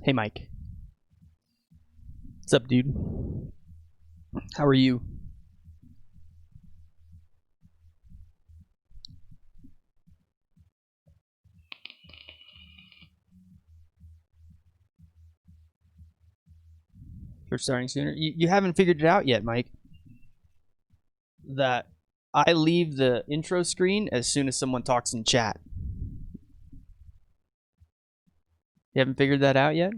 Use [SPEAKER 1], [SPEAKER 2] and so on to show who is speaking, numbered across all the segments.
[SPEAKER 1] Hey, Mike. What's up, dude? How are you? You're starting sooner. You haven't figured it out yet, Mike. That I leave the intro screen as soon as someone talks in chat. You haven't figured that out yet?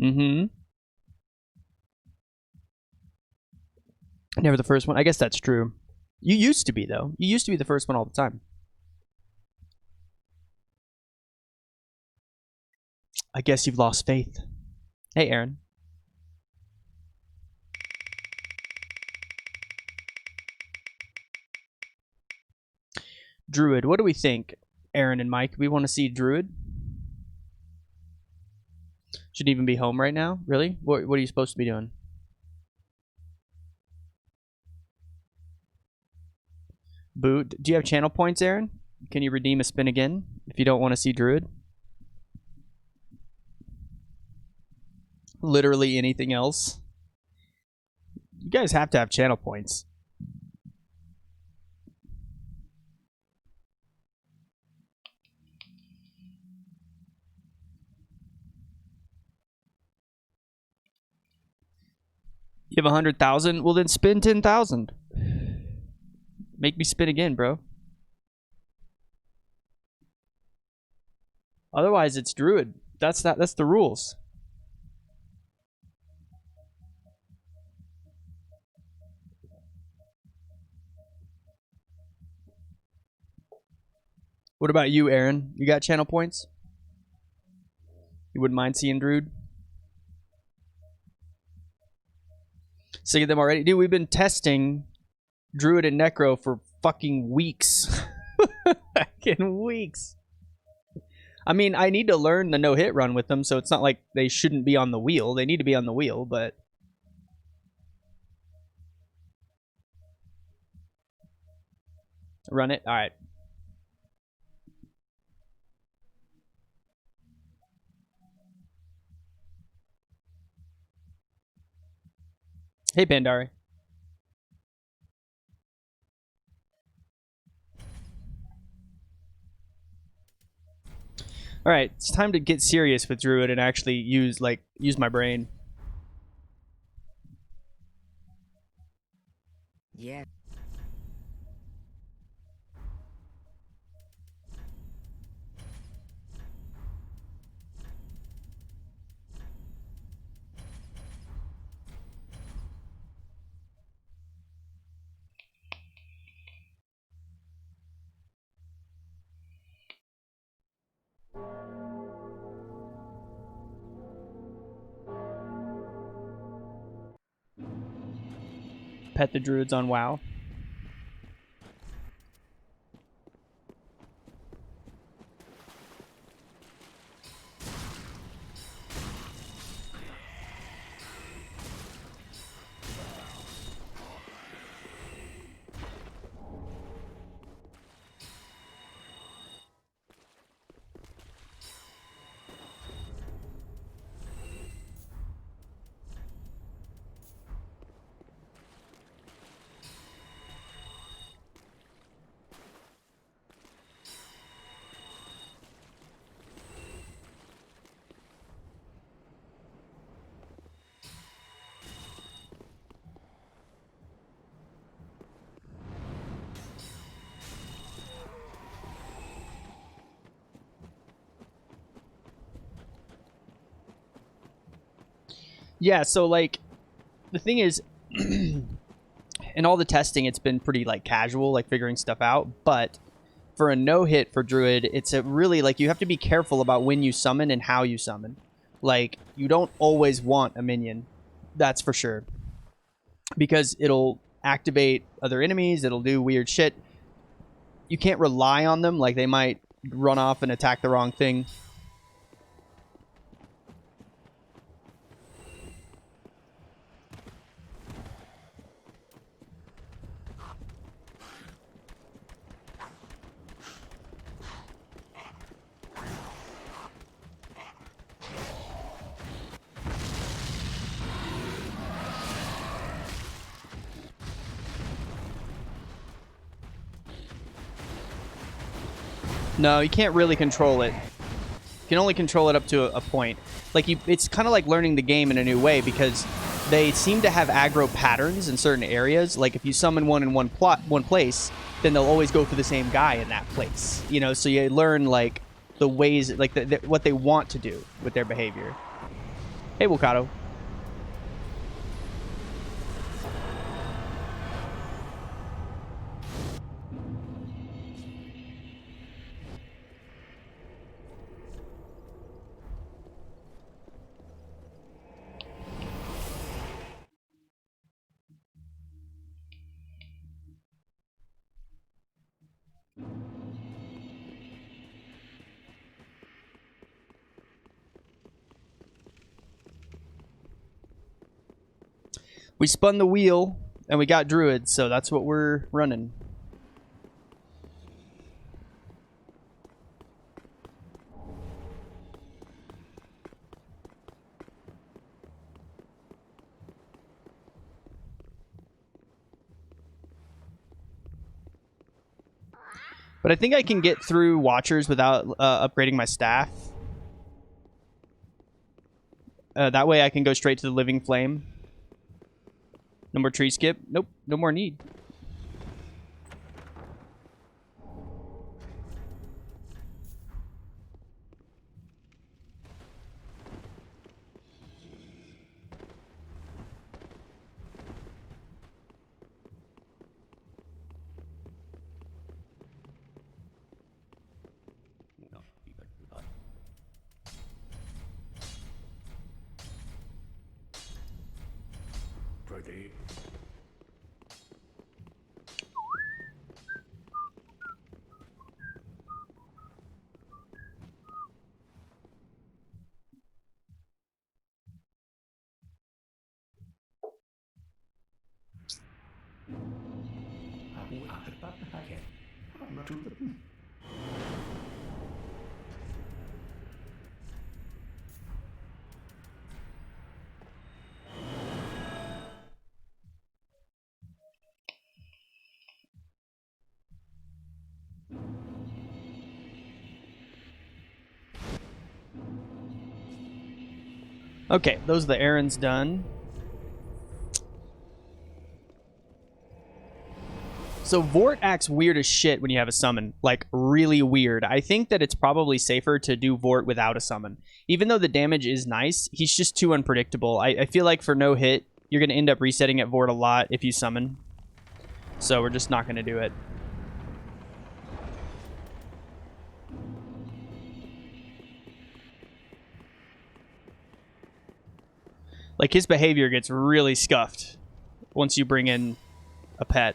[SPEAKER 1] Mm-hmm. Never the first one. I guess that's true. You used to be, though. You used to be the first one all the time. I guess you've lost faith. Hey, Aaron. Druid, what do we think? Aaron and Mike, we want to see Druid? Should even be home right now? Really? What are you supposed to be doing? Boot. Do you have channel points, Aaron? Can you redeem a spin again if you don't want to see Druid? Literally anything else? You guys have to have channel points. You have 100,000? Well, then spin 10,000. Make me spin again, bro. Otherwise, it's Druid. That's the rules. What about you, Aaron? You got channel points? You wouldn't mind seeing Druid? Sick of them already? Dude, we've been testing Druid and Necro for fucking weeks. Fucking weeks. I mean, I need to learn the no-hit run with them, so it's not like they shouldn't be on the wheel. They need to be on the wheel, but... Run it? Alright. Hey, Pandari. Alright, it's time to get serious with Druid and actually use my brain.
[SPEAKER 2] Yeah.
[SPEAKER 1] Pet the Druids on WoW. Yeah, so like the thing is in all the testing it's been pretty like casual, like figuring stuff out, but for a no-hit for Druid, it's a really like you have to be careful about when you summon and how you summon. Like you don't always want a minion. That's for sure. Because it'll activate other enemies, it'll do weird shit. You can't rely on them, like they might run off and attack the wrong thing. No, you can't really control it. You can only control it up to a point. Like it's kind of like learning the game in a new way because they seem to have aggro patterns in certain areas. Like if you summon one in one place, then they'll always go for the same guy in that place. You know, so you learn like the ways, like what they want to do with their behavior. Hey, Wokado. We spun the wheel and we got Druid, so that's what we're running. But I think I can get through Watchers without upgrading my staff. That way I can go straight to the Living Flame. No more tree skip. Nope, no more need. Okay, those are the errands done. So Vort acts weird as shit when you have a summon. Like, really weird. I think that it's probably safer to do Vort without a summon. Even though the damage is nice, he's just too unpredictable. I feel like for no hit, you're going to end up resetting at Vort a lot if you summon. So we're just not going to do it. Like, his behavior gets really scuffed once you bring in a pet.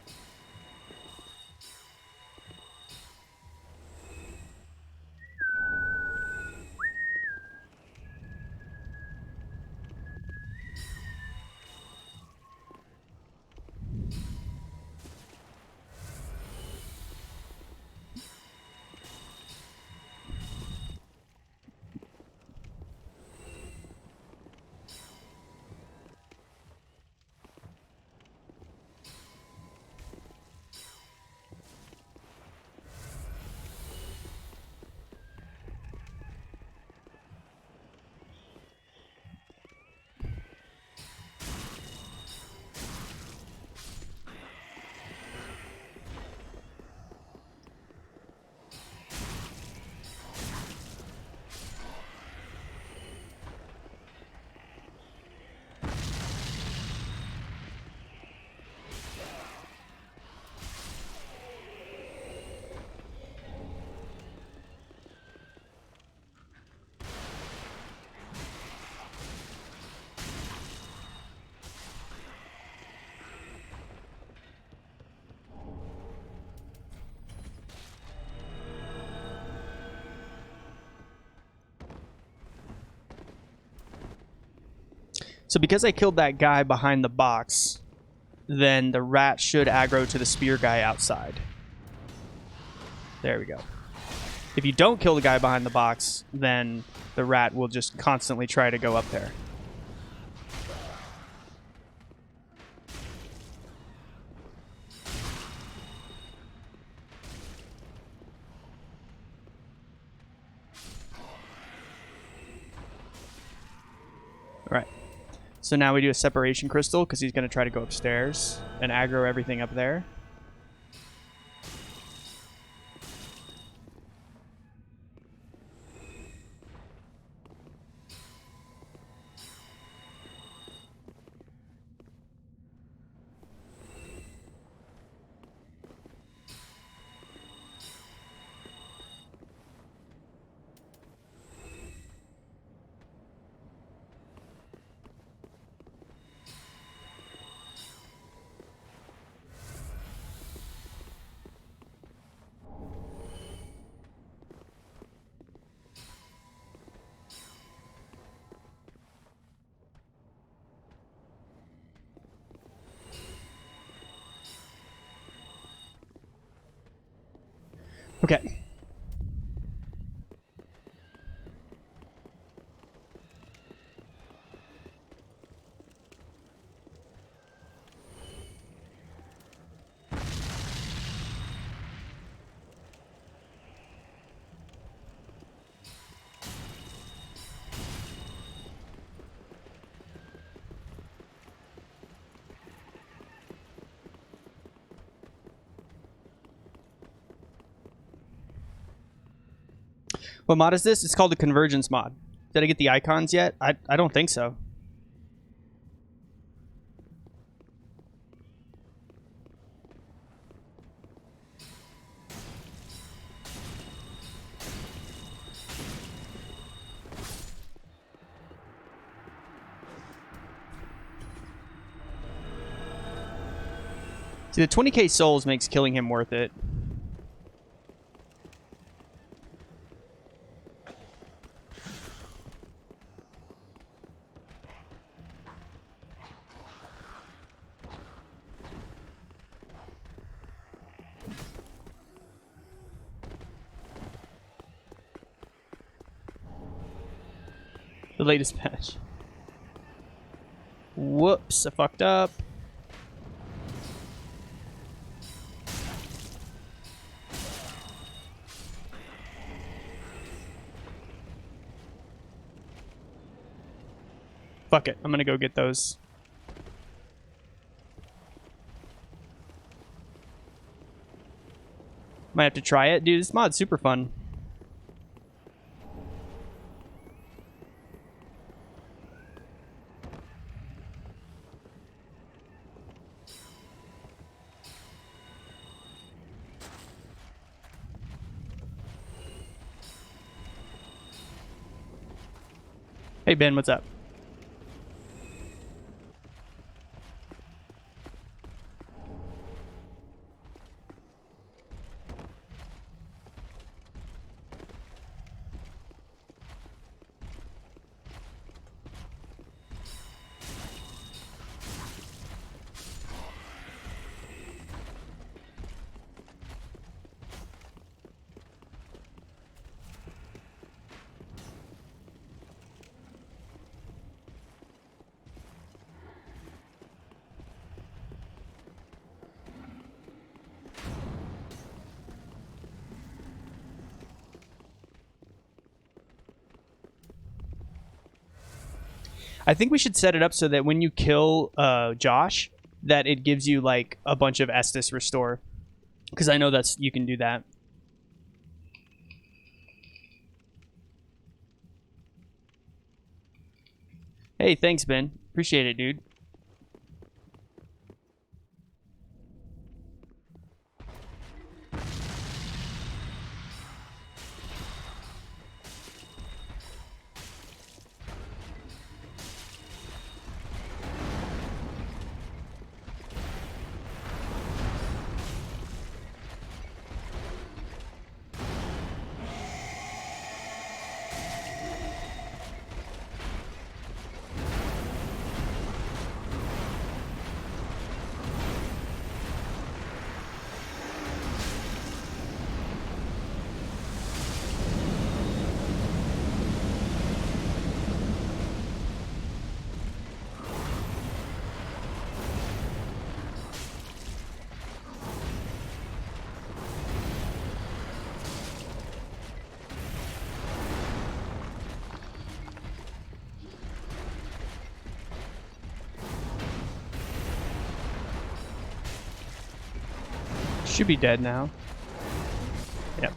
[SPEAKER 1] So because I killed that guy behind the box, then the rat should aggro to the spear guy outside. There we go. If you don't kill the guy behind the box, then the rat will just constantly try to go up there. So now we do a separation crystal because he's going to try to go upstairs and aggro everything up there. Okay. What mod is this? It's called the Convergence mod. Did I get the icons yet? I don't think so. See, the 20k souls makes killing him worth it. The latest patch. Whoops, I fucked up. Fuck it, I'm gonna go get those. Might have to try it. Dude, this mod's super fun. Hey Ben, what's up? I think we should set it up so that when you kill Josh, that it gives you like a bunch of Estus restore. Because I know that's you can do that. Hey, thanks, Ben. Appreciate it, dude. Should be dead now. Yep.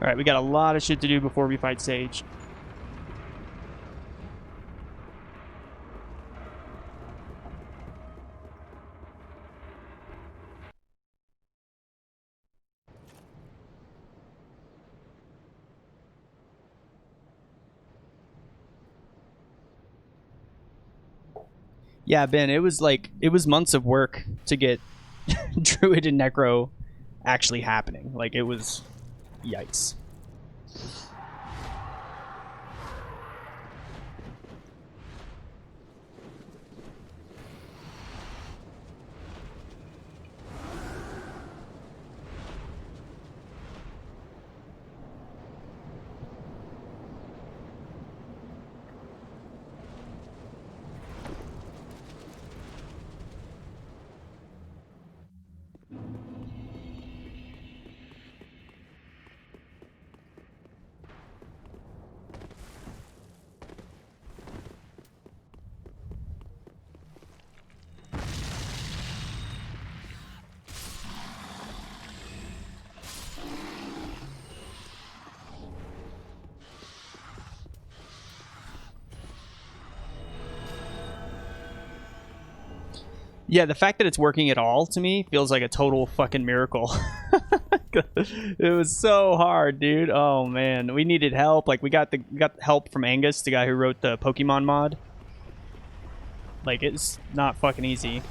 [SPEAKER 1] Alright, we got a lot of shit to do before we fight Sage. Yeah, Ben, it was months of work to get Druid and Necro actually happening. Like, it was... Yikes. Yeah, the fact that it's working at all to me feels like a total fucking miracle. It was so hard, dude. Oh man, we needed help. Like we got help from Angus, the guy who wrote the Pokemon mod. Like it's not fucking easy.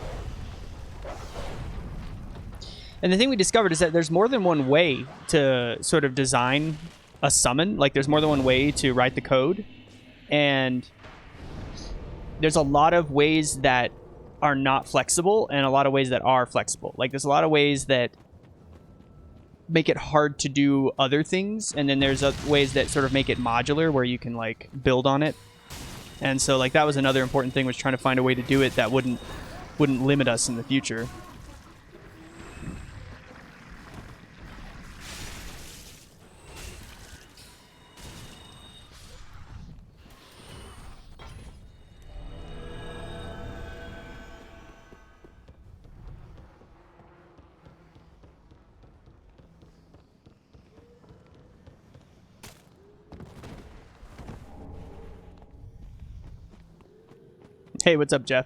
[SPEAKER 1] And the thing we discovered is that there's more than one way to sort of design a summon. Like there's more than one way to write the code, and there's a lot of ways that are not flexible and a lot of ways that are flexible. Like there's a lot of ways that make it hard to do other things, and then there's ways that sort of make it modular where you can like build on it. And so like that was another important thing, was trying to find a way to do it that wouldn't limit us in the future. Hey, what's up, Jeff?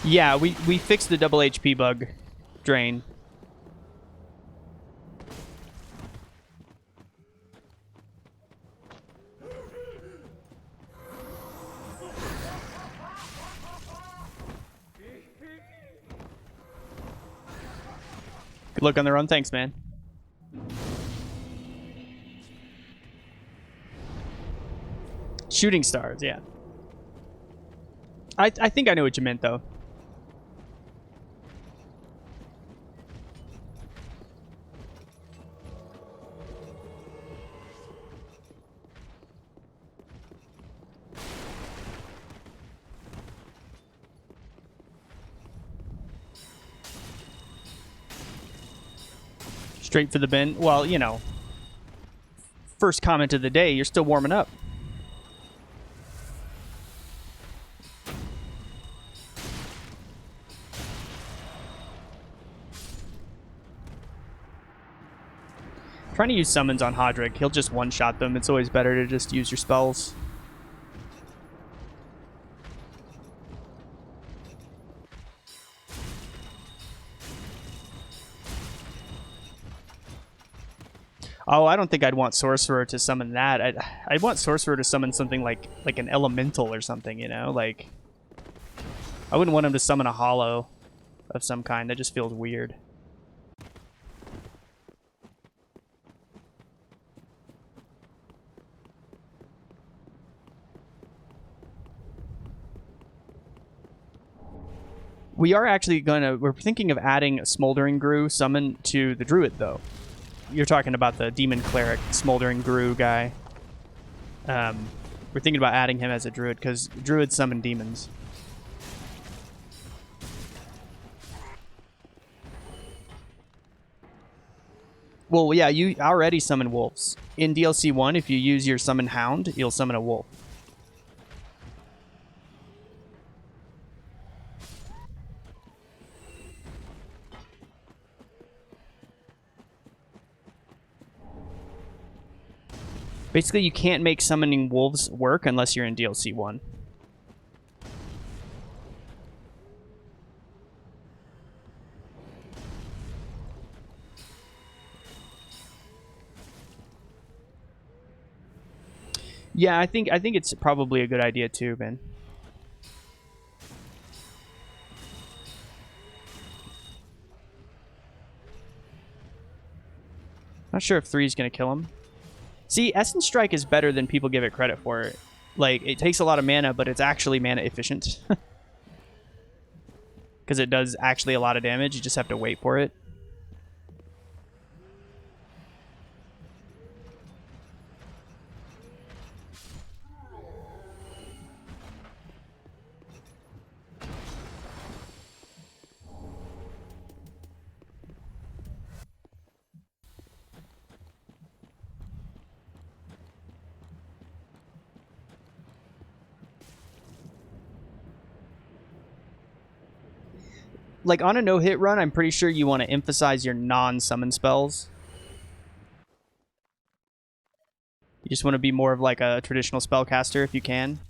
[SPEAKER 1] Yeah, we fixed the double HP bug drain. Good luck on the run. Thanks, man. Shooting stars, yeah. I think I know what you meant, though. Straight for the bin. Well, you know, first comment of the day, you're still warming up. Trying to use summons on Hodrick. He'll just one-shot them. It's always better to just use your spells. Oh, I don't think I'd want Sorcerer to summon that. I'd want Sorcerer to summon something like an elemental or something, you know? Like, I wouldn't want him to summon a hollow of some kind. That just feels weird. We are actually we're thinking of adding a Smoldering Grue summon to the Druid, though. You're talking about the Demon Cleric Smoldering Grue guy. We're thinking about adding him as a Druid, because Druids summon demons. Well, yeah, you already summon wolves. In DLC 1, if you use your summon hound, you'll summon a wolf. Basically, you can't make summoning wolves work unless you're in DLC 1. Yeah, I think it's probably a good idea too, man. Not sure if 3 is going to kill him. See, Essence Strike is better than people give it credit for. Like, it takes a lot of mana, but it's actually mana efficient. Because it does actually a lot of damage. You just have to wait for it. Like, on a no-hit run, I'm pretty sure you want to emphasize your non-summon spells. You just want to be more of like a traditional spellcaster if you can.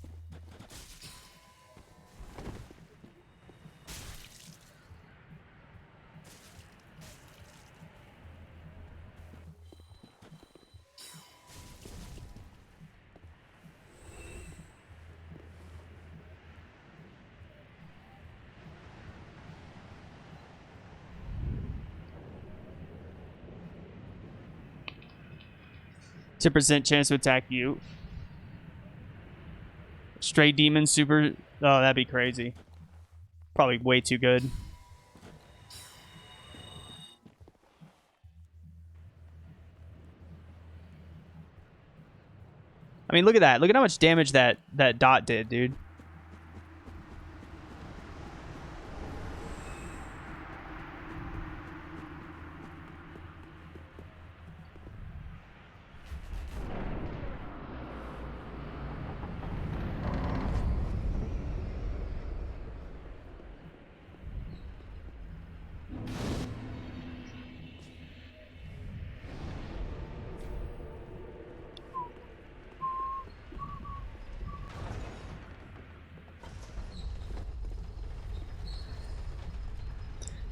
[SPEAKER 1] %, chance to attack you. Stray demon super. Oh, that'd be crazy. Probably way too good. I mean, look at that. Look at how much damage that dot did, dude.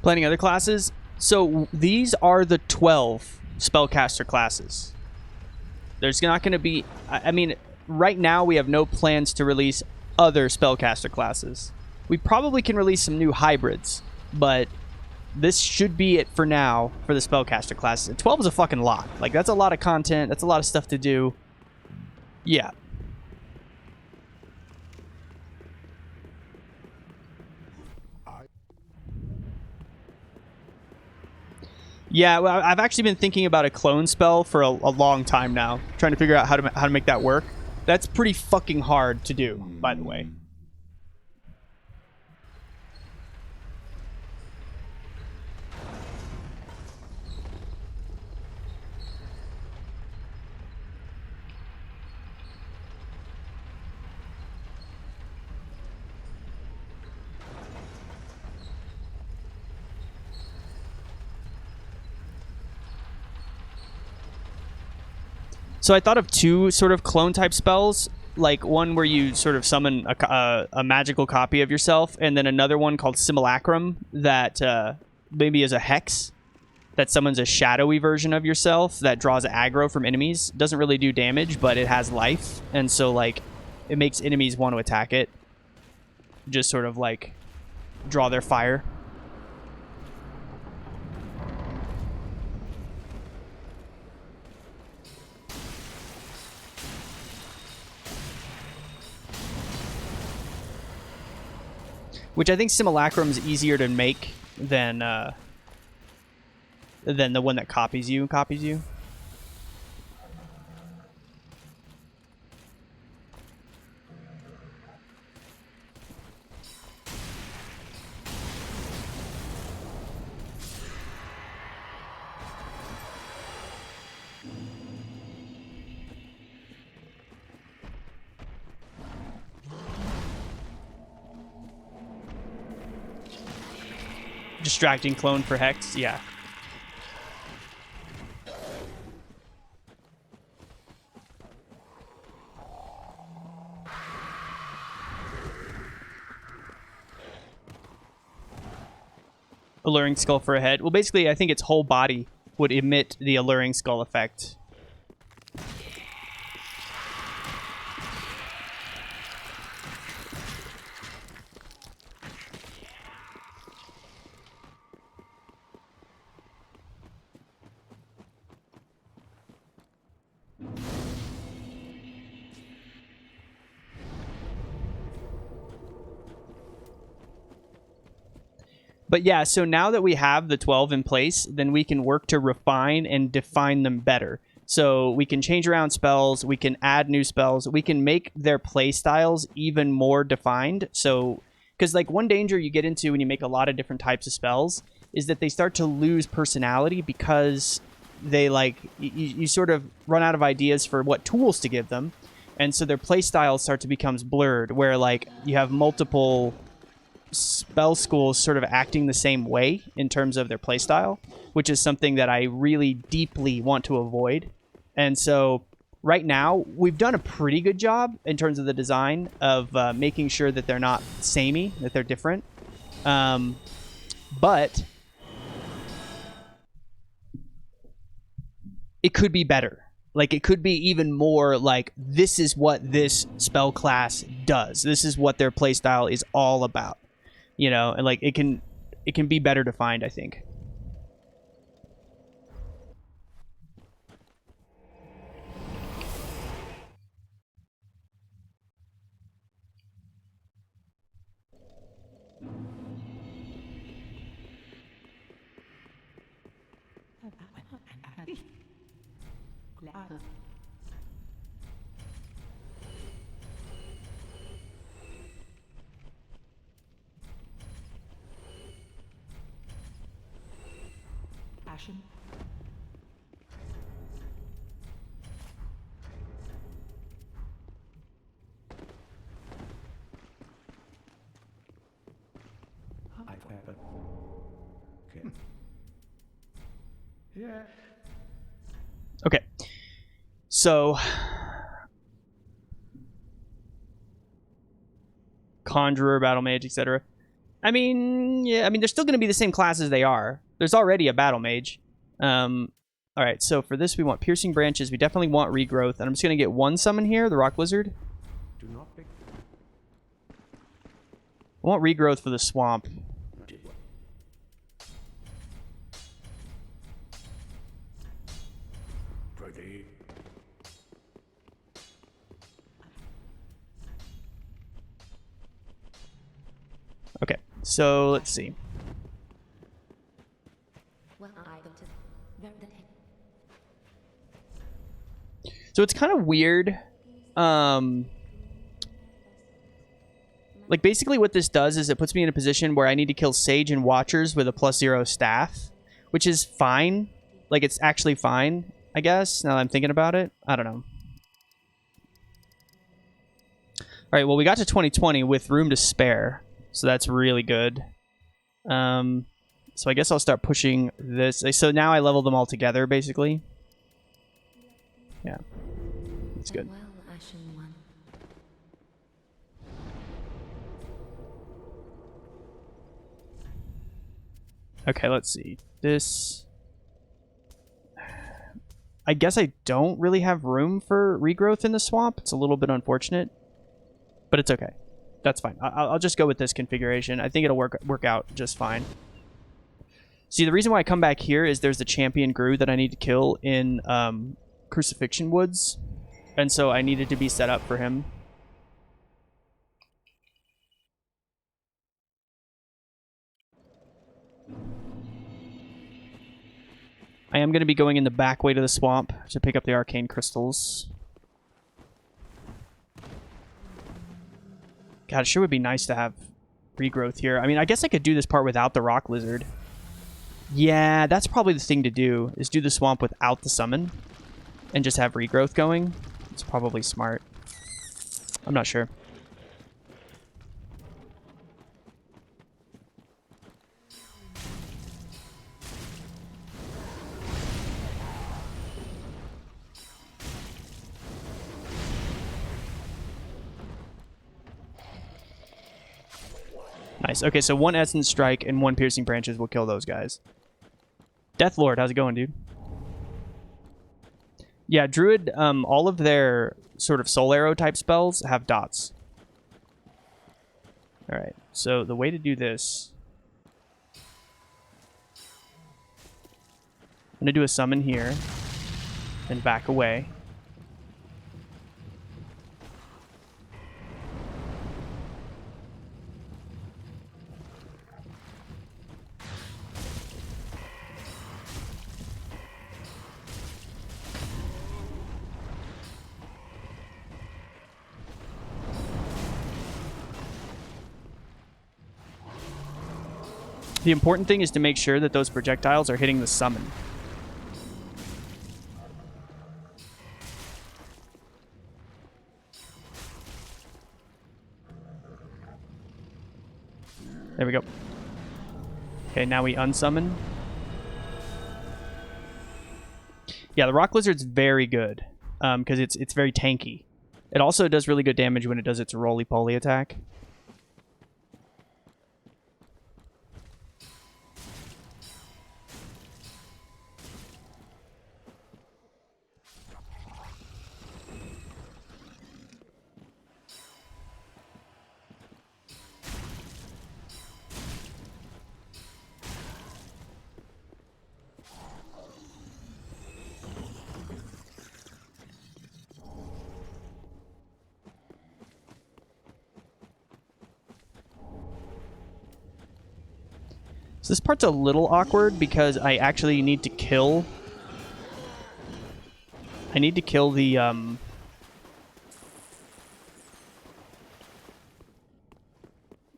[SPEAKER 1] Planning other classes. So these are the 12 spellcaster classes. There's not going to be... I mean, right now we have no plans to release other spellcaster classes. We probably can release some new hybrids, but this should be it for now for the spellcaster classes. 12 is a fucking lot. Like, that's a lot of content. That's a lot of stuff to do. Yeah. Yeah, well, I've actually been thinking about a clone spell for a long time now, trying to figure out how to make that work. That's pretty fucking hard to do, by the way. So I thought of two sort of clone type spells, like one where you sort of summon a magical copy of yourself, and then another one called Simulacrum that maybe is a hex that summons a shadowy version of yourself that draws aggro from enemies. Doesn't really do damage, but it has life, and so like it makes enemies want to attack it. Just sort of like draw their fire. Which I think Simulacrum's easier to make than the one that copies you. Distracting clone for Hex, yeah. Alluring Skull for a head. Well, basically, I think its whole body would emit the Alluring Skull effect. But yeah, so now that we have the 12 in place, then we can work to refine and define them better. So we can change around spells, we can add new spells, we can make their play styles even more defined. So, because like one danger you get into when you make a lot of different types of spells is that they start to lose personality because they like, you sort of run out of ideas for what tools to give them. And so their play styles start to become blurred, where like you have multiple spell schools sort of acting the same way in terms of their playstyle, which is something that I really deeply want to avoid. And so right now, we've done a pretty good job in terms of the design of making sure that they're not samey, that they're different. But it could be better. Like, it could be even more like, this is what this spell class does. This is what their playstyle is all about. You know, and like it can be better defined, I think. Okay. So Conjurer, Battle Mage, etc. I mean, yeah, I mean they're still going to be the same classes they are. There's already a Battle Mage. All right, so for this we want Piercing Branches. We definitely want Regrowth, and I'm just going to get one summon here, the Rock Lizard.
[SPEAKER 2] Do not pick.
[SPEAKER 1] I want Regrowth for the Swamp. Okay, so let's see. So it's kind of weird. Like, basically what this does is it puts me in a position where I need to kill Sage and Watchers with a +0 staff, which is fine. Like, it's actually fine, I guess, now that I'm thinking about it. I don't know. Alright, well, we got to 2020 with room to spare, so that's really good. So I guess I'll start pushing this. So now I level them all together, basically. Yeah. That's good. Okay, let's see. This... I guess I don't really have room for Regrowth in the swamp. It's a little bit unfortunate. But it's okay. That's fine. I'll just go with this configuration. I think it'll work out just fine. See, the reason why I come back here is there's the champion Gru that I need to kill in Crucifixion Woods. And so I needed to be set up for him. I am going to be going in the back way to the swamp to pick up the arcane crystals. God, it sure would be nice to have regrowth here. I mean, I guess I could do this part without the rock lizard. Yeah, that's probably the thing to do, is do the swamp without the summon and just have regrowth going. It's probably smart. I'm not sure. Nice. Okay, so 1 Essence Strike and 1 Piercing Branches will kill those guys. Deathlord, how's it going, dude? Yeah, Druid, all of their sort of Soul Arrow type spells have dots. Alright, so the way to do this... I'm going to do a summon here, and back away. The important thing is to make sure that those projectiles are hitting the summon. There we go. Okay, now we unsummon. Yeah, the Rock Lizard's very good, because it's very tanky. It also does really good damage when it does its roly-poly attack. So this part's a little awkward because I actually need to kill... I need to kill the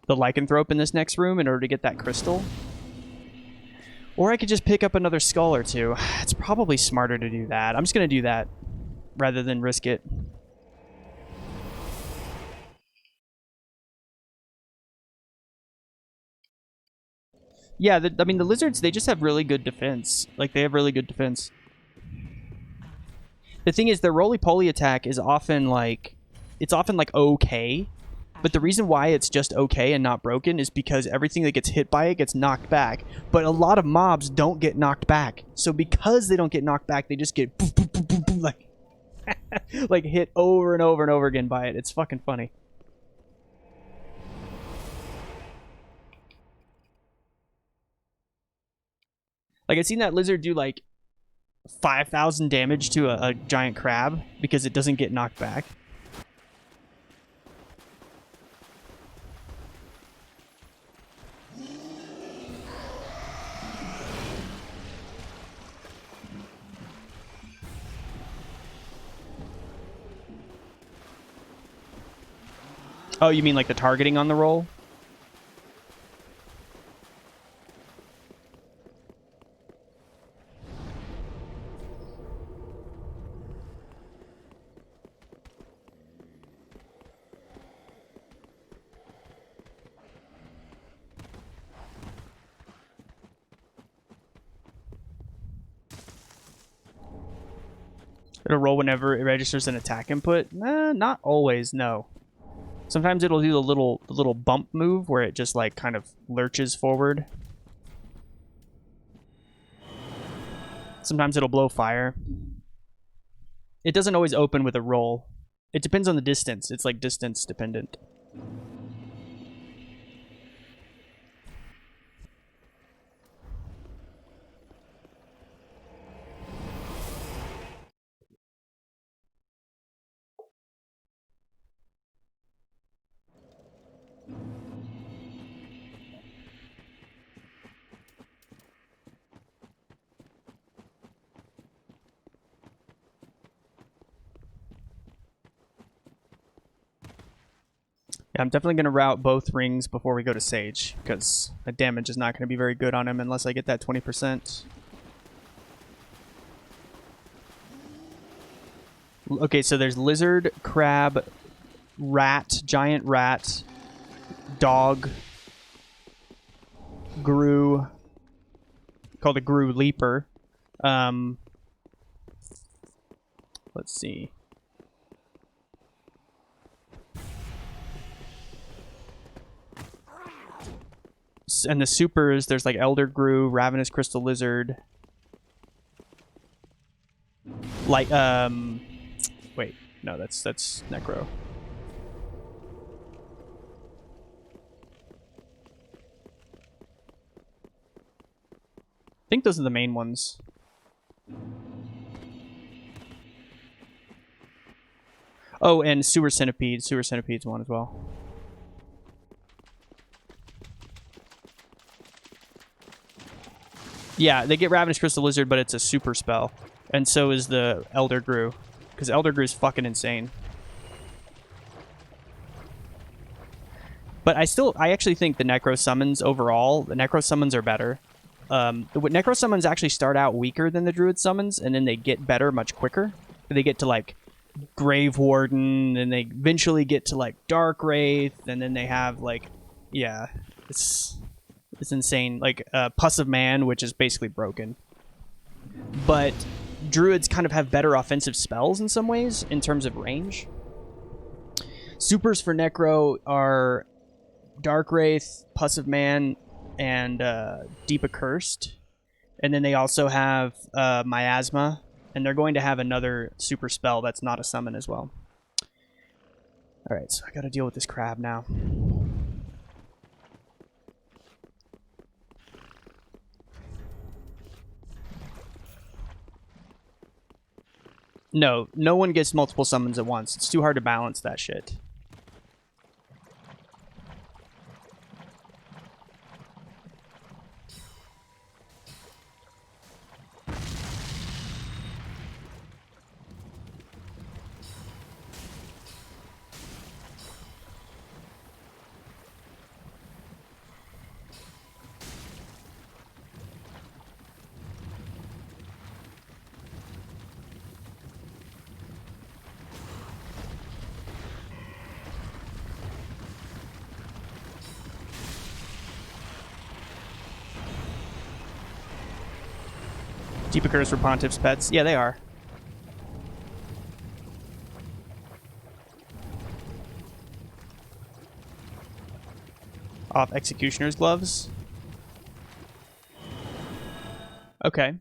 [SPEAKER 1] Lycanthrope in this next room in order to get that crystal. Or I could just pick up another skull or two. It's probably smarter to do that. I'm just going to do that rather than risk it. Yeah, I mean, the lizards, they just have really good defense. Like, they have really good defense. The thing is, their roly-poly attack is often, like... It's often, like, okay. But the reason why it's just okay and not broken is because everything that gets hit by it gets knocked back. But a lot of mobs don't get knocked back. So because they don't get knocked back, they just get... Boom, boom, boom, boom, boom, like... like, hit over and over and over again by it. It's fucking funny. Like, I've seen that lizard do, like, 5,000 damage to a giant crab because it doesn't get knocked back. Oh, you mean like the targeting on the roll? It'll roll whenever it registers an attack input? Not always, no. Sometimes it'll do the little bump move where it just like kind of lurches forward. Sometimes it'll blow fire. It doesn't always open with a roll. It depends on the distance. It's like distance dependent. Yeah, I'm definitely going to route both rings before we go to Sage, because the damage is not going to be very good on him unless I get that 20%. Okay, so there's lizard, crab, rat, giant rat, dog, grue, called a grue leaper. Let's see. And the supers, there's like elder grue, ravenous crystal lizard, like wait, no, that's necro. I think those are the main ones. Oh, and sewer centipede. Sewer centipede's one as well. Yeah, they get Ravenous Crystal Lizard, but it's a super spell. And so is the Elder Grue. Because Elder Grue is fucking insane. But I actually think the Necro Summons overall, the Necro Summons are better. The Necro Summons actually start out weaker than the Druid Summons, and then they get better much quicker. They get to, like, Grave Warden, and they eventually get to, like, Dark Wraith, and then they have, like, yeah, it's insane. Like, Pus of Man, which is basically broken. But Druids kind of have better offensive spells in some ways, in terms of range. Supers for Necro are Dark Wraith, Pus of Man, and Deep Accursed. And then they also have Miasma, and they're going to have another super spell that's not a summon as well. Alright, so I gotta deal with this crab now. No, no one gets multiple summons at once. It's too hard to balance that shit. Deep Accursed for Pontiff's pets. Yeah, they are. Off Executioner's Gloves. Okay.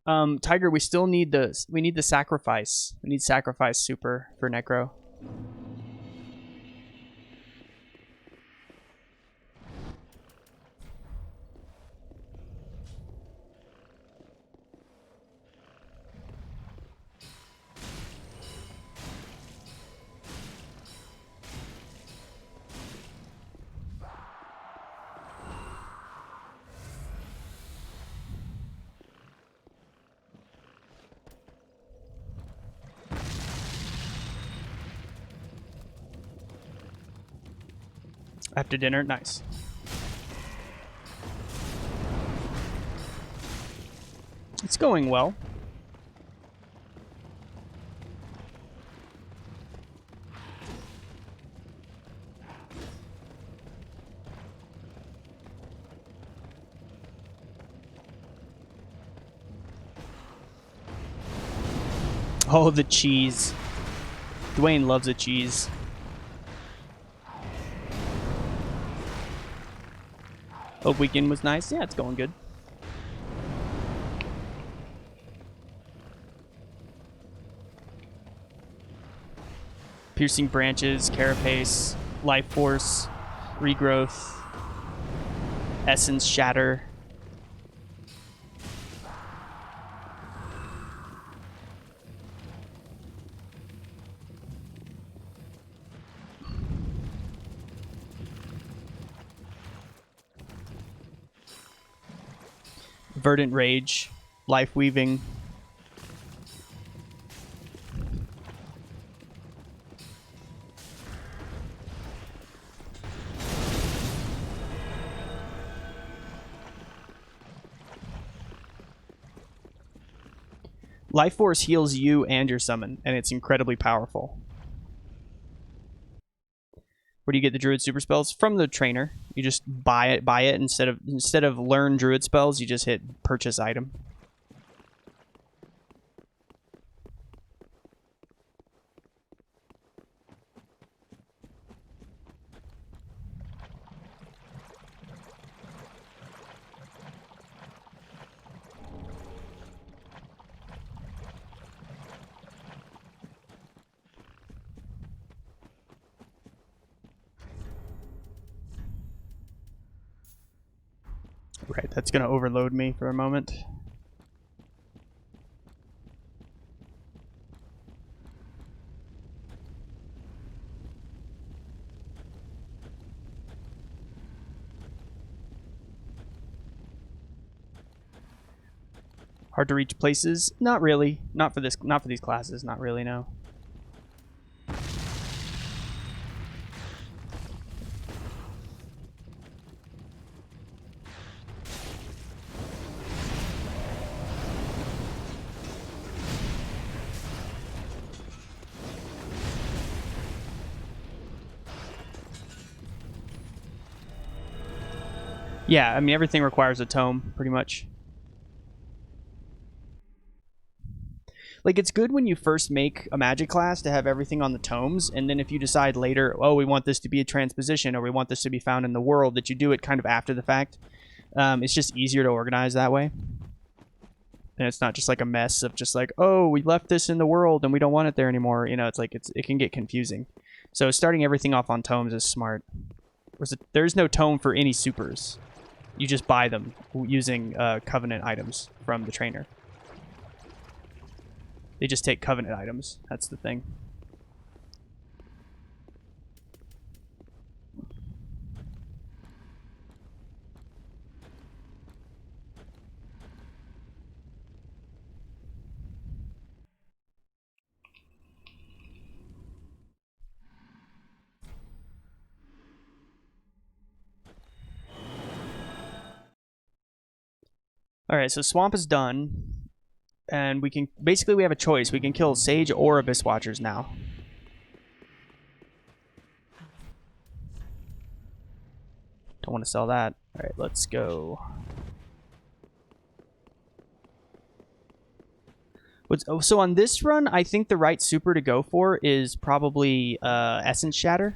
[SPEAKER 1] Tiger, we still need the sacrifice. We need sacrifice super for Necro. After dinner, nice. It's going well. Oh, the cheese. Dwayne loves a cheese. Hope weekend was nice. Yeah, it's going good. Piercing Branches, Carapace, Life Force, Regrowth, Essence Shatter. Verdant Rage, Life Weaving. Life Force heals you and your summon, and it's incredibly powerful. Where do you get the Druid super spells? From the trainer. You just buy it instead of learn Druid spells, you just hit purchase item. Right, that's going to overload me for a moment. Hard to reach places? Not really. Not for these classes, not really, no. Yeah, I mean, everything requires a tome, pretty much. Like, it's good when you first make a magic class to have everything on the tomes, and then if you decide later, oh, we want this to be a transposition, or we want this to be found in the world, that you do it kind of after the fact. It's just easier to organize that way. And it's not just like a mess of just like, oh, we left this in the world and we don't want it there anymore. You know, it's like, it can get confusing. So starting everything off on tomes is smart. There's no tome for any supers. You just buy them using Covenant items from the trainer. They just take Covenant items. That's the thing. Alright, so Swamp is done. And we can... Basically, we have a choice. We can kill Sage or Abyss Watchers now. Don't want to sell that. Alright, let's go. So on this run, I think the right super to go for is probably Essence Shatter.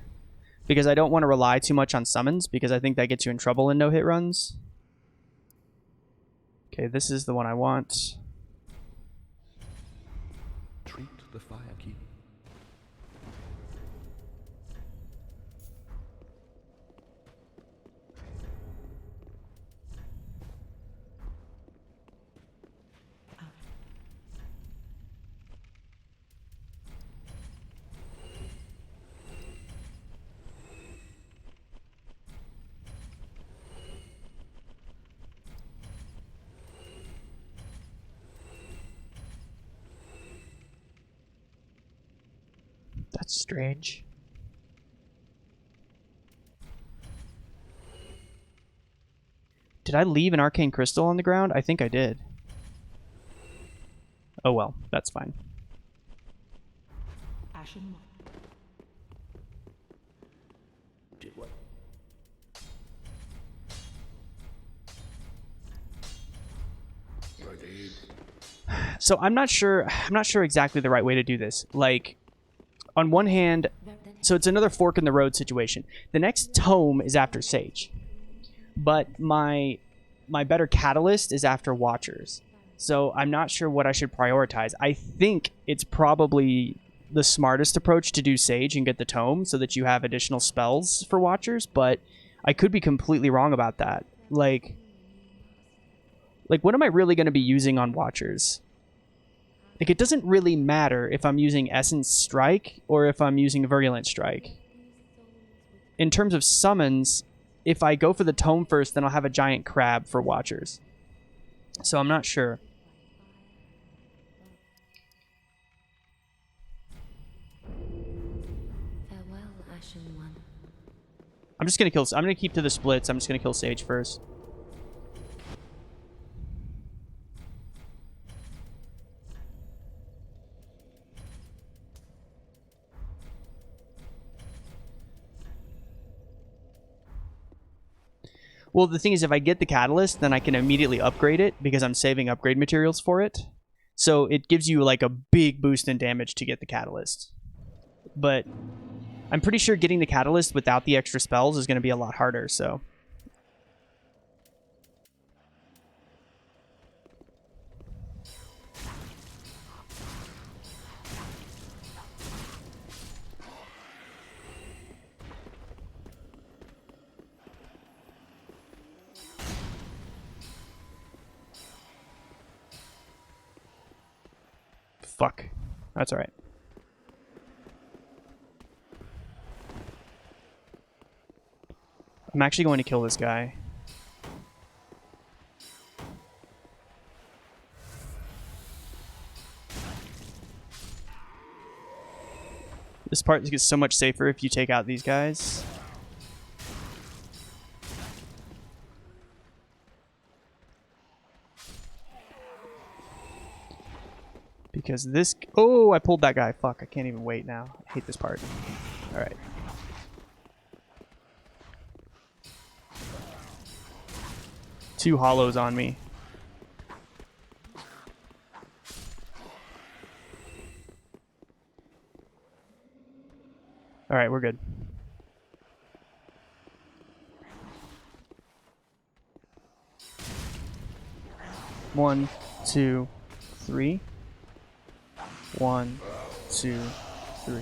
[SPEAKER 1] Because I don't want to rely too much on summons, because I think that gets you in trouble in no-hit runs. Okay, this is the one I want.
[SPEAKER 2] Treat the firekeeper.
[SPEAKER 1] That's strange. Did I leave an arcane crystal on the ground? I think I did. Oh well, that's fine.
[SPEAKER 3] Ashen.
[SPEAKER 2] Did what?
[SPEAKER 1] So I'm not sure exactly the right way to do this. Like, on one hand, so it's another fork in the road situation. The next tome is after Sage, but my better catalyst is after Watchers. So I'm not sure what I should prioritize. I think it's probably the smartest approach to do Sage and get the tome so that you have additional spells for Watchers, but I could be completely wrong about that. Like what am I really going to be using on Watchers? Like, it doesn't really matter if I'm using Essence Strike or if I'm using Virulent Strike. In terms of summons, if I go for the tome first, then I'll have a giant crab for Watchers. So I'm not sure.
[SPEAKER 3] Farewell, Ashen One.
[SPEAKER 1] I'm just gonna I'm gonna keep to the splits. I'm just gonna kill Sage first. Well, the thing is, if I get the catalyst, then I can immediately upgrade it because I'm saving upgrade materials for it. So it gives you like a big boost in damage to get the catalyst. But I'm pretty sure getting the catalyst without the extra spells is going to be a lot harder, so... Fuck. That's alright. I'm actually going to kill this guy. This part gets so much safer if you take out these guys. Because this... Oh, I pulled that guy. Fuck, I can't even wait now. I hate this part. Alright. Two hollows on me. Alright, we're good. One, two, three. 1, 2, 3.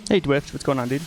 [SPEAKER 1] Hey, Dwift, what's going on, dude?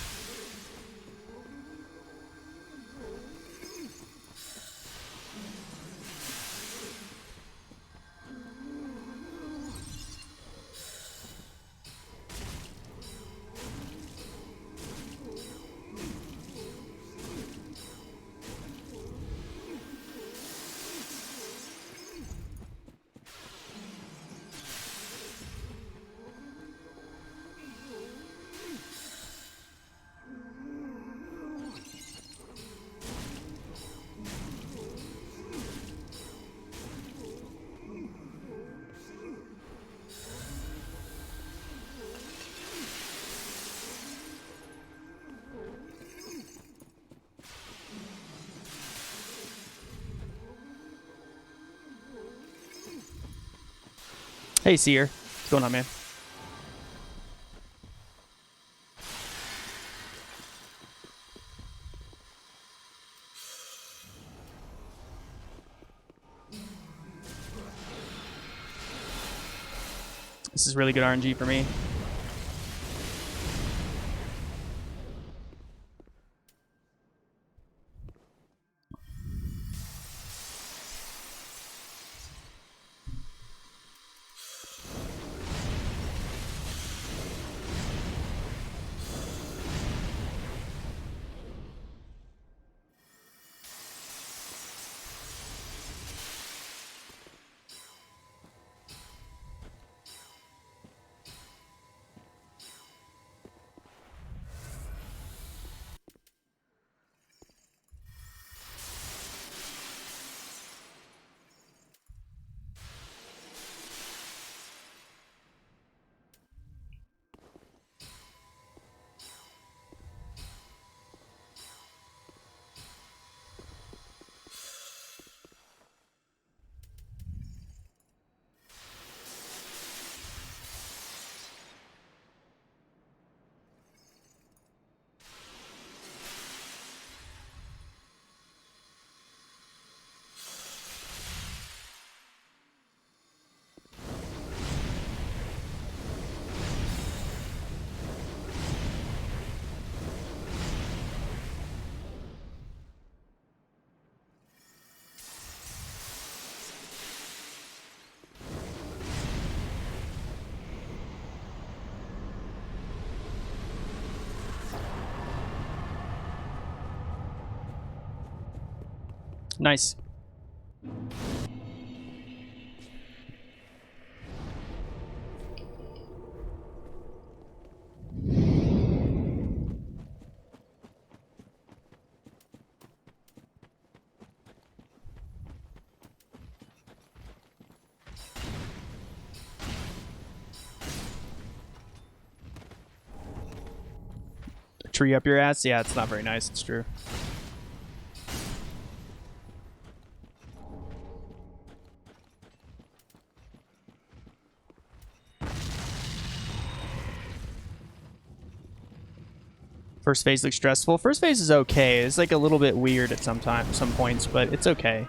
[SPEAKER 1] Hey, Seer. What's going on, man? This is really good RNG for me. Nice. Tree up your ass? Yeah, it's not very nice. It's true. First phase looks stressful. First phase is okay. It's like a little bit weird at some points, but it's okay.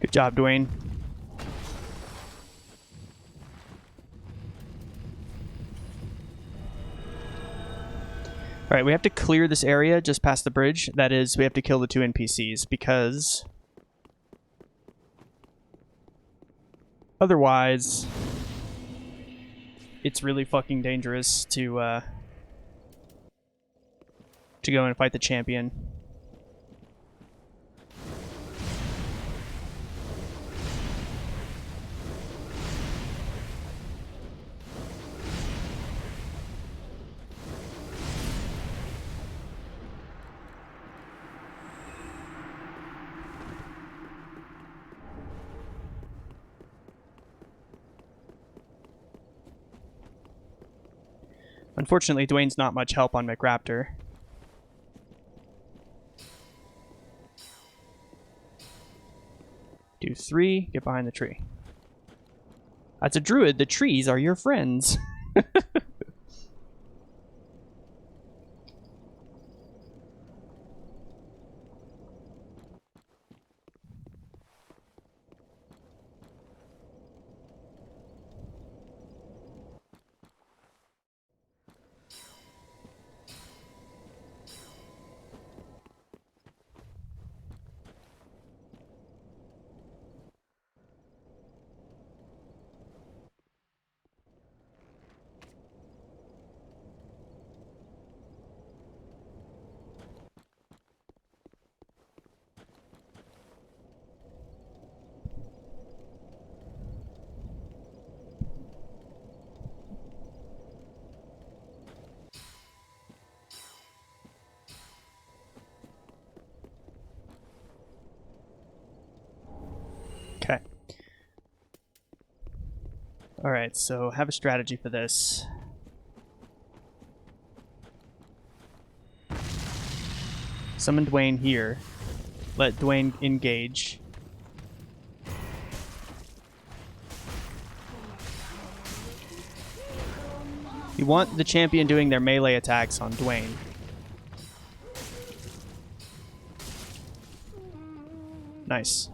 [SPEAKER 1] Good job, Dwayne. Alright, we have to clear this area just past the bridge. That is, we have to kill the 2 NPCs because otherwise it's really fucking dangerous to go and fight the champion. Unfortunately, Dwayne's not much help on McRaptor. Do 3, get behind the tree. That's a druid. The trees are your friends. Okay. Alright, so have a strategy for this. Summon Dwayne here. Let Dwayne engage. You want the champion doing their melee attacks on Dwayne. Nice.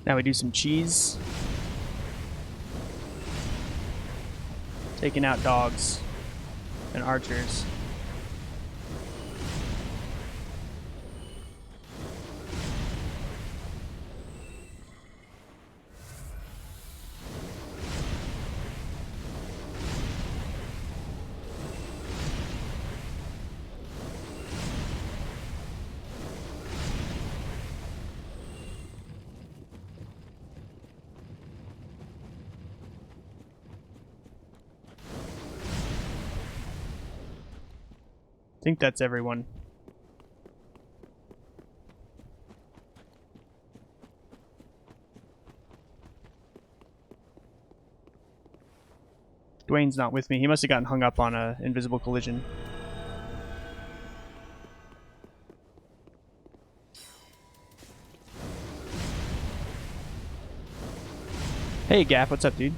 [SPEAKER 1] Now we do some cheese. Taking out dogs and archers. I think that's everyone. Dwayne's not with me. He must have gotten hung up on a invisible collision. Hey, Gaff, what's up, dude?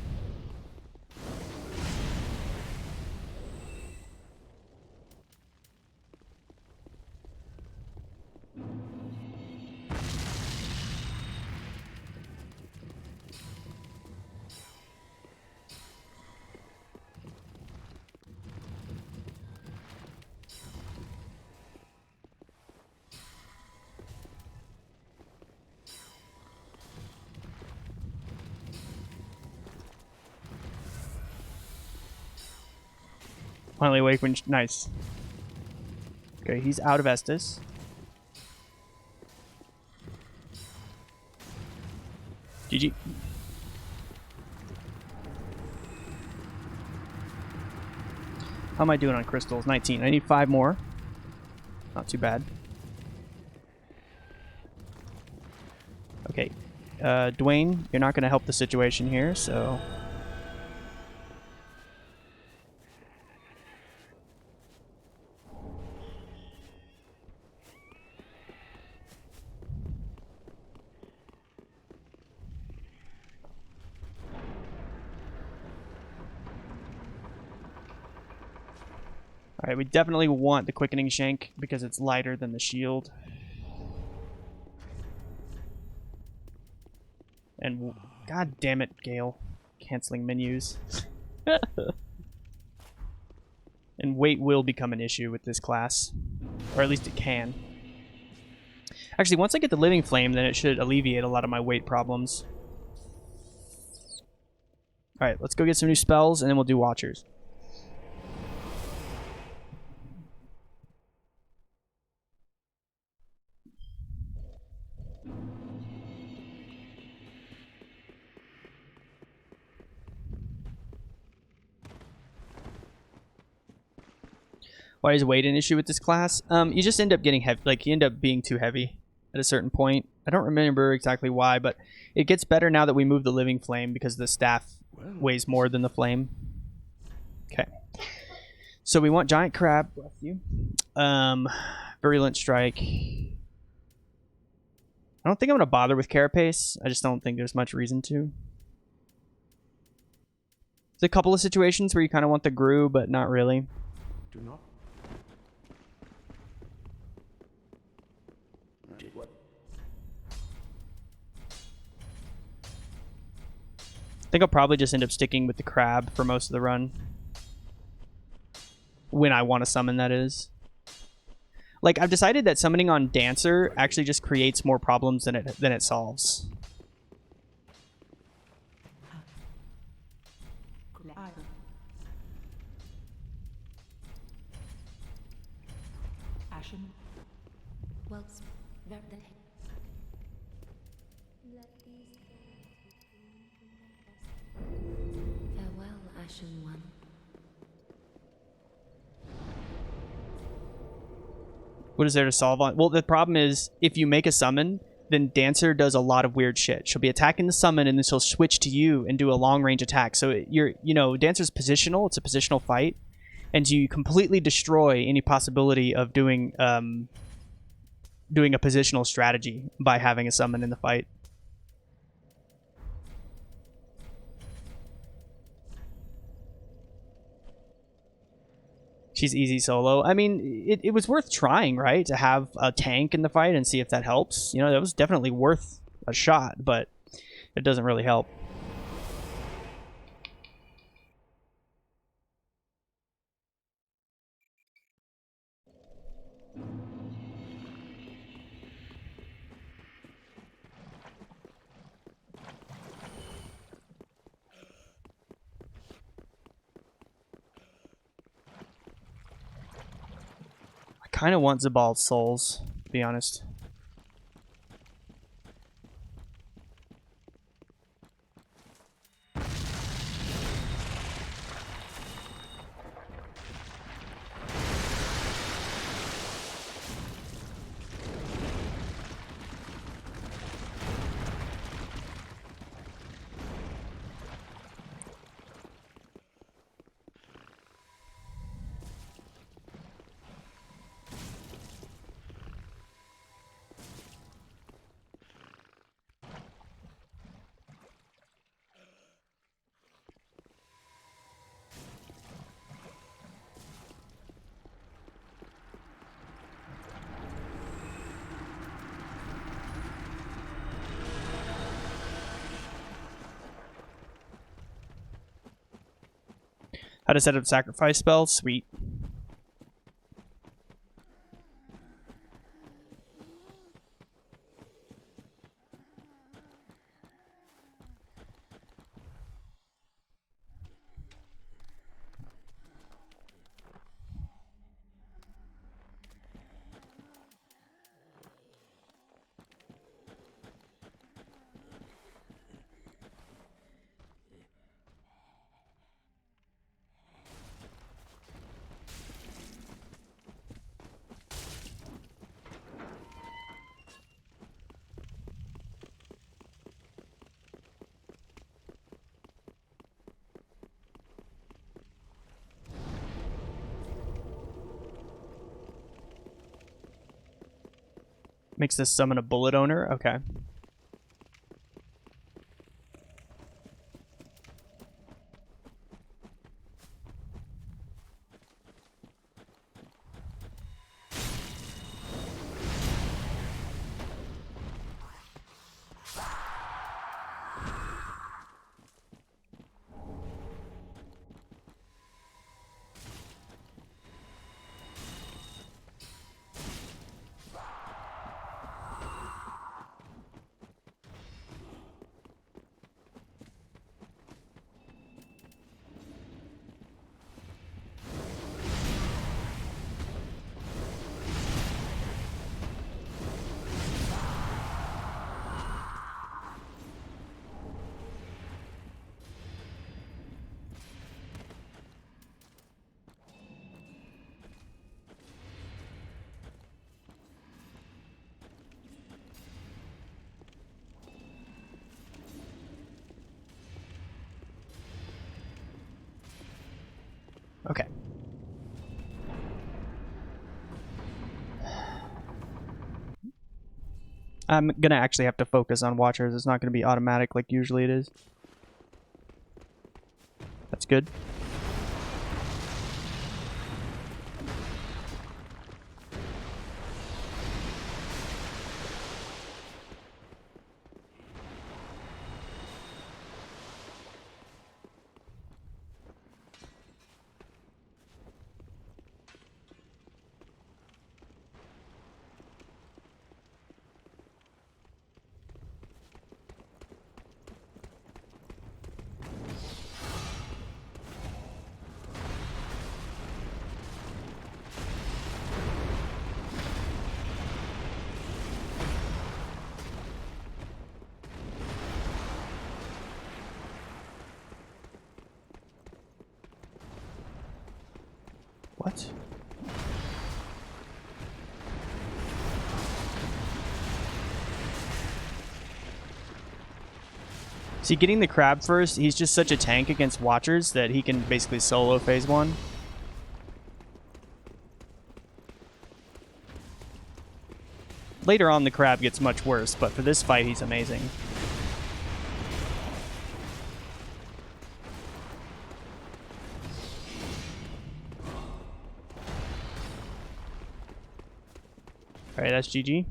[SPEAKER 1] Finally awake when... Nice. Okay, he's out of Estus. GG. How am I doing on crystals? 19. I need 5 more. Not too bad. Okay. Dwayne, you're not going to help the situation here, so... Alright, we definitely want the Quickening Shank because it's lighter than the shield. And god damn it, Gale. Canceling menus. And weight will become an issue with this class. Or at least it can. Actually, once I get the Living Flame, then it should alleviate a lot of my weight problems. Alright, let's go get some new spells, and then we'll do Watchers. Why is weight an issue with this class? You just end up getting heavy. Like, you end up being too heavy at a certain point. I don't remember exactly why, but it gets better now that we move the Living Flame because the staff weighs more than the flame. Okay. So we want Giant Crab. Bless you. Virulent Strike. I don't think I'm going to bother with Carapace. I just don't think there's much reason to. There's a couple of situations where you kind of want the Gru, but not really.
[SPEAKER 2] Do not. Did what?
[SPEAKER 1] I think I'll probably just end up sticking with the Crab for most of the run. When I want to summon, that is. Like, I've decided that summoning on Dancer actually just creates more problems than it solves.
[SPEAKER 3] Well, farewell, Ashen One.
[SPEAKER 1] What is there to solve on? Well, the problem is, if you make a summon, then Dancer does a lot of weird shit. She'll be attacking the summon, and then she'll switch to you and do a long-range attack. So, Dancer's positional. It's a positional fight. And you completely destroy any possibility of doing a positional strategy by having a summon in the fight. She's easy solo. I mean, it was worth trying, right? To have a tank in the fight and see if that helps. You know, that was definitely worth a shot, but it doesn't really help. I kind of want Zabal's souls, to be honest. How to set up sacrifice spells? Sweet. Makes this summon a bullet owner? Okay. Okay. I'm gonna actually have to focus on Watchers. It's not gonna be automatic like usually it is. That's good. What? See, getting the crab first, he's just such a tank against Watchers that he can basically solo phase 1. Later on, the crab gets much worse, but for this fight, he's amazing. Alright, that's GG.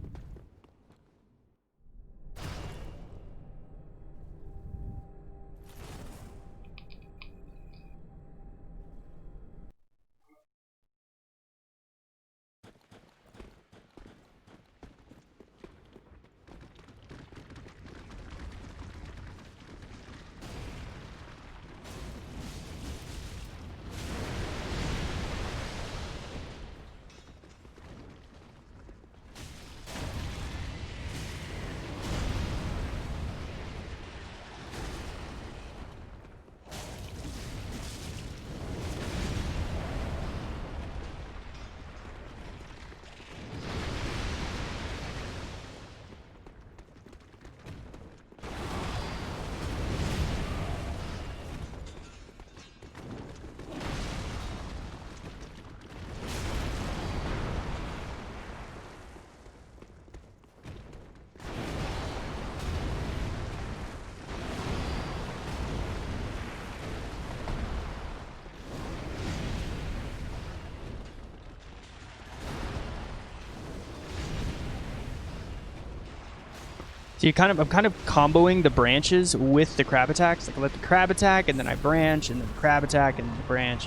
[SPEAKER 1] See, I'm kind of comboing the branches with the crab attacks. Like I let the crab attack, and then I branch, and then the crab attack, and then branch.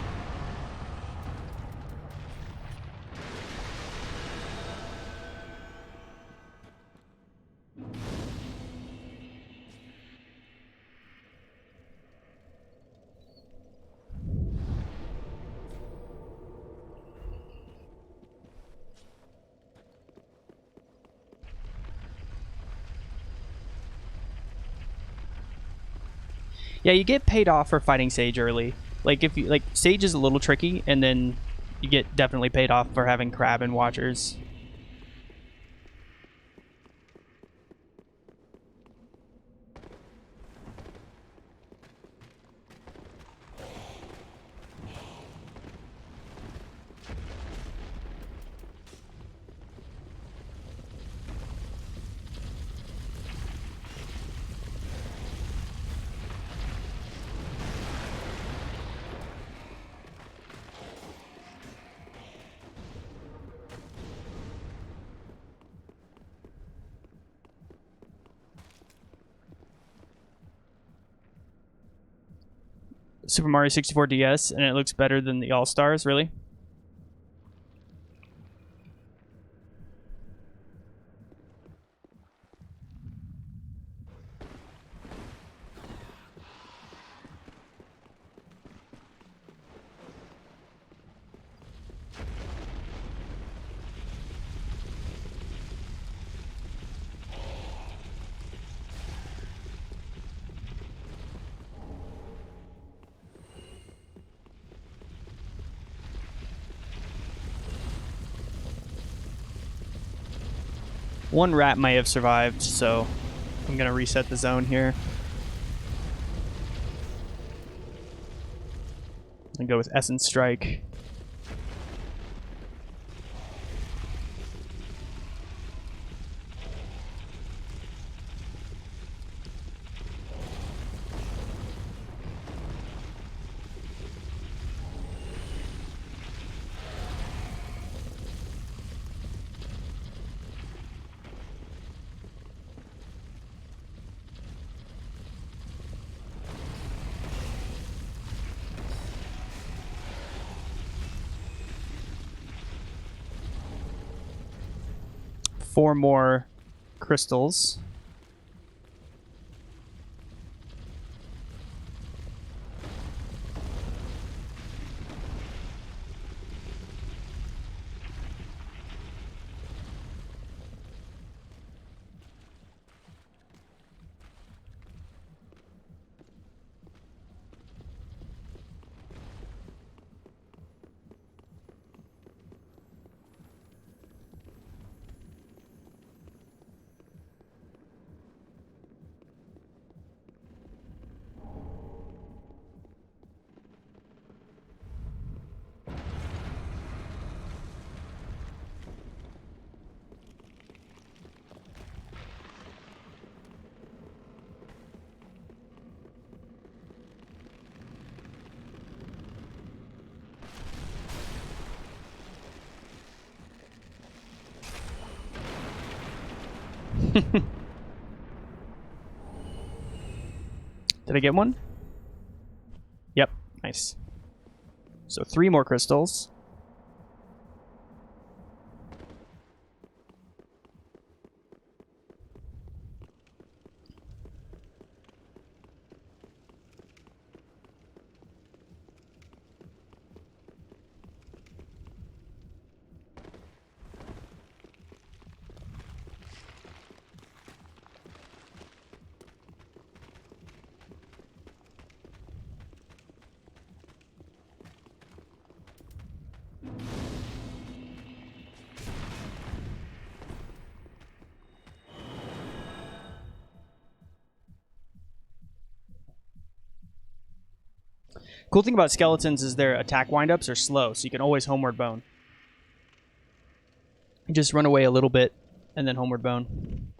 [SPEAKER 1] Yeah, you get paid off for fighting Sage early. Like if you like Sage is a little tricky, and then you get definitely paid off for having Crab and Watchers. Super Mario 64 DS, and it looks better than the All Stars, really? One rat may have survived, so I'm gonna reset the zone here. And go with Essence Strike. Four more crystals. Did I get one? Yep, nice. So 3 more crystals. Cool thing about skeletons is their attack windups are slow, so you can always homeward bone. You just run away a little bit and then homeward bone.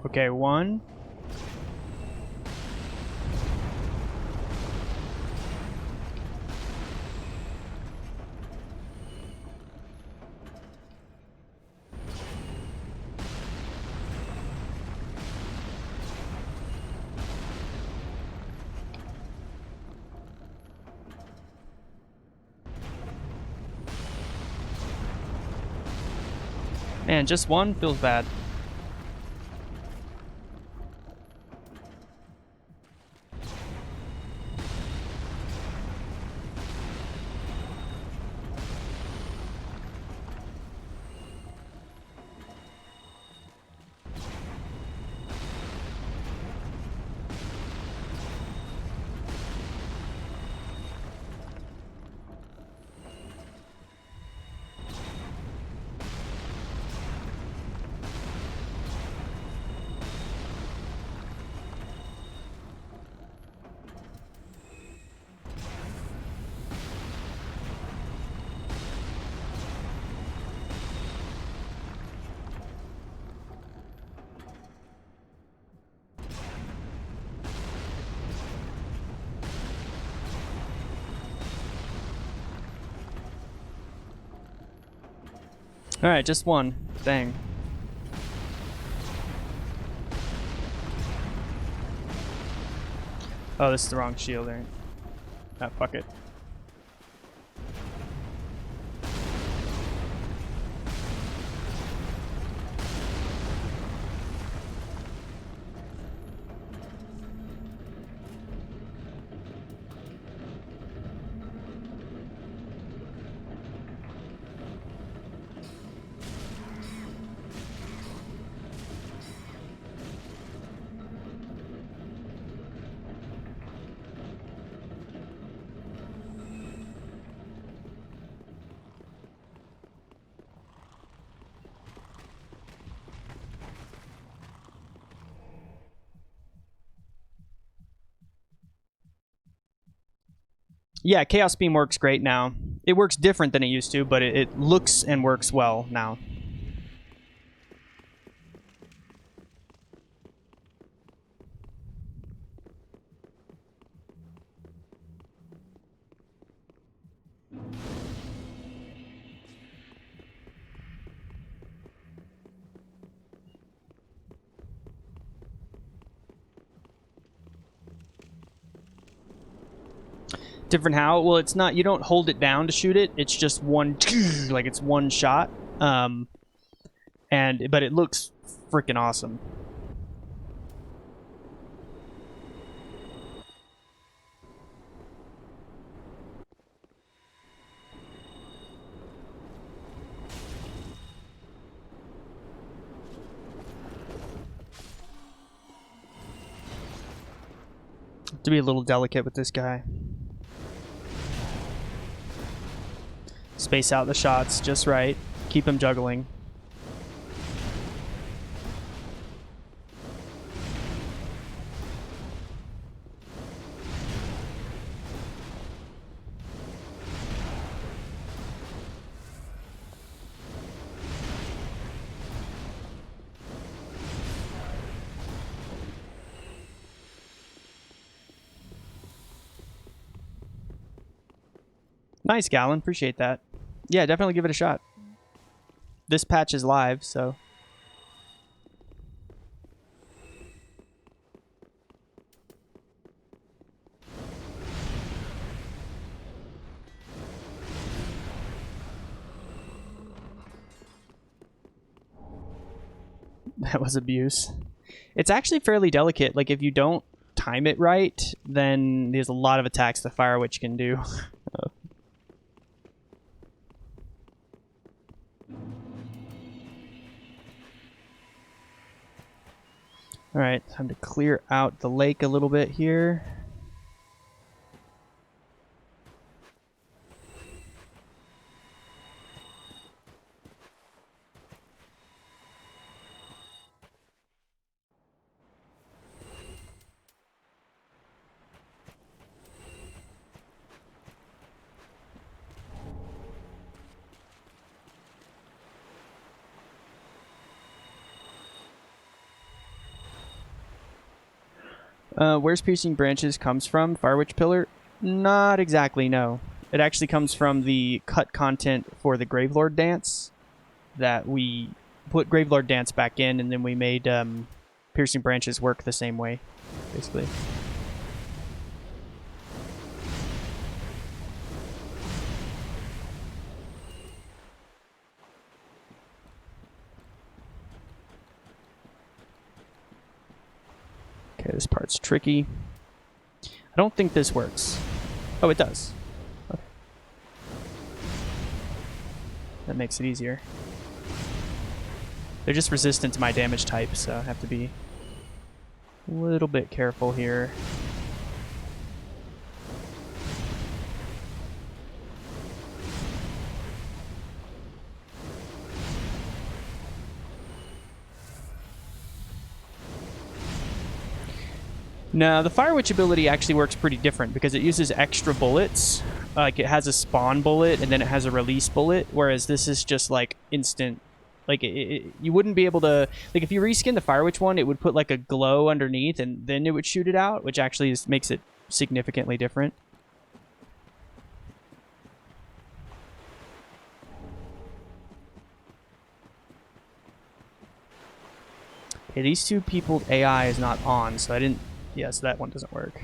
[SPEAKER 1] Okay, 1. Man, just 1 feels bad. Alright, just 1. Dang. Oh, this is the wrong shield, right? Ah, fuck it. Yeah, Chaos Beam works great now. It works different than it used to, but it looks and works well now. Different how? Well, it's not, you don't hold it down to shoot it. It's just one, like it's one shot. But it looks freaking awesome. To be a little delicate with this guy. Space out the shots just right. Keep him juggling. Nice, Gallon. Appreciate that. Yeah, definitely give it a shot. This patch is live, so... That was abuse. It's actually fairly delicate. Like, if you don't time it right, then there's a lot of attacks the Fire Witch can do. Alright, time to clear out the lake a little bit here. Where's Piercing Branches comes from? Firewitch Pillar? Not exactly, no. It actually comes from the cut content for the Gravelord Dance that we put Gravelord Dance back in, and then we made Piercing Branches work the same way, basically. Okay, this part's tricky. I don't think this works. Oh, it does. Okay. That makes it easier. They're just resistant to my damage type, so I have to be a little bit careful here. No, the Fire Witch ability actually works pretty different because it uses extra bullets. Like, it has a spawn bullet and then it has a release bullet, whereas this is just, like, instant. Like, you wouldn't be able to... Like, if you reskin the Fire Witch one, it would put, like, a glow underneath and then it would shoot it out, which actually makes it significantly different. Okay, these two people's AI is not on, so I didn't... Yeah, so that one doesn't work.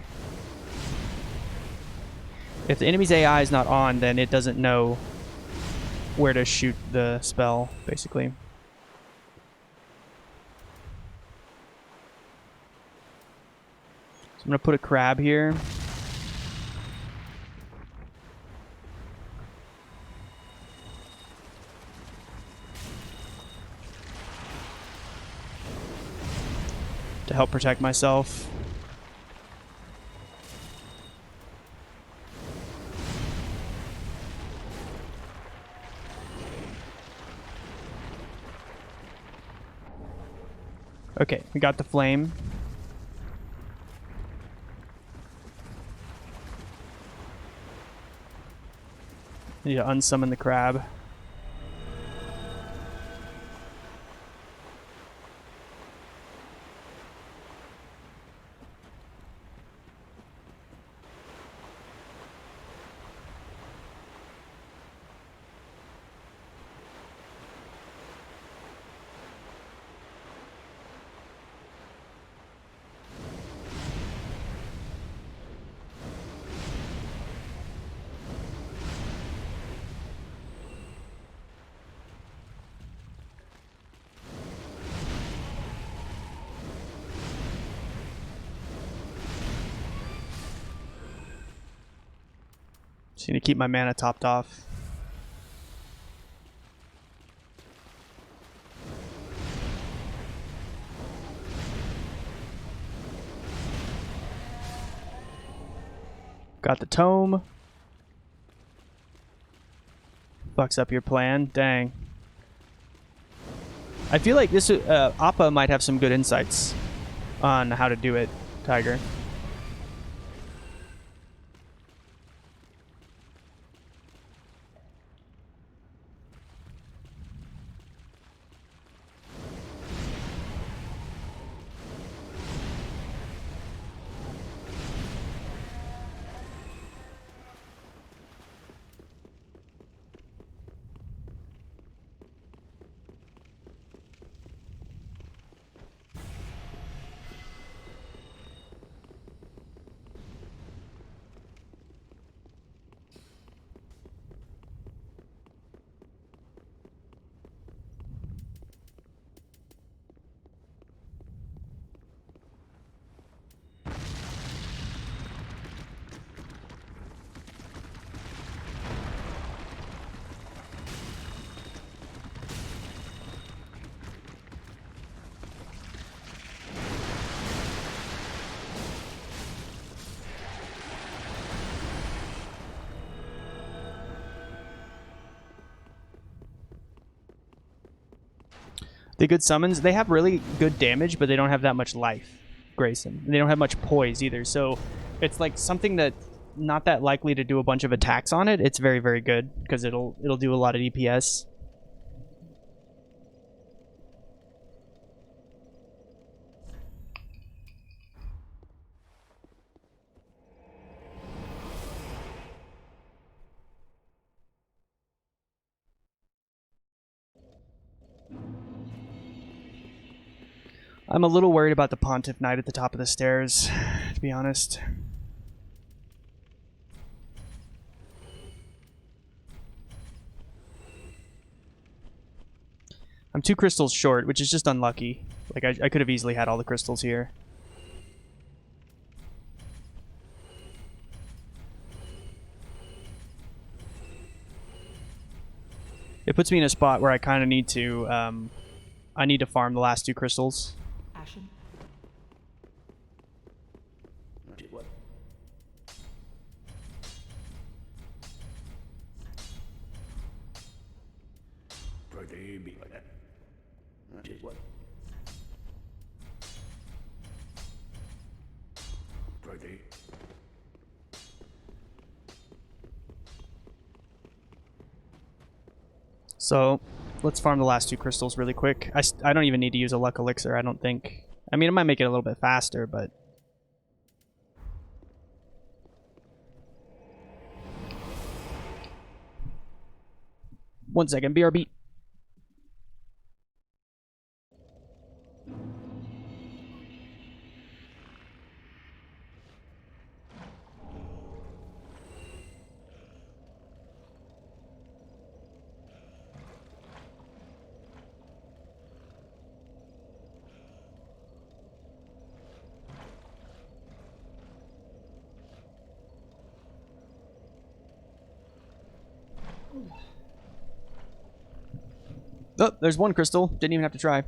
[SPEAKER 1] If the enemy's AI is not on, then it doesn't know where to shoot the spell, basically. So I'm going to put a crab here. To help protect myself. Okay, we got the flame. Need to unsummon the crab. Just need to keep my mana topped off. Got the tome. Fucks up your plan. Dang. I feel like this Appa might have some good insights on how to do it, Tiger. The good summons, they have really good damage, but they don't have that much life, Grayson. They don't have much poise either, so it's like something that not that likely to do a bunch of attacks on it. It's very, very good because it'll do a lot of DPS. I'm a little worried about the Pontiff Knight at the top of the stairs, to be honest. I'm 2 crystals short, which is just unlucky. Like, I could have easily had all the crystals here. It puts me in a spot where I kind of need to, I need to farm the last 2 crystals.
[SPEAKER 2] Ashen? Did what? Pretty big like that. Did what? Pretty.
[SPEAKER 1] So, let's farm the last 2 crystals really quick. I don't even need to use a luck elixir, I don't think. I mean, it might make it a little bit faster, but... One second, BRB. Oh, there's 1 crystal. Didn't even have to try.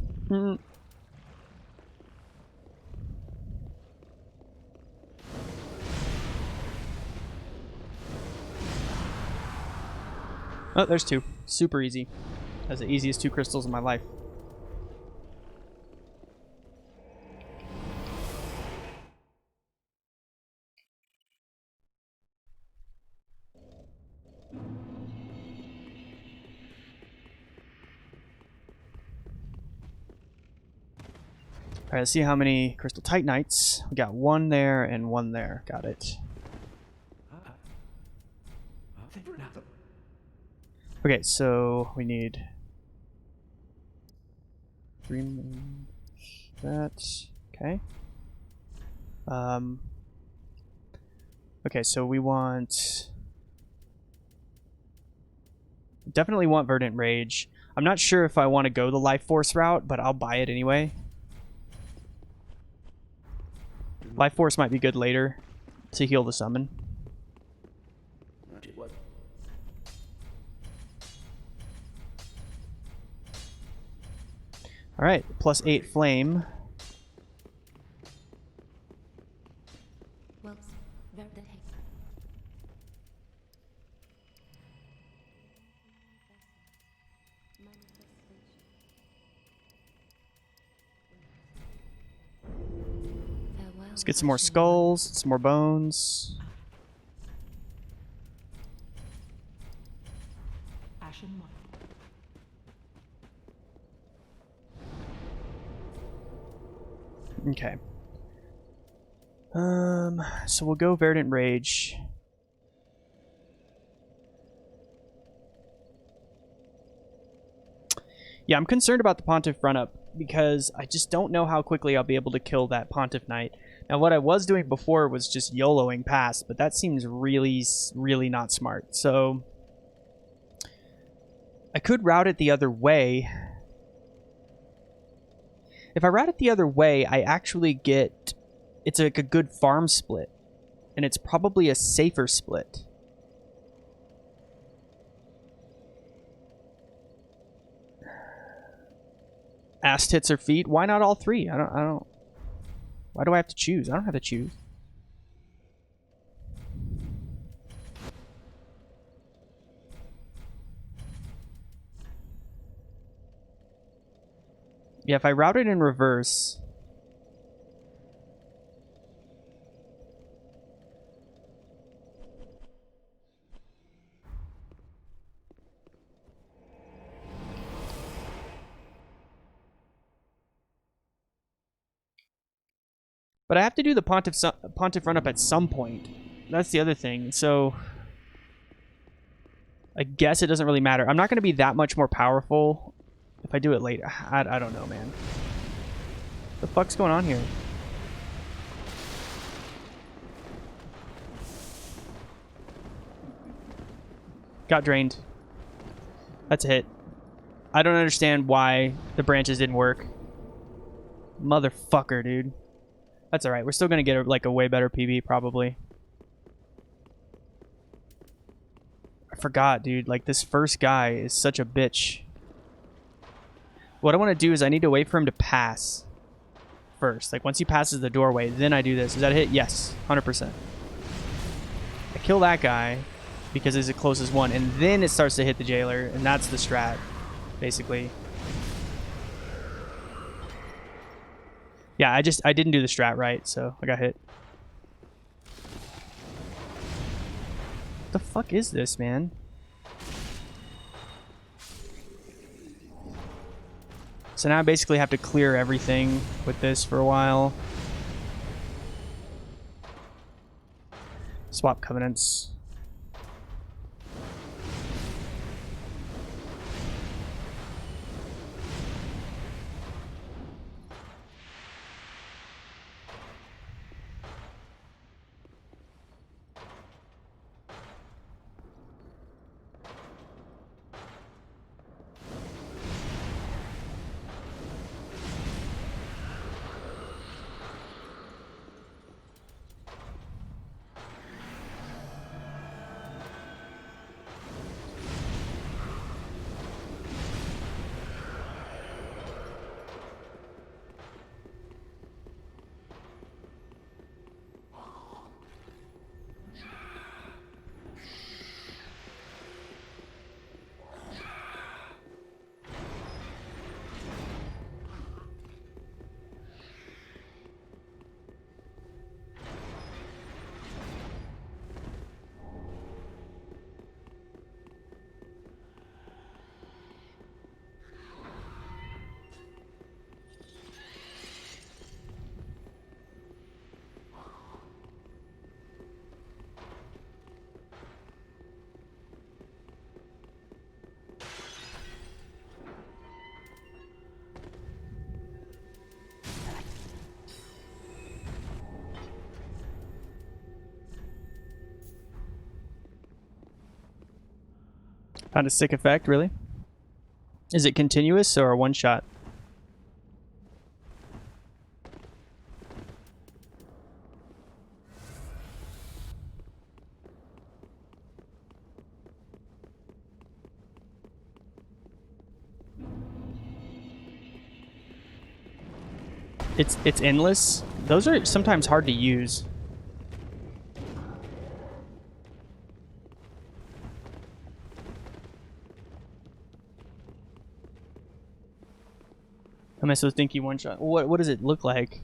[SPEAKER 1] Oh, there's 2. Super easy. That's the easiest 2 crystals in my life. Alright, let's see how many Crystal Titanites. We got 1 there and 1 there. Got it. Okay, so we need 3 that. Okay. Okay, so we want... Definitely want Verdant Rage. I'm not sure if I want to go the Life Force route, but I'll buy it anyway. Life Force might be good later to heal the summon. Alright, plus 8 flame.
[SPEAKER 3] Well, where the heck?
[SPEAKER 1] Let's get some more skulls, some more bones.
[SPEAKER 2] Ashen one.
[SPEAKER 1] Okay. So we'll go Verdant Rage. Yeah, I'm concerned about the Pontiff run-up because I just don't know how quickly I'll be able to kill that Pontiff Knight. Now, what I was doing before was just YOLOing past, but that seems really, really not smart. So I could route it the other way. If I route it the other way, I actually get... It's like a good farm split. And it's probably a safer split. Ass, tits, or feet? Why not all 3? I don't... Why do I have to choose? I don't have to choose. Yeah, if I route it in reverse... But I have to do the Pontiff run-up at some point. That's the other thing. So I guess it doesn't really matter. I'm not going to be that much more powerful if I do it later. I don't know, man. The fuck's going on here? Got drained. That's a hit. I don't understand why the branches didn't work. Motherfucker, dude. That's alright. We're still gonna get like a way better PB, probably. I forgot, dude. Like, this first guy is such a bitch. What I want to do is I need to wait for him to pass first. Like, once he passes the doorway, then I do this. Is that a hit? Yes. 100%. I kill that guy because he's the closest one, and then it starts to hit the jailer, and that's the strat, basically. Yeah, I didn't do the strat right, so I got hit. What the fuck is this, man? So now I basically have to clear everything with this for a while. Swap covenants. Found a sick effect, really? Is it continuous or one shot? It's endless. Those are sometimes hard to use. Am I so stinky one shot? What does it look like?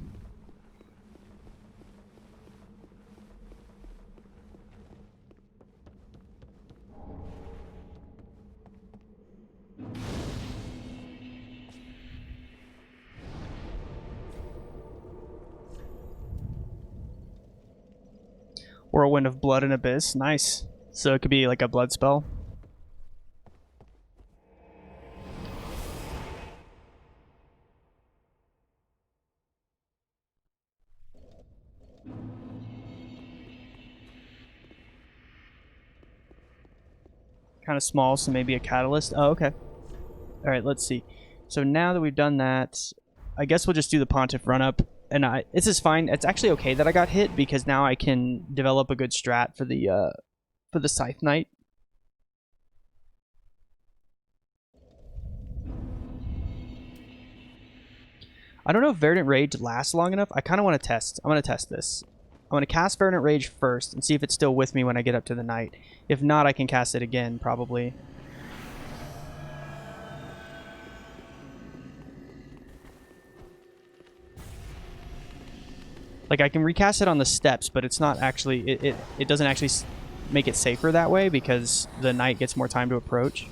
[SPEAKER 1] Whirlwind of Blood and Abyss. Nice. So it could be like a blood spell. Kind of small, so maybe a catalyst. Oh, okay. All right, let's see. So now that we've done that, I guess we'll just do the Pontiff run-up. And this is fine. It's actually okay that I got hit because now I can develop a good strat for the Scythe Knight. I don't know if Verdant Rage lasts long enough. I kind of want to test. I'm going to test this. I'm going to cast Verdant Rage first and see if it's still with me when I get up to the Knight. If not, I can cast it again, probably. Like, I can recast it on the steps, but it's not actually... It doesn't actually make it safer that way because the Knight gets more time to approach.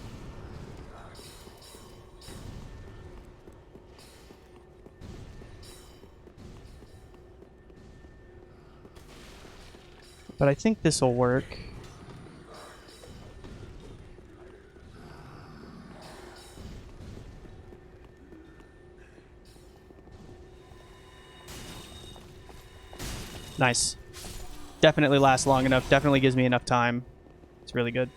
[SPEAKER 1] But I think this will work. Nice. Definitely lasts long enough. Definitely gives me enough time. It's really good.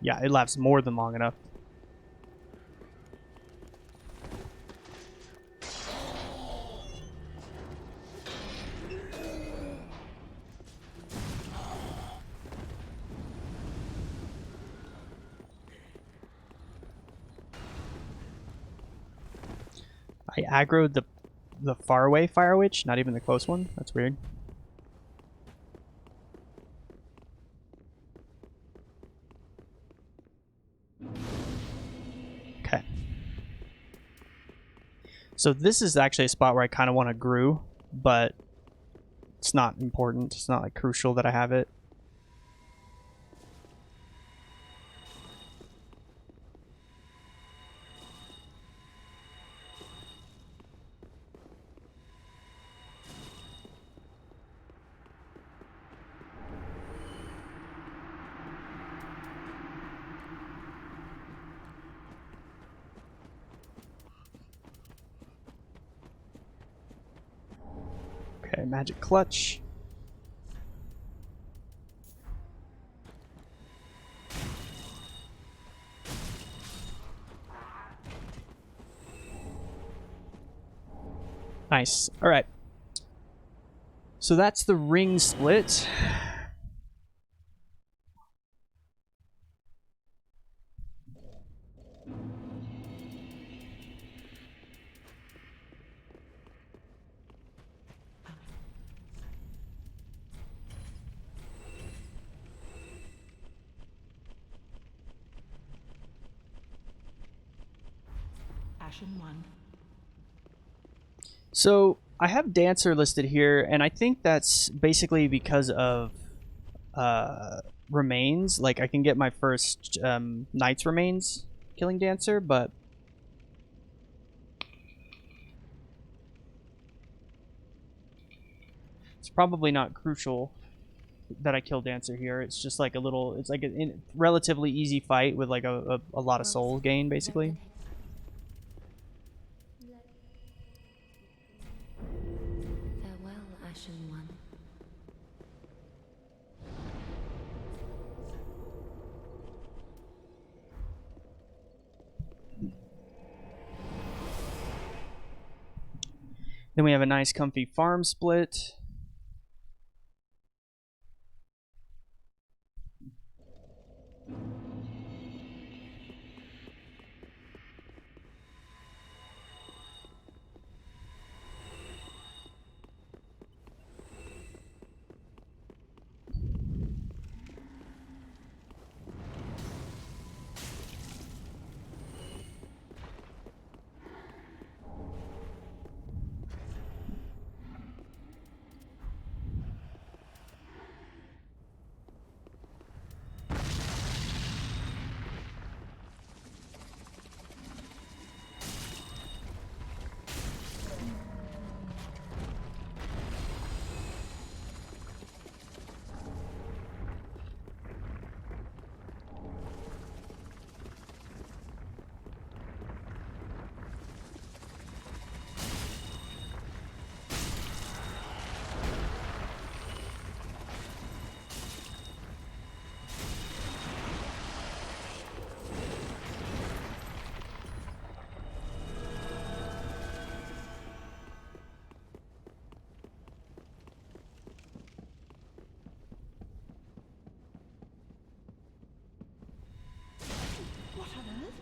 [SPEAKER 1] Yeah, it lasts more than long enough. I aggroed the faraway Fire Witch, not even the close one. That's weird. Okay. So this is actually a spot where I kind of want to grew, but it's not important. It's not like crucial that I have it. Okay, magic clutch. Nice. All right. So that's the ring split.
[SPEAKER 4] Ashen 1.
[SPEAKER 1] So I have Dancer listed here, and I think that's basically because of remains. Like I can get my first Knight's Remains killing Dancer, but it's probably not crucial that I kill Dancer here. It's just like a little, it's like a relatively easy fight with like a lot of soul gain, basically.
[SPEAKER 3] Farewell, Ashen One.
[SPEAKER 1] Then we have a nice comfy farm split.
[SPEAKER 4] What on earth?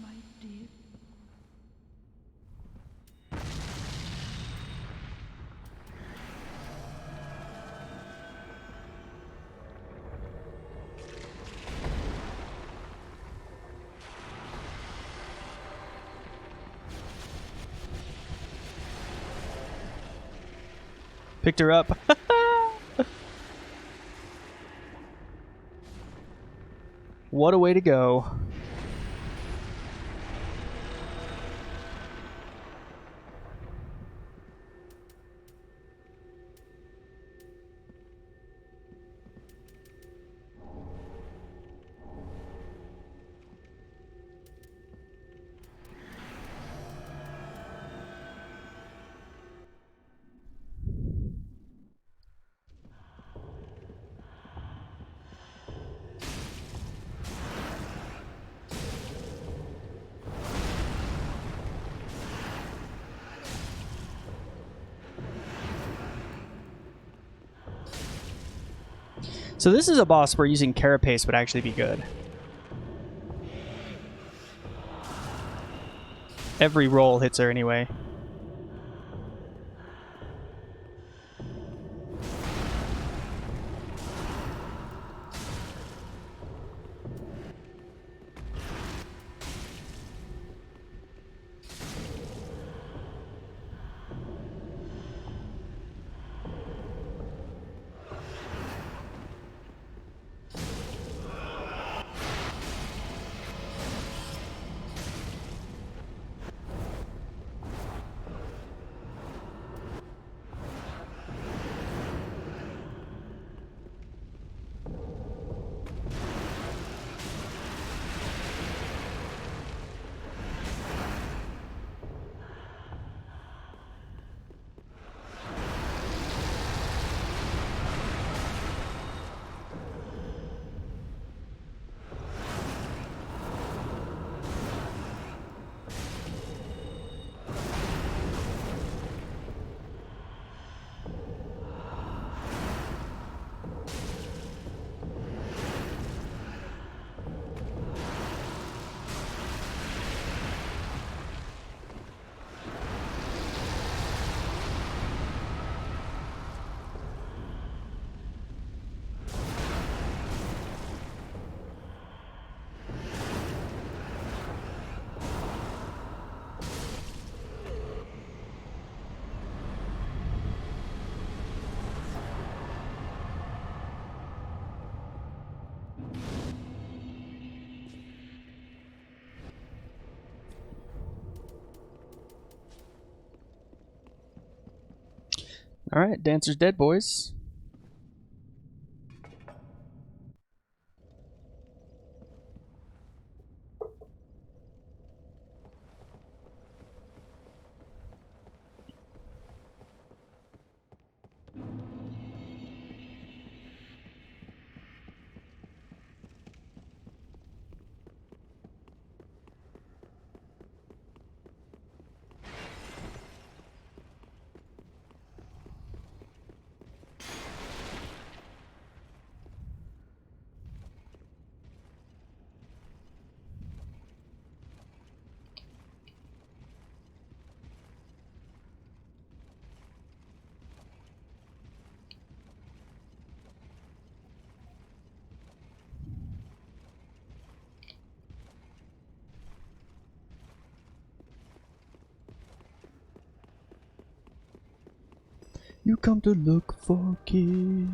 [SPEAKER 4] My dear.
[SPEAKER 1] Picked her up. What a way to go. So this is a boss where using Carapace would actually be good. Every roll hits her anyway. All right, Dancer's dead, boys. You come to look for key.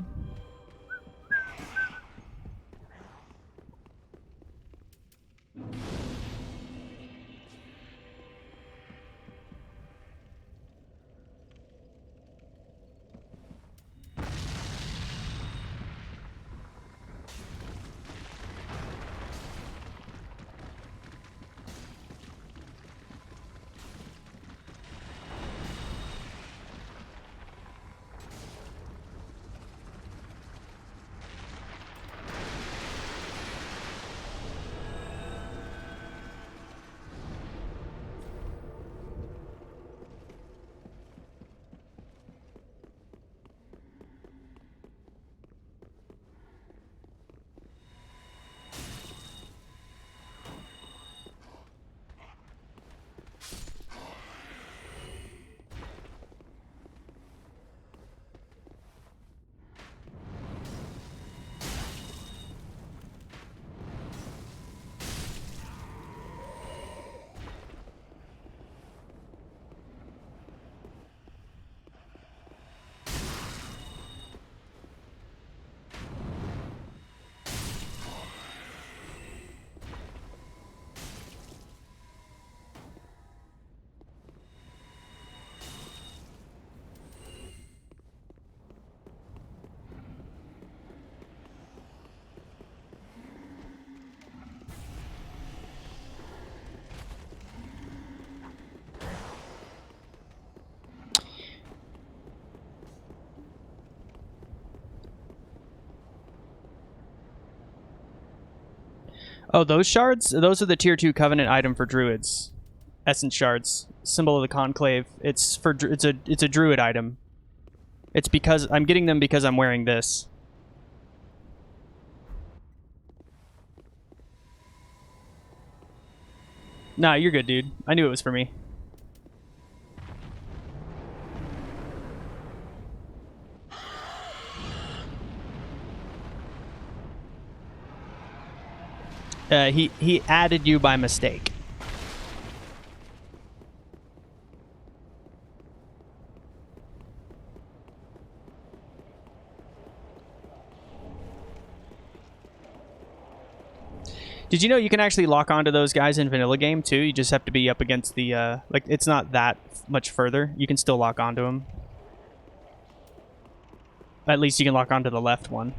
[SPEAKER 1] Oh, those shards? Those are the tier 2 covenant item for druids. Essence shards, symbol of the conclave. It's for it's a druid item. It's because I'm getting them because I'm wearing this. Nah, you're good, dude. I knew it was for me. He added you by mistake. Did you know you can actually lock onto those guys in vanilla game too? You just have to be up against the like it's not that much further. You can still lock onto them. At least you can lock onto the left one.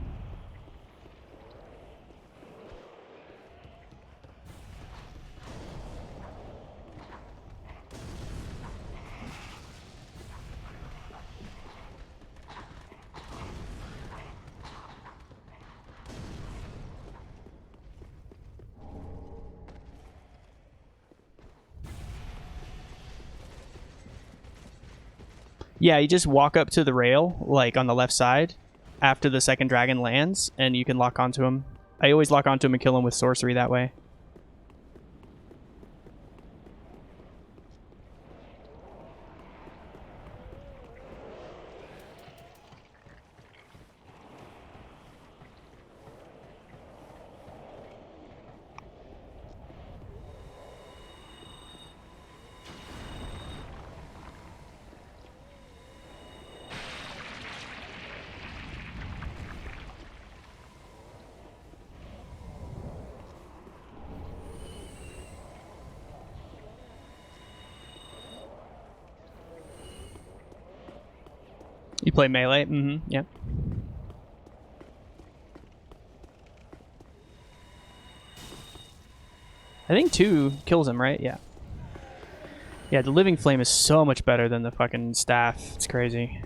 [SPEAKER 1] Yeah, you just walk up to the rail, like on the left side, after the second dragon lands, and you can lock onto him. I always lock onto him and kill him with sorcery that way. You play melee? Mm-hmm, yeah. I think 2 kills him, right? Yeah. Yeah, the Living Flame is so much better than the fucking staff. It's crazy.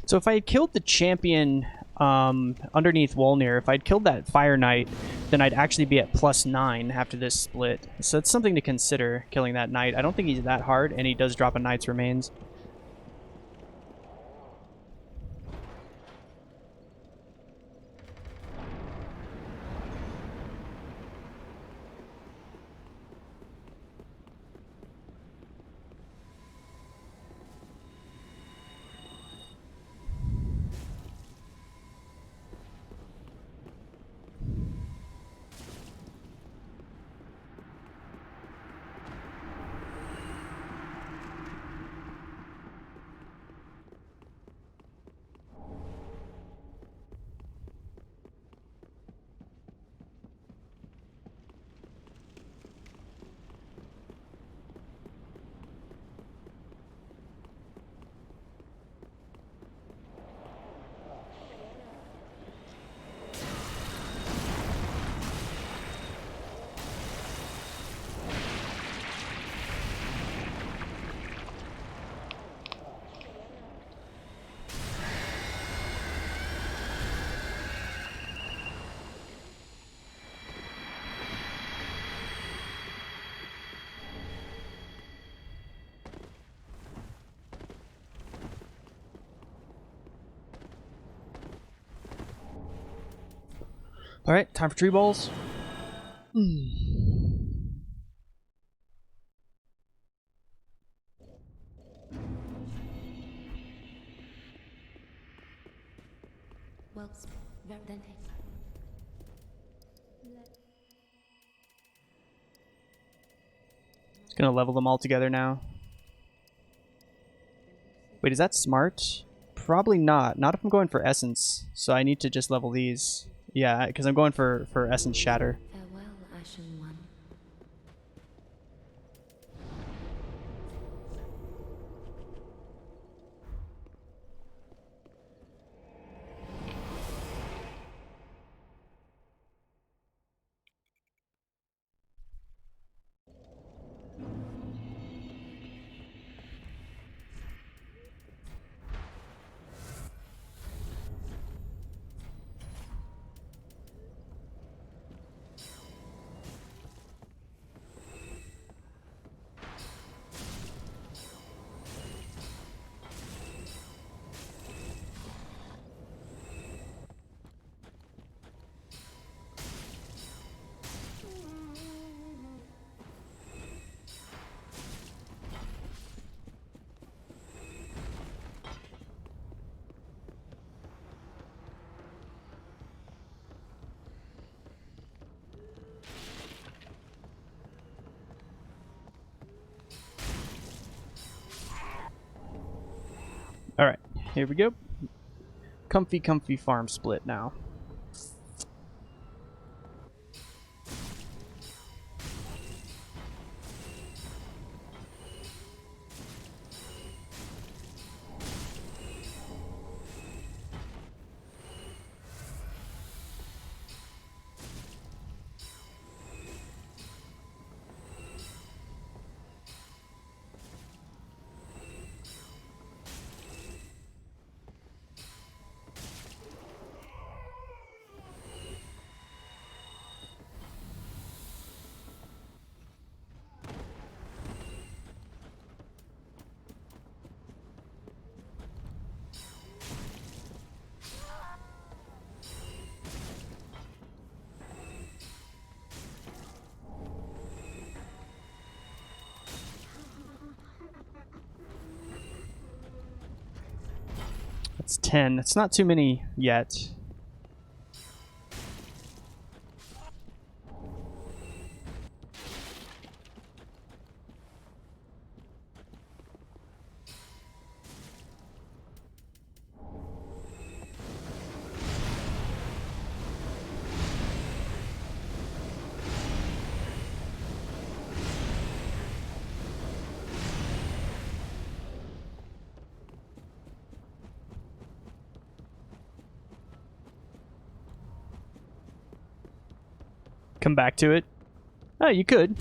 [SPEAKER 1] So if I had killed the champion underneath Wolnir, if I'd killed that Fire Knight, then I'd actually be at +9 after this split. So it's something to consider, killing that Knight. I don't think he's that hard, and he does drop a Knight's Remains. All right, time for tree balls.
[SPEAKER 3] Well, then take.
[SPEAKER 1] It's gonna level them all together now. Wait, is that smart? Probably not. Not if I'm going for Essence. So I need to just level these. Yeah, because I'm going for Essence Shatter.
[SPEAKER 3] Farewell, Ashen One.
[SPEAKER 1] Here we go. Comfy, comfy farm split now. That's 10. That's not too many yet. Come back to it. Oh, you could.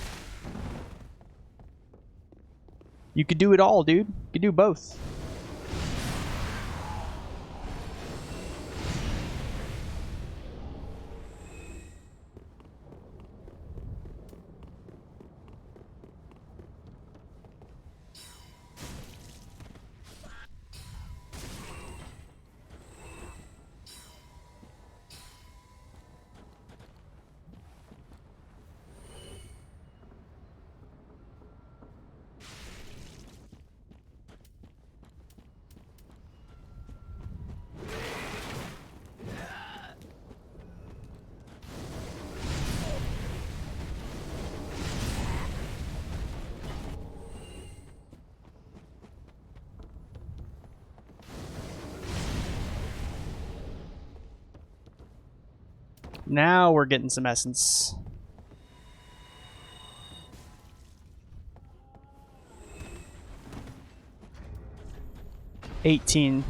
[SPEAKER 1] You could do it all, dude. You could do both. Now we're getting some essence. $18.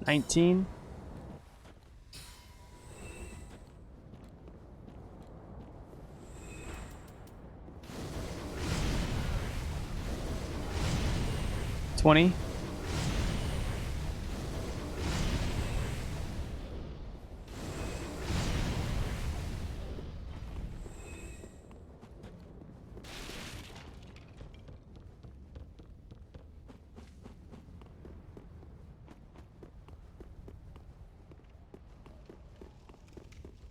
[SPEAKER 1] $19. $20.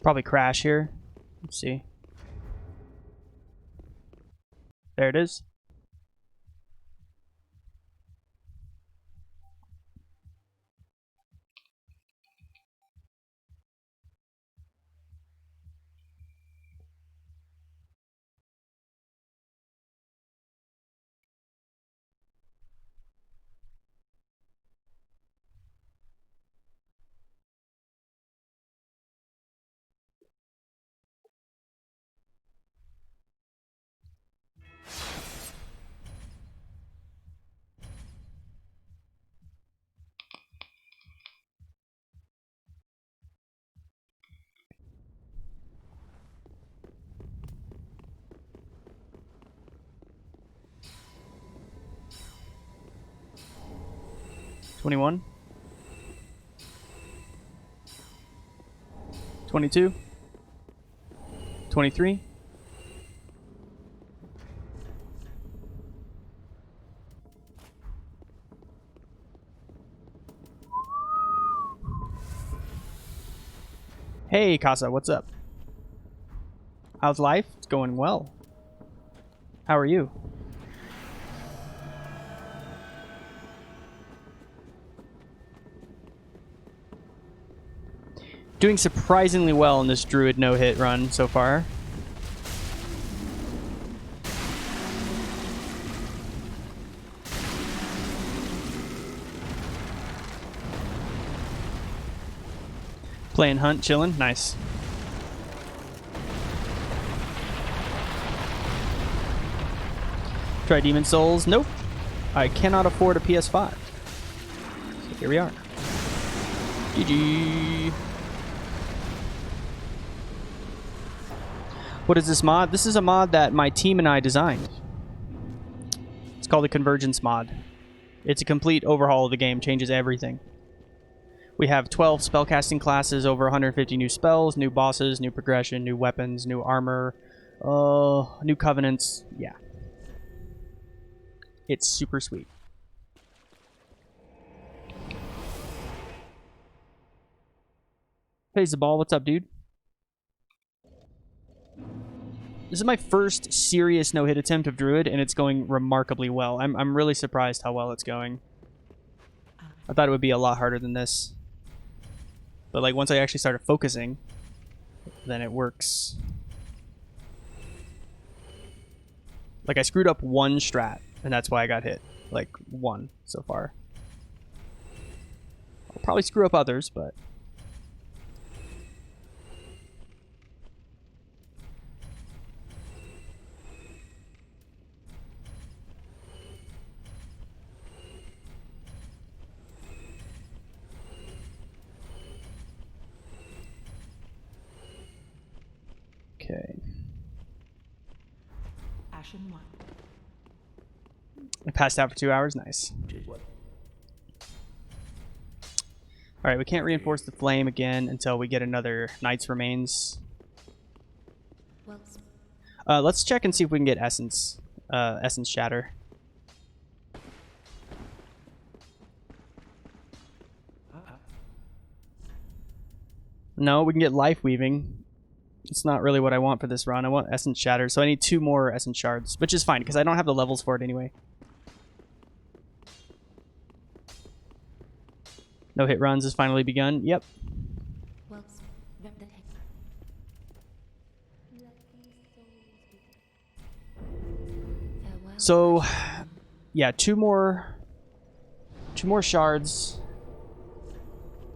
[SPEAKER 1] Probably crash here. Let's see. There it is. $21. $22. $23. Hey, Casa, what's up? How's life? It's going well. How are you? Doing surprisingly well in this Druid no-hit run so far. Playing Hunt, chilling. Nice. Try Demon Souls. Nope. I cannot afford a PS5. So here we are. GG. What is this mod? This is a mod that my team and I designed. It's called the Convergence mod. It's a complete overhaul of the game, changes everything. We have 12 spellcasting classes, over 150 new spells, new bosses, new progression, new weapons, new armor, new covenants. Yeah. It's super sweet. Pays the ball. What's up, dude? This is my first serious no-hit attempt of Druid, and it's going remarkably well. I'm really surprised how well it's going. I thought it would be a lot harder than this. But like once I actually started focusing, then it works. Like I screwed up one strat, and that's why I got hit. Like one so far. I'll probably screw up others, but... Okay.
[SPEAKER 4] Ashen 1.
[SPEAKER 1] I passed out for 2 hours. Nice. Alright, we can't reinforce the flame again until we get another Knight's Remains.
[SPEAKER 3] Well,
[SPEAKER 1] Let's check and see if we can get Essence. Essence Shatter. No, we can get Life Weaving. It's not really what I want for this run. I want Essence Shatter, so I need 2 more Essence Shards, which is fine, because I don't have the levels for it anyway. No hit runs has finally begun. Yep.
[SPEAKER 3] well, then take. Farewell.
[SPEAKER 1] So, yeah, 2 more shards,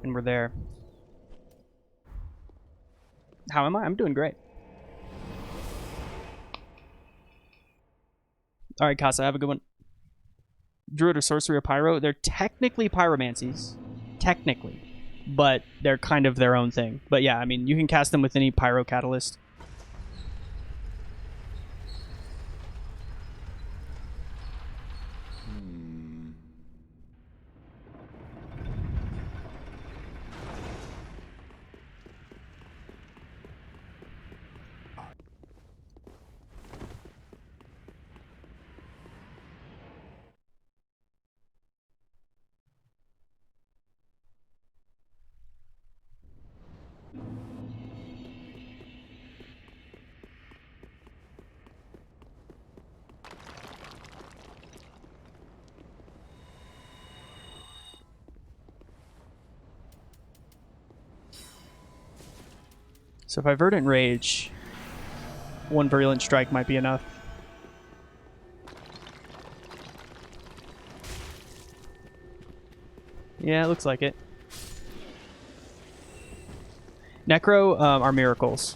[SPEAKER 1] and we're there. How am I? I'm doing great. All right, Casa, have a good one. Druid or Sorcery or Pyro? They're technically pyromancies. Technically. But they're kind of their own thing. But yeah, I mean, you can cast them with any Pyro Catalyst. So if I Verdant Rage, 1 Virulent Strike might be enough. Yeah, it looks like it. Necro are miracles.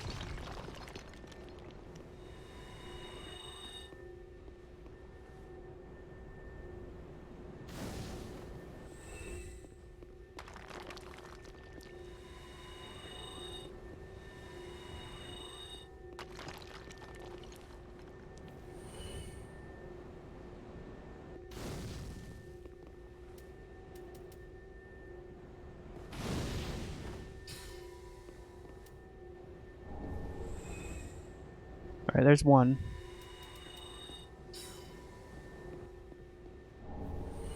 [SPEAKER 1] Alright, there's 1.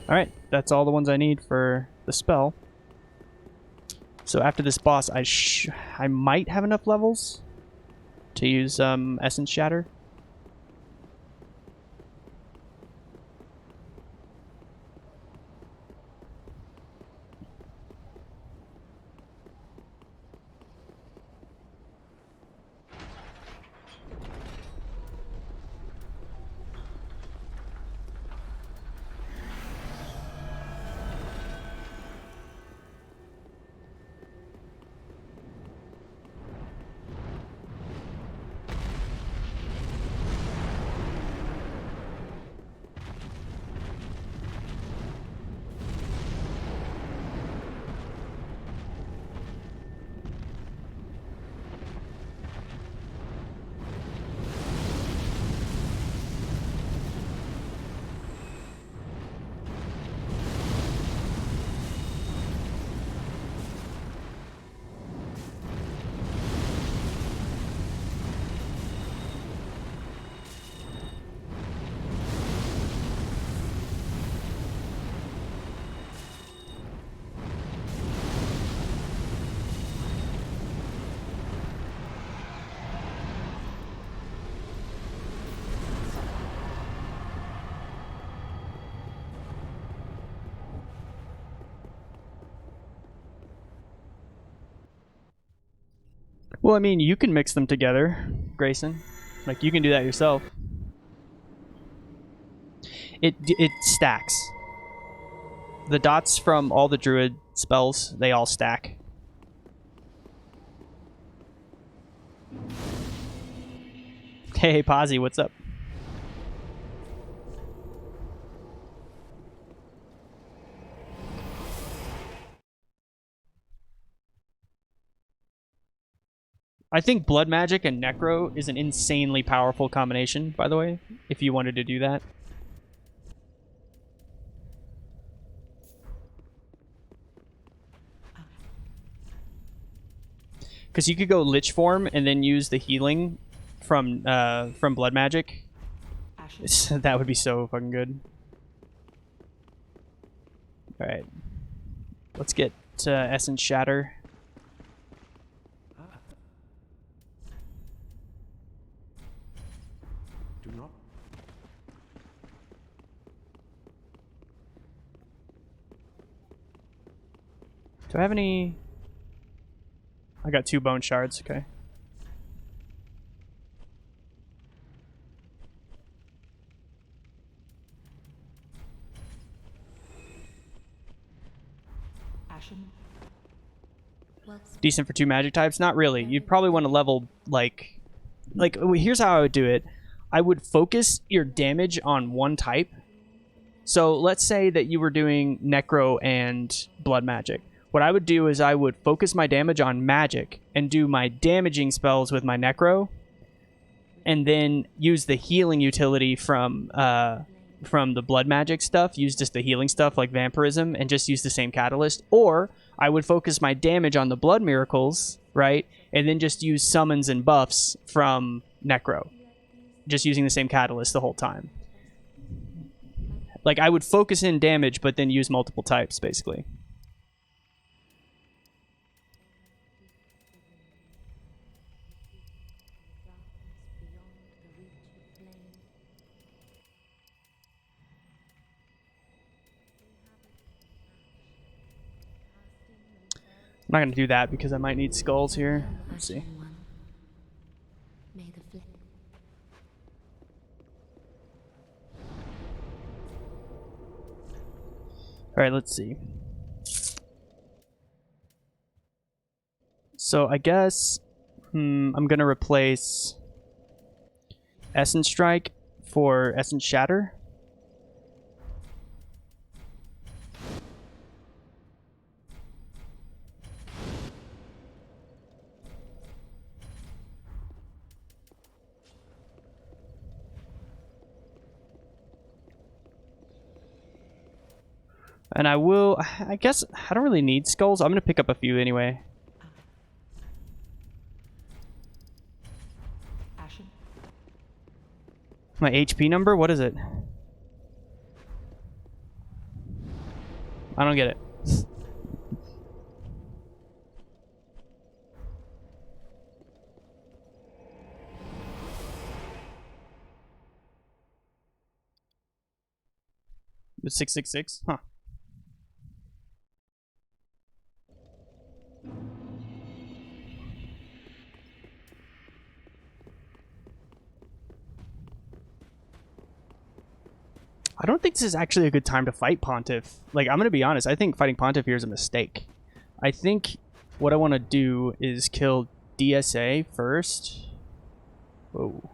[SPEAKER 1] Alright, that's all the ones I need for the spell. So after this boss, I might have enough levels to use Essence Shatter. Well, I mean, you can mix them together, Grayson. Like, you can do that yourself. It stacks. The dots from all the Druid spells, they all stack. Hey, Posy, what's up? I think Blood Magic and Necro is an insanely powerful combination, by the way, if you wanted to do that. Because you could go Lich form and then use the healing from Blood Magic. That would be so fucking good. Alright. Let's get Essence Shatter.
[SPEAKER 2] Do not.
[SPEAKER 1] Do I have any... I got 2 bone shards, okay.
[SPEAKER 4] Ashen.
[SPEAKER 3] Well,
[SPEAKER 1] Decent for 2 magic types? Not really. You'd probably want to level, like, here's how I would do it. I would focus your damage on one type. So let's say that you were doing Necro and Blood Magic. What I would do is I would focus my damage on magic and do my damaging spells with my Necro, and then use the healing utility from the Blood Magic stuff, use just the healing stuff like Vampirism, and just use the same catalyst. Or I would focus my damage on the Blood Miracles, right, and then just use summons and buffs from Necro, just using the same catalyst the whole time. Like, I would focus in damage, but then use multiple types, basically. I'm not going to do that because I might need skulls here. Let's see.
[SPEAKER 3] Ashen One, may the flame.
[SPEAKER 1] Alright, let's see. So I guess I'm going to replace Essence Strike for Essence Shatter. And I guess I don't really need skulls. I'm going to pick up a few anyway.
[SPEAKER 4] Ashen.
[SPEAKER 1] My HP number? What is it? I don't get it. The 666? Huh. I don't think this is actually a good time to fight Pontiff. Like, I'm going to be honest. I think fighting Pontiff here is a mistake. I think what I want to do is kill DSA first. Whoa.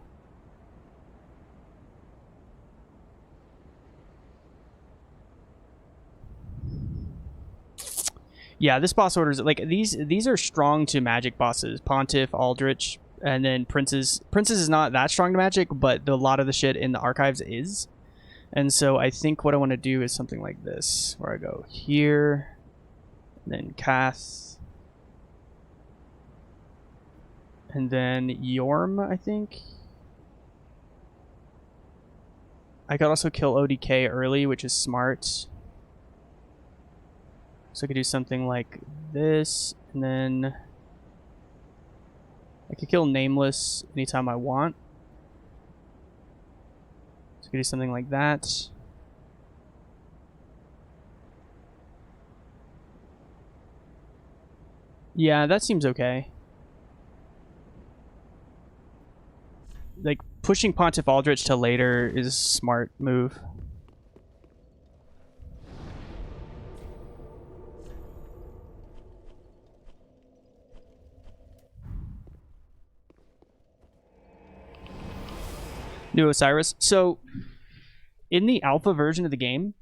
[SPEAKER 1] Yeah, this boss order is like these are strong to magic bosses. Pontiff, Aldrich, and then Princes. Princes is not that strong to magic, but a lot of the shit in the archives is. And so I think what I want to do is something like this, where I go here, then Cath, and then Yorm, I think. I could also kill ODK early, which is smart. So I could do something like this, and then I could kill Nameless anytime I want. So I could do something like that. Yeah, that seems okay. like pushing Pontiff Aldrich to later is a smart move. New Oceiros. So in the alpha version of the game,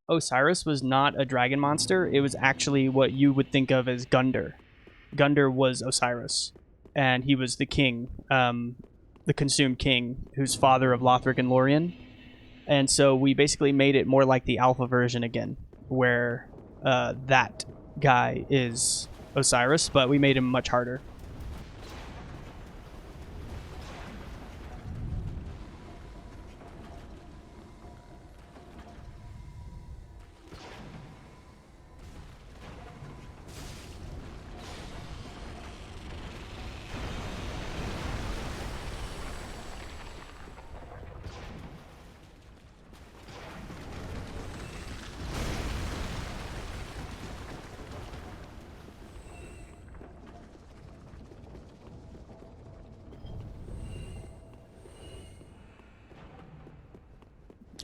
[SPEAKER 1] Oceiros was not a dragon monster. It was actually what you would think of as Gundar. Gundar was Oceiros, and he was the king, the consumed king, who's father of Lothric and Lorien. And so we basically made it more like the alpha version again, where that guy is Oceiros, but we made him much harder.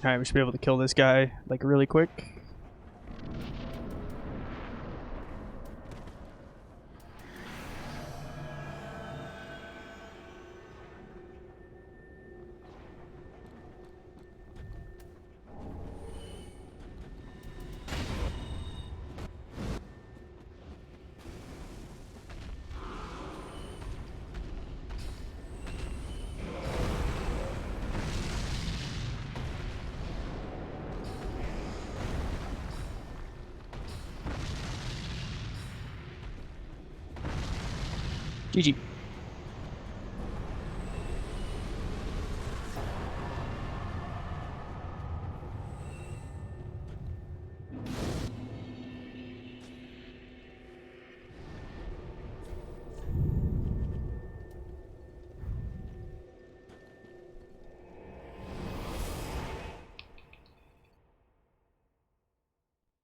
[SPEAKER 1] Alright, we should be able to kill this guy, like, really quick. GG.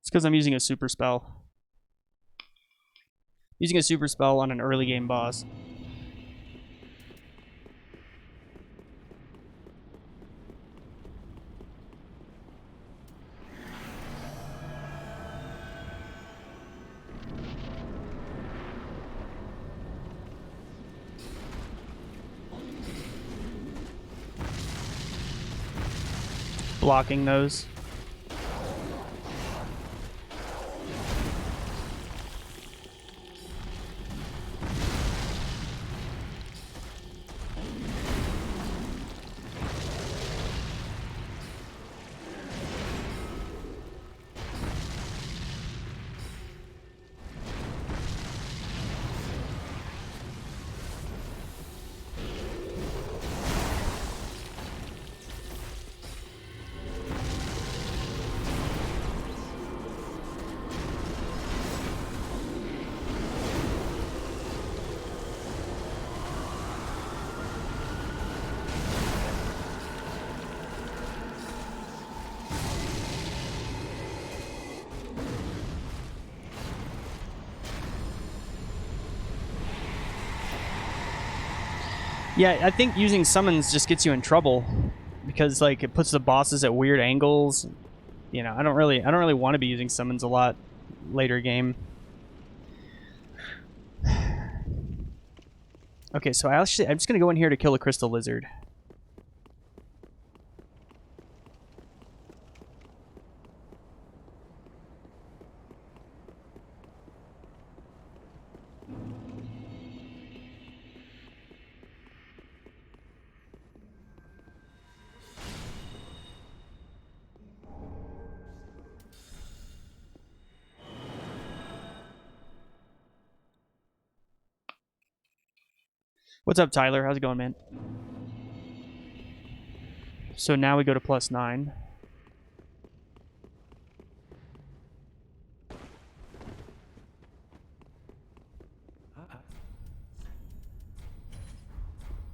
[SPEAKER 1] It's because I'm using a super spell. Using a super spell on an early game boss. Blocking those. Yeah, I think using summons just gets you in trouble because like it puts the bosses at weird angles. You know, I don't really want to be using summons a lot later game. Okay, so I'm just gonna go in here to kill a crystal lizard. What's up, Tyler? How's it going, man? So now we go to +9.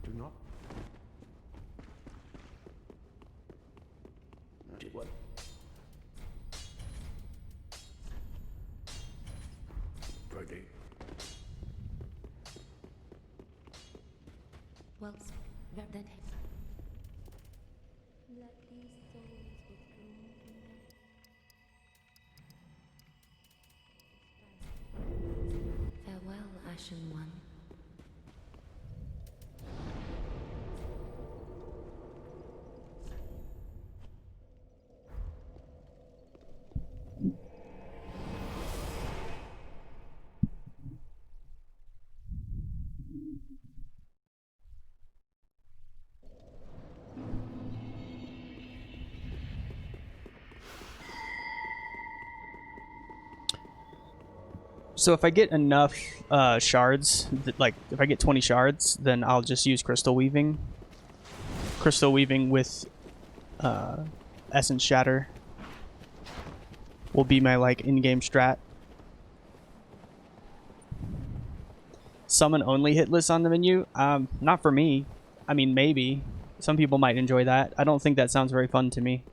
[SPEAKER 2] Do not. Did what? Ready.
[SPEAKER 3] Well, Then farewell, Ashen One.
[SPEAKER 1] So if I get enough shards, like if I get 20 shards, then I'll just use crystal weaving. Crystal weaving with essence shatter will be my like in-game strat. Summon only hitless on the menu? Not for me. I mean, maybe. Some people might enjoy that. I don't think that sounds very fun to me.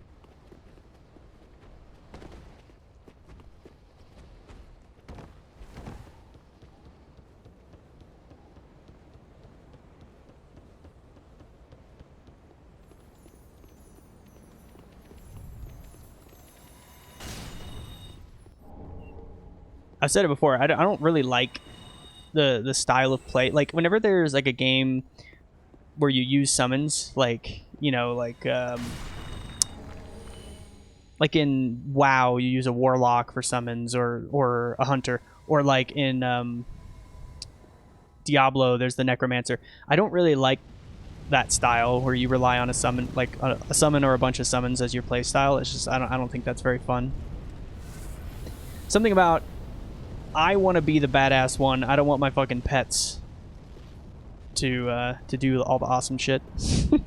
[SPEAKER 1] I've said it before. I don't really like the style of play. Like whenever there's like a game where you use summons, like you know, like in WoW you use a warlock for summons, or a hunter, or like in Diablo there's the necromancer. I don't really like that style where you rely on a summon, like a summon or a bunch of summons as your play style. It's just I don't think that's very fun. Something about I want to be the badass one. I don't want my fucking pets to do all the awesome shit. All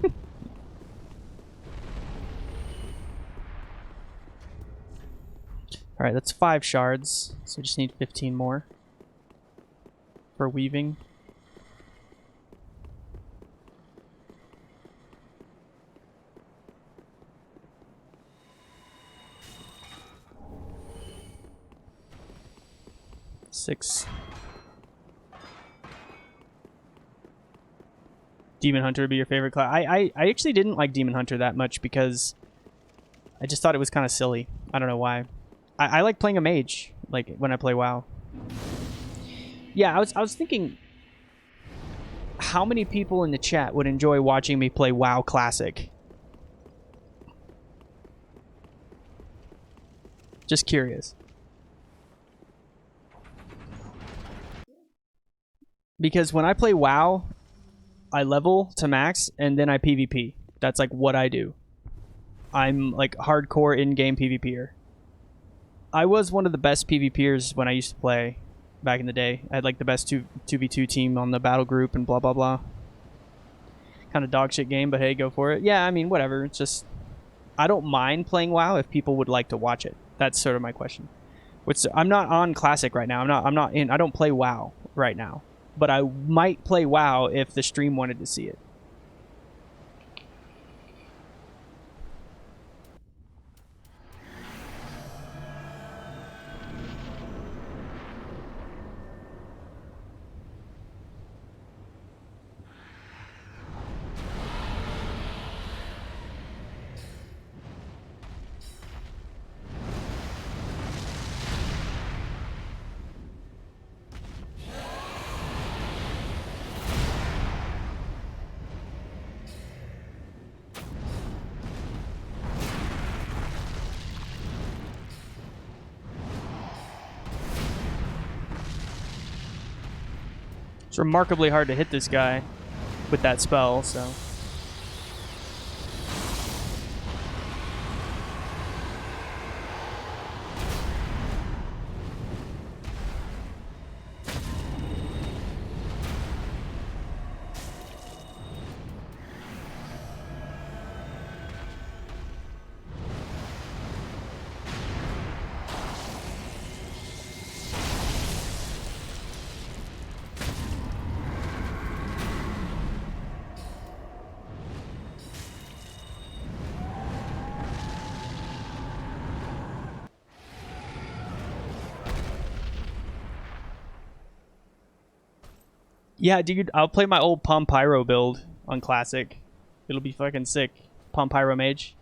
[SPEAKER 1] right, that's 5 shards, so we just need 15 more for weaving. Six. Demon Hunter would be your favorite class. I actually didn't like Demon Hunter that much because I just thought it was kind of silly. I don't know why. I like playing a mage, like when I play WoW. Yeah, I was thinking how many people in the chat would enjoy watching me play WoW Classic? Just curious. Because when I play WoW, I level to max and then I PvP. That's like what I do. I'm like hardcore in-game PvPer. I was one of the best PvPers when I used to play back in the day. I had like the best 2v2 team on the battle group and blah blah blah. Kind of dog shit game, but hey, go for it. Yeah, I mean, whatever. It's just I don't mind playing WoW if people would like to watch it. That's sort of my question. Which I'm not on Classic right now. I don't play WoW right now. But I might play WoW if the stream wanted to see it. It's remarkably hard to hit this guy with that spell, so... Yeah, dude, I'll play my old Palm Pyro build on Classic. It'll be fucking sick. Pump Pyro Mage.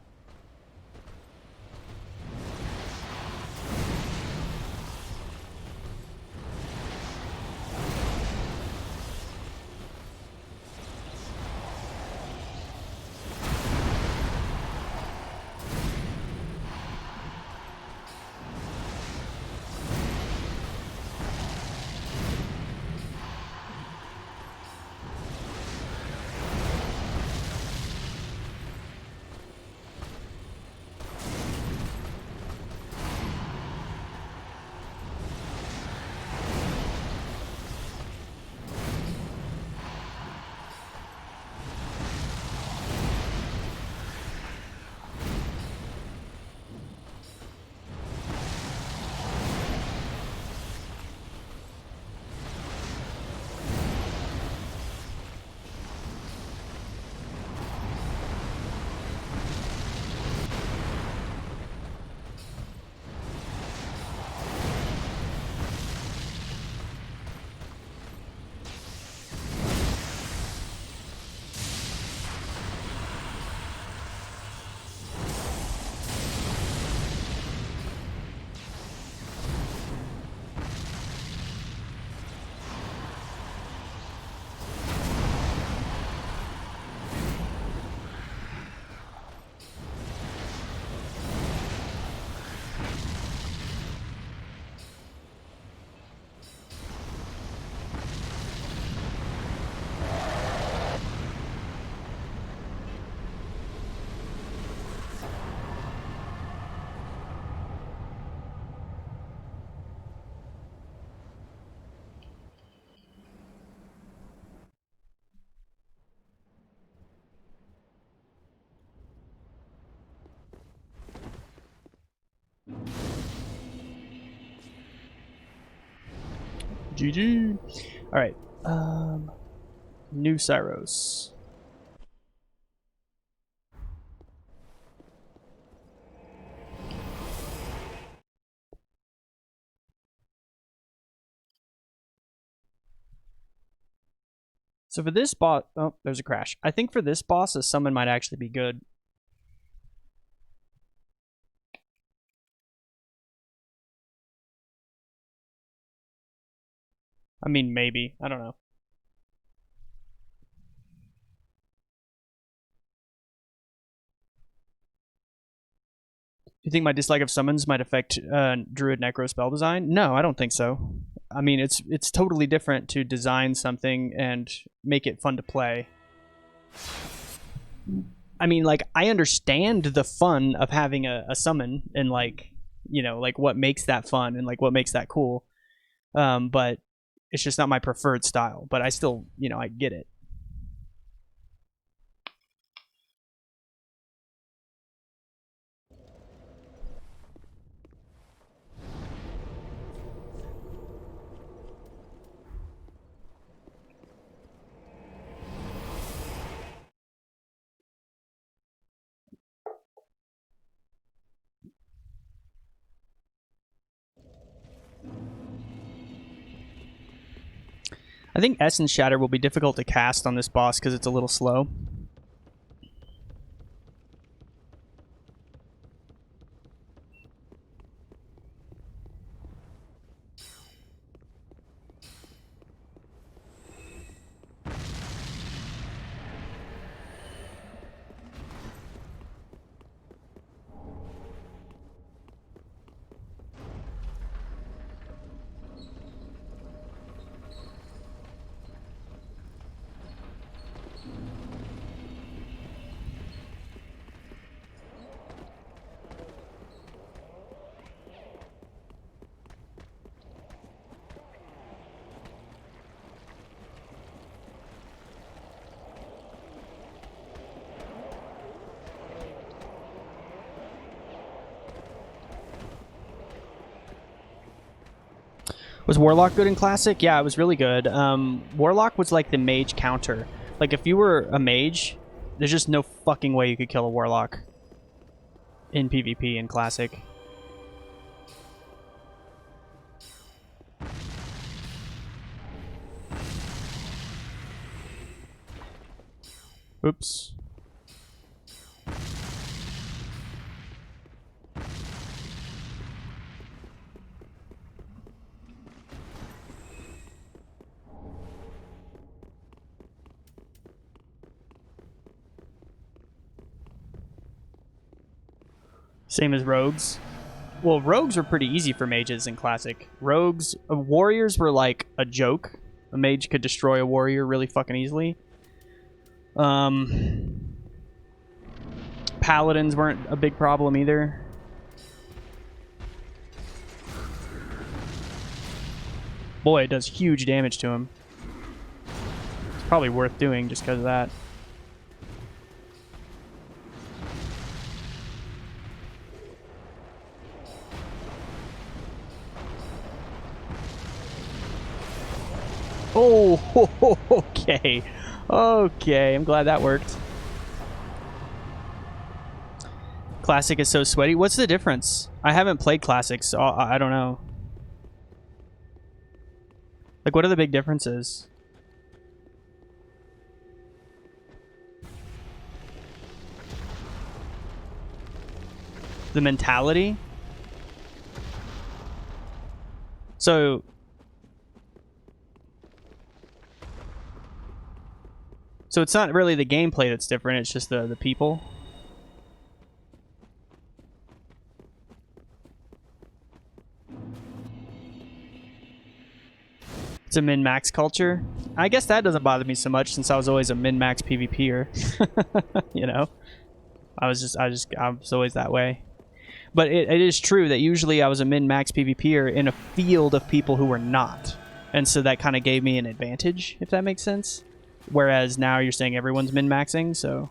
[SPEAKER 1] GG. Alright. New Oceiros. So for this boss, oh, there's a crash. I think for this boss, a summon might actually be good. I mean, maybe. I don't know. Do you think my dislike of summons might affect Druid Necro spell design? No, I don't think so. I mean, it's totally different to design something and make it fun to play. I mean, like, I understand the fun of having a summon and, like, you know, like, what makes that fun and, like, what makes that cool. But it's just not my preferred style. But I still, you know, I get it. I think Essence Shatter will be difficult to cast on this boss because it's a little slow. Was Warlock good in Classic? Yeah, it was really good. Warlock was like the mage counter. Like, if you were a mage, there's just no fucking way you could kill a Warlock in PvP in Classic. Oops. Same as rogues. Well, rogues were pretty easy for mages in Classic. Rogues, warriors were like a joke. A mage could destroy a warrior really fucking easily. Paladins weren't a big problem either. Boy, it does huge damage to him. It's probably worth doing just because of that. Oh, okay. Okay, I'm glad that worked. Classic is so sweaty. What's the difference? I haven't played Classic, so I don't know. Like, what are the big differences? The mentality? So it's not really the gameplay that's different, it's just the people. It's a min-max culture. I guess that doesn't bother me so much since I was always a min-max PvPer. You know? I was always that way. But it is true that usually I was a min-max PvPer in a field of people who were not. And so that kind of gave me an advantage, if that makes sense. Whereas now you're saying everyone's min-maxing, so...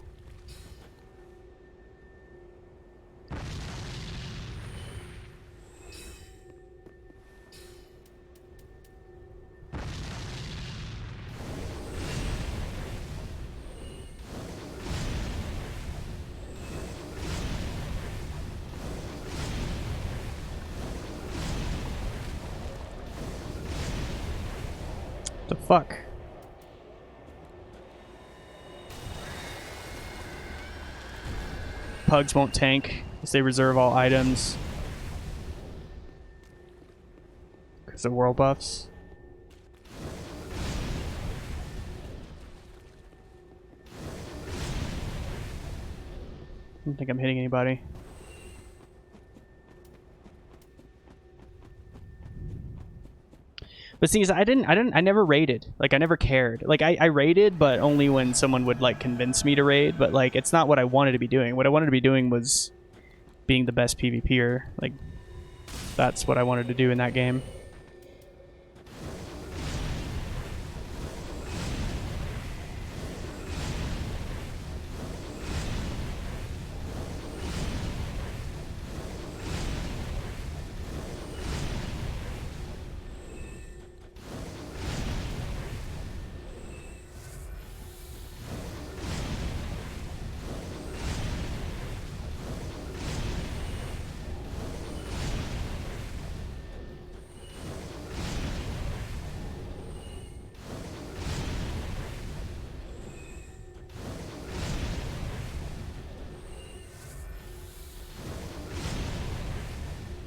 [SPEAKER 1] The fuck? Pugs won't tank because they reserve all items because of world buffs. I don't think I'm hitting anybody. But the thing is, I never raided. Like, I never cared. Like, I raided, but only when someone would, like, convince me to raid. But, like, it's not what I wanted to be doing. What I wanted to be doing was being the best PvPer. Like, that's what I wanted to do in that game.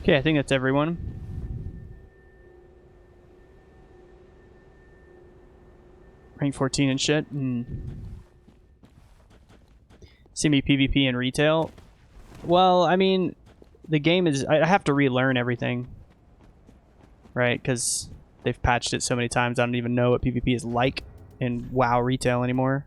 [SPEAKER 1] Okay, I think that's everyone. Rank 14 and shit. See me PvP and retail. Well, I mean, the game is... I have to relearn everything. Right? Because they've patched it so many times, I don't even know what PvP is like in WoW retail anymore.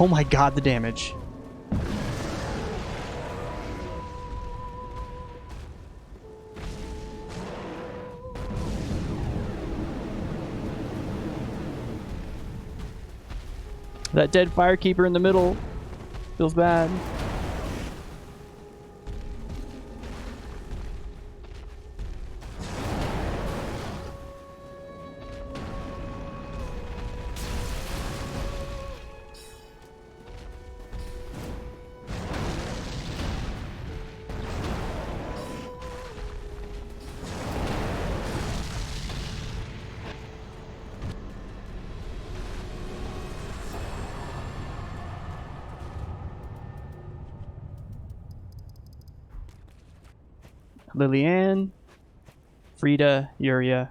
[SPEAKER 1] Oh my god, the damage. That dead firekeeper in the middle feels bad. Lilianne, Frida, Yuria,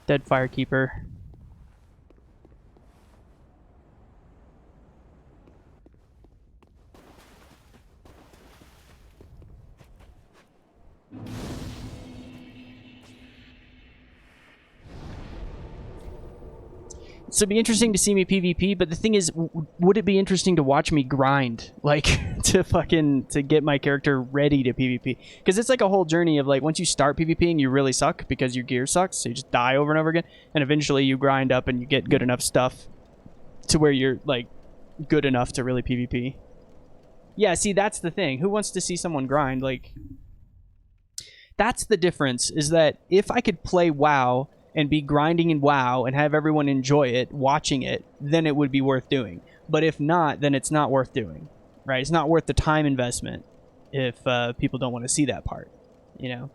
[SPEAKER 1] Dead Firekeeper. So it'd be interesting to see me PvP, but the thing is, would it be interesting to watch me grind, like, to get my character ready to PvP? Because it's like a whole journey of, like, once you start PvPing, you really suck because your gear sucks, so you just die over and over again, and eventually you grind up and you get good enough stuff to where you're, like, good enough to really PvP. Yeah, see, that's the thing. Who wants to see someone grind? Like, that's the difference, is that if I could play WoW and be grinding in WoW and have everyone enjoy it, watching it, then it would be worth doing. But if not, then it's not worth doing, right? It's not worth the time investment if people don't want to see that part, you know?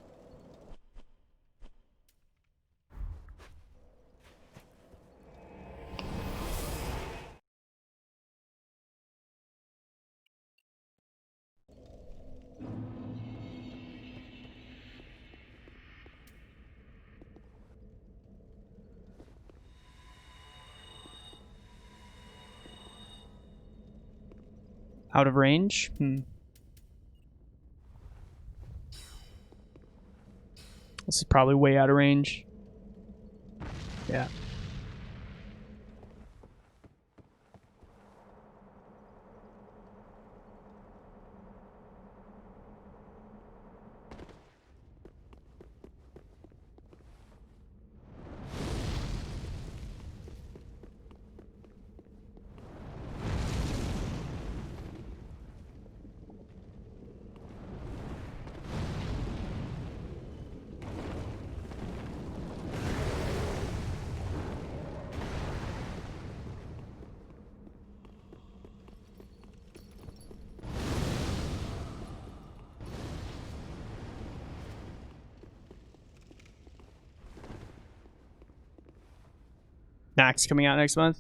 [SPEAKER 1] Out of range? This is probably way out of range. Yeah. Max coming out next month.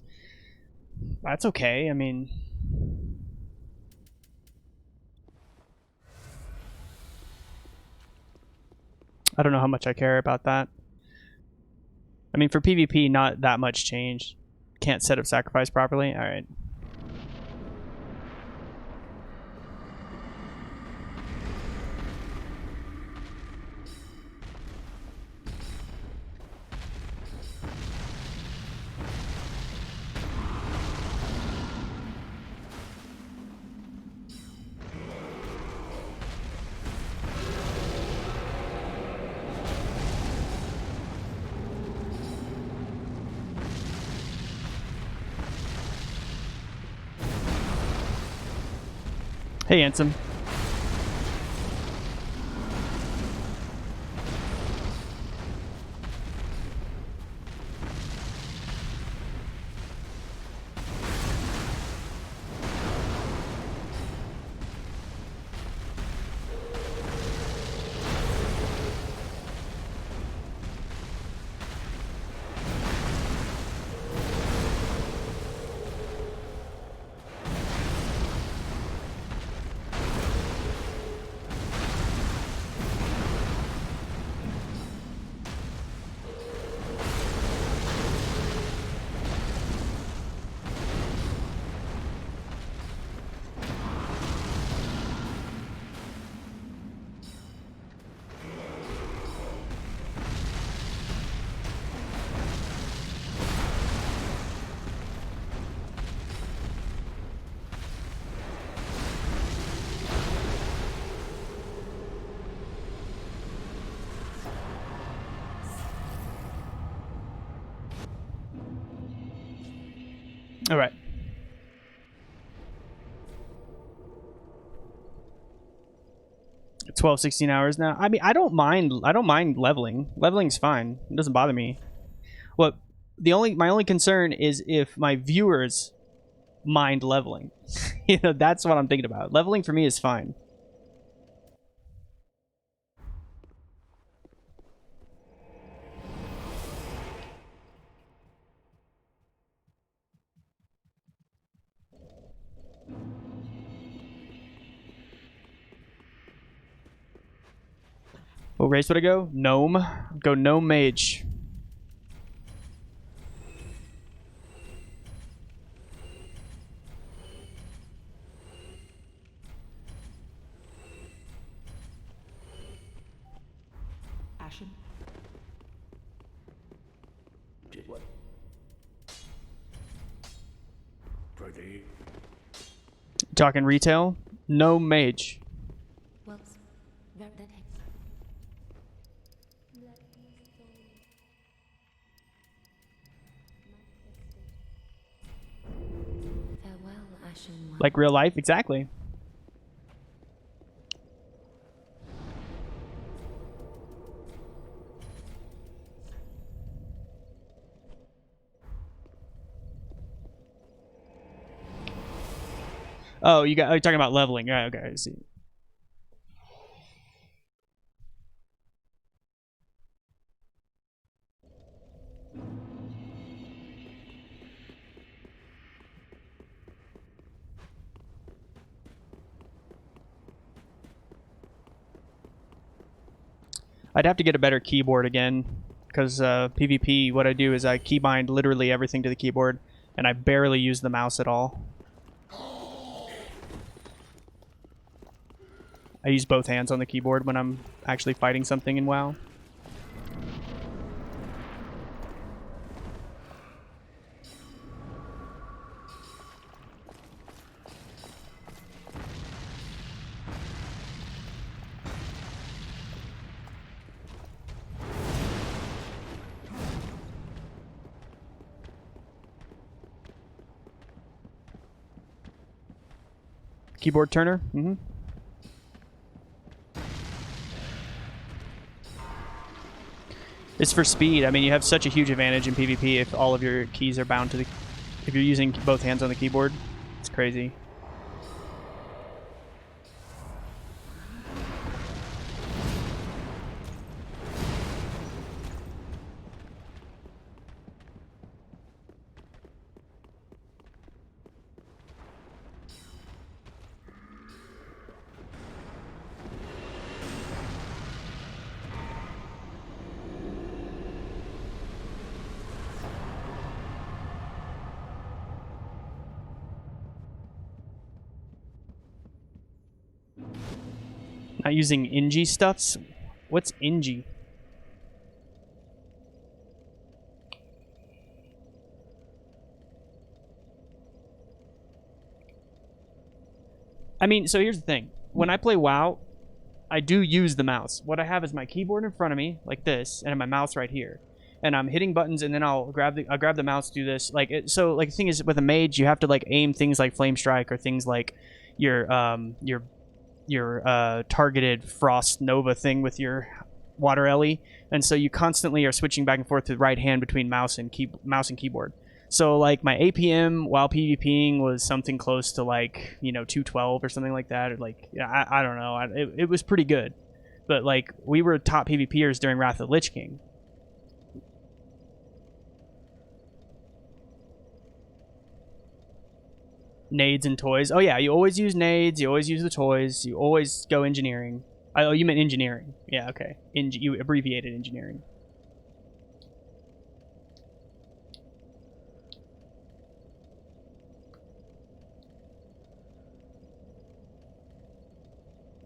[SPEAKER 1] That's okay. I mean, I don't know how much I care about that. I mean, for PvP, not that much change. Can't set up sacrifice properly. All right. Hey, Ansem. All right. $12, 16 hours now. I mean, I don't mind leveling. Leveling's fine. It doesn't bother me. What my only concern is if my viewers mind leveling. You know, that's what I'm thinking about. Leveling for me is fine. What race would I go? Gnome. Go Gnome Mage.
[SPEAKER 4] Ashen.
[SPEAKER 2] Did what? Pretty.
[SPEAKER 1] Talking retail? Gnome Mage.
[SPEAKER 3] Well, that farewell, Ashen One.
[SPEAKER 1] Like real life? Exactly. Oh, you're talking about leveling. Right, okay, I see. I'd have to get a better keyboard again, because PvP, what I do is I keybind literally everything to the keyboard, and I barely use the mouse at all. I use both hands on the keyboard when I'm actually fighting something in WoW. Keyboard turner? Mm-hmm. It's for speed. I mean, you have such a huge advantage in PvP if all of your keys are bound to the... If you're using both hands on the keyboard. It's crazy. Not using Ingi stuffs? What's Ingi? I mean, so here's the thing. When I play WoW, I do use the mouse. What I have is my keyboard in front of me, like this, and my mouse right here. And I'm hitting buttons, and then I'll grab the mouse, do this. So the thing is, with a mage, you have to like aim things like Flame Strike or things like your targeted Frost Nova thing with your Water Ellie, and so you constantly are switching back and forth to the right hand between mouse and keyboard. So like my APM while PvPing was something close to like 212 or something like that, or like I don't know, it was pretty good, but like we were top PvPers during Wrath of the Lich King. Nades and toys. Oh yeah, you always use nades. You always use the toys. You always go engineering. Oh, you meant engineering. Yeah, okay. You abbreviated engineering.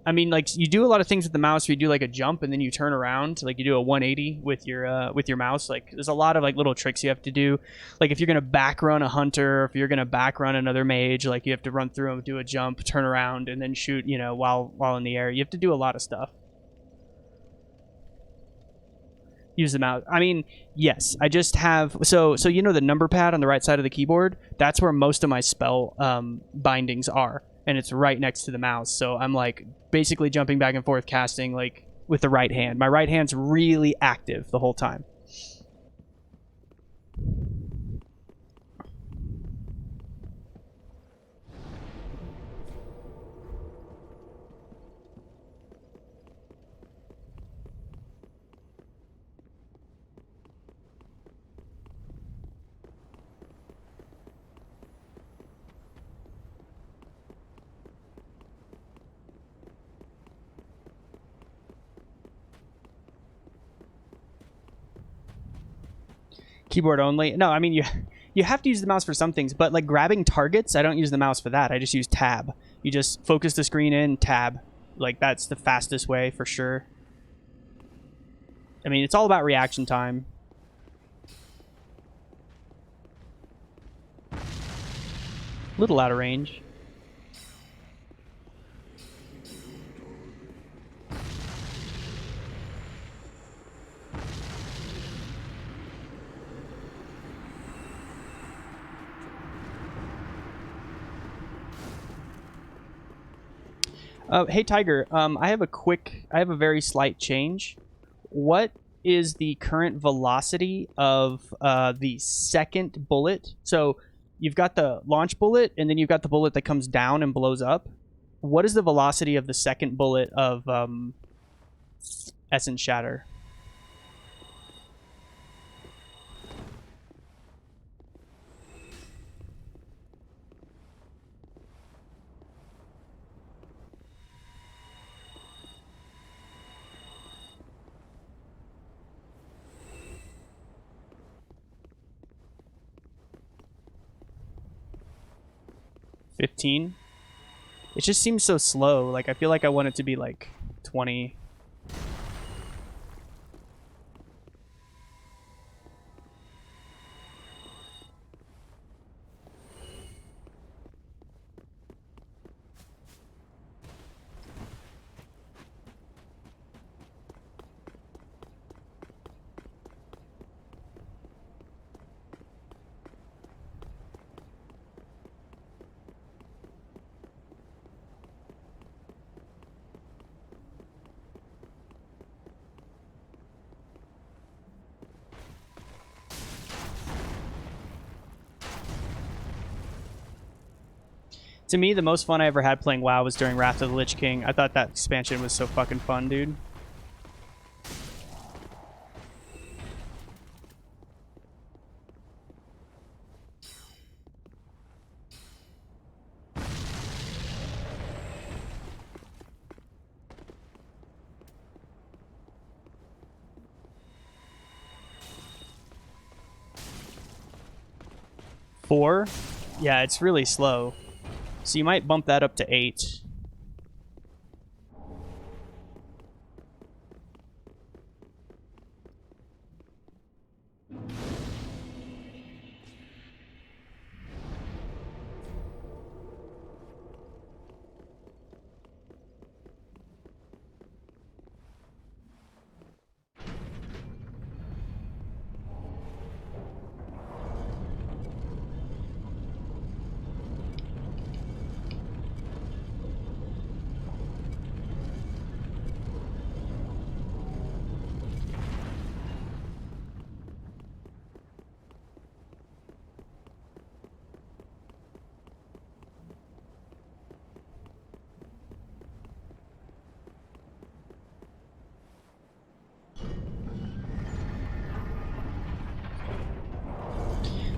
[SPEAKER 1] I mean, like you do a lot of things with the mouse. Where you do like a jump and then you turn around, like you do a 180 with your mouse. Like there's a lot of like little tricks you have to do. Like if you're gonna back run a hunter, if you're gonna back run another mage, like you have to run through them, do a jump, turn around, and then shoot. While in the air, you have to do a lot of stuff. Use the mouse. I mean, yes, I just have so the number pad on the right side of the keyboard. That's where most of my spell bindings are, and it's right next to the mouse. So I'm like basically jumping back and forth casting like with the right hand. My right hand's really active the whole time. Keyboard only. No, I mean you have to use the mouse for some things, but like grabbing targets, I don't use the mouse for that. I just use tab. You just focus the screen in, tab. Like that's the fastest way for sure. I mean, it's all about reaction time. Little out of range. Hey Tiger, I have a very slight change. What is the current velocity of the second bullet? So you've got the launch bullet, and then you've got the bullet that comes down and blows up. What is the velocity of the second bullet of Essence Shatter? $15. It just seems so slow. Like I feel like I want it to be like 20. To me, the most fun I ever had playing WoW was during Wrath of the Lich King. I thought that expansion was so fucking fun, dude. Four? Yeah, it's really slow. So you might bump that up to 8.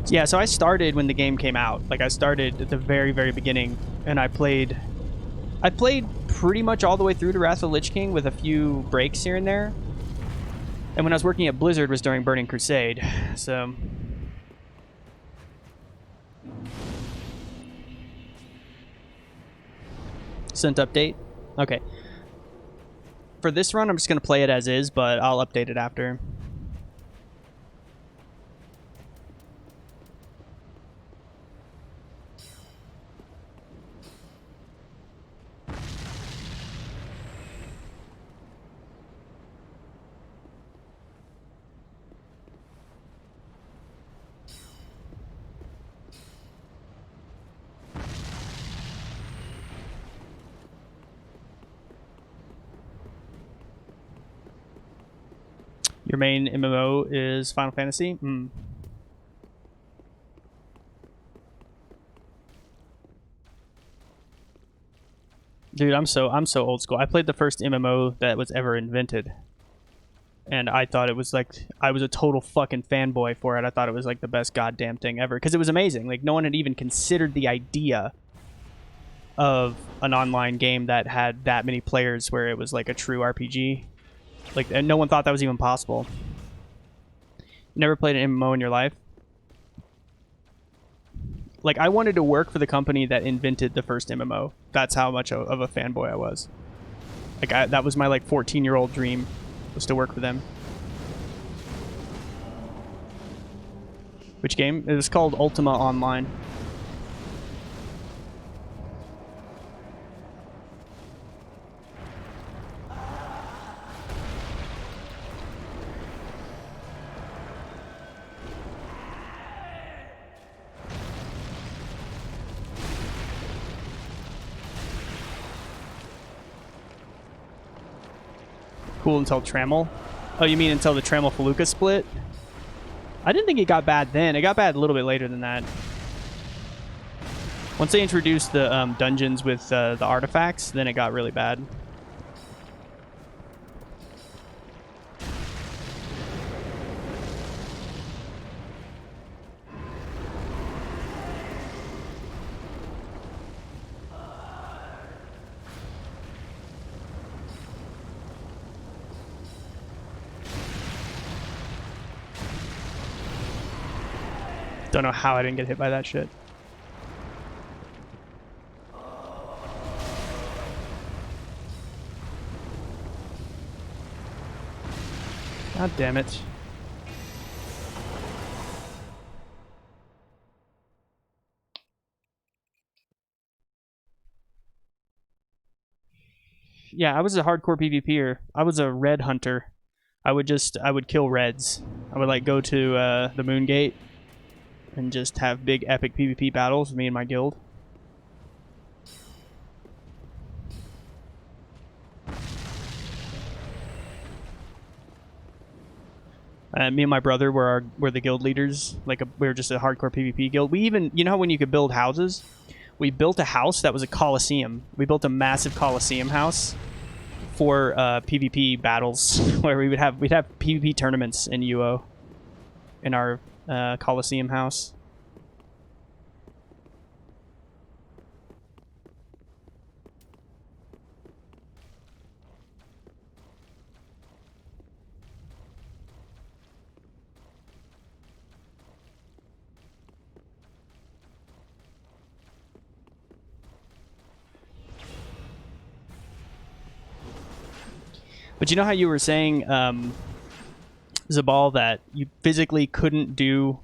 [SPEAKER 1] Yeah, so I started when the game came out. Like I started at the very, very beginning, and I played pretty much all the way through to Wrath of the Lich King with a few breaks here and there. And when I was working at Blizzard was during Burning Crusade, so... Sent update? Okay. For this run, I'm just going to play it as is, but I'll update it after. Your main MMO is Final Fantasy? Dude, I'm so old school. I played the first MMO that was ever invented. And I thought it was like, I was a total fucking fanboy for it. I thought it was like the best goddamn thing ever. Because it was amazing. Like, no one had even considered the idea of an online game that had that many players where it was like a true RPG. Like, and no one thought that was even possible. Never played an MMO in your life? Like, I wanted to work for the company that invented the first MMO. That's how much of a fanboy I was. Like, that was my, like, 14-year-old dream, was to work for them. Which game? It was called Ultima Online. Cool until Trammel. Oh, you mean until the Trammel Feluca split? I didn't think it got bad then. It got bad a little bit later than that. Once they introduced the dungeons with the artifacts, then it got really bad. Don't know how I didn't get hit by that shit. God damn it. Yeah, I was a hardcore PvPer. I was a red hunter. I would kill reds. I would like go to the Moongate and just have big epic PvP battles with me and my guild. Me and my brother were the guild leaders. Like we were just a hardcore PvP guild. We even, you know how when you could build houses? We built a house that was a coliseum. We built a massive coliseum house for PvP battles, where we'd have PvP tournaments in UO in our coliseum house. But you know how you were saying, Zabal, that you physically couldn't do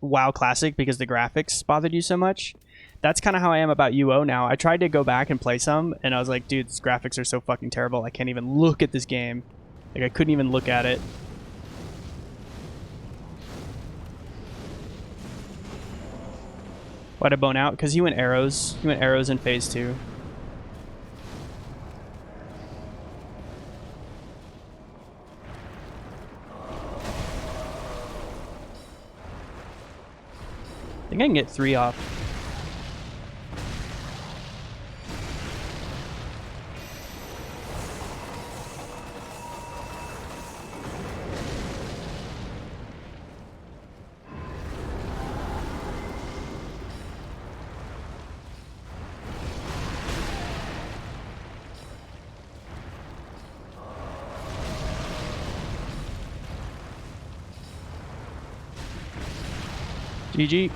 [SPEAKER 1] WoW Classic because the graphics bothered you so much? That's kind of how I am about UO now. I tried to go back and play some, and I was like, dude, these graphics are so fucking terrible. I can't even look at this game. Like, I couldn't even look at it. Why'd I bone out? Because he went arrows. He went arrows in phase 2. I think I can get 3 off. GG.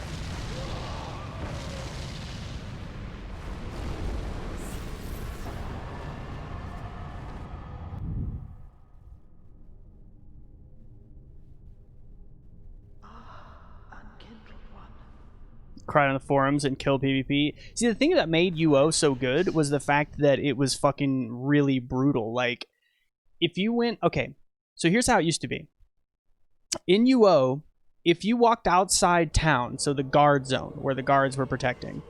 [SPEAKER 1] Cried on the forums and killed PvP. See, the thing that made UO so good was the fact that it was fucking really brutal. Like, if you went... Okay, so here's how it used to be. In UO, if you walked outside town, so the guard zone, where the guards were protecting,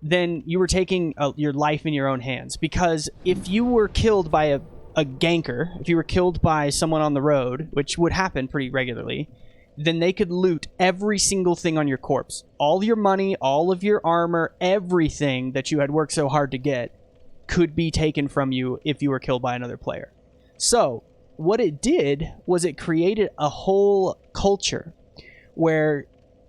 [SPEAKER 1] then you were taking your life in your own hands. Because if you were killed by a ganker, if you were killed by someone on the road, which would happen pretty regularly, then they could loot every single thing on your corpse. All your money, all of your armor, everything that you had worked so hard to get could be taken from you if you were killed by another player. So, what it did was it created a whole culture where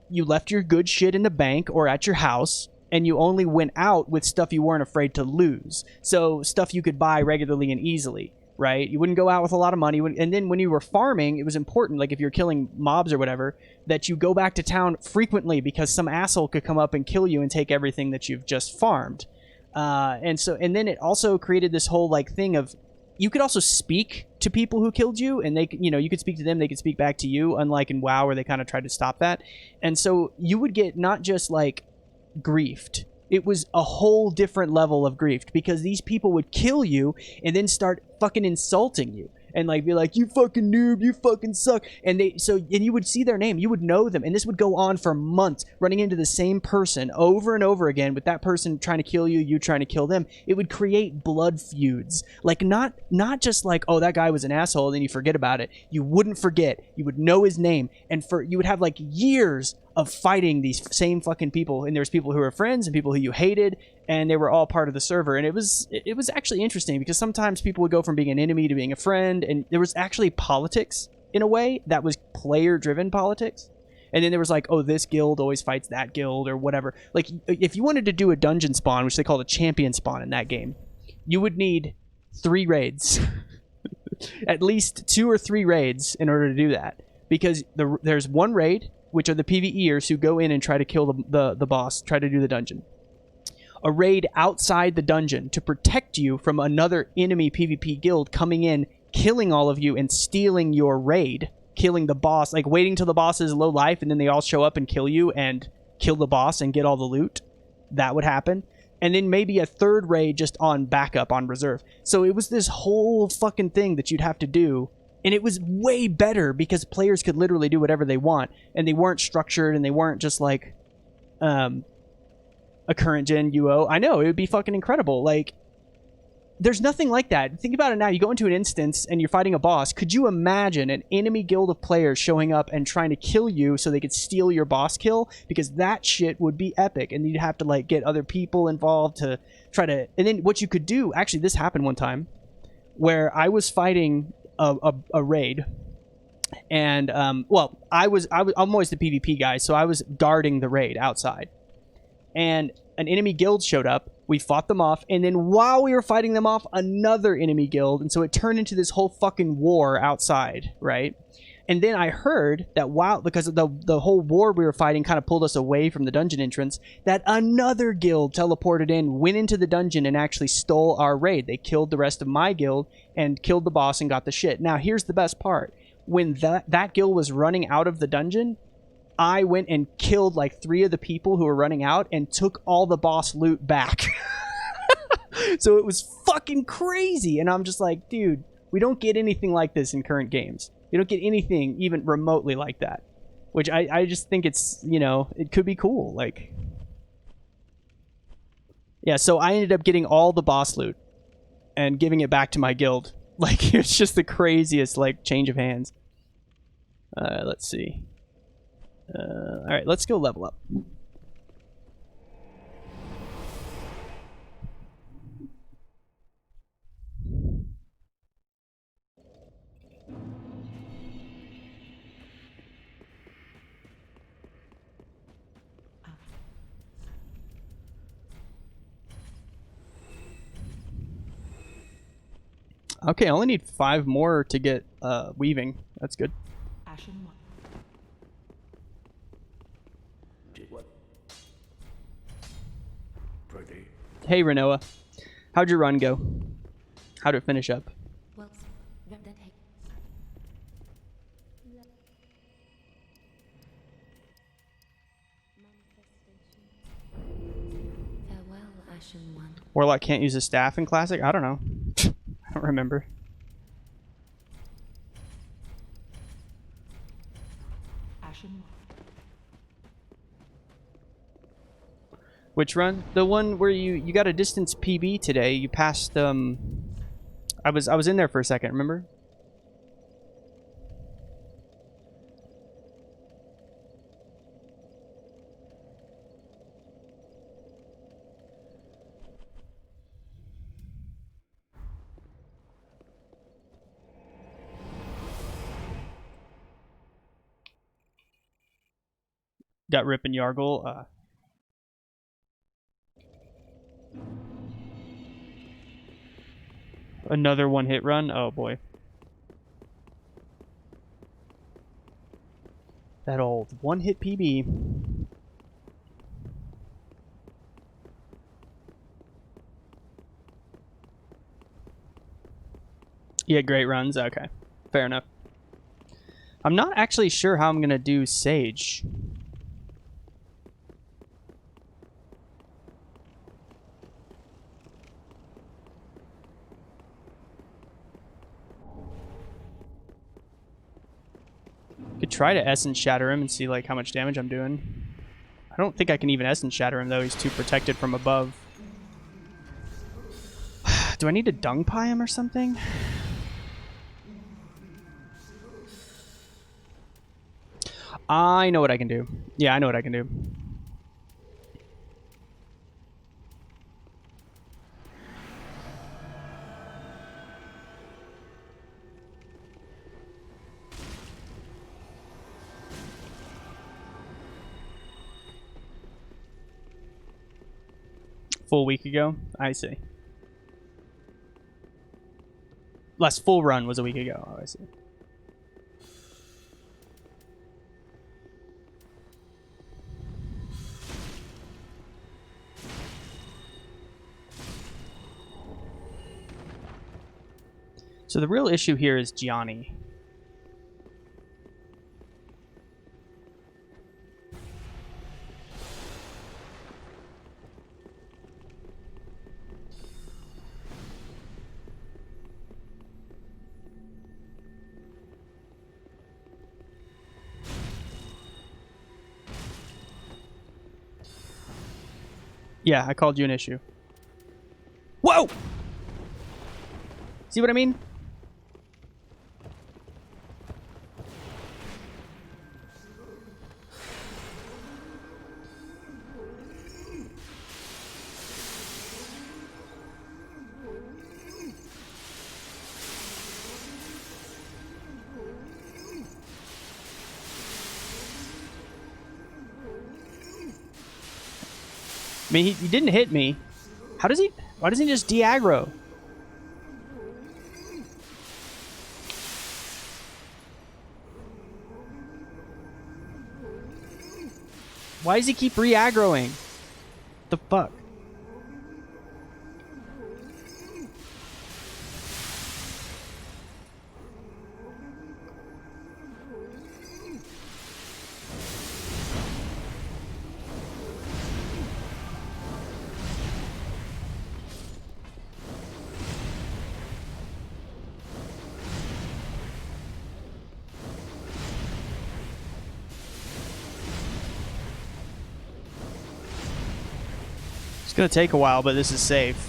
[SPEAKER 1] you left your good shit in the bank or at your house, and you only went out with stuff you weren't afraid to lose. So, stuff you could buy regularly and easily. right? You wouldn't go out with a lot of money. And then when you were farming, it was important, like if you're killing mobs or whatever, that you go back to town frequently because some asshole could come up and kill you and take everything that you've just farmed. And then it also created this whole like thing of you could also speak to people who killed you, and they, you know, you could speak to them, they could speak back to you, unlike in WoW where they kind of tried to stop that. And so you would get not just like griefed, it was a whole different level of griefed because these people would kill you and then start fucking insulting you and like be like, you fucking noob, you fucking suck. And you would see their name, you would know them, and this would go on for months, running into the same person over and over again, with that person trying to kill you, you trying to kill them. It would create blood feuds, like not just like, oh, that guy was an asshole, and then you forget about it. You wouldn't forget, you would know his name, and you would have like years of fighting these same fucking people, and there's people who were friends and people who you hated, and they were all part of the server. And it was actually interesting because sometimes people would go from being an enemy to being a friend, and there was actually politics in a way that was player driven politics. And then there was like, oh, this guild always fights that guild or whatever. Like if you wanted to do a dungeon spawn, which they called a champion spawn in that game, you would need 3 raids at least 2 or 3 raids in order to do that, because there's one raid, which are the PvEers who go in and try to kill the boss, try to do the dungeon. A raid outside the dungeon to protect you from another enemy PvP guild coming in, killing all of you, and stealing your raid, killing the boss, like waiting till the boss is low life, and then they all show up and kill you and kill the boss and get all the loot. That would happen. And then maybe a 3rd raid just on backup, on reserve. So it was this whole fucking thing that you'd have to do. And it was way better because players could literally do whatever they want, and they weren't structured, and they weren't just like a current gen UO. I know, it would be fucking incredible. Like, there's nothing like that. Think about it now. You go into an instance and you're fighting a boss. Could you imagine an enemy guild of players showing up and trying to kill you so they could steal your boss kill? Because that shit would be epic, and you'd have to like get other people involved to try to. And then what you could do, actually, this happened one time where I was fighting a raid, and I'm always the PvP guy, so I was guarding the raid outside, and an enemy guild showed up. We fought them off, and then while we were fighting them off, another enemy guild, and so it turned into this whole fucking war outside, right? And then I heard that because of the whole war we were fighting kind of pulled us away from the dungeon entrance, that another guild teleported in, went into the dungeon, and actually stole our raid. They killed the rest of my guild and killed the boss and got the shit. Now, here's the best part. When that guild was running out of the dungeon, I went and killed like 3 of the people who were running out and took all the boss loot back. So it was fucking crazy. And I'm just like, dude, we don't get anything like this in current games. You don't get anything even remotely like that, which I just think it's, you know, it could be cool. Like, yeah, so I ended up getting all the boss loot and giving it back to my guild. Like, it's just the craziest, like, change of hands. Let's see. All right, let's go level up. Okay, I only need 5 more to get weaving. That's good.
[SPEAKER 4] Ashen 1.
[SPEAKER 2] What? Pretty.
[SPEAKER 1] Hey, Renoa. How'd your run go? How'd it finish up?
[SPEAKER 3] Well, that hey. Farewell, Ashen One.
[SPEAKER 1] Warlock can't use his staff in Classic? I don't know. I don't remember.
[SPEAKER 4] Ashen 1.
[SPEAKER 1] Which run? The one where you got a distance PB today. You passed I was in there for a second, remember? Got Rip and Yargle. Another one-hit run? Oh, boy. That old one-hit PB. Yeah, great runs. Okay. Fair enough. I'm not actually sure how I'm going to do Sage. Could try to Essence Shatter him and see like how much damage I'm doing. I don't think I can even Essence Shatter him though. He's too protected from above. Do I need to Dung Pie him or something? I know what I can do. Yeah, I know what I can do. Full week ago? I see. Last full run was a week ago. Oh, I see. So the real issue here is Gianni. Yeah, I called you an issue. Whoa! See what I mean? I mean, he didn't hit me. How does he... Why doesn't he just de-aggro? Why does he keep re-aggroing? The fuck? It's gonna take a while, but this is safe.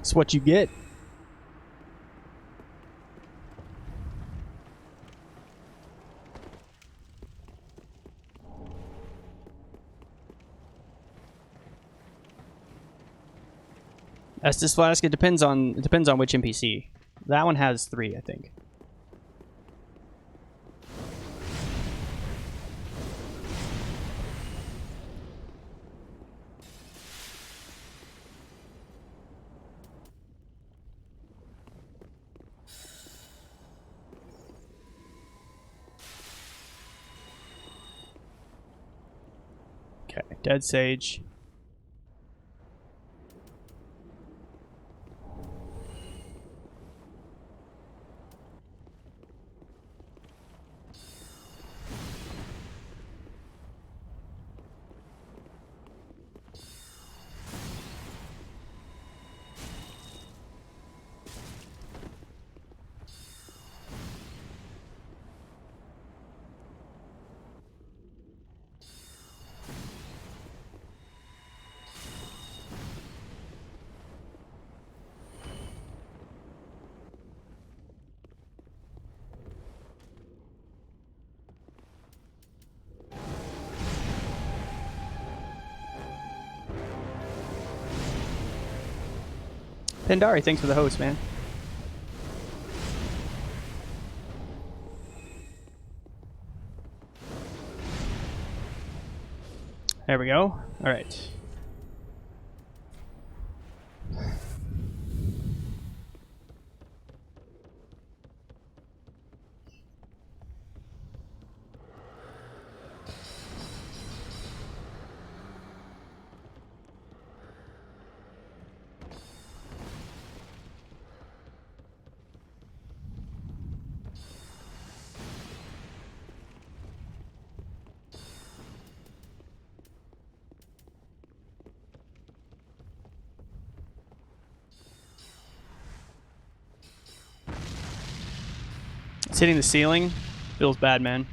[SPEAKER 1] It's what you get. Estus Flask, it depends on which NPC. That one has 3, I think. Okay, Dead Sage. Pandari, thanks for the host, man. There we go. All right. It's hitting the ceiling. Feels bad, man.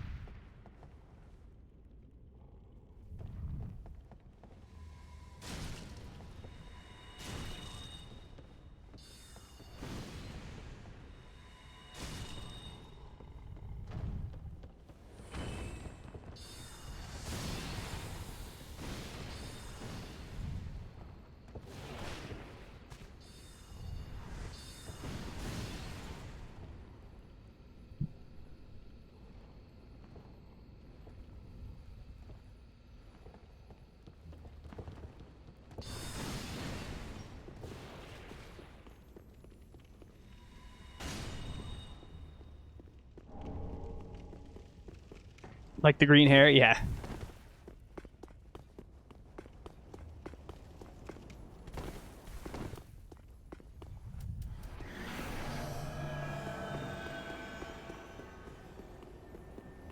[SPEAKER 1] Like the green hair? Yeah.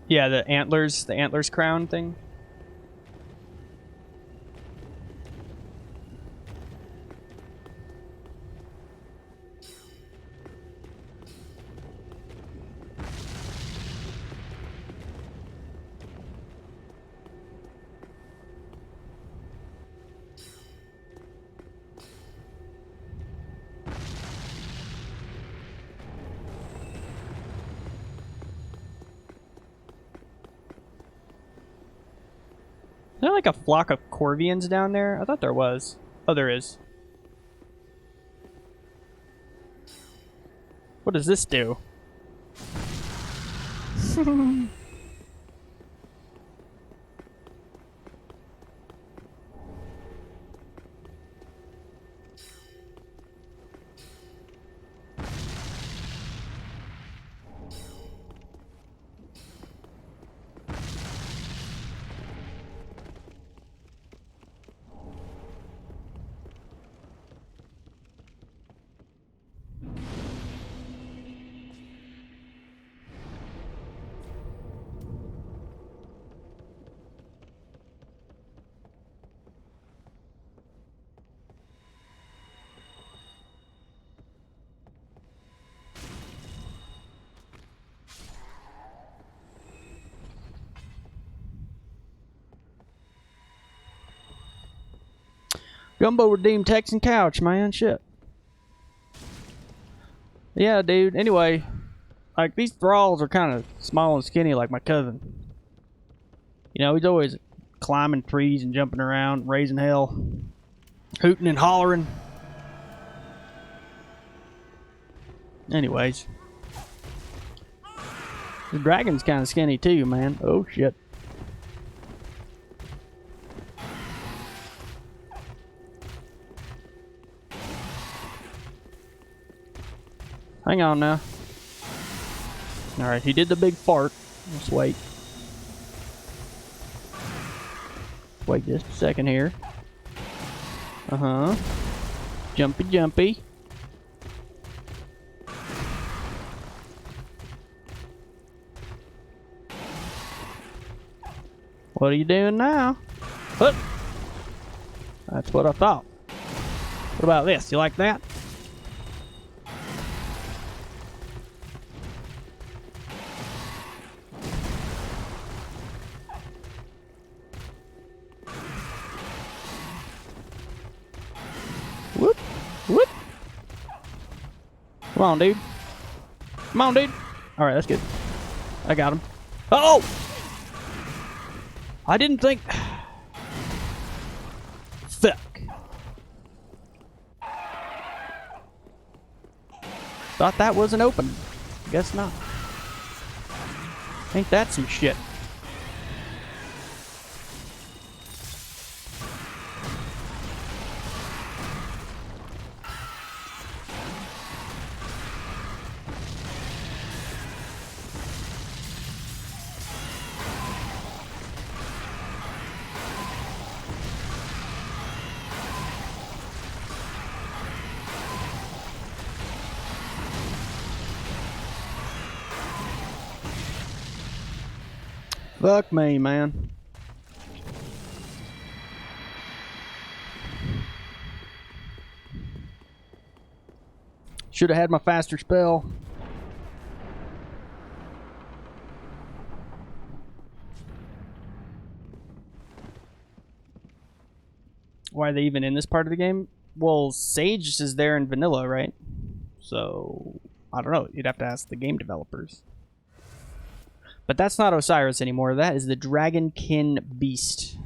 [SPEAKER 1] Yeah, the antlers crown thing. Is there like a flock of Corvians down there? I thought there was. Oh, there is. What does this do? Gumbo redeemed Texan couch, man. Shit. Yeah, dude. Anyway, like these thralls are kind of small and skinny, like my cousin. You know, he's always climbing trees and jumping around, raising hell, hooting and hollering. Anyways, the dragon's kind of skinny too, man. Oh shit. Hang on now. Alright, he did the big fart. Let's wait. Wait just a second here. Uh-huh. Jumpy, jumpy. What are you doing now? Hup. That's what I thought. What about this? You like that? Whoop, whoop. Come on, dude. Come on, dude. All right, that's good. I got him. Oh! I didn't think... Fuck. Thought that wasn't open. Guess not. Ain't that some shit? Fuck me, man. Should have had my faster spell. Why are they even in this part of the game? Well, Sage is there in vanilla, right? So, I don't know. You'd have to ask the game developers. But that's not Oceiros anymore. That is the Dragonkin Beast.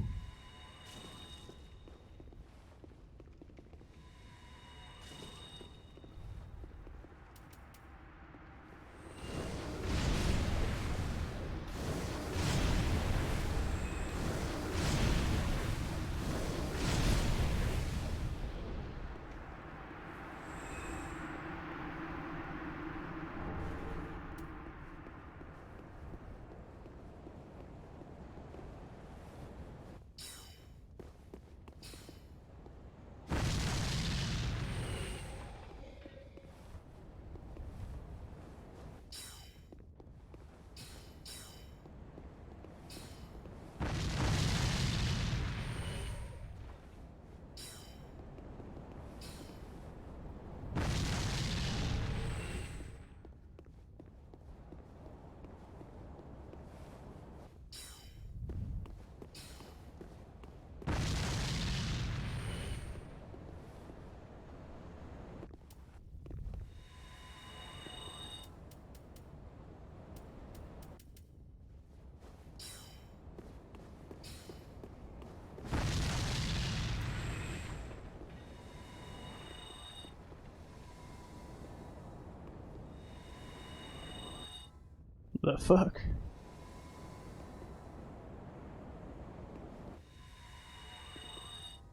[SPEAKER 1] The fuck?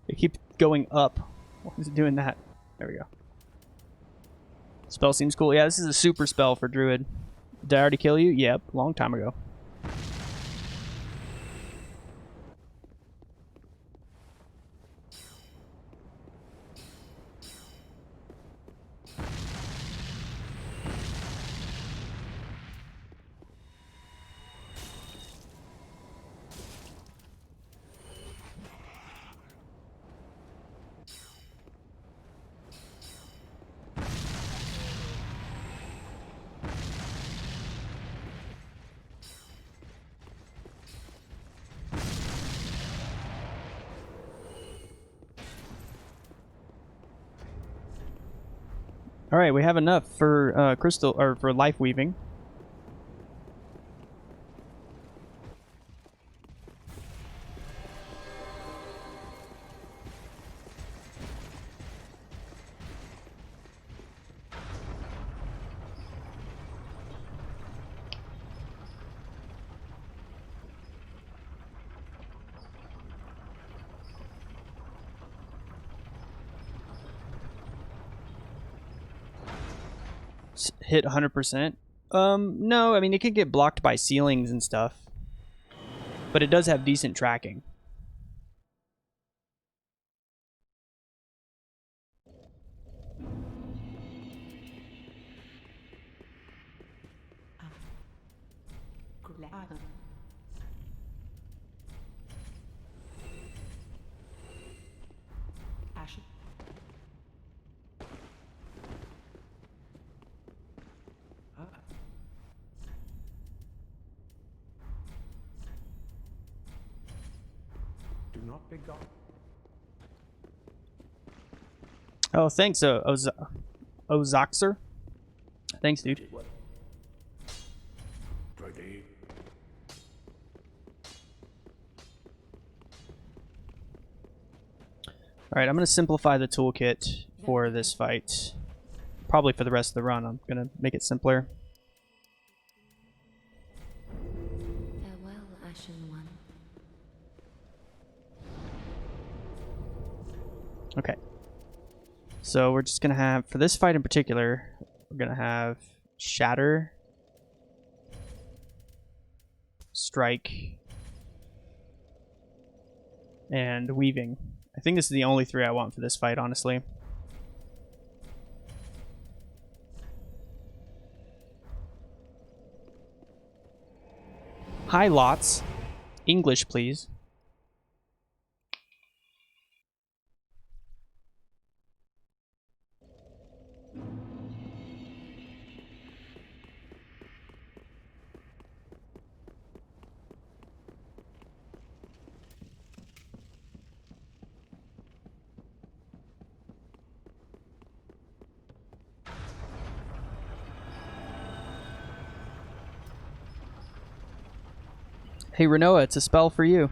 [SPEAKER 1] It keeps going up. Why is it doing that? There we go. Spell seems cool. Yeah, this is a super spell for Druid. Did I already kill you? Yep, long time ago. All right, we have enough for crystal or for life weaving. Hit 100%. No, I mean, it could get blocked by ceilings and stuff. But it does have decent tracking.
[SPEAKER 2] Do not be gone.
[SPEAKER 1] Oh, thanks, Ozoxer. Thanks, dude.
[SPEAKER 2] Pretty.
[SPEAKER 1] Alright, I'm going to simplify the toolkit for this fight. Probably for the rest of the run, I'm going to make it simpler.
[SPEAKER 3] Farewell, Ashen One.
[SPEAKER 1] Okay. So we're just going to have, for this fight in particular, we're going to have Shatter, Strike, and Weaving. I think this is the only 3 I want for this fight, honestly. Hi, Lots. English, please. Hey, Renoa, it's a spell for you.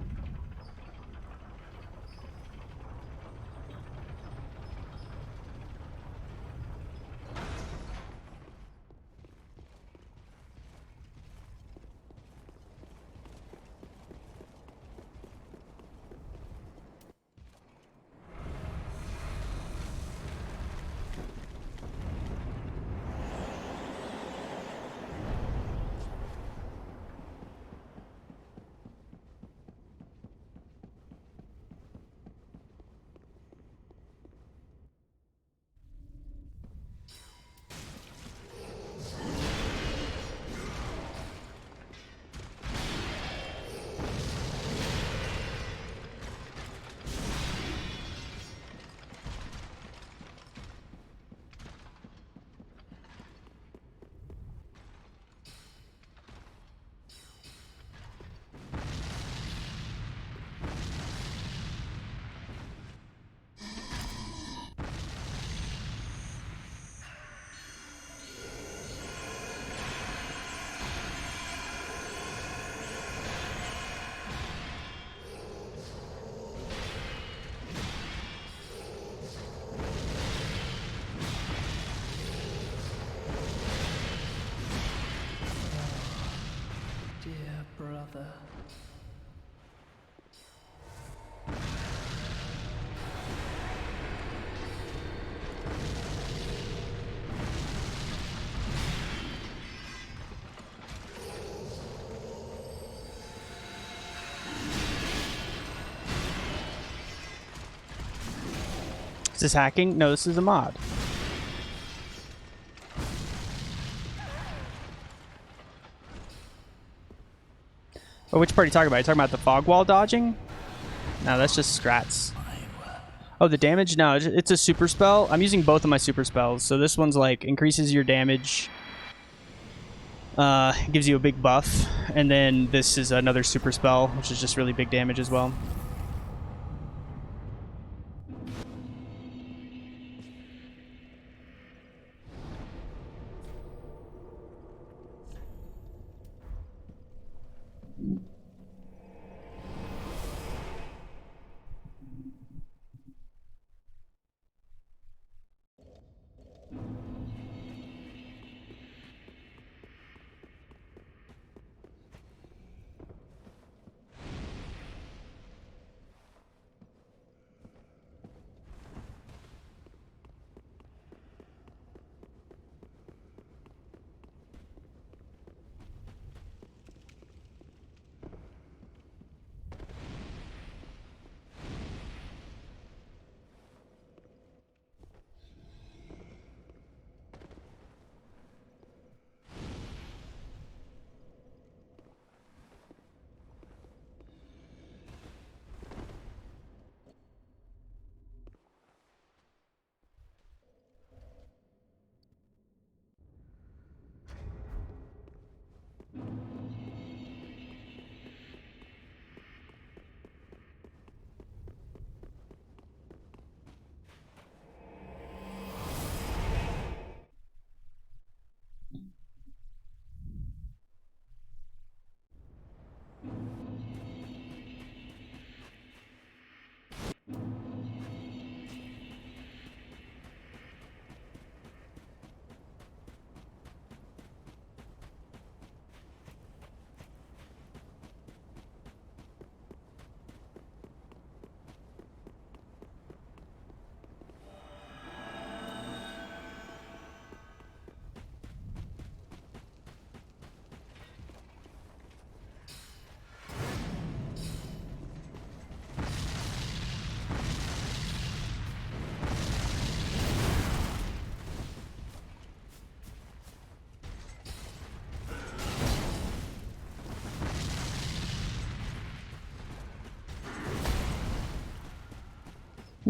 [SPEAKER 5] Dear brother.
[SPEAKER 1] Is this hacking? No, this is a mod. Oh, which part are you talking about? Are you talking about the fog wall dodging? No, that's just strats. Oh, the damage? No, it's a super spell. I'm using both of my super spells. So this one's like increases your damage, gives you a big buff, and then this is another super spell, which is just really big damage as well.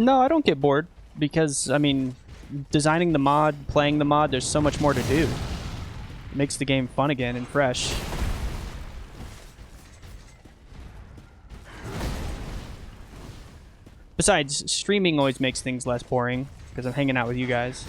[SPEAKER 1] No, I don't get bored because, I mean, designing the mod, playing the mod, there's so much more to do. It makes the game fun again and fresh. Besides, streaming always makes things less boring because I'm hanging out with you guys.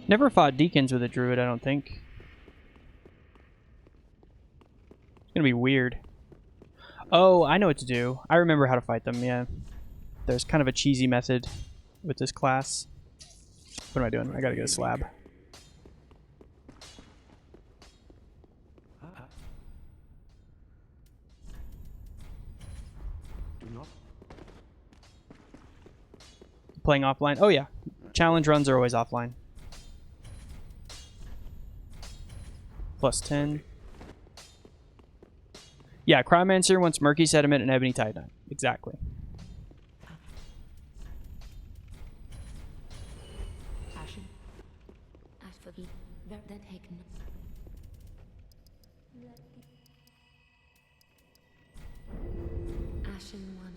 [SPEAKER 1] Never fought Deacons with a Druid, I don't think. It's gonna be weird. Oh, I know what to do. I remember how to fight them, yeah. There's kind of a cheesy method with this class. What am I doing? I gotta get a slab.
[SPEAKER 2] Do not.
[SPEAKER 1] Playing offline? Oh yeah. Challenge runs are always offline. Plus 10. Yeah, Cryomancer wants Murky Sediment and Ebony Titanite. Exactly.
[SPEAKER 4] Ashen.
[SPEAKER 3] I forgive. That taken. Ashen one.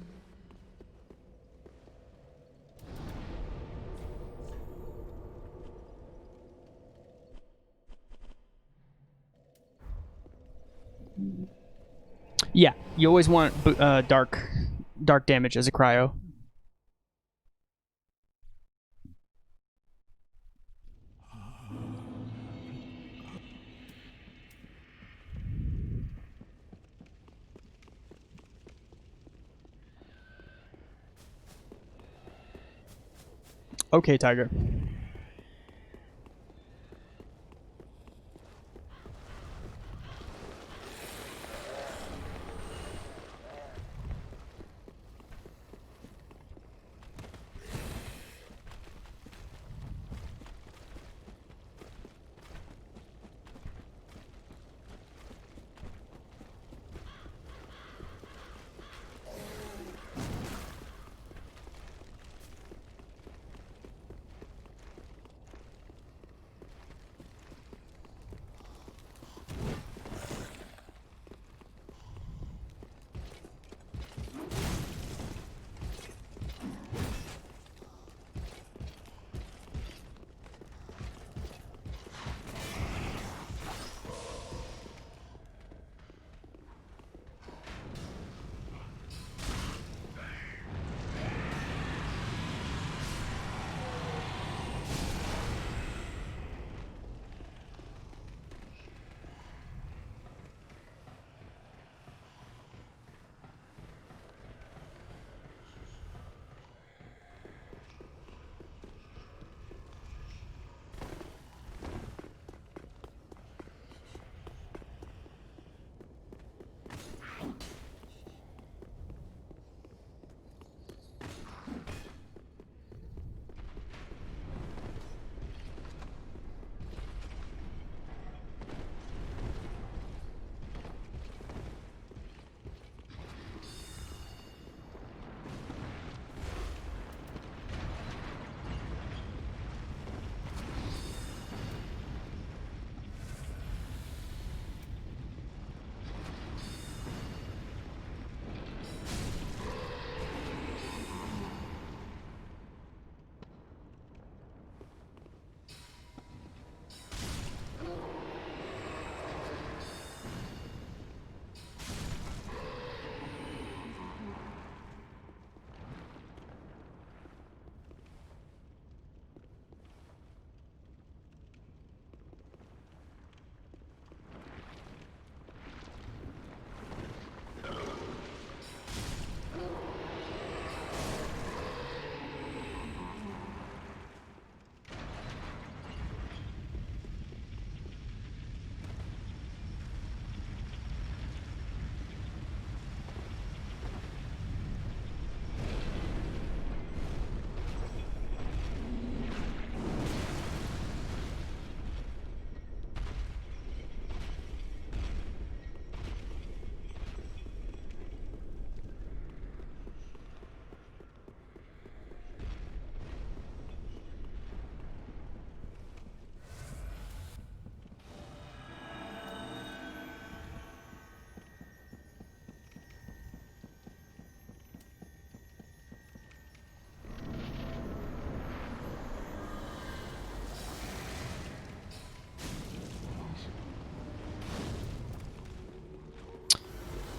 [SPEAKER 1] Yeah, you always want dark damage as a cryo. Okay, Tiger.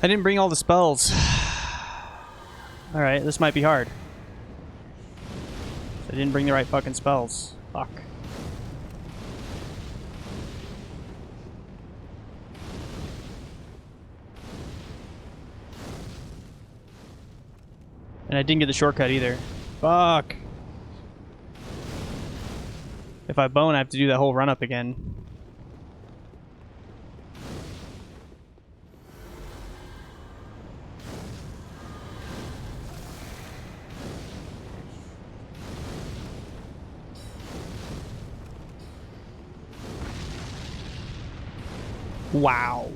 [SPEAKER 1] I didn't bring all the spells. Alright, this might be hard. I didn't bring the right fucking spells. Fuck. And I didn't get the shortcut either. Fuck. If I bone, I have to do that whole run up again. Wow.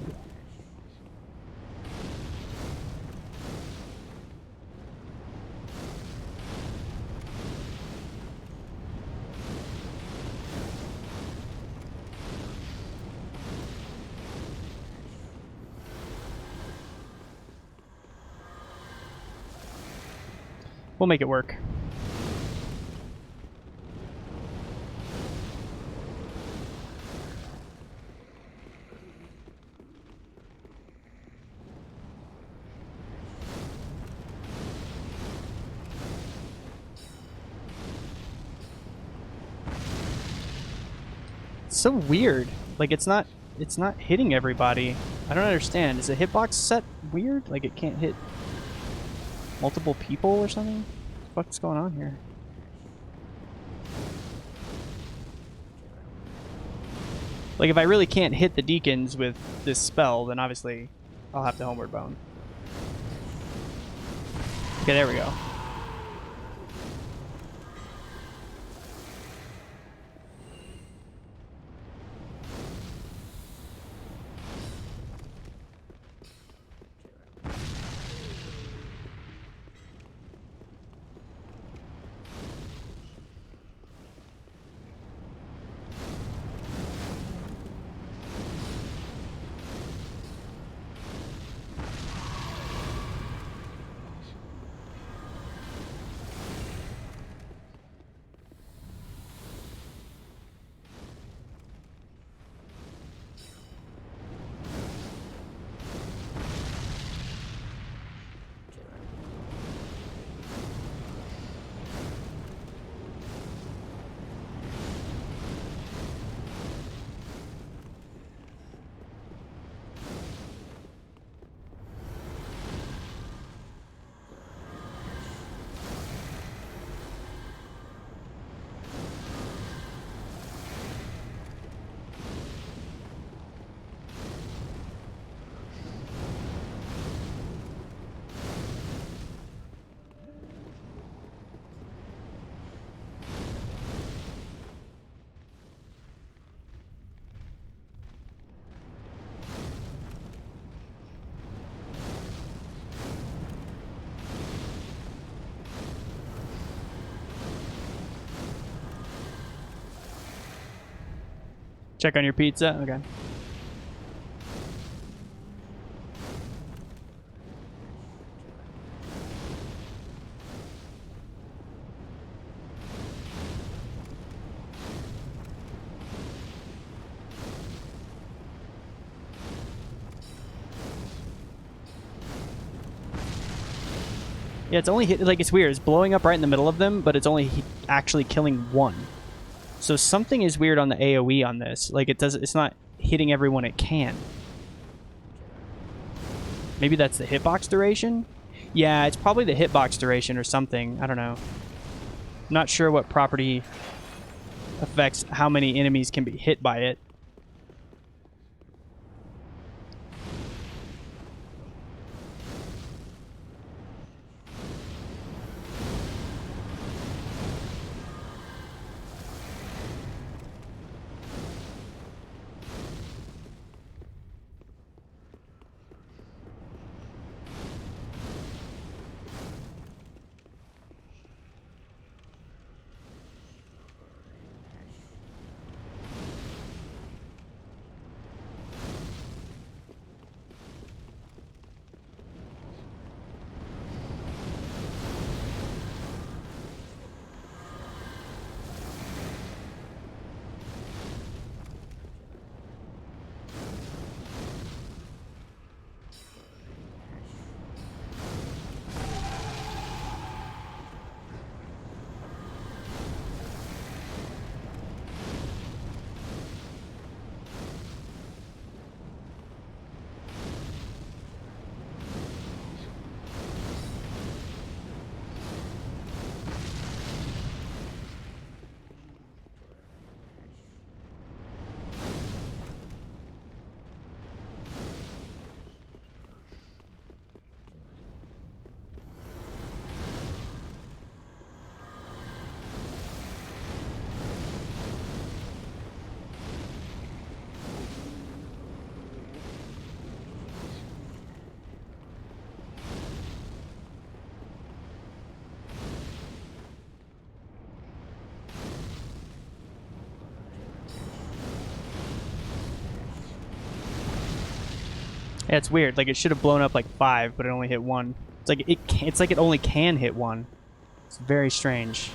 [SPEAKER 1] We'll make it work. It's so weird. Like it's not hitting everybody. I don't understand. Is the hitbox set weird? Like it can't hit multiple people or something? What the fuck's going on here? Like if I really can't hit the Deacons with this spell, then obviously I'll have to Homeward Bone. Okay, there we go. Check on your pizza? Okay. Yeah, it's only hit, like it's weird. It's blowing up right in the middle of them, but it's only actually killing one. So something is weird on the AoE on this. Like it's not hitting everyone it can. Maybe that's the hitbox duration? Yeah, it's probably the hitbox duration or something. I don't know. Not sure what property affects how many enemies can be hit by it. Yeah, it's weird. Like, it should have blown up like 5, but it only hit 1. It's like it's like it only can hit 1. It's very strange.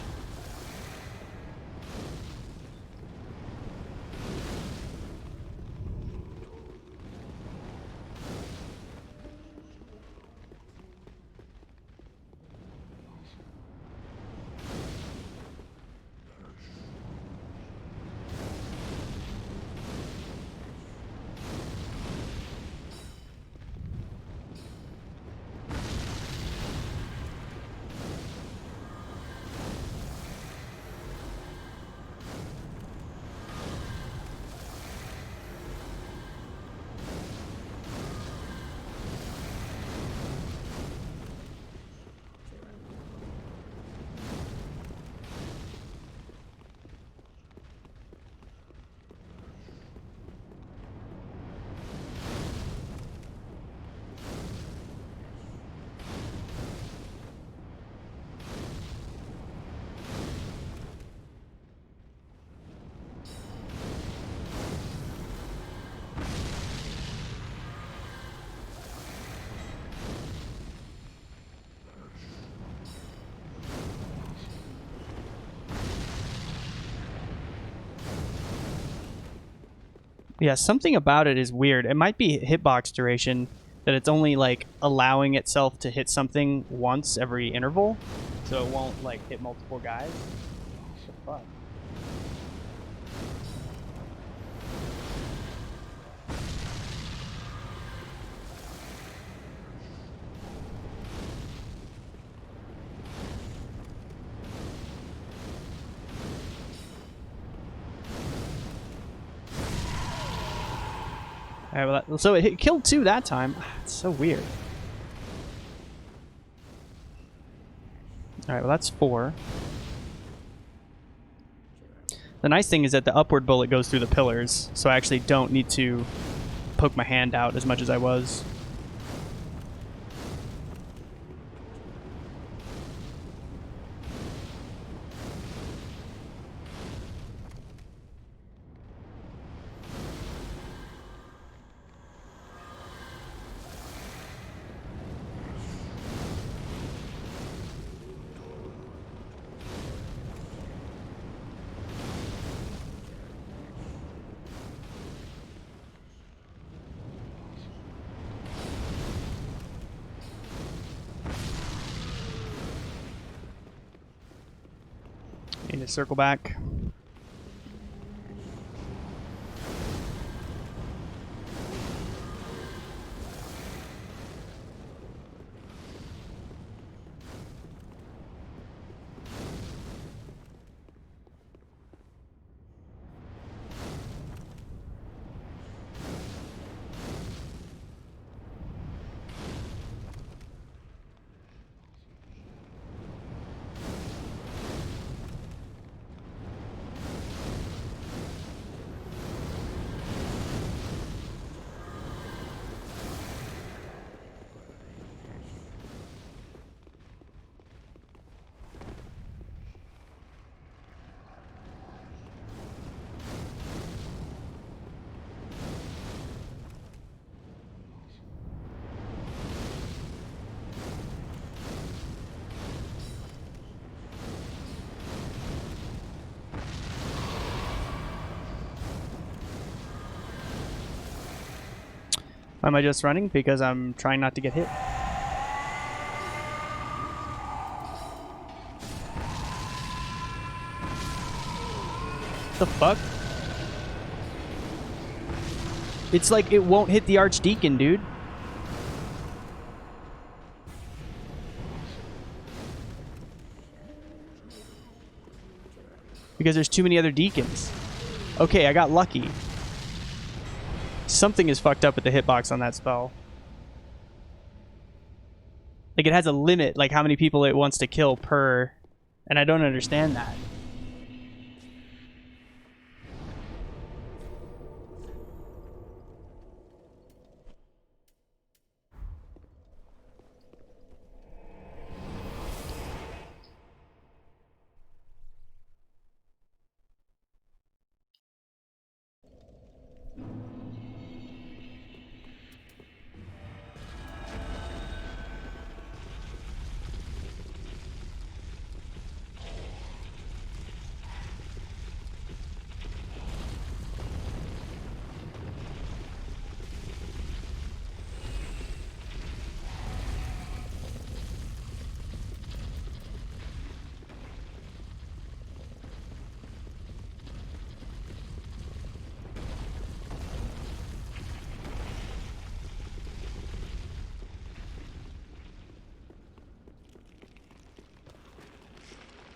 [SPEAKER 1] Yeah, something about it is weird. It might be hitbox duration, that it's only like allowing itself to hit something once every interval, so it won't like hit multiple guys. What the fuck? All right, well, so it killed 2 that time. It's so weird. All right, well, that's 4. The nice thing is that the upward bullet goes through the pillars, so I actually don't need to poke my hand out as much as I was. Need to circle back. Why am I just running? Because I'm trying not to get hit. The fuck? It's like it won't hit the Archdeacon, dude. Because there's too many other deacons. Okay, I got lucky. Something is fucked up with the hitbox on that spell. Like, it has a limit, like how many people it wants to kill per... And I don't understand that.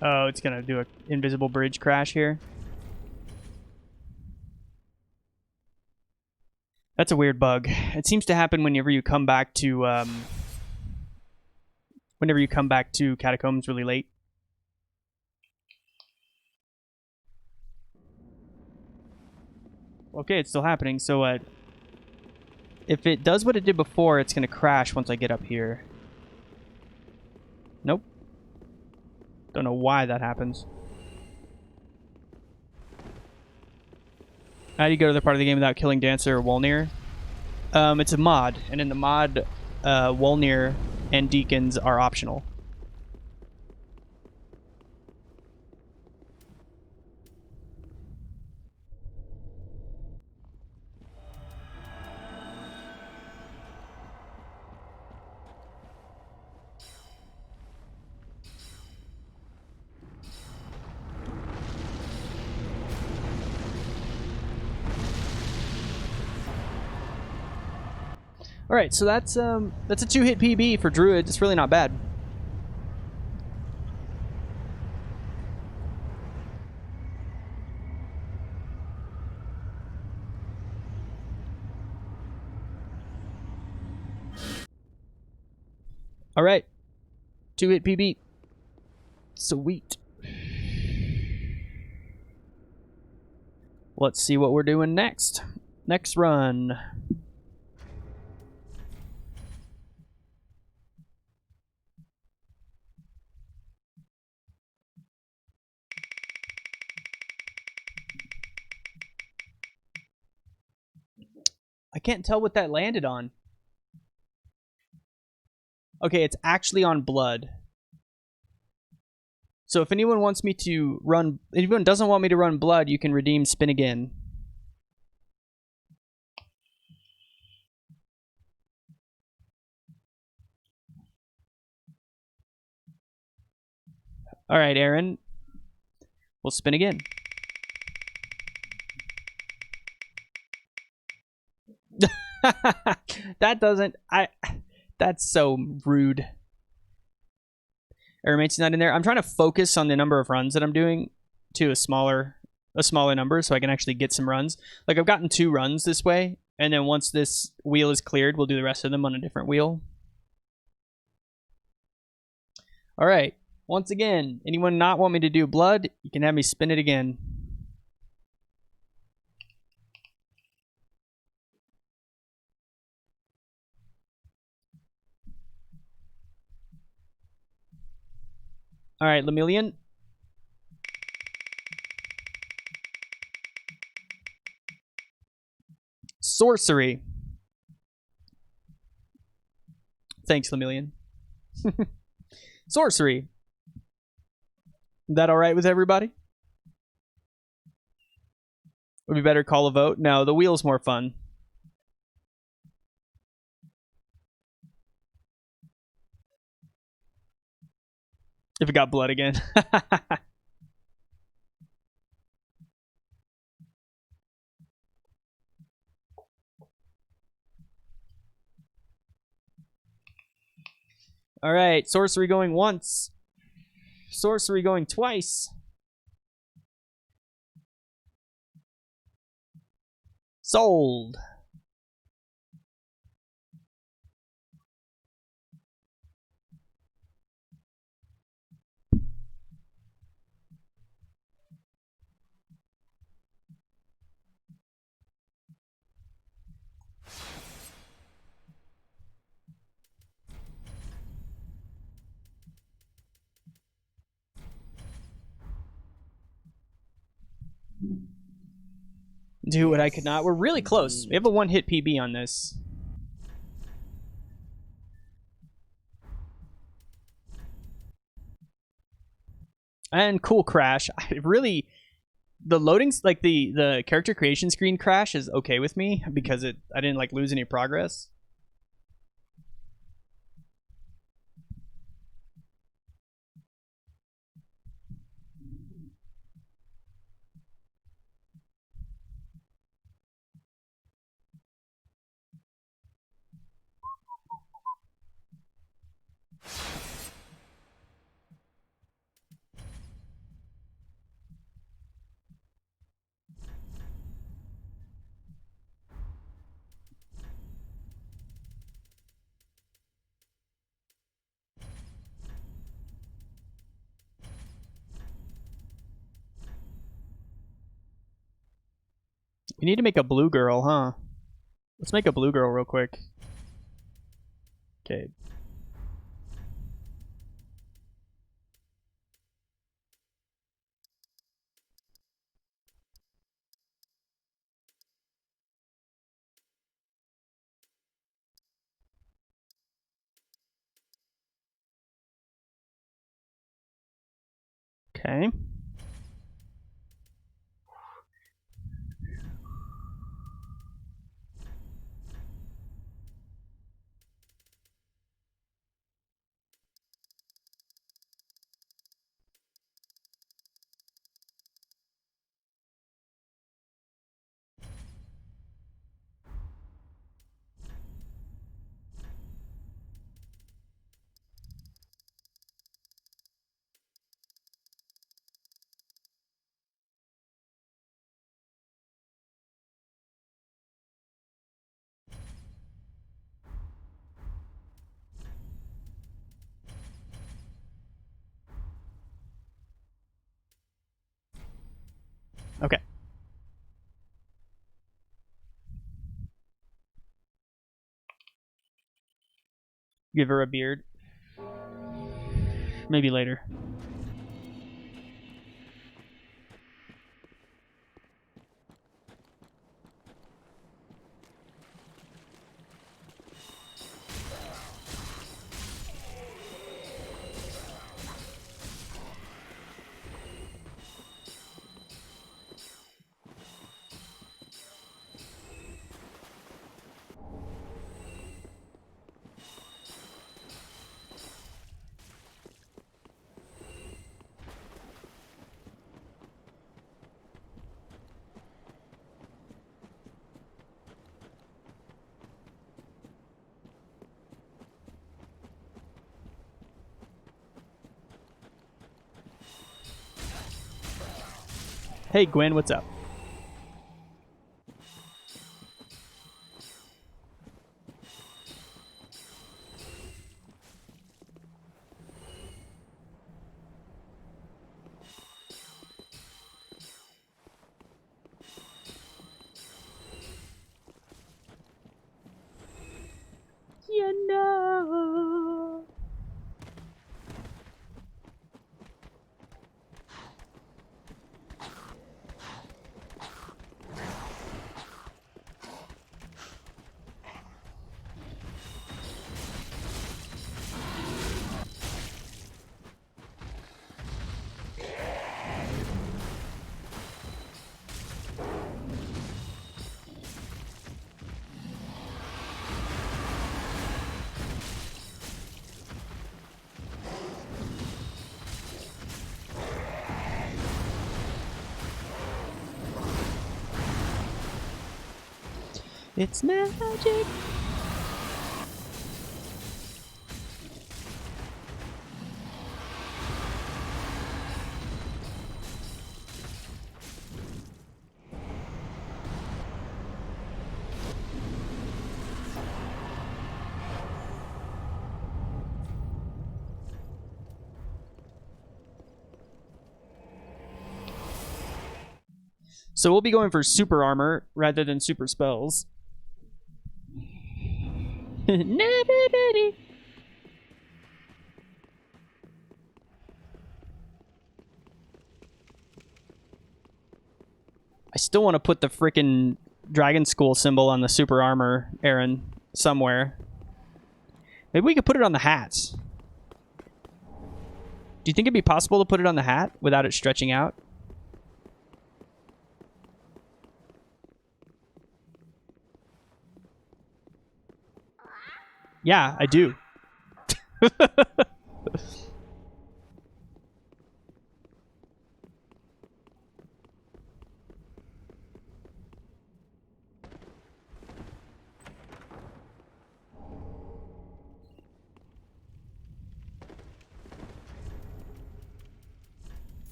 [SPEAKER 1] Oh, it's gonna do an invisible bridge crash here. That's a weird bug. It seems to happen whenever you come back to Catacombs really late. Okay, it's still happening. So if it does what it did before, it's gonna crash once I get up here. Nope. Don't know why that happens. How do you go to the part of the game without killing Dancer or Wolnir? It's a mod, and in the mod, Wolnir and Deacons are optional. All right, so that's a 2-hit PB for Druid. It's really not bad. All right, 2-hit PB. Sweet. Let's see what we're doing next. Next run. I can't tell what that landed on. Okay, it's actually on blood. So if anyone wants me to run, if anyone doesn't want me to run blood, you can redeem spin again. All right, Aaron. We'll spin again. That doesn't... That's so rude. Airmate's not in there. I'm trying to focus on the number of runs that I'm doing to a smaller number so I can actually get some runs. Like, I've gotten 2 runs this way, and then once this wheel is cleared, we'll do the rest of them on a different wheel. All right. Once again, anyone not want me to do blood, you can have me spin it again. All right, Lemillion. Sorcery. Thanks, Lemillion. Sorcery. That all right with everybody? Would be better call a vote? No, the wheel's more fun. If it got blood again. All right, sorcery going once. Sorcery going twice. Sold. Do what I could not. We're really close. We have a 1-hit PB on this. And cool crash. I really... The loadings, like the character creation screen crash is okay with me because I didn't like lose any progress. We need to make a blue girl, huh? Let's make a blue girl real quick. Okay. Okay. Okay. Give her a beard. Maybe later. Hey Gwen, what's up? You know. It's magic. So we'll be going for super armor rather than super spells. I still want to put the freaking Dragon School symbol on the super armor, Aaron, somewhere. Maybe we could put it on the hats. Do you think it'd be possible to put it on the hat without it stretching out? Yeah, I do.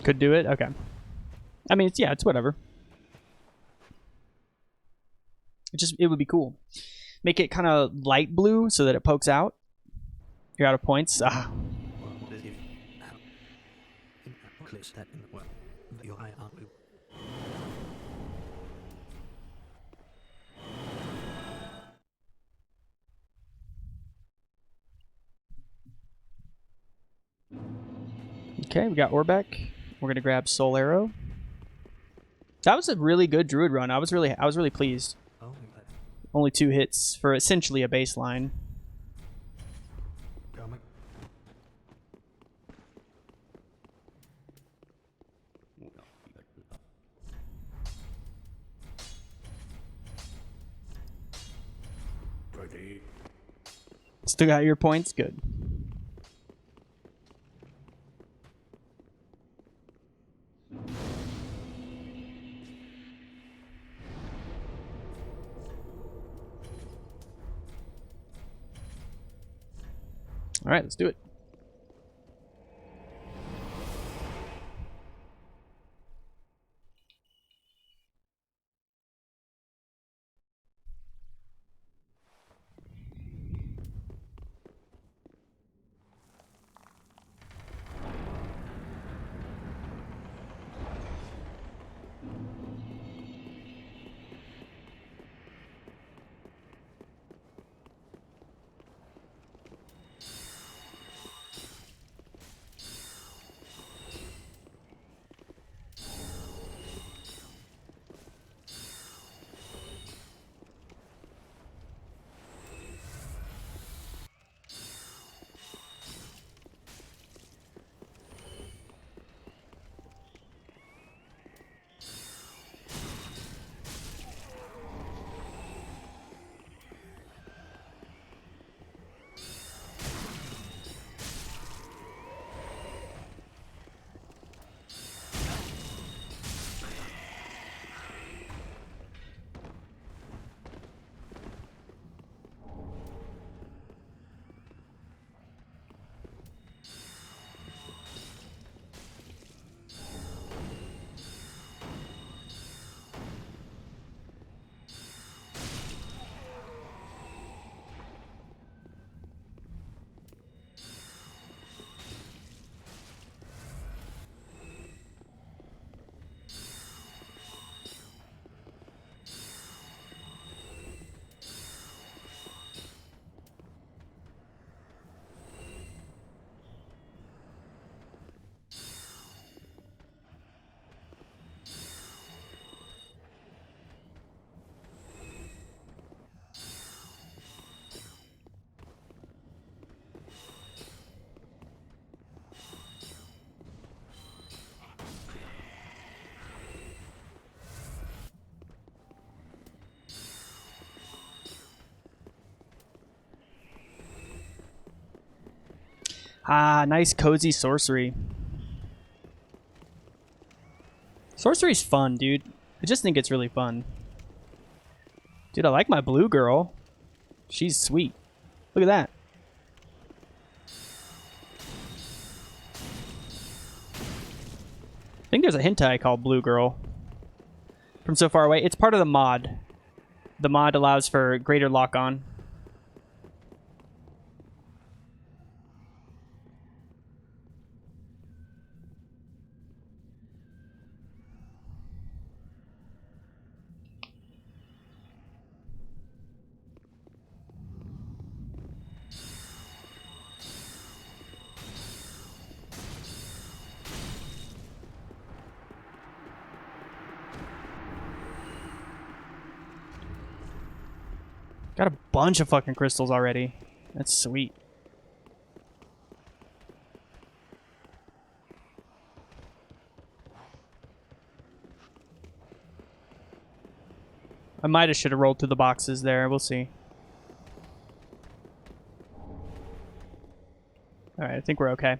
[SPEAKER 1] Could do it? Okay. I mean, it's whatever. It would be cool. Make it kind of light blue so that it pokes out. You're out of points. Ah. Okay, we got Orbeck. We're gonna grab Soul Arrow. That was a really good Druid run. I was really pleased. Only 2 hits for essentially a baseline.
[SPEAKER 2] Pretty.
[SPEAKER 1] Still got your points? Good. All right, let's do it. Ah, nice cozy sorcery. Sorcery's fun, dude. I just think it's really fun. Dude, I like my blue girl. She's sweet. Look at that. I think there's a hentai called Blue Girl. From so far away. It's part of the mod. The mod allows for greater lock-on. Got a bunch of fucking crystals already. That's sweet. I might have should have rolled through the boxes there. We'll see. Alright, I think we're okay.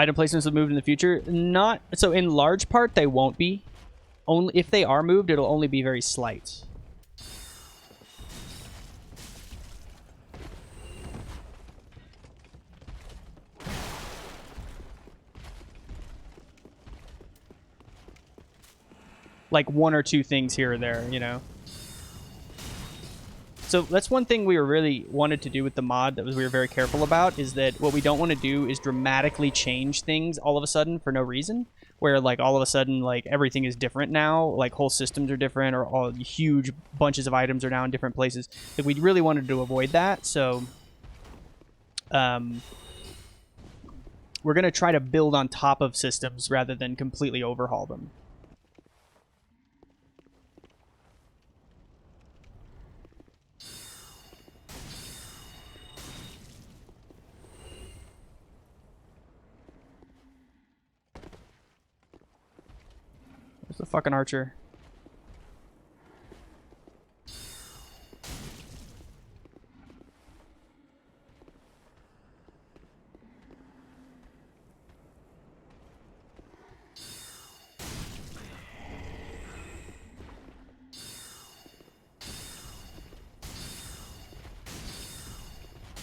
[SPEAKER 1] Item placements will move in the future. Not so in large part they won't be. Only if they are moved, it'll only be very slight. Like 1 or 2 things here or there, you know. So that's one thing we were really wanted to do with the mod that we were very careful about, is that what we don't want to do is dramatically change things all of a sudden for no reason, where like all of a sudden like everything is different now, like whole systems are different, or all huge bunches of items are now in different places. Like we really wanted to avoid that, so we're going to try to build on top of systems rather than completely overhaul them. Where's the fucking archer?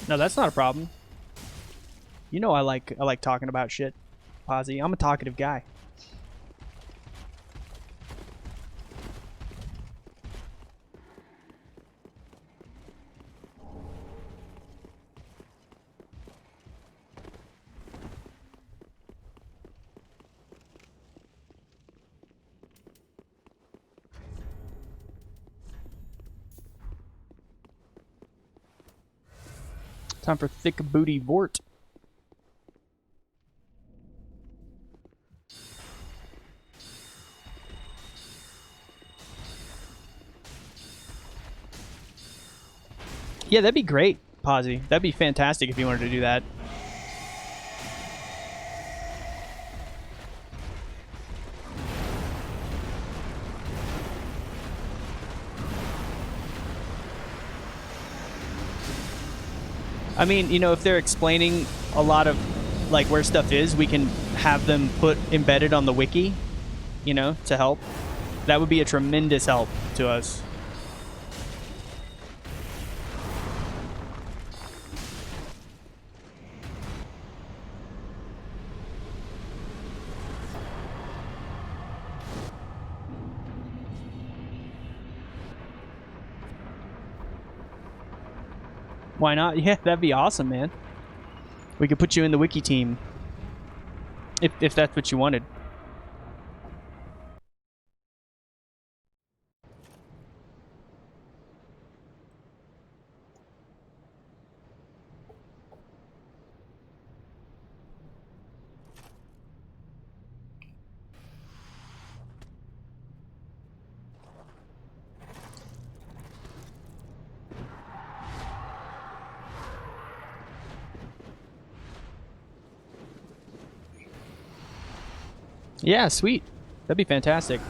[SPEAKER 1] No, that's not a problem. You know I like talking about shit, Posy. I'm a talkative guy. Time for thick booty Vort. Yeah, that'd be great, Posy. That'd be fantastic if you wanted to do that. I mean, you know, if they're explaining a lot of like where stuff is, we can have them put embedded on the wiki, you know, to help. That would be a tremendous help to us. Why not? Yeah, that'd be awesome, man. We could put you in the wiki team. If that's what you wanted. Yeah, sweet. That'd be fantastic.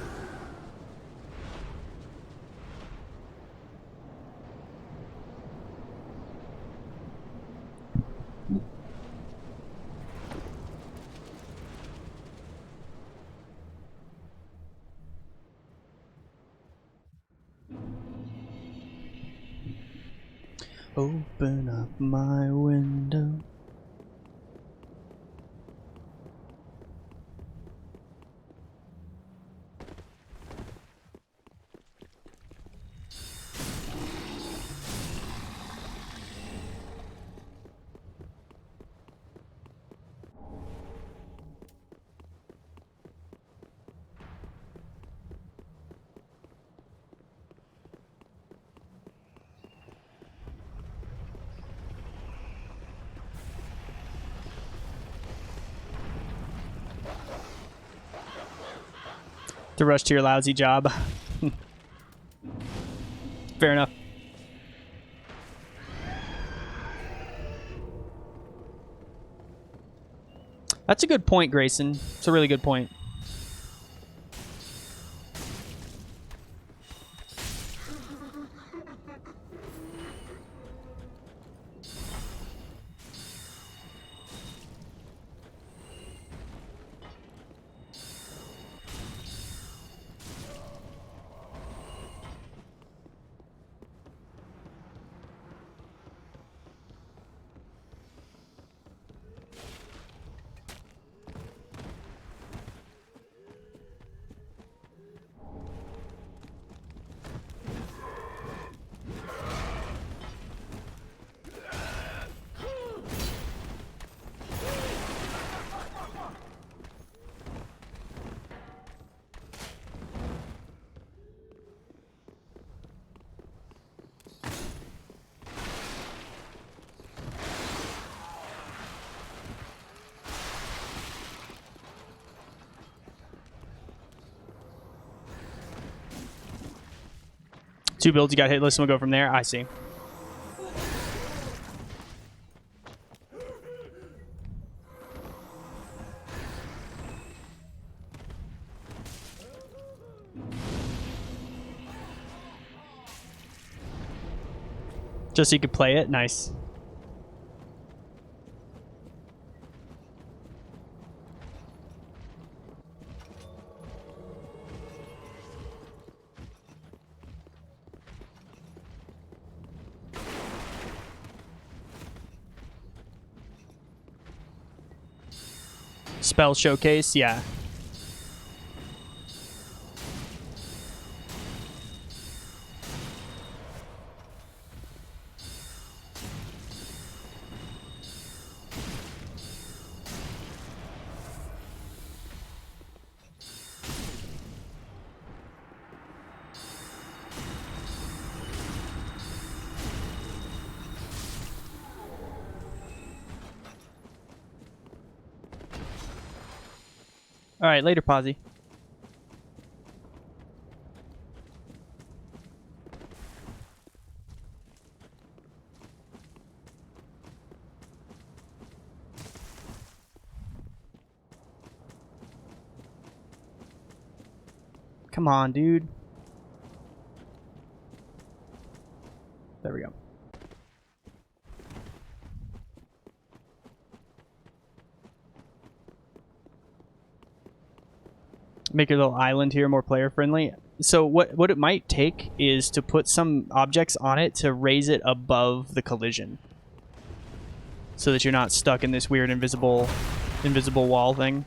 [SPEAKER 1] Open up my window. To rush to your lousy job. Fair enough. That's a good point, Grayson. It's a really good point. 2 builds, you got hitless, and we'll go from there. I see. Just so you could play it? Nice. Spell showcase, yeah. All right, later, Posy. Come on, dude. There we go. Make your little island here more player friendly. So what it might take is to put some objects on it to raise it above the collision, so that you're not stuck in this weird invisible wall thing.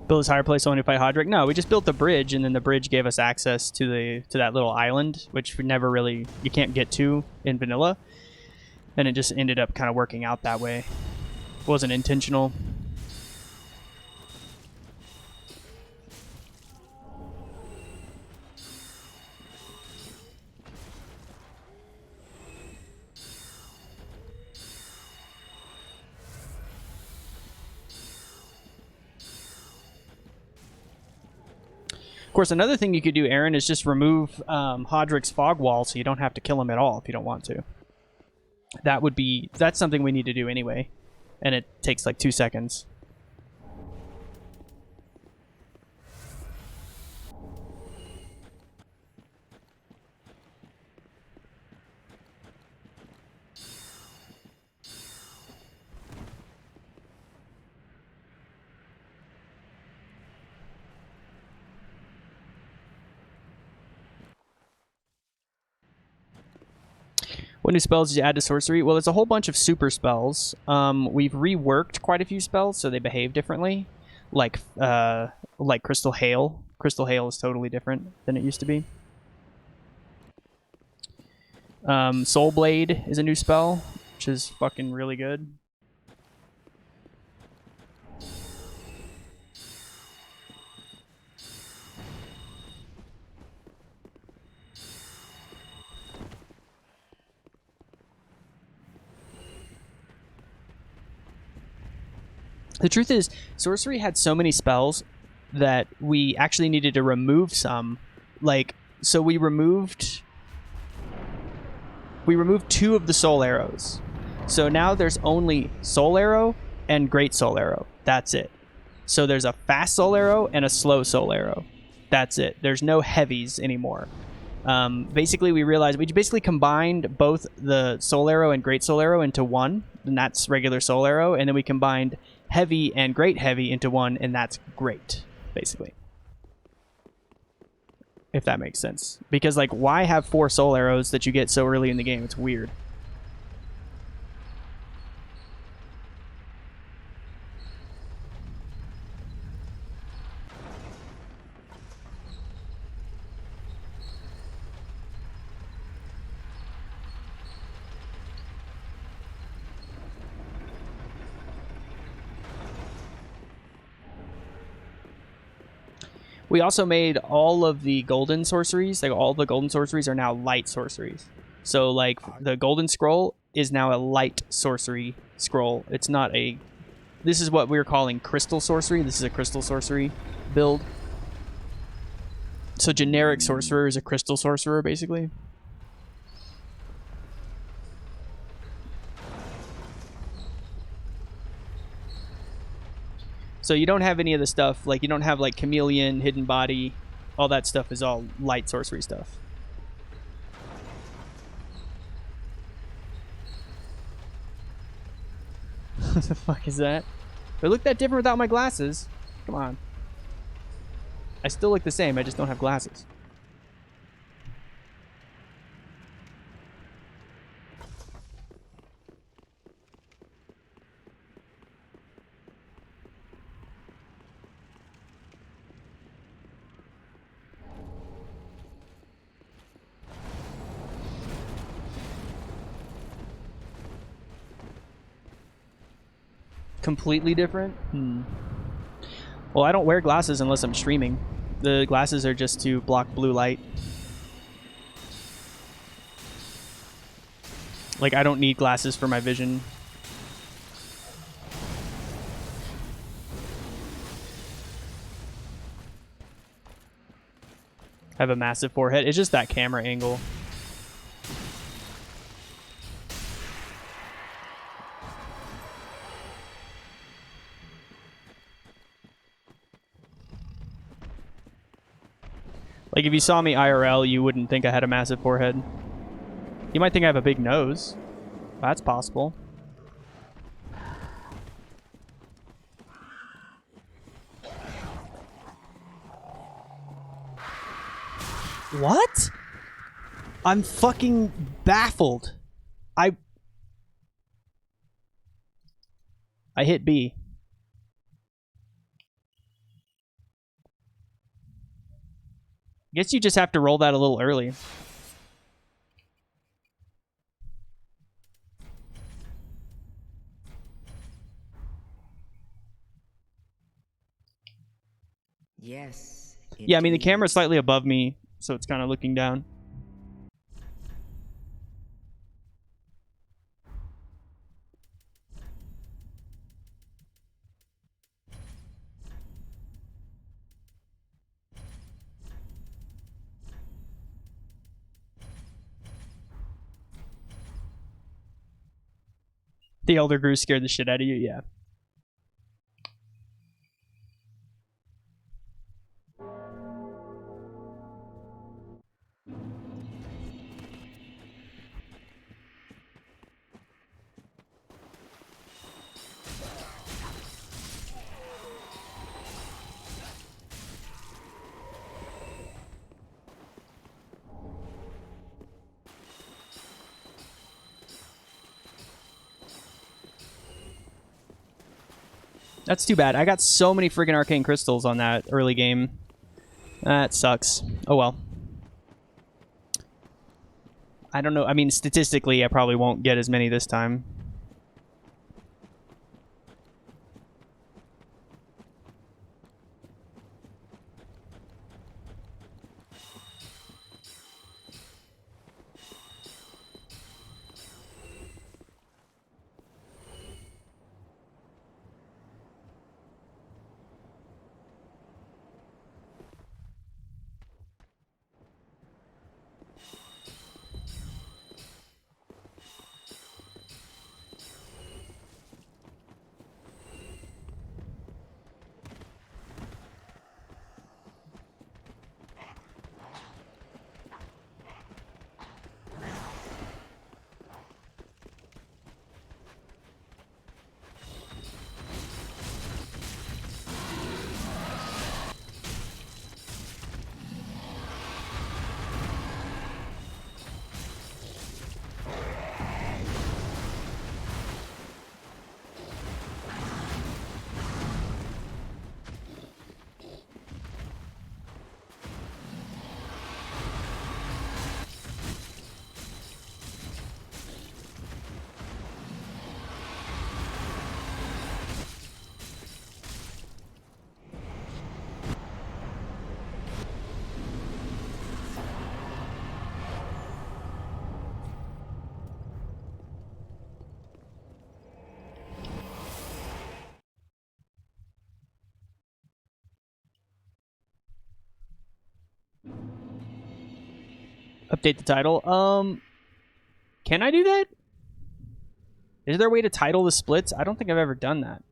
[SPEAKER 1] Build this higher place only to fight Hodrick? No, we just built the bridge, and then the bridge gave us access to that little island, which we never really, you can't get to in vanilla. And it just ended up kind of working out that way. It wasn't intentional. Of course, another thing you could do, Aaron, is just remove Hodrick's fog wall so you don't have to kill him at all if you don't want to. That's something we need to do anyway. And it takes like 2 seconds. What new spells did you add to Sorcery? Well, there's a whole bunch of super spells. We've reworked quite a few spells so they behave differently. Like Crystal Hail. Crystal Hail is totally different than it used to be. Soul Blade is a new spell, which is fucking really good. The truth is, Sorcery had so many spells that we actually needed to remove some. Like, so we removed 2 of the Soul Arrows. So now there's only Soul Arrow and Great Soul Arrow. That's it. So there's a fast Soul Arrow and a slow Soul Arrow. That's it. There's no heavies anymore. Basically, we realized we basically combined both the Soul Arrow and Great Soul Arrow into one, and that's regular Soul Arrow, and then we combined Heavy and Great Heavy into one, and that's great, basically. If that makes sense. Because, like, why have 4 Soul Arrows that you get so early in the game? It's weird. We also made all of the golden sorceries, like all the golden sorceries are now light sorceries. So like the golden scroll is now a light sorcery scroll. It's not a... This is what we're calling crystal sorcery. This is a crystal sorcery build. So generic sorcerer is a crystal sorcerer, basically. So you don't have any of the stuff, like you don't have like chameleon, hidden body, all that stuff is all light sorcery stuff. What the fuck is that? Do I look that different without my glasses? Come on. I still look the same, I just don't have glasses. Completely different? Well, I don't wear glasses unless I'm streaming. The glasses are just to block blue light. Like, I don't need glasses for my vision. I have a massive forehead. It's just that camera angle. Like, if you saw me IRL, you wouldn't think I had a massive forehead. You might think I have a big nose. That's possible. What? I'm fucking baffled. I hit B. Guess you just have to roll that a little early.
[SPEAKER 6] Yes.
[SPEAKER 1] Yeah, I mean, the camera's slightly above me, so it's kind of looking down. The Elder Grew scared the shit out of you, yeah. That's too bad. I got so many friggin' arcane crystals on that early game. That sucks. Oh well. I don't know. I mean, statistically, I probably won't get as many this time. Update the title. Can I do that? Is there a way to title the splits? I don't think I've ever done that.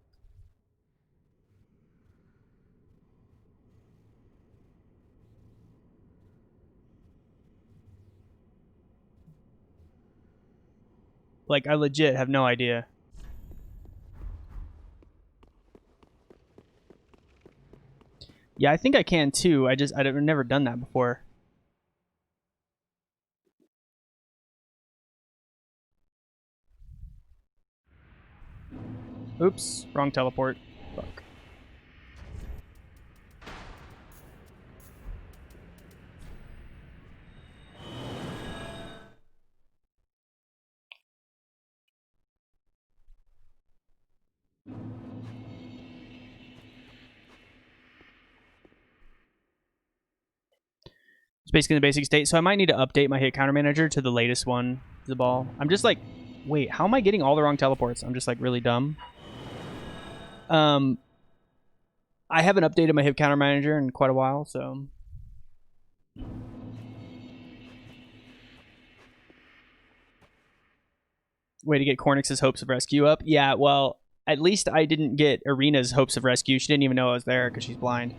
[SPEAKER 1] Like, I legit have no idea. Yeah, I think I can too. I've never done that before. Oops, wrong teleport. Fuck. It's basically the basic state. So I might need to update my hit counter manager to the latest one, the ball. I'm just like, wait, how am I getting all the wrong teleports? I'm just like really dumb. I haven't updated my hit counter manager in quite a while, so. Way to get Cornix's hopes of rescue up. Yeah, well, at least I didn't get Arena's hopes of rescue. She didn't even know I was there because she's blind.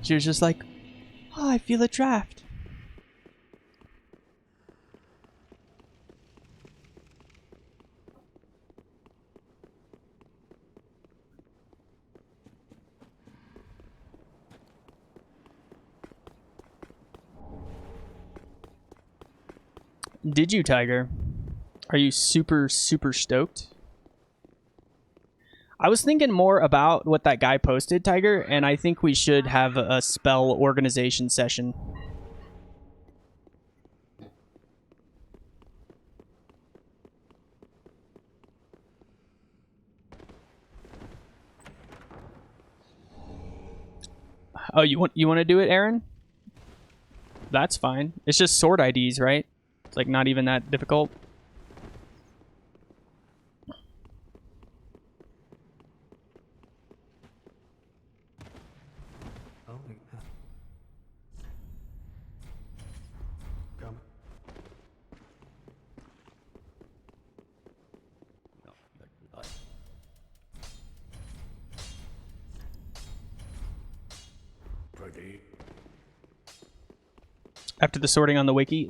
[SPEAKER 1] She was just like, oh, I feel a draft. Did you, Tiger? Are you super, super stoked? I was thinking more about what that guy posted, Tiger, and I think we should have a spell organization session. Oh, you want to do it, Aaron? That's fine. It's just sword IDs, right? It's like not even that difficult. After the sorting on the wiki,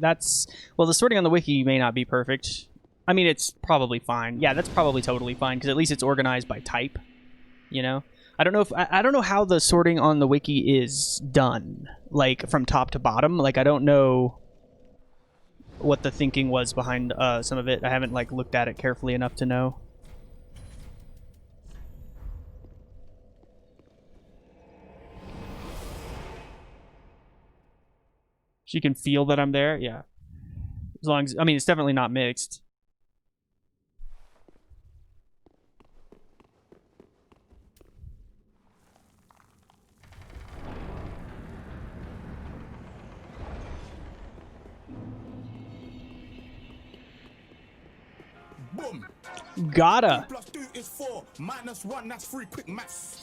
[SPEAKER 1] well, the sorting on the wiki may not be perfect. I mean, it's probably fine. Yeah, that's probably totally fine because at least it's organized by type. You know, I don't know if I don't know how the sorting on the wiki is done, like from top to bottom. Like I don't know what the thinking was behind some of it. I haven't like looked at it carefully enough to know. She can feel that I'm there, yeah. As long as, I mean, it's definitely not mixed.
[SPEAKER 2] Boom.
[SPEAKER 1] Gotta.
[SPEAKER 2] 2 + 2 is 4. -1, that's 3 quick maths.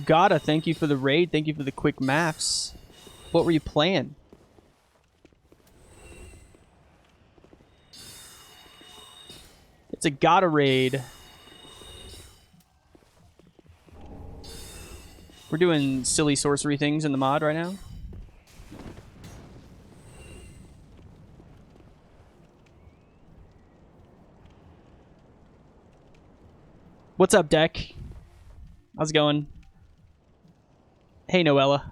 [SPEAKER 1] Gotta, thank you for the raid. Thank you for the quick maths. What were you playing? It's a gotta raid. We're doing silly sorcery things in the mod right now. What's up, Deck? How's it going? Hey, Noella.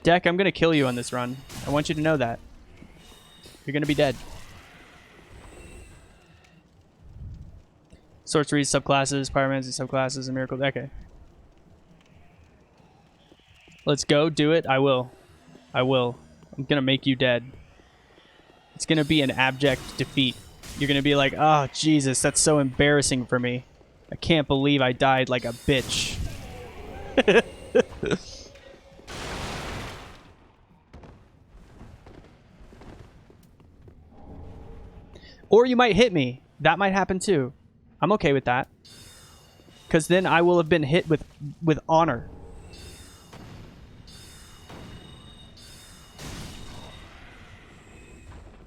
[SPEAKER 1] Deck, I'm gonna kill you on this run. I want you to know that. You're gonna be dead. Sorceries, subclasses, pyromancy, subclasses, and miracles. Okay. Let's go. Do it. I will. I will. I'm gonna make you dead. It's gonna be an abject defeat. You're gonna be like, oh, Jesus, that's so embarrassing for me. I can't believe I died like a bitch. Or you might hit me. That might happen too. I'm okay with that. Because then I will have been hit with honor.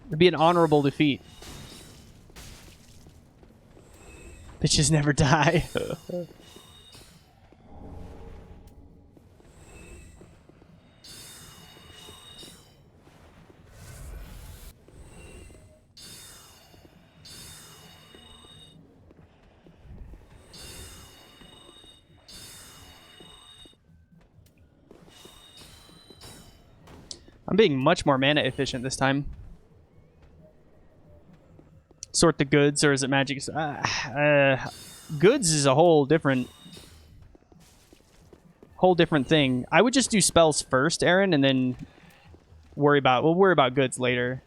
[SPEAKER 1] It'd be an honorable defeat. Bitches never die. I'm being much more mana efficient this time. Sort the goods, or is it magic? Goods is a whole different thing. I would just do spells first, Aaron, and then we'll worry about goods later.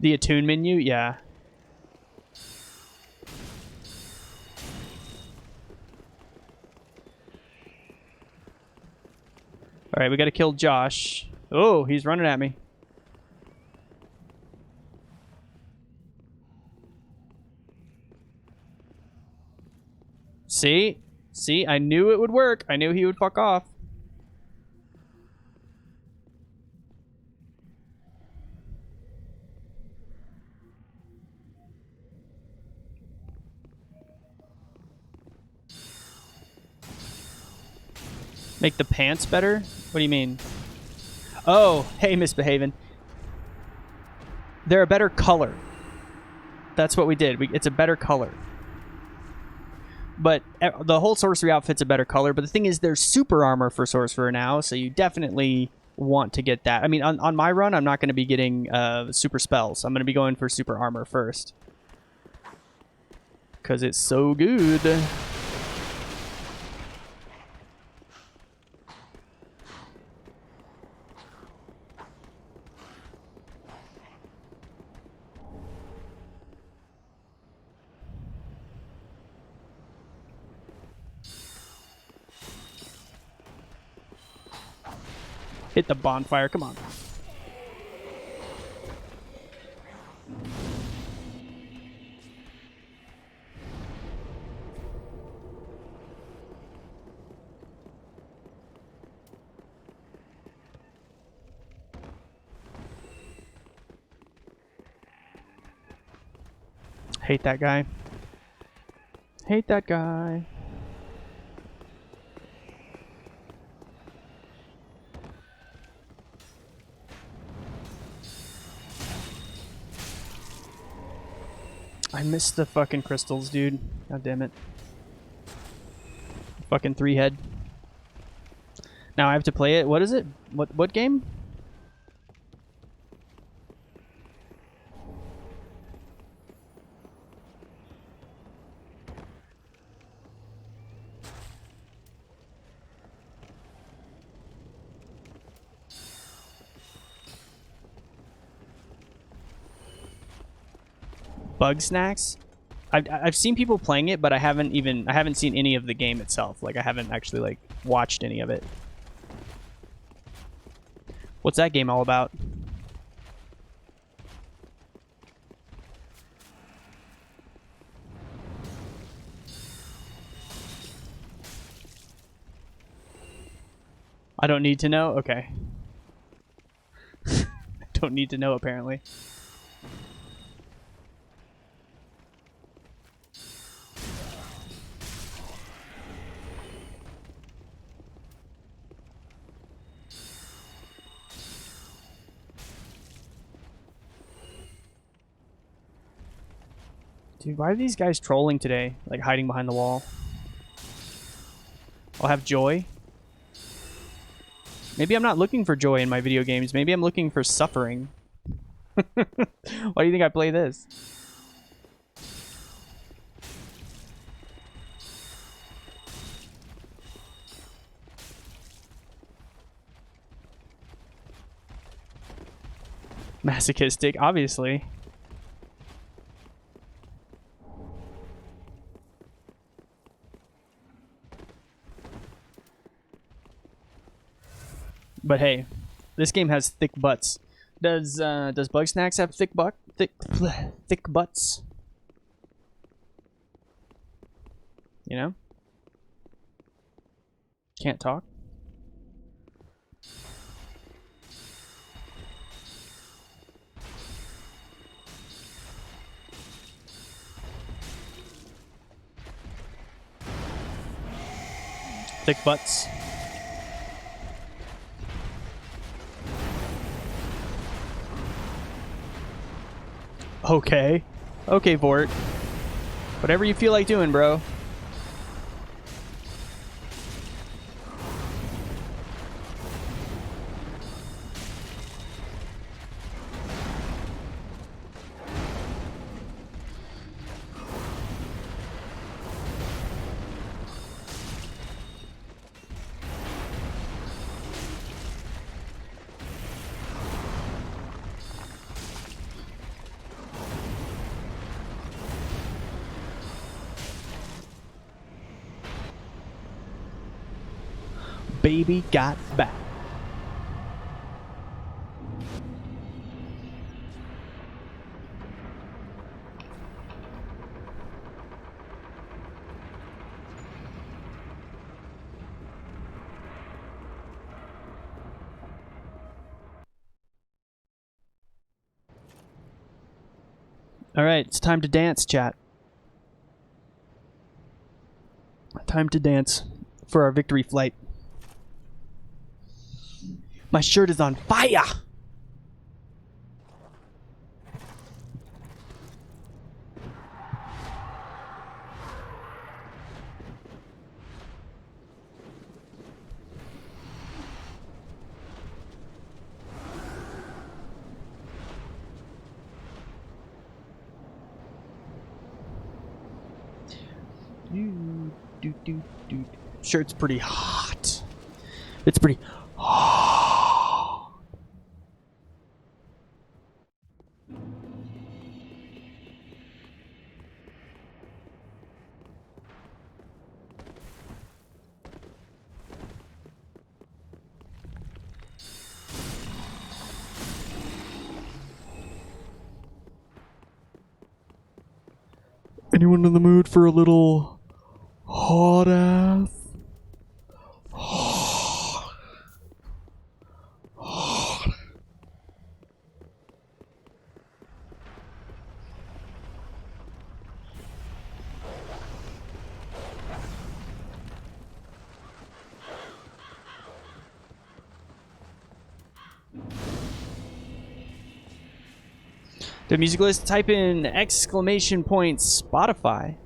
[SPEAKER 1] The attune menu, yeah. All right, we got to kill Josh. Oh, he's running at me. See? See? I knew it would work. I knew he would fuck off. Make the pants better? What do you mean? Oh, hey, misbehaving. They're a better color. That's what we did. It's a better color. But the whole sorcery outfit's a better color. But the thing is, there's super armor for sorcerer now, so you definitely want to get that. I mean, on my run, I'm not going to be getting super spells. I'm going to be going for super armor first. Because it's so good. Hit the bonfire, come on. Hate that guy. Hate that guy. I missed the fucking crystals, dude. God damn it. Fucking 3-head. Now I have to play it. What is it? What game? Bug snacks? I've seen people playing it, but I haven't seen any of the game itself. Like I haven't actually like watched any of it. What's that game all about? I don't need to know? Okay. I don't need to know apparently. Dude, why are these guys trolling today? Like hiding behind the wall. I'll have joy. Maybe I'm not looking for joy in my video games. Maybe I'm looking for suffering. Why do you think I play this? Masochistic, obviously. But hey, this game has thick butts. Does Bugsnax have thick butts? You know? Can't talk? Thick butts. Okay. Okay, Vort. Whatever you feel like doing, bro. Baby got back. All right, it's time to dance, chat. Time to dance for our victory flight. My shirt is on fire! Shirt's pretty hot. It's pretty hot. Anyone in the mood for a little hot ass? The music list, type in !Spotify.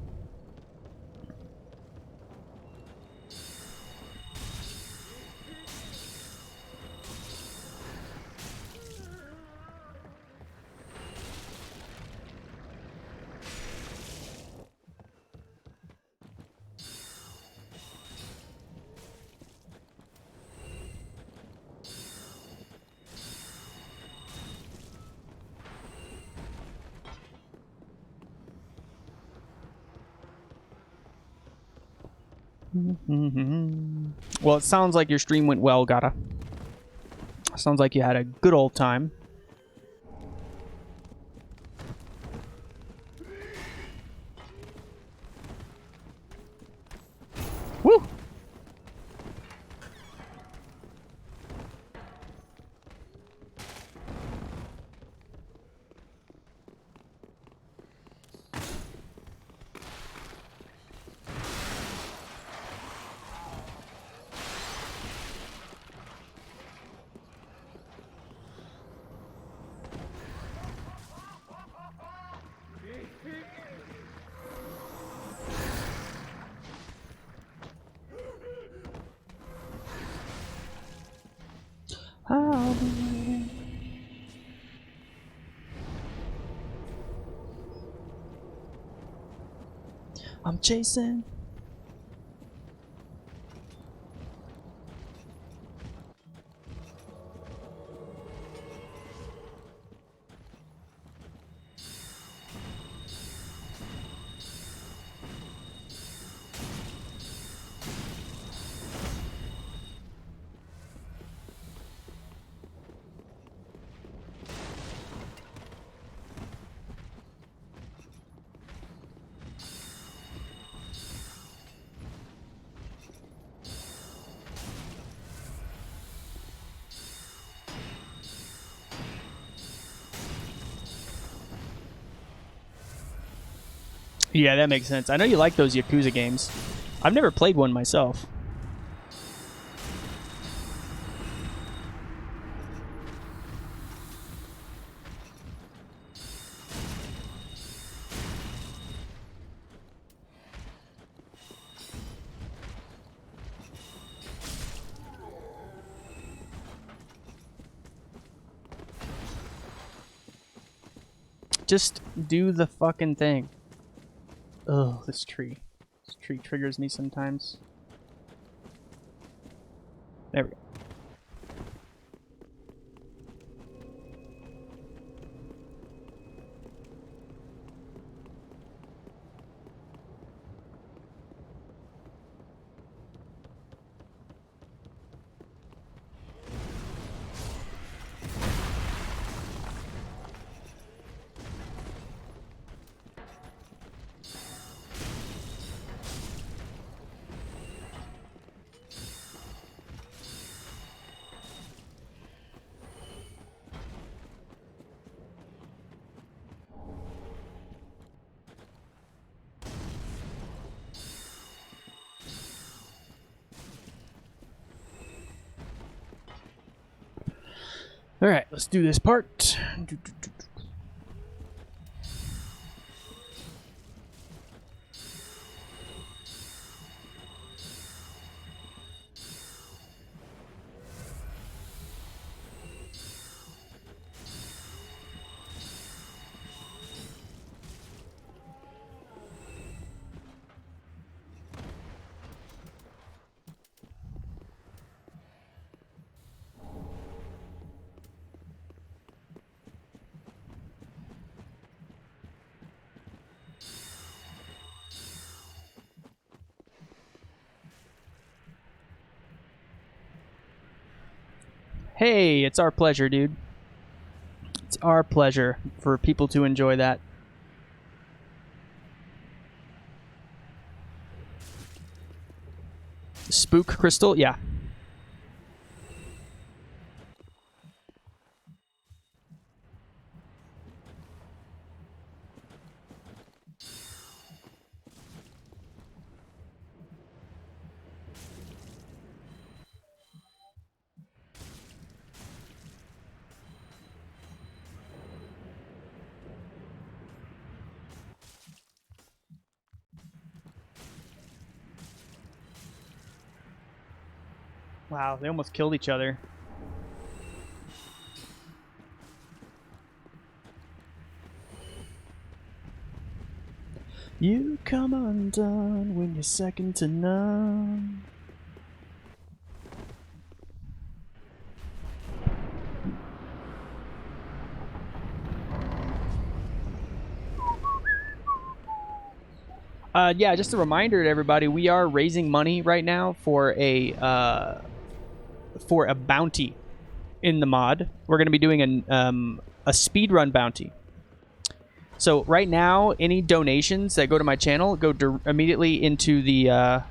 [SPEAKER 1] Well, it sounds like your stream went well, Gata. Sounds like you had a good old time. Woo! I'll be waiting. I'm chasing. Yeah, that makes sense. I know you like those Yakuza games. I've never played one myself. Just do the fucking thing. Ugh, this tree. This tree triggers me sometimes. There we go. All right, let's do this part. Hey, it's our pleasure, dude. It's our pleasure for people to enjoy that. Spook crystal? Yeah. Wow, they almost killed each other. You come undone when you're second to none. Yeah, just a reminder to everybody, we are raising money right now for a bounty in the mod. We're going to be doing a speedrun bounty. So right now, any donations that go to my channel go immediately into the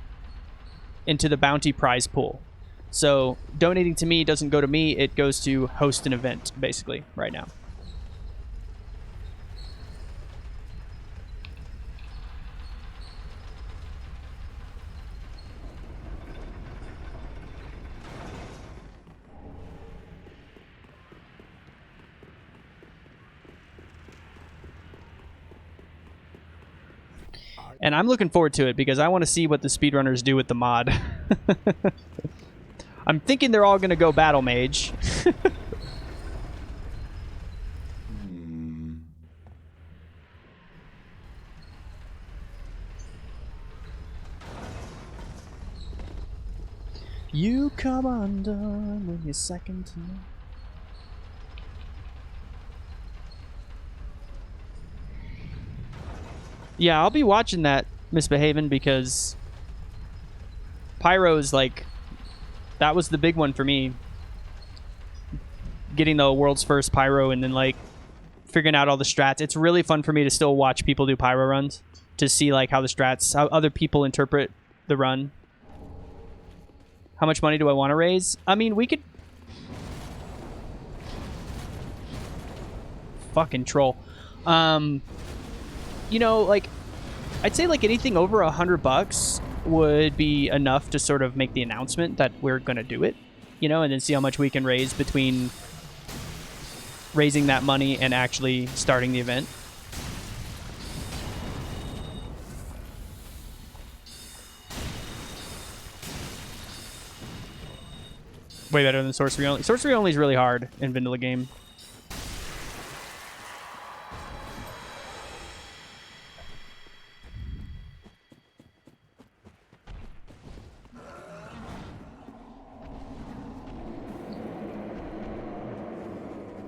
[SPEAKER 1] bounty prize pool. So donating to me doesn't go to me; it goes to host an event, basically, right now. And I'm looking forward to it because I want to see what the speedrunners do with the mod. I'm thinking they're all going to go Battle Mage. You come undone when you're second to none. Yeah, I'll be watching that, Misbehaving, because Pyro's like, that was the big one for me. Getting the world's first Pyro and then like figuring out all the strats. It's really fun for me to still watch people do Pyro runs to see like how the strats, how other people interpret the run. How much money do I want to raise? I mean, we could... Fucking troll. You know, like, I'd say like anything over $100 would be enough to sort of make the announcement that we're going to do it, you know, and then see how much we can raise between raising that money and actually starting the event. Way better than Sorcery Only. Sorcery Only is really hard in vanilla game.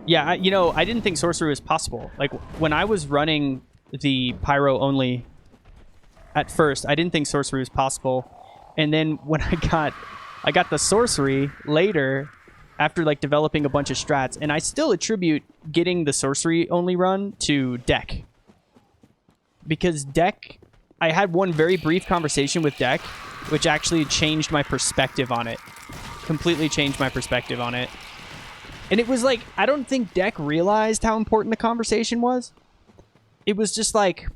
[SPEAKER 1] Yeah, you know, I didn't think Sorcery was possible. Like, when I was running the Pyro only at first, I didn't think Sorcery was possible. And then when I got the Sorcery later, after, like, developing a bunch of strats, and I still attribute getting the Sorcery only run to Deck. Because Deck, I had one very brief conversation with Deck, which actually changed my perspective on it. Completely changed my perspective on it. And it was like, I don't think Deck realized how important the conversation was. It was just like,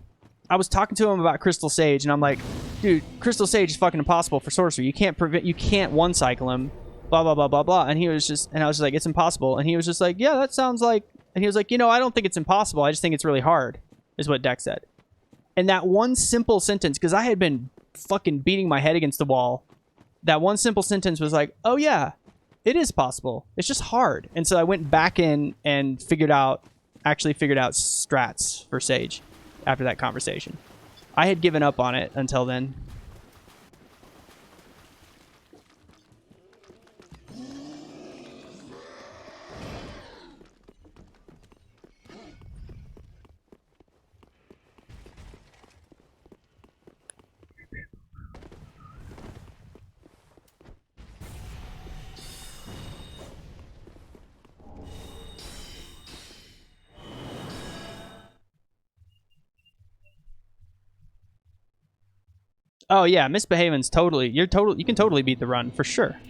[SPEAKER 1] I was talking to him about Crystal Sage, and I'm like, dude, Crystal Sage is fucking impossible for Sorcery. You can't one cycle him, blah, blah, blah, blah, blah. And he was just, and I was just like, it's impossible. And he was just like, yeah, that sounds like, and he was like, you know, I don't think it's impossible. I just think it's really hard, is what Deck said. And that one simple sentence, because I had been fucking beating my head against the wall, that one simple sentence was like, oh yeah, it is possible. It's just hard. And so I went back in and actually figured out strats for Sage after that conversation. I had given up on it until then. Oh yeah, Misbehaving's totally, you can totally beat the run for sure.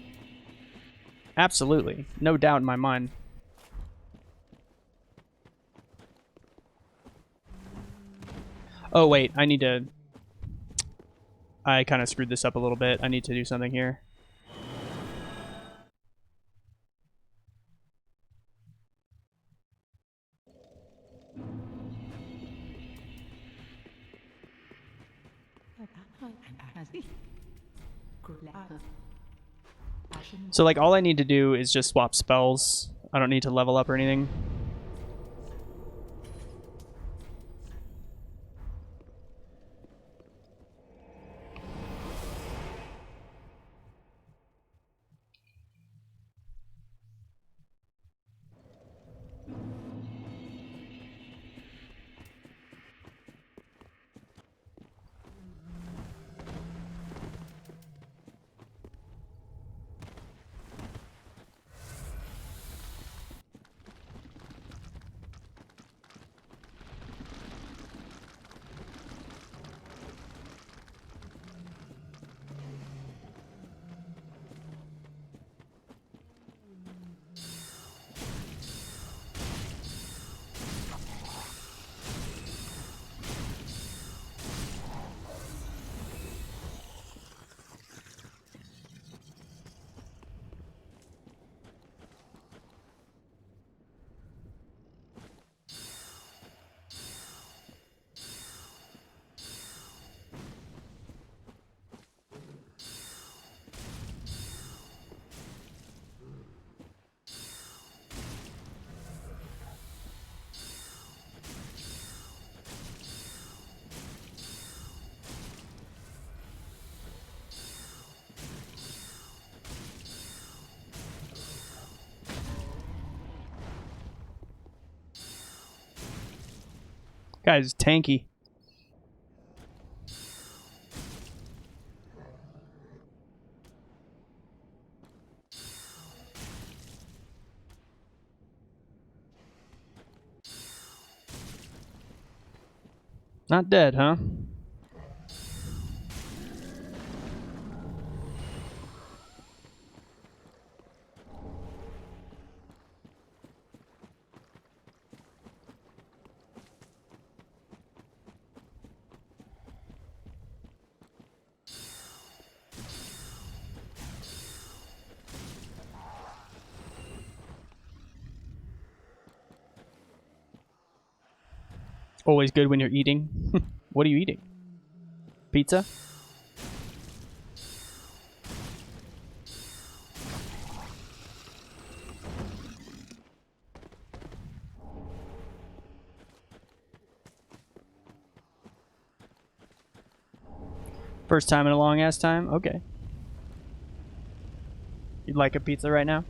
[SPEAKER 1] Absolutely. No doubt in my mind. Oh wait, I kind of screwed this up a little bit. I need to do something here. So like all I need to do is just swap spells. I don't need to level up or anything. Guy's tanky. Not dead, huh? Always good when you're eating. What are you eating? Pizza? First time in a long ass time? Okay. You'd like a pizza right now?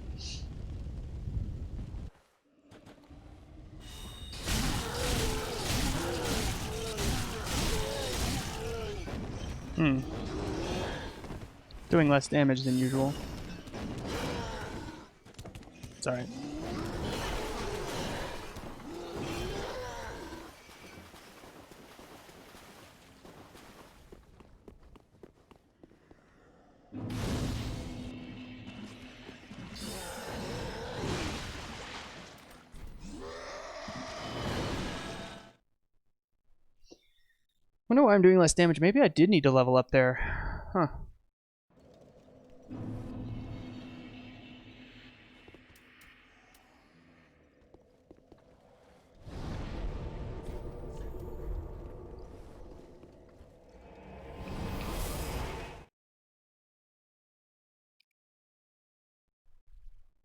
[SPEAKER 1] Doing less damage than usual. It's alright. Wonder why I'm doing less damage. Maybe I did need to level up there. Huh.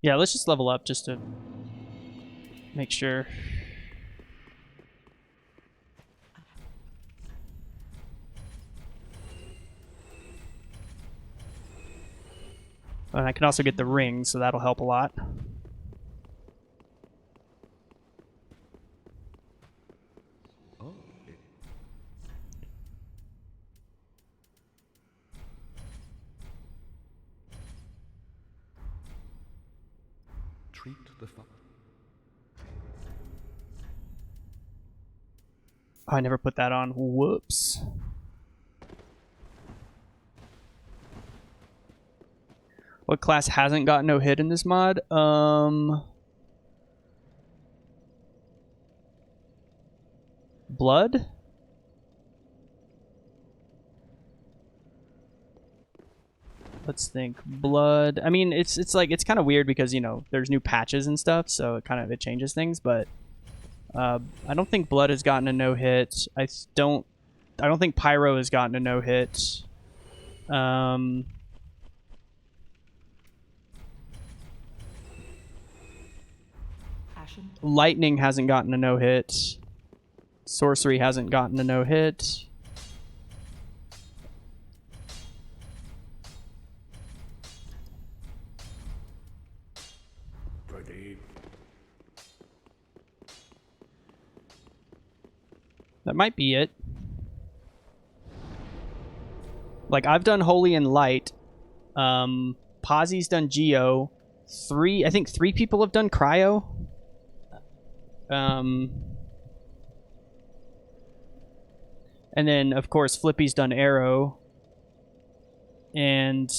[SPEAKER 1] Yeah, let's just level up just to make sure. And I can also get the ring, so that'll help a lot.
[SPEAKER 2] Treat the fire.
[SPEAKER 1] Oh, I never put that on. Whoops. What class hasn't got no hit in this mod? Blood? Let's think. Blood. I mean, it's like it's kind of weird because, you know, there's new patches and stuff, so it changes things, but I don't think Blood has gotten a no hit. I don't think Pyro has gotten a no hit. Lightning hasn't gotten a no hit. Sorcery hasn't gotten a no hit. That might be it. Like, I've done Holy and Light. Posse's done Geo. I think three people have done Cryo. And then, of course, Flippy's done Arrow. And,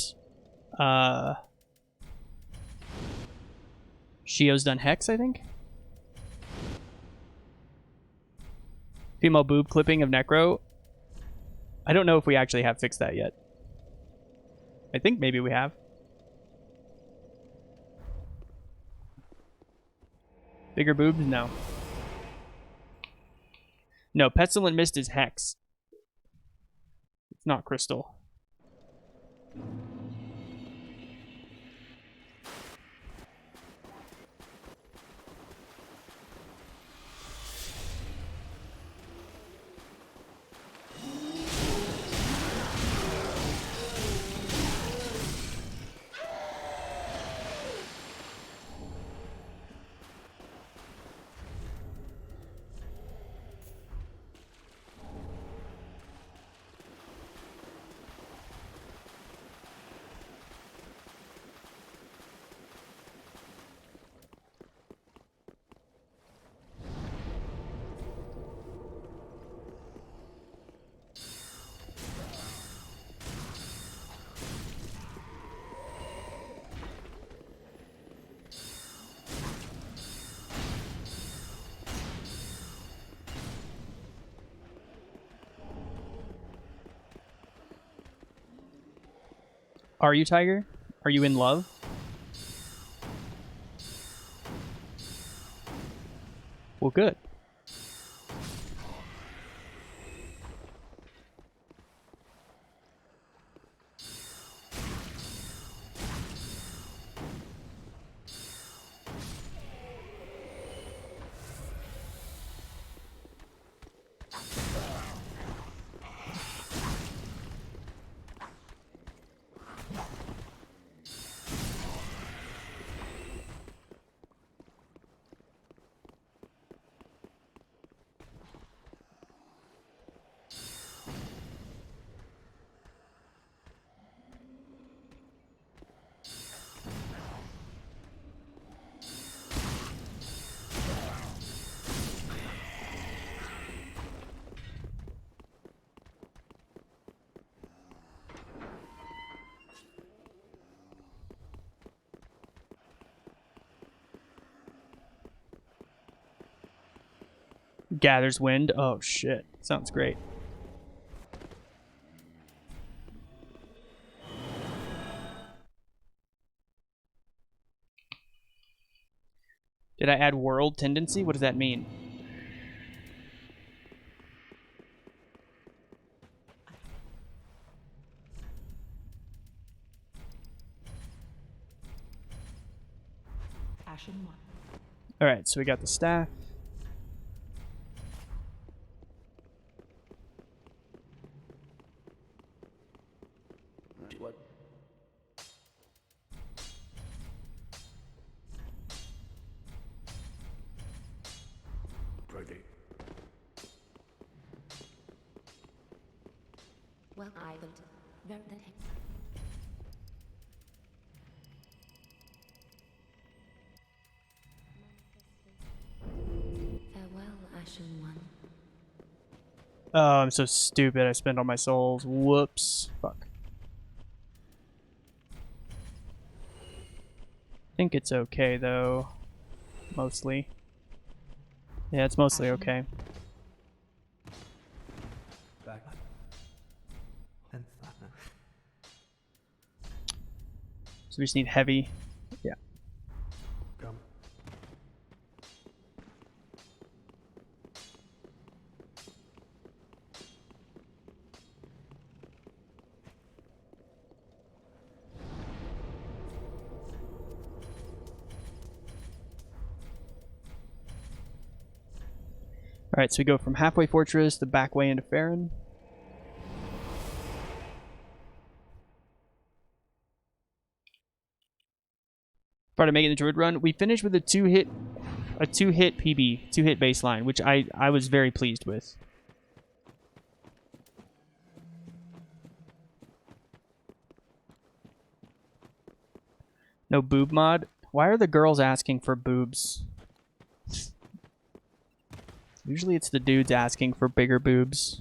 [SPEAKER 1] Shio's done Hex, I think? Female boob clipping of Necro. I don't know if we actually have fixed that yet. I think maybe we have. Bigger boobs? No. No, Pestilent Mist is Hex. It's not Crystal. Are you, Tiger? Are you in love? Well, good. Gathers wind. Oh shit. Sounds great. Did I add world tendency? What does that mean?
[SPEAKER 4] Ashen 1.
[SPEAKER 1] Alright, so we got the staff.
[SPEAKER 2] What? Pretty.
[SPEAKER 3] Well, I will. Where that heck? Farewell, Ashen One.
[SPEAKER 1] Oh, I'm so stupid. I spent all my souls. Whoops. Fuck. I think it's okay, though. Mostly. Yeah, it's mostly okay.
[SPEAKER 5] Back. And Thana.
[SPEAKER 1] So we just need heavy. Yeah.
[SPEAKER 5] Come.
[SPEAKER 1] Alright, so we go from halfway fortress the back way into Farron. Part of making the Druid run. We finished with a two-hit PB, two-hit baseline, which I was very pleased with. No boob mod? Why are the girls asking for boobs? Usually it's the dudes asking for bigger boobs.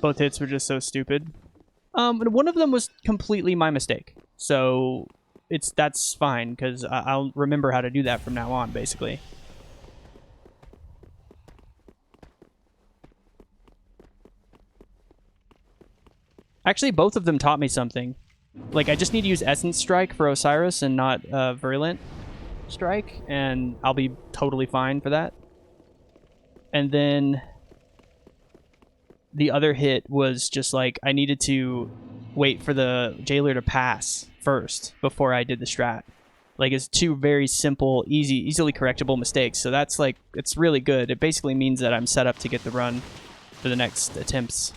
[SPEAKER 1] Both hits were just so stupid. One of them was completely my mistake. So that's fine, because I'll remember how to do that from now on, basically. Actually, both of them taught me something. Like, I just need to use Essence Strike for Oceiros and not Virulent Strike, and I'll be totally fine for that. And then the other hit was just like, I needed to wait for the Jailer to pass first before I did the strat. Like, it's two very simple, easily correctable mistakes. So that's like, it's really good. It basically means that I'm set up to get the run for the next attempts.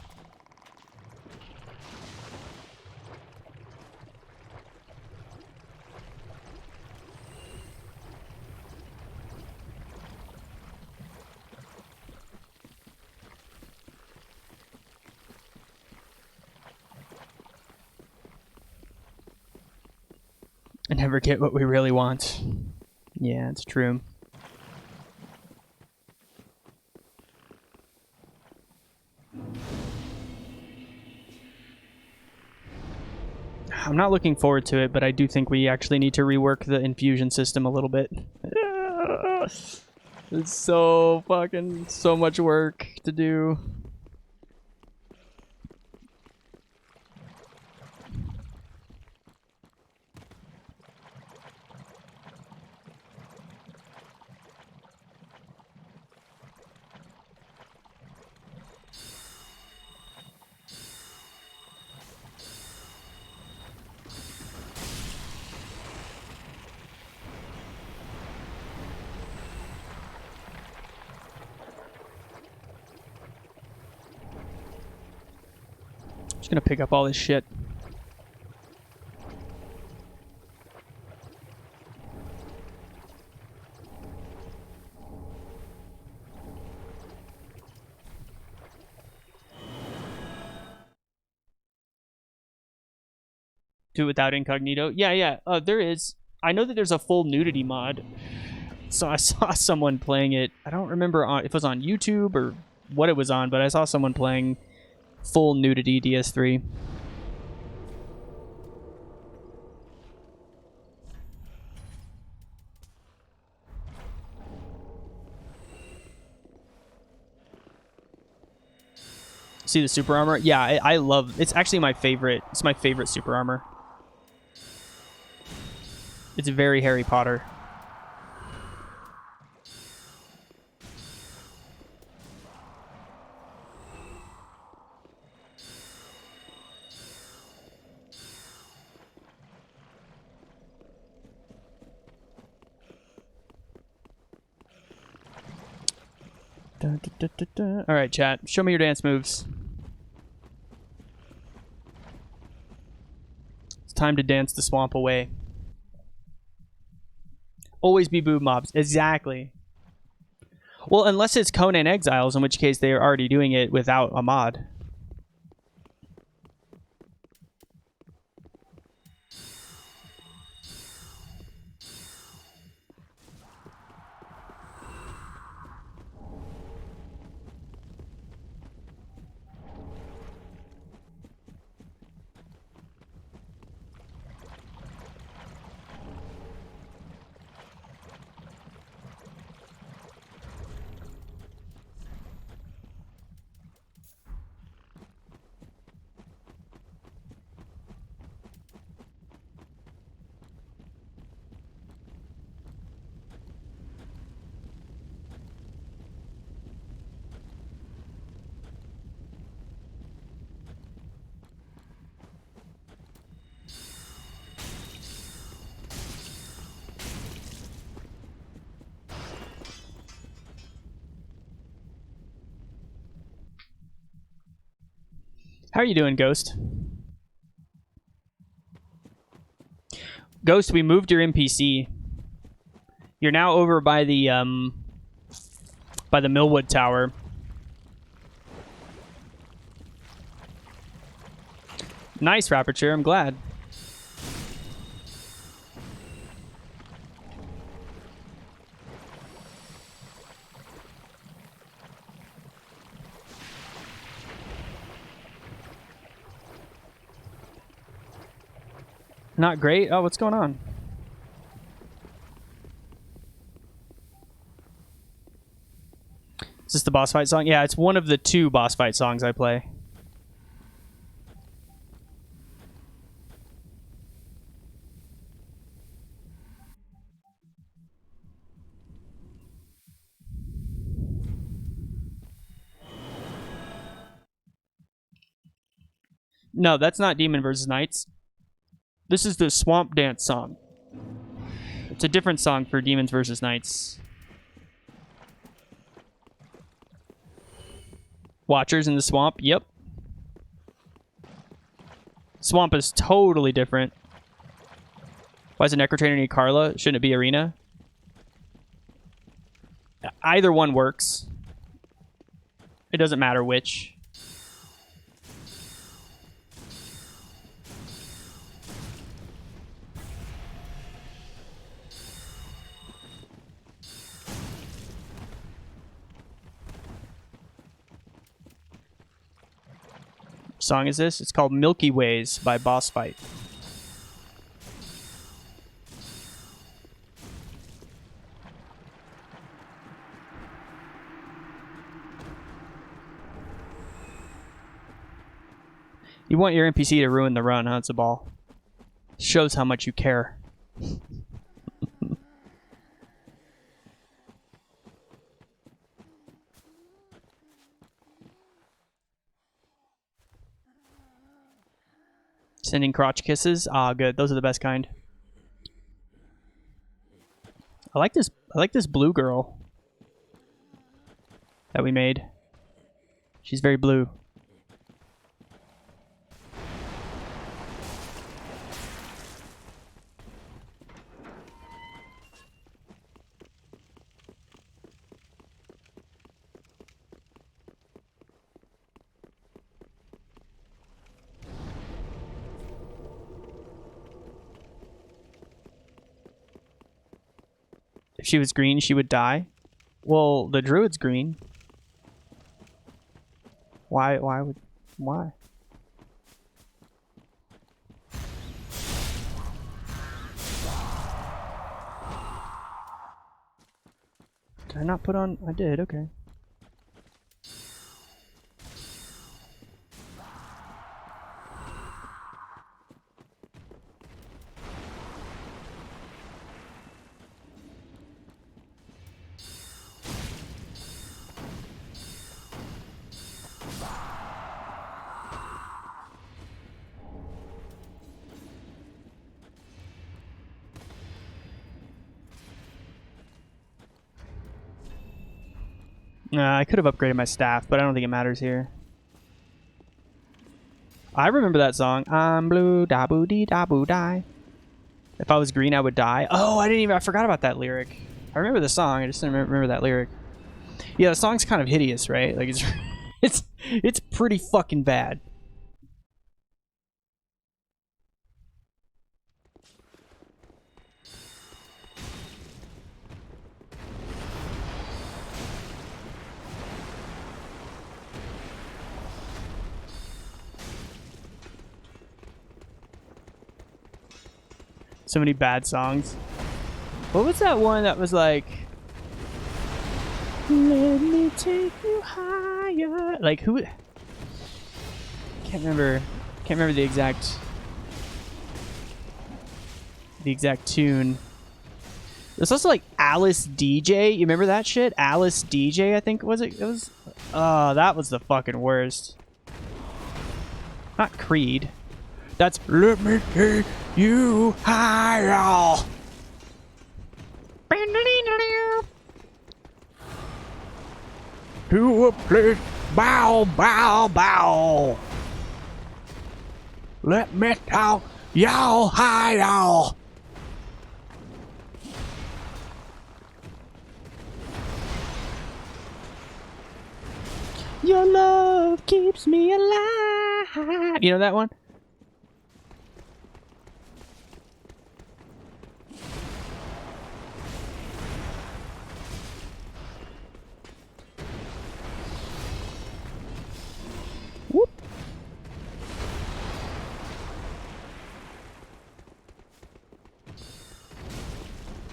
[SPEAKER 1] I never get what we really want. Yeah, it's true. I'm not looking forward to it, but I do think we actually need to rework the infusion system a little bit. It's so much work to do. Just gonna pick up all this shit. Do it without incognito? Yeah. There is. I know that there's a full nudity mod. So I saw someone playing it. I don't remember if it was on YouTube or what it was on, but I saw someone playing full nudity DS3. See the super armor? Yeah, I love. It's actually my favorite. It's my favorite super armor. It's very Harry Potter. All right, chat. Show me your dance moves. It's time to dance the swamp away. Always be boob mobs. Exactly. Well, unless it's Conan Exiles, in which case they are already doing it without a mod. How are you doing, Ghost? Ghost, we moved your NPC. You're now over by the Millwood Tower. Nice, Rapperture. I'm glad. Not great? Oh, what's going on? Is this the boss fight song? Yeah, it's one of the 2 boss fight songs I play. No, that's not Demon vs. Knights. This is the Swamp Dance song. It's a different song for Demons vs. Knights. Watchers in the Swamp? Yep. Swamp is totally different. Why is a Necrotrainer need Carla? Shouldn't it be Arena? Either one works. It doesn't matter which. What song is this? It's called Milky Ways by Boss Fight. You want your NPC to ruin the run, huh? It's a ball. Shows how much you care. Sending crotch kisses? Ah, good. Those are the best kind. I like this blue girl that we made. She's very blue. If she was green, she would die. Well, the druid's green. Why? Did I not put on? I did. Okay. I could have upgraded my staff, but I don't think it matters here. I remember that song. I'm blue, da boo dee da boo die. If I was green, I would die. Oh, I forgot about that lyric. I remember the song, I just didn't remember that lyric. Yeah, the song's kind of hideous, right? Like it's pretty fucking bad. So many bad songs. What was that one that was like, let me take you higher? Like who? Can't remember the exact tune. There's also like Alice DJ. You remember that shit? Alice DJ, I think was it? It was. Oh, that was the fucking worst. Not Creed. That's let me take you higher. To a place, bow, bow, bow. Let me talk, y'all higher. Your love keeps me alive. You know that one? Whoop.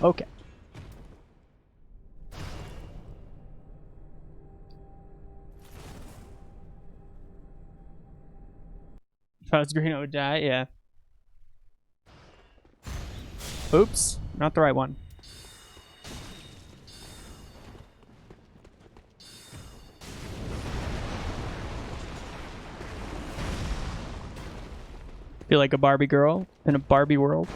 [SPEAKER 1] Okay. If I was green, I would die. Yeah. Oops. Not the right one. Feel like a Barbie girl in a Barbie world.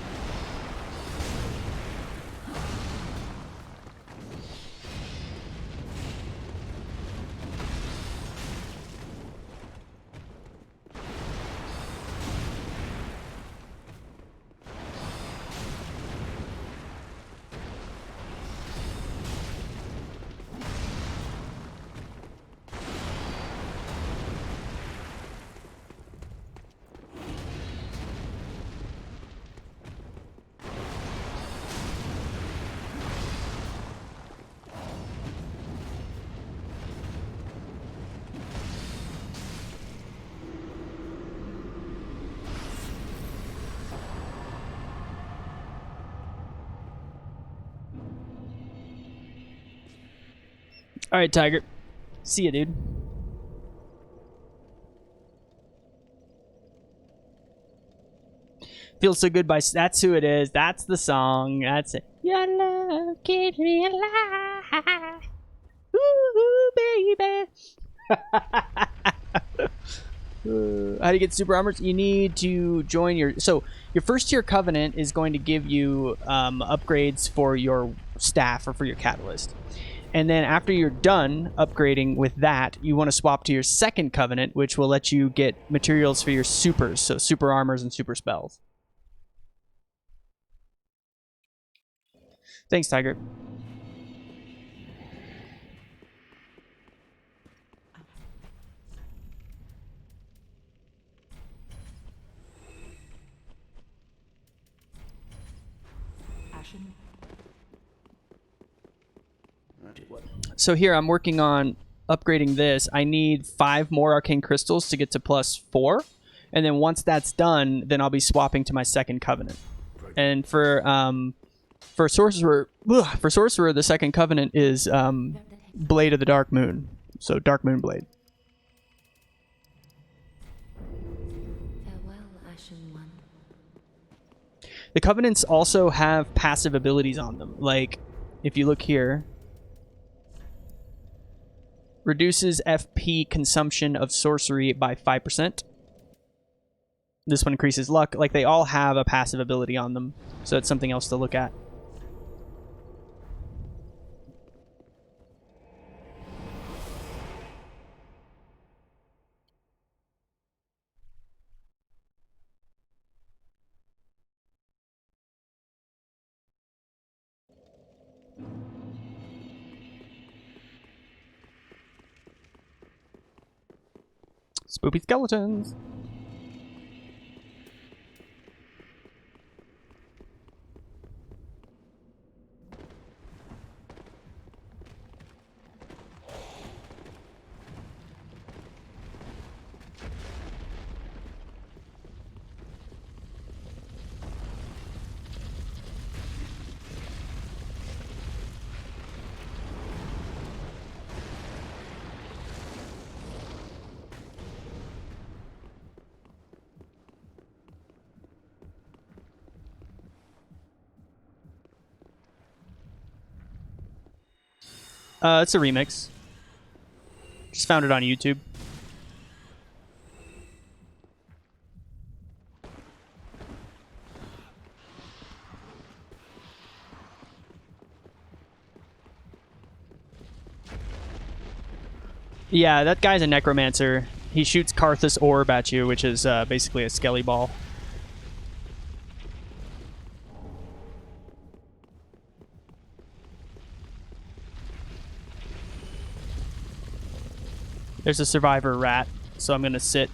[SPEAKER 1] All right, Tiger. See ya, dude. Feels so good by. That's who it is. That's the song. That's it. Your love keeps me alive. Ooh, baby. How do you get super armors? You need to join your. So your first tier covenant is going to give you upgrades for your staff or for your catalyst. And then after you're done upgrading with that, you want to swap to your second covenant, which will let you get materials for your supers, so super armors and super spells. Thanks, Tiger.
[SPEAKER 4] Ashen.
[SPEAKER 1] So here I'm working on upgrading this. I need 5 more arcane crystals to get to +4, and then once that's done, then I'll be swapping to my second covenant. And for sorcerer, the second covenant is Blade of the Dark Moon, so Dark Moon Blade.
[SPEAKER 3] Farewell, Ashen One.
[SPEAKER 1] The covenants also have passive abilities on them. Like, if you look here, reduces FP consumption of sorcery by 5%. This one increases luck. Like, they all have a passive ability on them, so it's something else to look at. Spoopy skeletons. It's a remix. Just found it on YouTube. Yeah, that guy's a necromancer. He shoots Karthus Orb at you, which is basically a skelly ball. There's a survivor rat, so I'm gonna sit.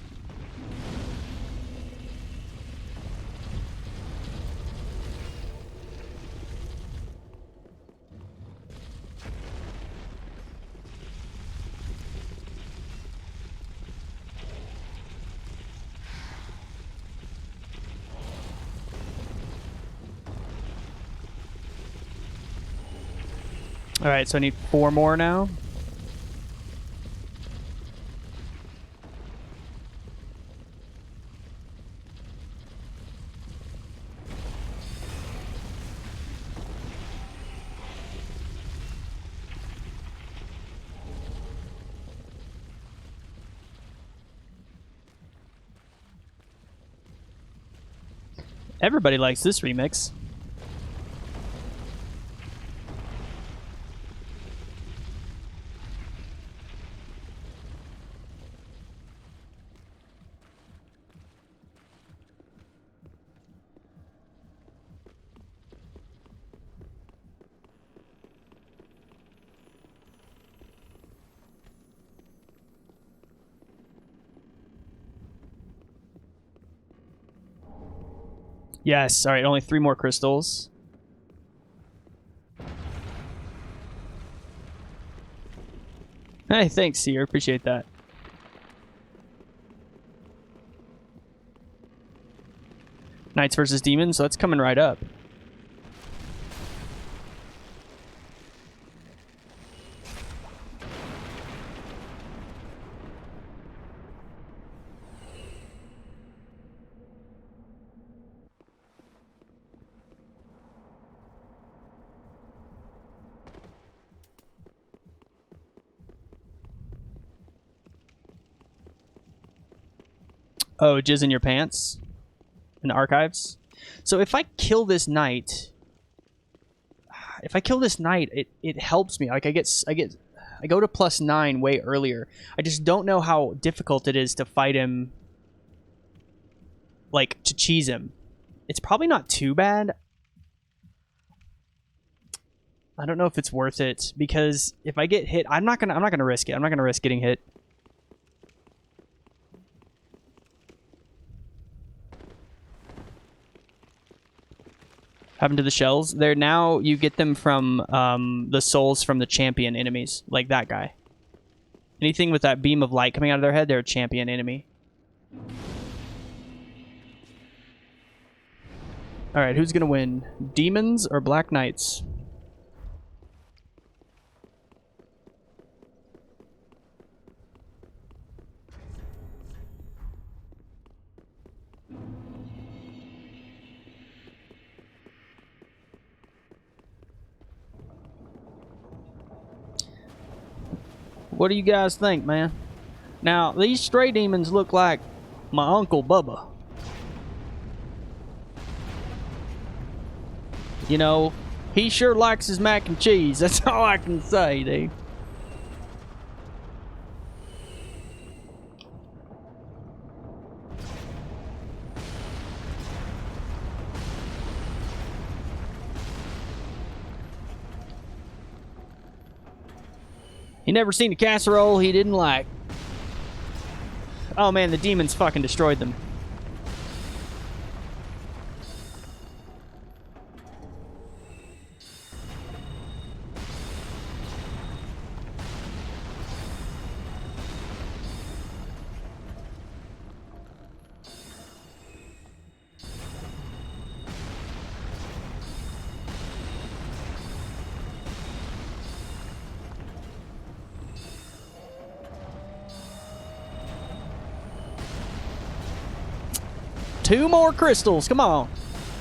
[SPEAKER 1] Alright, so I need 4 more now. Everybody likes this remix. Yes, alright, only 3 more crystals. Hey, thanks, Seer. Appreciate that. Knights versus Demons, so that's coming right up. Oh, jizz in your pants? In Archives? So if I kill this knight... it helps me. Like, I go to +9 way earlier. I just don't know how difficult it is to fight him... Like, to cheese him. It's probably not too bad. I don't know if it's worth it, because if I get hit, I'm not gonna risk it. I'm not gonna risk getting hit. happened to the shells? They're now, you get them from the souls from the champion enemies, like that guy. Anything with that beam of light coming out of their head, they're a champion enemy. Alright, who's gonna win? Demons or Black Knights? What do you guys think, man? Now, these stray demons look like my Uncle Bubba. You know, he sure likes his mac and cheese. That's all I can say, dude. He never seen a casserole he didn't like. Oh man, the demons fucking destroyed them. Two more crystals. Come on.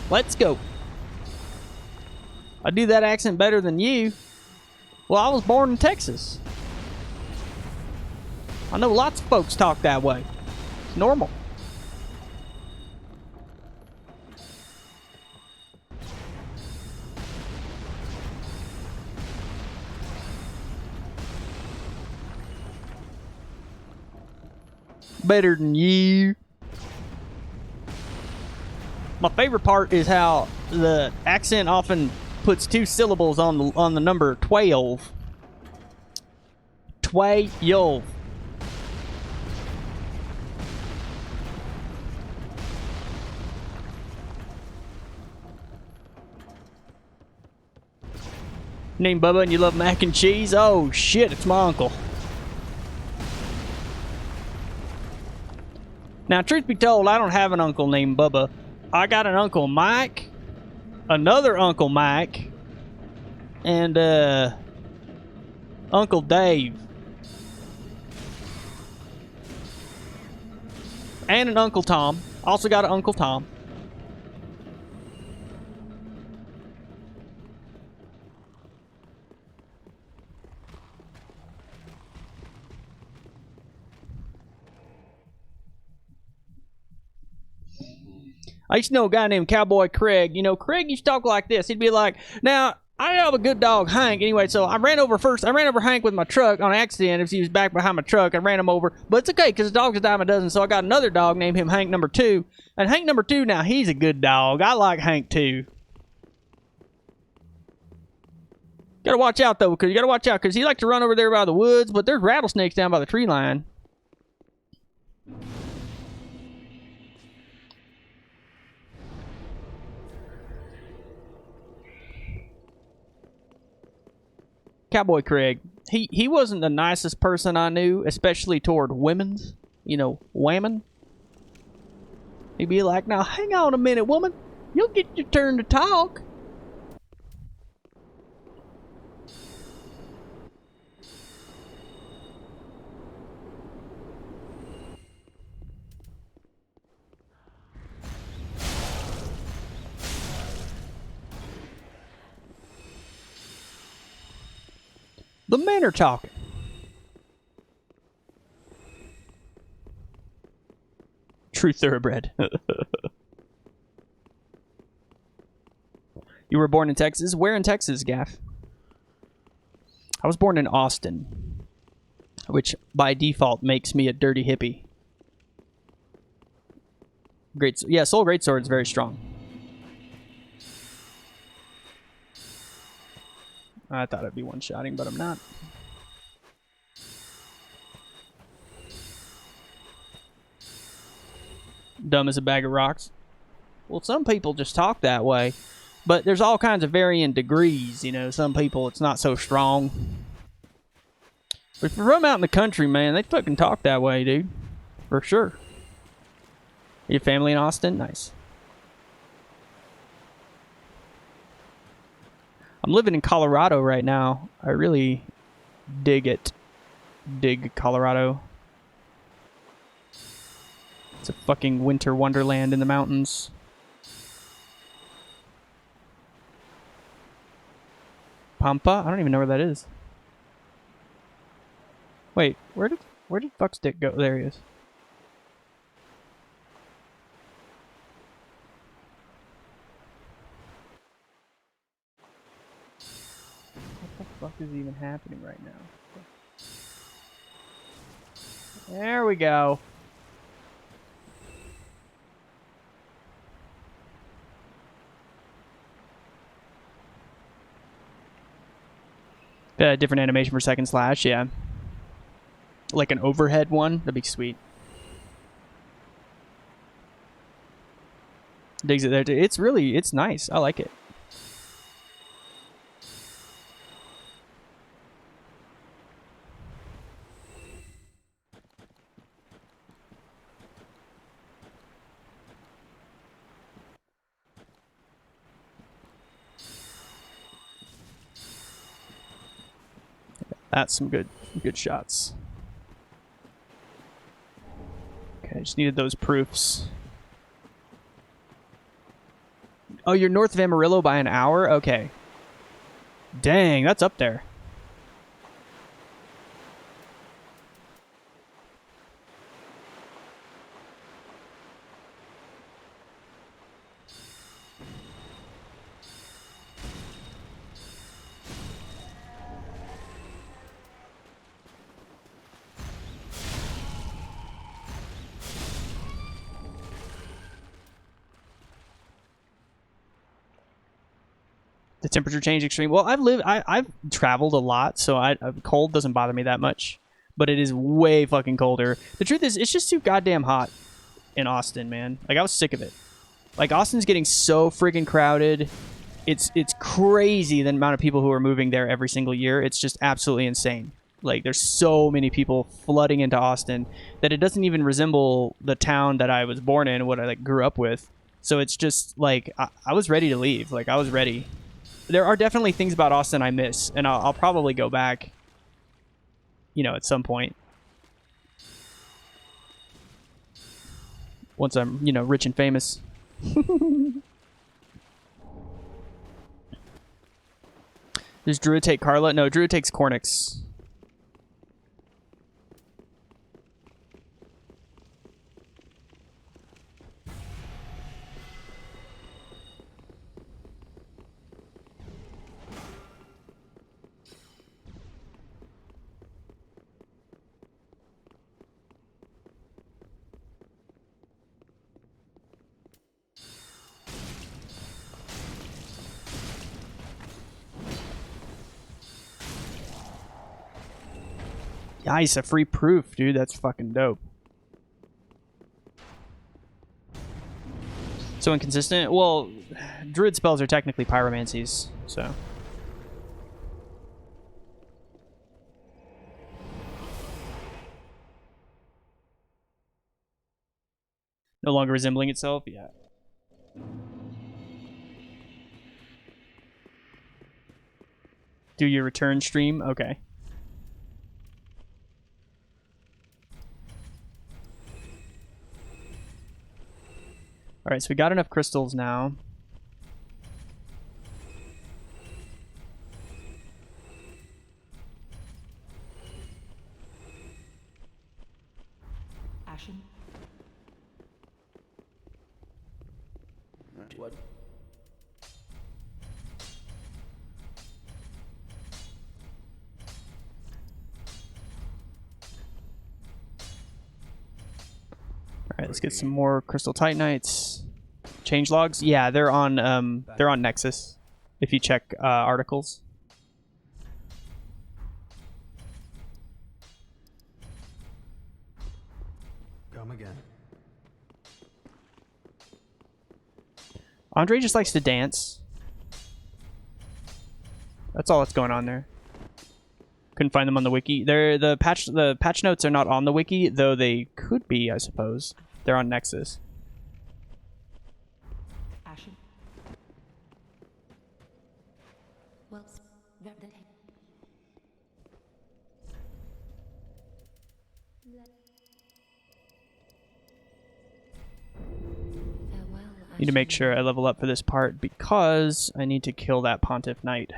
[SPEAKER 1] Let's go. I do that accent better than you. Well, I was born in Texas. I know lots of folks talk that way. It's normal. Better than you. My favorite part is how the accent often puts two syllables on the number 12. 12. Name Bubba and you love mac and cheese? Oh shit, it's my uncle. Now, truth be told, I don't have an uncle named Bubba. I got an Uncle Mike, another Uncle Mike, and Uncle Dave. And an Uncle Tom. Also got an Uncle Tom. I used to know a guy named Cowboy Craig. You know, Craig used to talk like this. He'd be like, now, I have a good dog, Hank. Anyway, so I ran over Hank with my truck on accident. If he was back behind my truck, I ran him over. But it's okay, because the dog's a dime a dozen. So I got another dog, named him Hank number 2. And Hank number 2, now, he's a good dog. I like Hank, too. Gotta watch out, though, because he likes to run over there by the woods, but there's rattlesnakes down by the tree line. Cowboy Craig, he wasn't the nicest person I knew, especially toward women. You know, women. He'd be like, now hang on a minute, woman. You'll get your turn to talk. The men are talking. True thoroughbred. You were born in Texas? Where in Texas, Gaff? I was born in Austin, which by default makes me a dirty hippie. Great, yeah, Soul Greatsword is very strong. I thought I'd be one-shotting, but I'm not. Dumb as a bag of rocks. Well, some people just talk that way. But there's all kinds of varying degrees, you know. Some people, it's not so strong. But if you're from out in the country, man, they fucking talk that way, dude. For sure. Your family in Austin? Nice. I'm living in Colorado right now. I really dig it. Dig Colorado. It's a fucking winter wonderland in the mountains. Pampa? I don't even know where that is. Wait, where did Fuckstick go? There he is. What the fuck is even happening right now? There we go. Different animation for second slash, yeah. Like an overhead one, that'd be sweet. Digs it there too. It's nice. I like it. That's some good shots. Okay, just needed those proofs. Oh, you're north of Amarillo by an hour? Okay. Dang, that's up there. The temperature change extreme. Well, I've traveled a lot, so cold doesn't bother me that much. But it is way fucking colder. The truth is, it's just too goddamn hot in Austin, man. Like, I was sick of it. Like, Austin's getting so freaking crowded. It's crazy the amount of people who are moving there every single year. It's just absolutely insane. Like, there's so many people flooding into Austin that it doesn't even resemble the town that I was born in, what I like grew up with. So it's just like I was ready to leave. Like, I was ready. There are definitely things about Austin I miss, and I'll probably go back, you know, at some point. Once I'm, you know, rich and famous. Does Druid take Carla? No, Druid takes Cornix. Nice, a free proof, dude. That's fucking dope. So inconsistent? Well, Druid spells are technically pyromancies, so. No longer resembling itself? Yeah. Do your return stream? Okay. Alright, so we got enough crystals now.
[SPEAKER 4] Ashen.
[SPEAKER 2] What?
[SPEAKER 1] Alright, let's get some more crystal titanites. Change logs? Yeah, they're on Nexus. If you check articles.
[SPEAKER 5] Come again.
[SPEAKER 1] Andre just likes to dance. That's all that's going on there. Couldn't find them on the wiki. The patch notes are not on the wiki, though they could be, I suppose. They're on Nexus.
[SPEAKER 4] Ashen.
[SPEAKER 3] Well, ver that farewell.
[SPEAKER 1] Need to make
[SPEAKER 3] Ashen
[SPEAKER 1] sure I level up for this part because I need to kill that Pontiff Knight.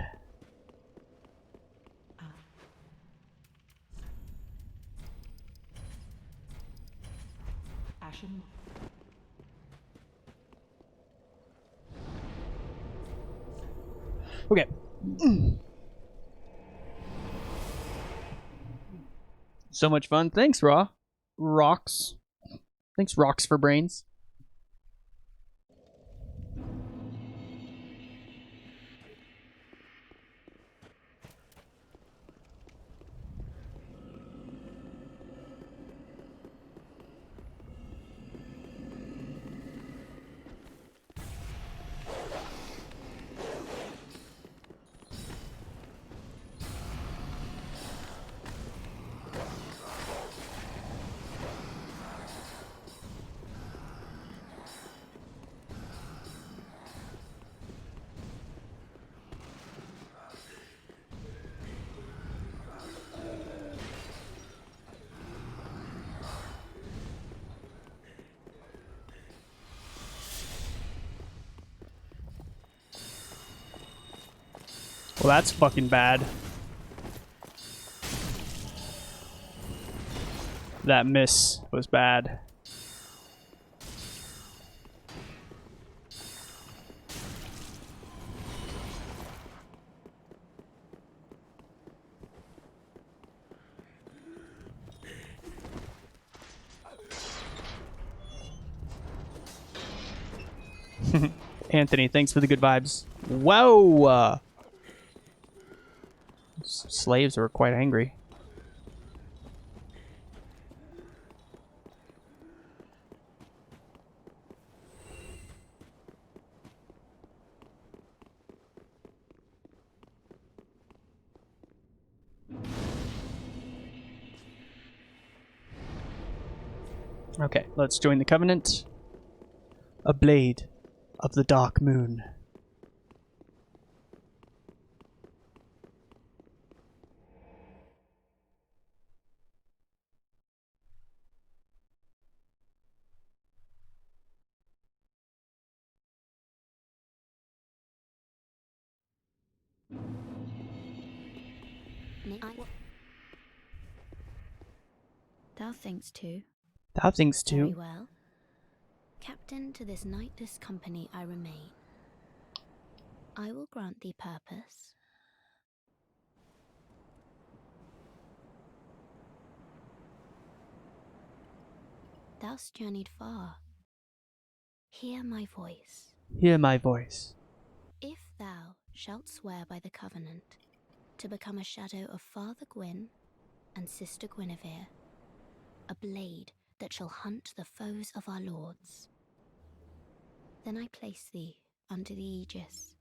[SPEAKER 4] Ashen.
[SPEAKER 1] Okay. So much fun. Thanks, Raw. Rocks. Thanks, Rocks for Brains. Well, that's fucking bad. That miss was bad. Anthony, thanks for the good vibes. Whoa! Slaves were quite angry. Okay, let's join the Covenant. A blade of the dark moon.
[SPEAKER 3] Thou thinkst too.
[SPEAKER 1] Thou thinks
[SPEAKER 3] Very
[SPEAKER 1] too.
[SPEAKER 3] well. Captain to this knightless company I remain. I will grant thee purpose. Thou'st journeyed far. Hear my voice.
[SPEAKER 1] Hear my voice.
[SPEAKER 3] If thou shalt swear by the covenant to become a shadow of Father Gwyn and Sister Guinevere, a blade that shall hunt the foes of our lords, then I place thee under the aegis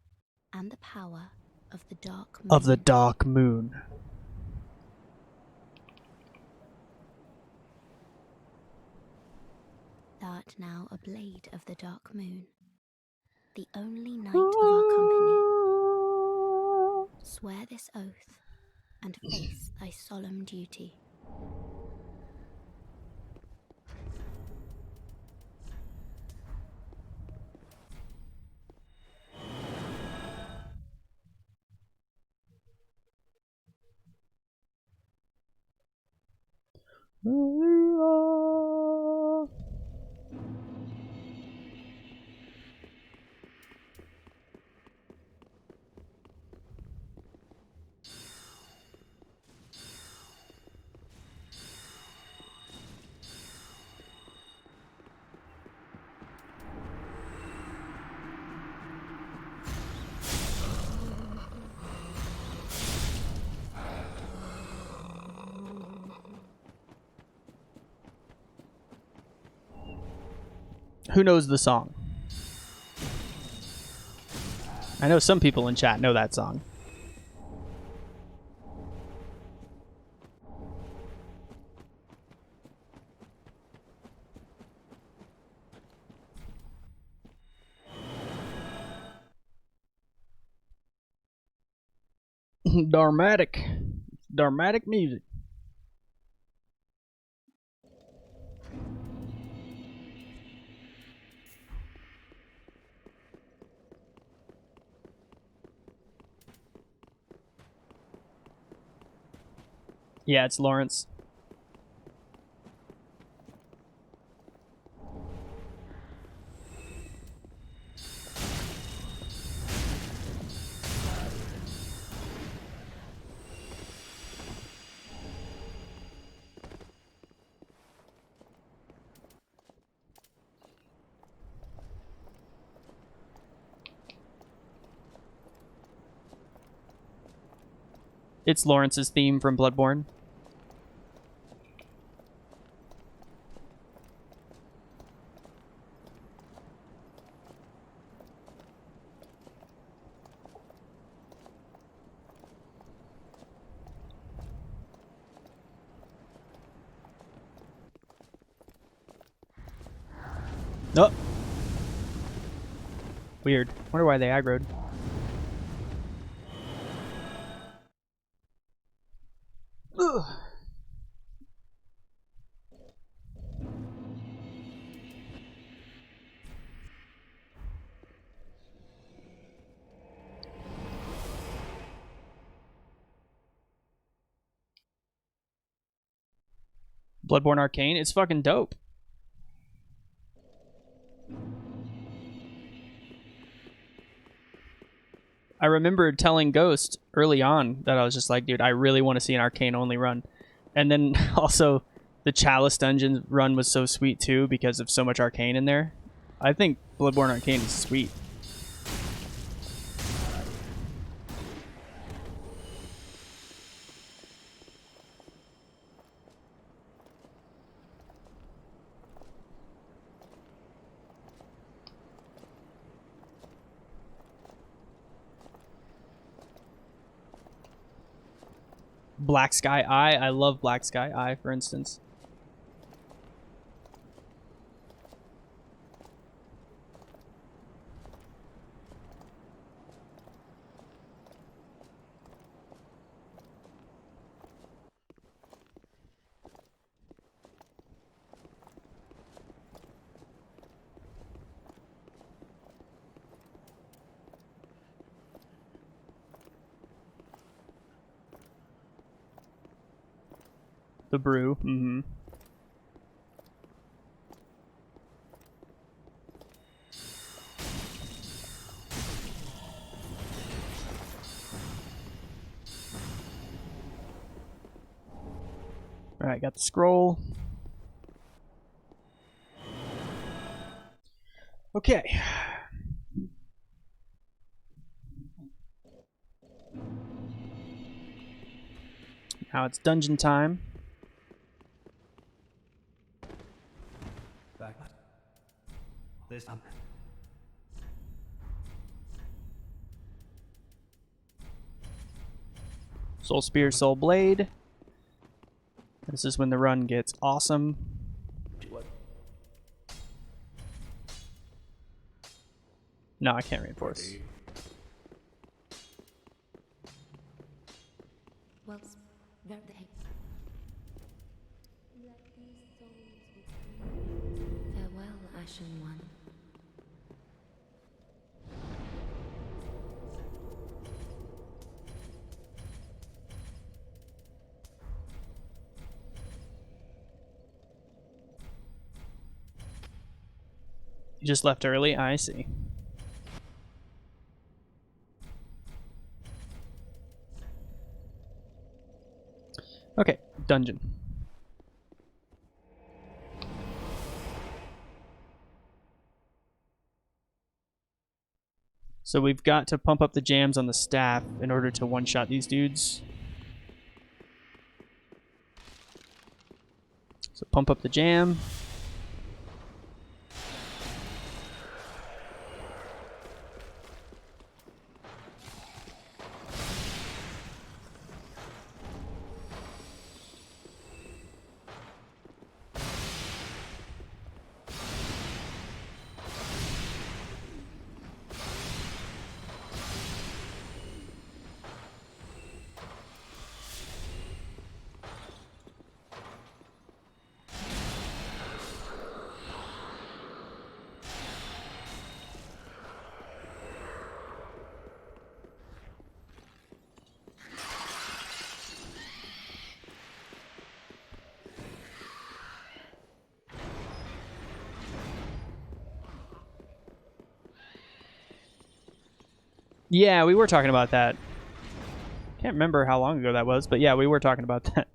[SPEAKER 3] and the power of the dark moon.
[SPEAKER 1] Of the dark moon.
[SPEAKER 3] Thou art now a blade of the dark moon, the only knight of our company. Swear this oath and face thy solemn duty.
[SPEAKER 1] Who knows the song? I know some people in chat know that song. Dramatic. Dramatic music. Yeah, it's Lawrence. It's Lawrence's theme from Bloodborne. Oh. Weird. Wonder why they aggroed. Ugh. Bloodborne Arcane, it's fucking dope. I remember telling Ghost early on that I was just like, dude, I really want to see an Arcane only run. And then also the Chalice Dungeon run was so sweet too because of so much Arcane in there. I think Bloodborne Arcane is sweet. Black Sky Eye. I love Black Sky Eye, for instance. The brew. Mm-hmm. All right, got the scroll. Okay. Now it's dungeon time.
[SPEAKER 5] Back. This time.
[SPEAKER 1] Soul Spear, Soul Blade. This is when the run gets awesome.
[SPEAKER 5] What?
[SPEAKER 1] No, I can't reinforce.
[SPEAKER 3] Well, farewell, Ashen One.
[SPEAKER 1] You just left early? I see. Okay, dungeon. So we've got to pump up the jams on the staff in order to one-shot these dudes. So pump up the jam. Yeah, we were talking about that. Can't remember how long ago that was, but yeah, we were talking about that.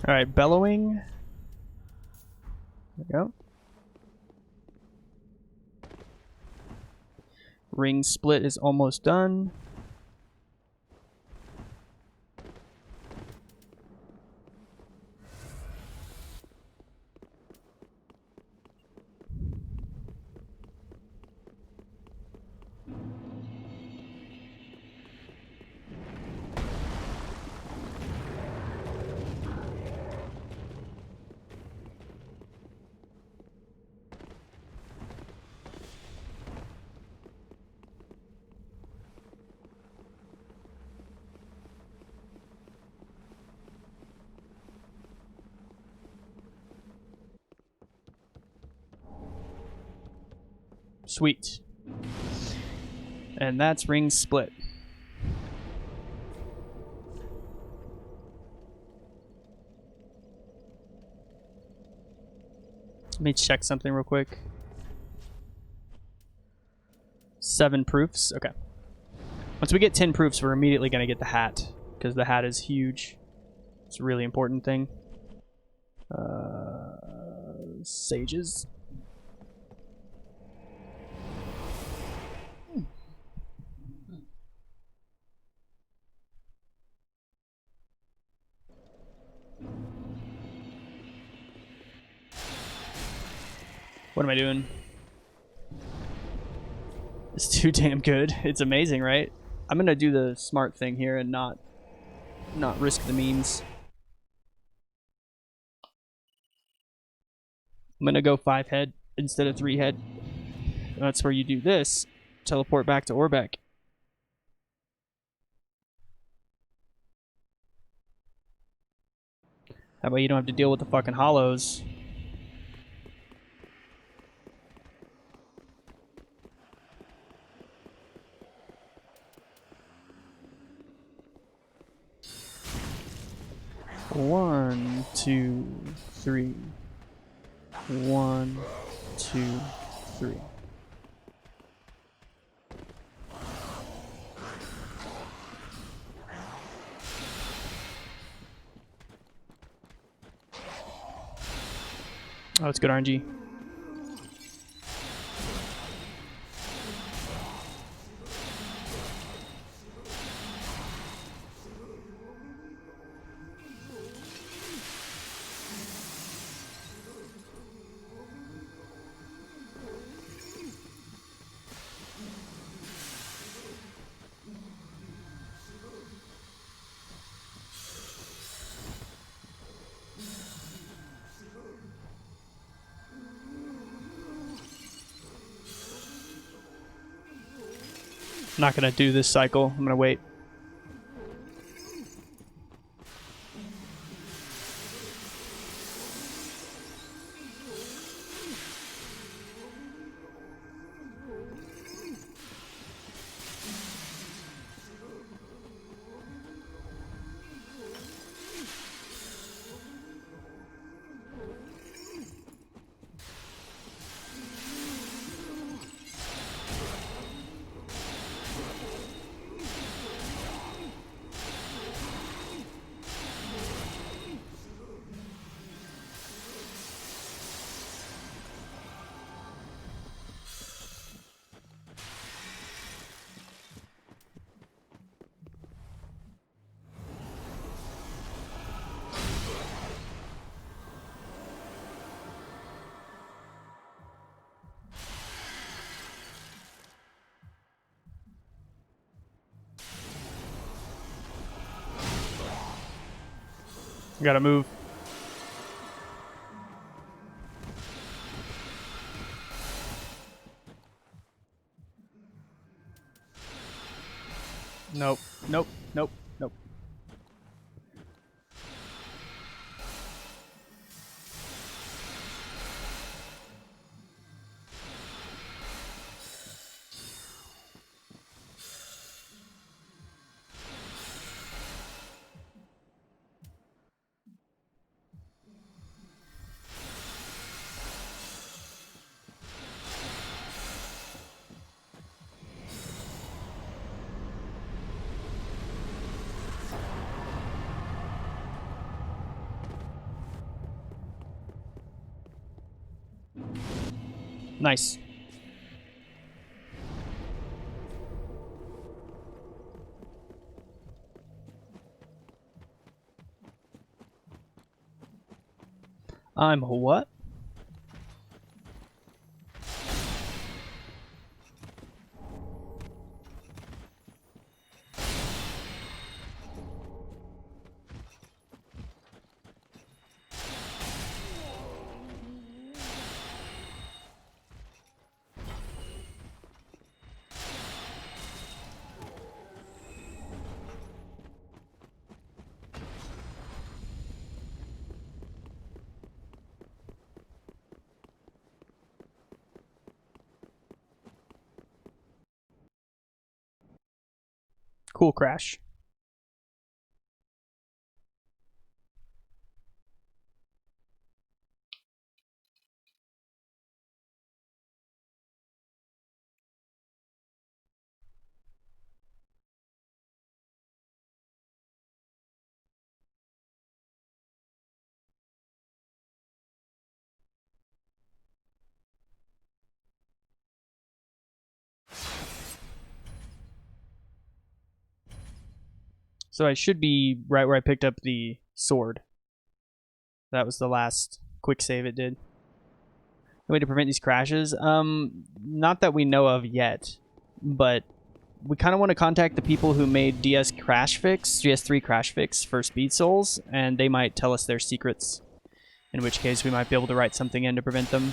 [SPEAKER 1] All right, bellowing. There we go. Ring split is almost done. Sweet. And that's ring split. Let me check something real quick. 7 proofs. Okay. Once we get 10 proofs, we're immediately going to get the hat, because the hat is huge. It's a really important thing. Sages. What am I doing? It's too damn good. It's amazing, right? I'm gonna do the smart thing here and not risk the memes. I'm gonna go 5 head instead of 3 head. That's where you do this. Teleport back to Orbeck. That way you don't have to deal with the fucking hollows. One, 2, 3. 1, 2, 3. Oh, it's good RNG. I'm not gonna do this cycle. I'm gonna wait. Gotta move. Nope. Nope. Nope. Nope. Nice. I'm a what? Cool crash. So I should be right where I picked up the sword. That was the last quick save it did. A way to prevent these crashes? Not that we know of yet, but we kind of want to contact the people who made DS3 Crash Fix for Speed Souls, and they might tell us their secrets. In which case, we might be able to write something in to prevent them.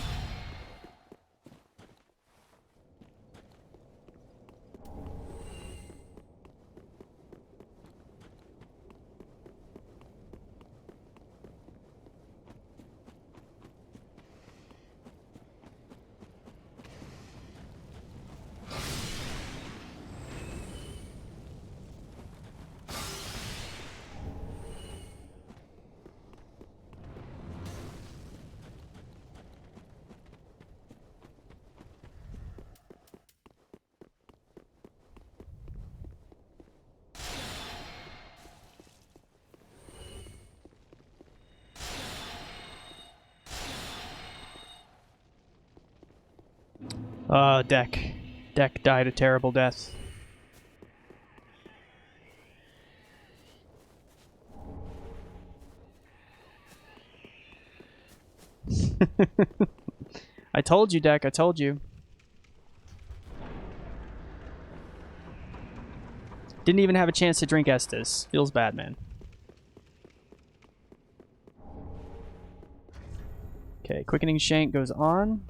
[SPEAKER 1] Deck. Deck died a terrible death. I told you, Deck. I told you. Didn't even have a chance to drink Estus. Feels bad, man. Okay, Quickening Shank goes on.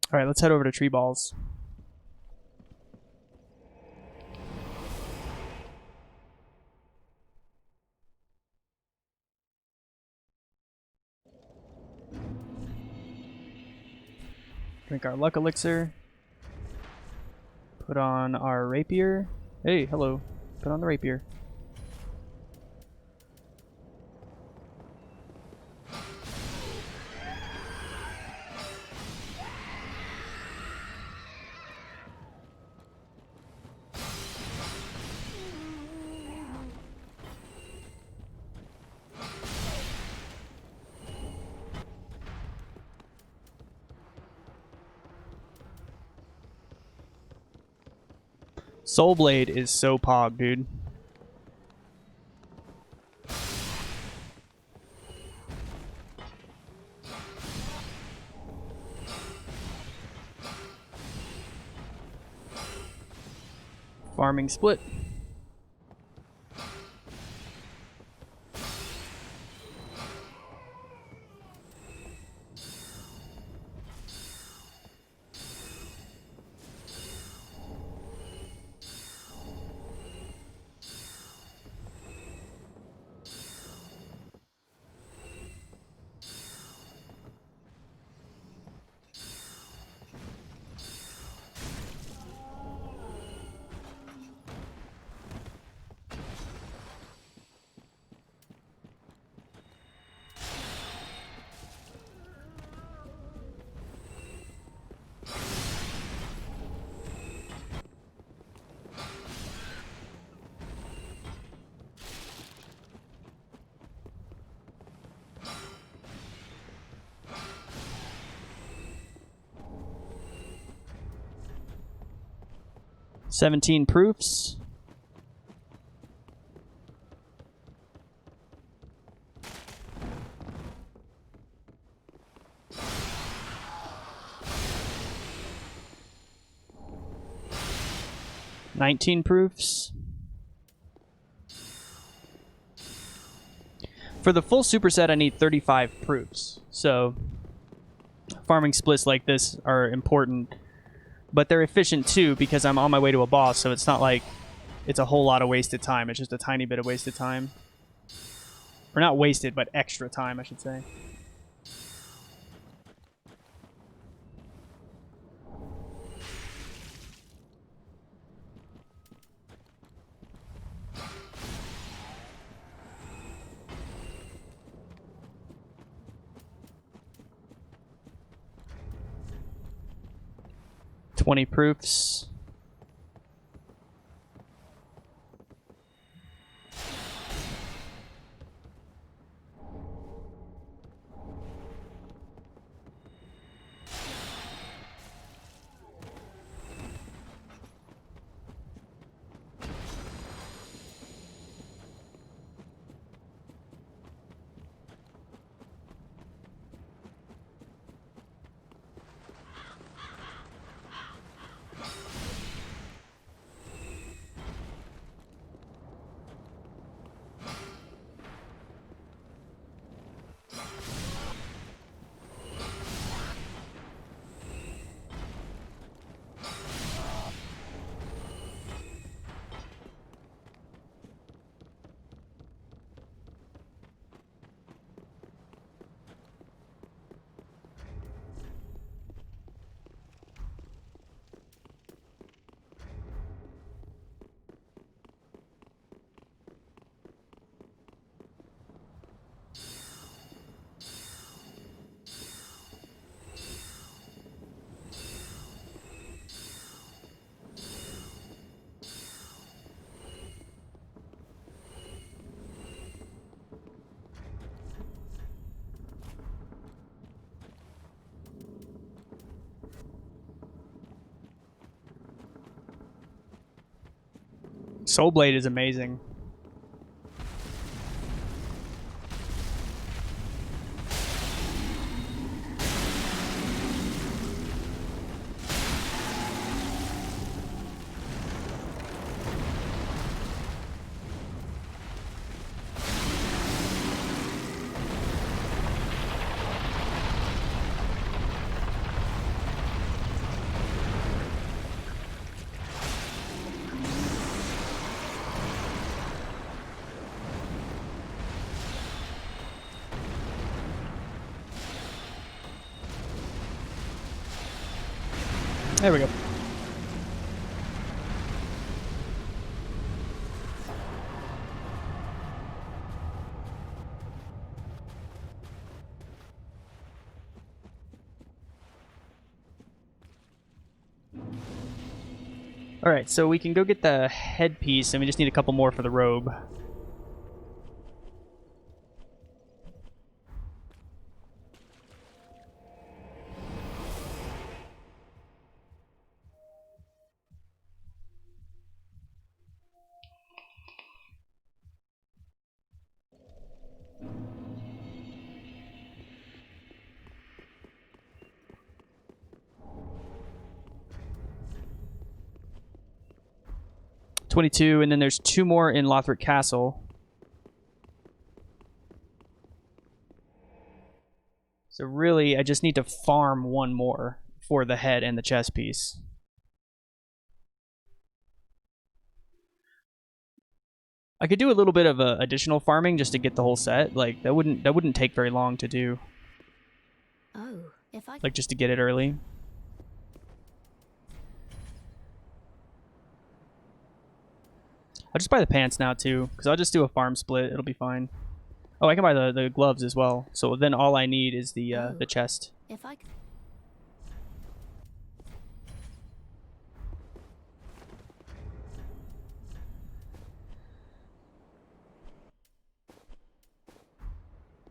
[SPEAKER 1] Alright, let's head over to Tree Balls. Drink our luck elixir. Put on our rapier. Hey, hello. Put on the rapier. Soulblade is so pog, dude. Farming split. 17 proofs. $19 proofs. For the full superset, I need 35 proofs. So farming splits like this are important, but they're efficient too because I'm on my way to a boss, so it's not like it's a whole lot of wasted time. It's just a tiny bit of wasted time. Or not wasted, but extra time, I should say. $20 proofs. Soul Blade is amazing. There we go. Alright, so we can go get the headpiece, and we just need a couple more for the robe. $22, and then there's 2 more in Lothric Castle. So really, I just need to farm 1 more for the head and the chest piece. I could do a little bit of additional farming just to get the whole set. Like that wouldn't take very long to do.
[SPEAKER 3] Oh, if I
[SPEAKER 1] Like just to get it early. I'll just buy the pants now too, because I'll just do a farm split. It'll be fine. Oh, I can buy the gloves as well. So then all I need is the chest.
[SPEAKER 3] if I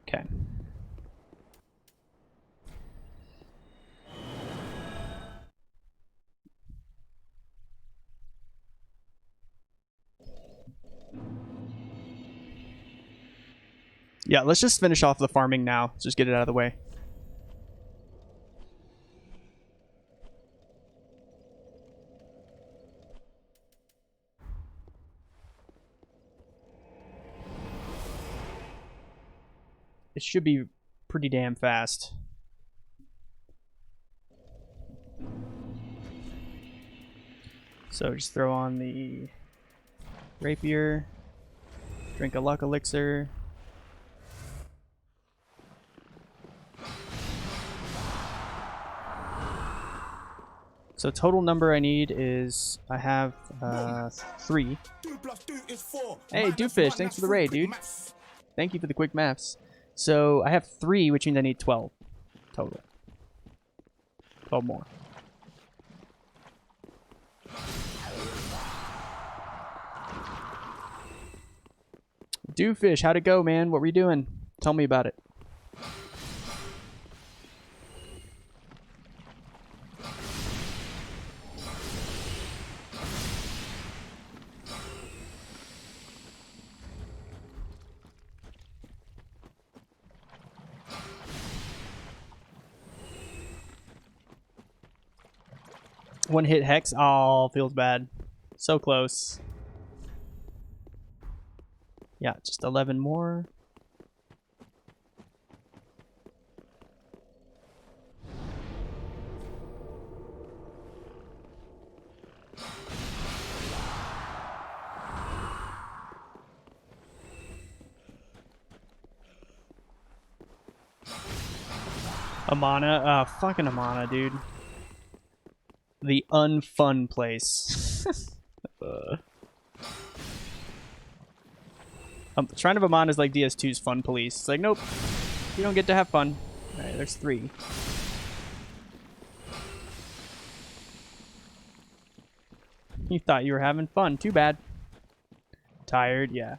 [SPEAKER 1] Okay. Yeah, let's just finish off the farming now. Just get it out of the way. It should be pretty damn fast. So just throw on the rapier, drink a luck elixir. So total number I need is, I have 3.
[SPEAKER 2] 2 + 2 is 4.
[SPEAKER 1] Hey, Dooffish, thanks for the raid, dude. Thank you for the quick maths. So I have 3, which means I need 12 total. 12 more. Dooffish, how'd it go, man? What were you doing? Tell me about it. One hit hex. Oh, feels bad. So close. Yeah, just 11 more. Amana. Fucking Amana, dude. The unfun place. Shrine of Amana is like DS2's fun police. It's like, nope, you don't get to have fun. Alright, there's 3. You thought you were having fun. Too bad. Tired, yeah.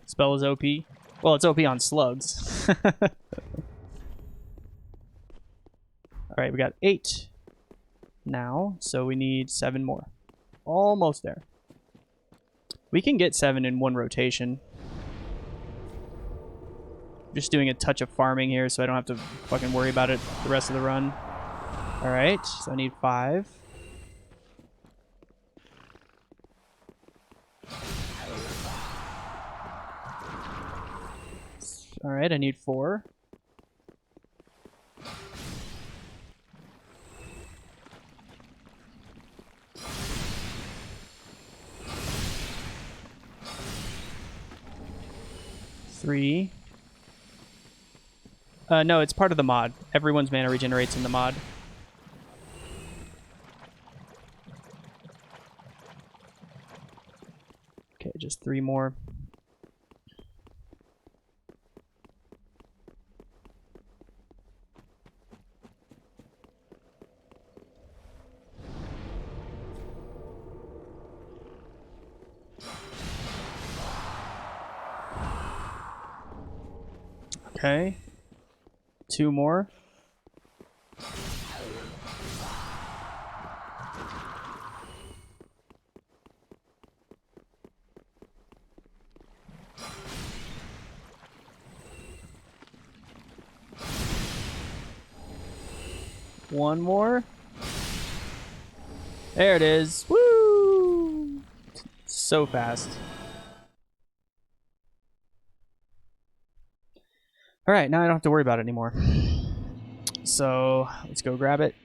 [SPEAKER 1] Spell is OP. Well, it's OP on slugs. Alright, we got 8 now, so we need 7 more. Almost there. We can get 7 in one rotation. Just doing a touch of farming here so I don't have to fucking worry about it the rest of the run. Alright, so I need 5. Alright, I need 4. Three. No, it's part of the mod. Everyone's mana regenerates in the mod. Okay, just 3 more. Okay. 2 more. One more. There it is. Woo! So fast. Alright, now I don't have to worry about it anymore. So, let's go grab it.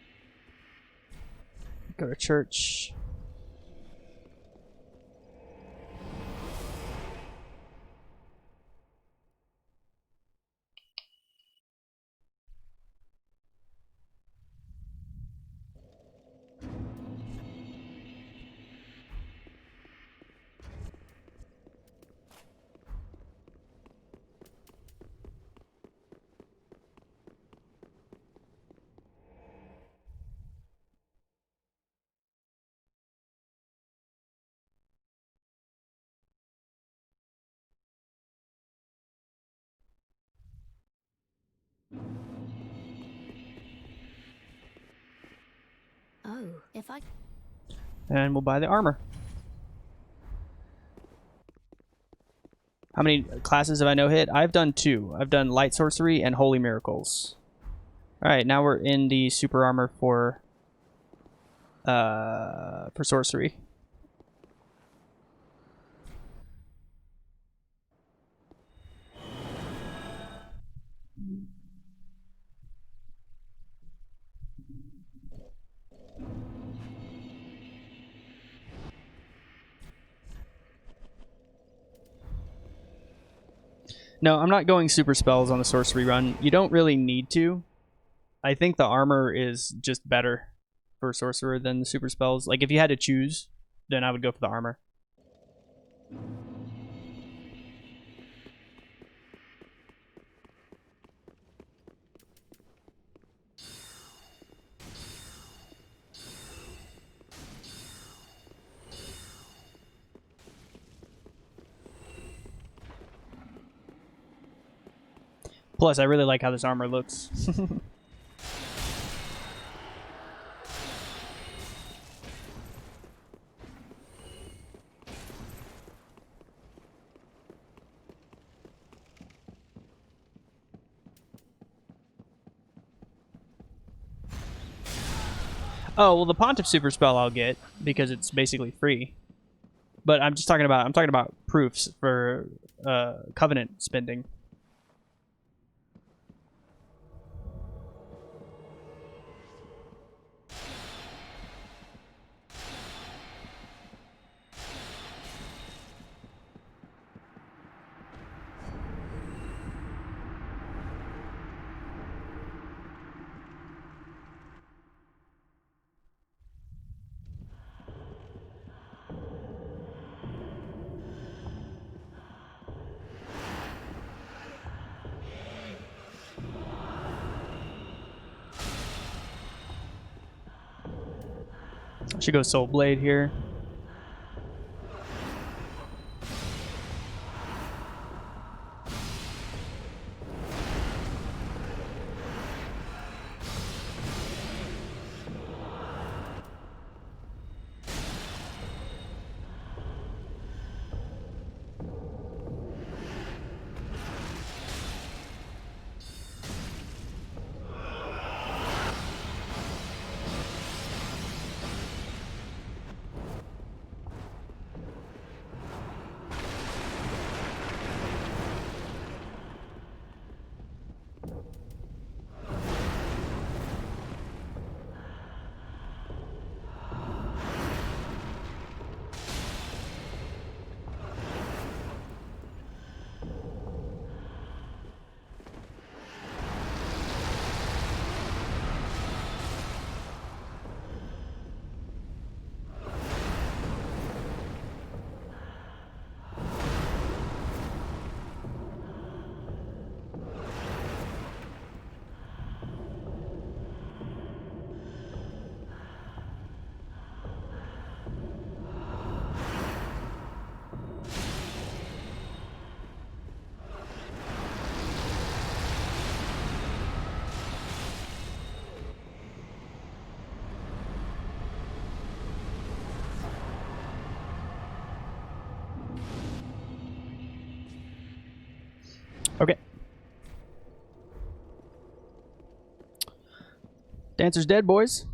[SPEAKER 1] Go to church.
[SPEAKER 3] Oh, if I...
[SPEAKER 1] And we'll buy the armor. How many classes have I no hit? I've done 2. I've done Light Sorcery and Holy Miracles. Alright, now we're in the super armor for sorcery. No, I'm not going super spells on the sorcery run. You don't really need to. I think the armor is just better for sorcerer than the super spells. Like if you had to choose, then I would go for the armor. Plus, I really like how this armor looks. Oh, well, the Pontiff super spell I'll get because it's basically free. But I'm talking about proofs for Covenant spending. I should go Soul Blade here. Okay. Dancer's dead, boys.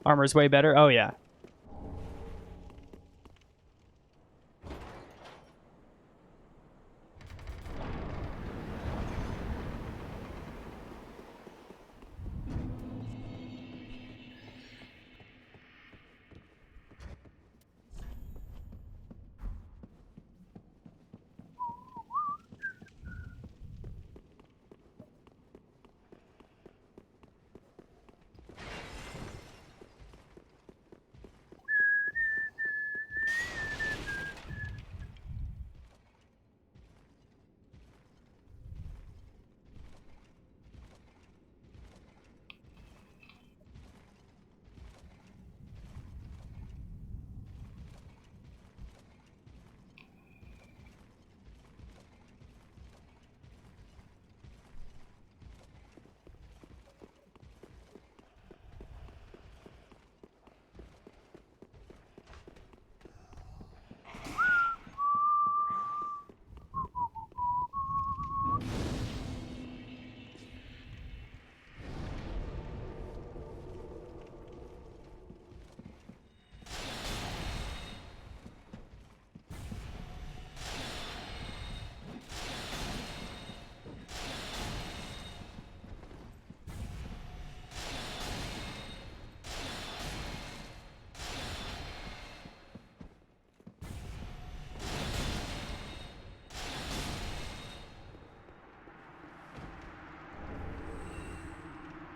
[SPEAKER 1] Armor's way better. Oh yeah.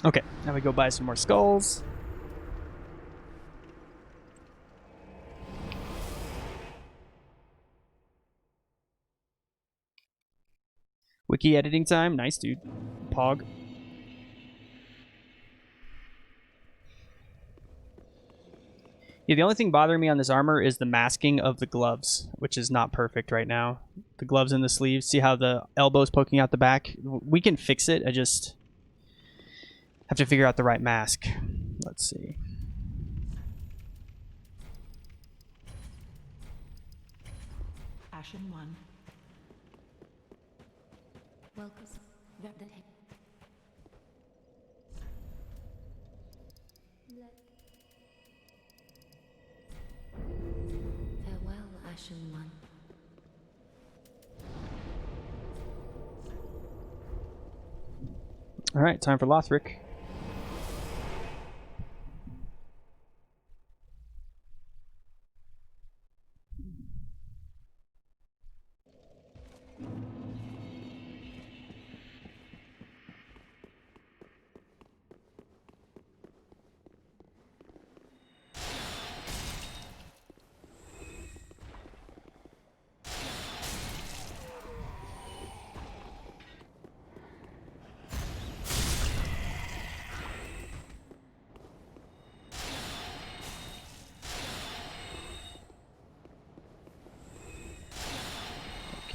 [SPEAKER 1] Okay, now we go buy some more skulls. Wiki editing time. Nice, dude. Pog. Yeah, the only thing bothering me on this armor is the masking of the gloves, which is not perfect right now. The gloves and the sleeves. See how the elbow's poking out the back? We can fix it. I just have to figure out the right mask. Let's see.
[SPEAKER 4] Ashen 1.
[SPEAKER 3] Welcome. Farewell, Ashen One.
[SPEAKER 1] All right, time for Lothric.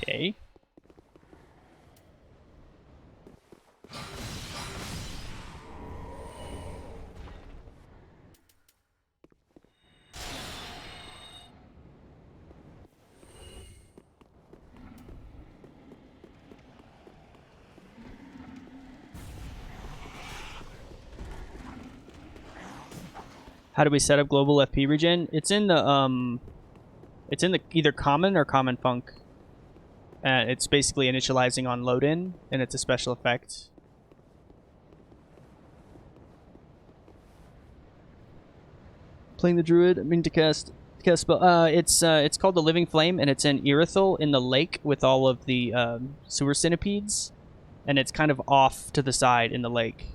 [SPEAKER 1] Okay. How do we set up global FP regen? It's in the either common or common funk. It's basically initializing on load in, and it's a special effect. Playing the Druid, I mean to cast spell. It's called the Living Flame, and it's in Irithel in the lake with all of the sewer centipedes, and it's kind of off to the side in the lake.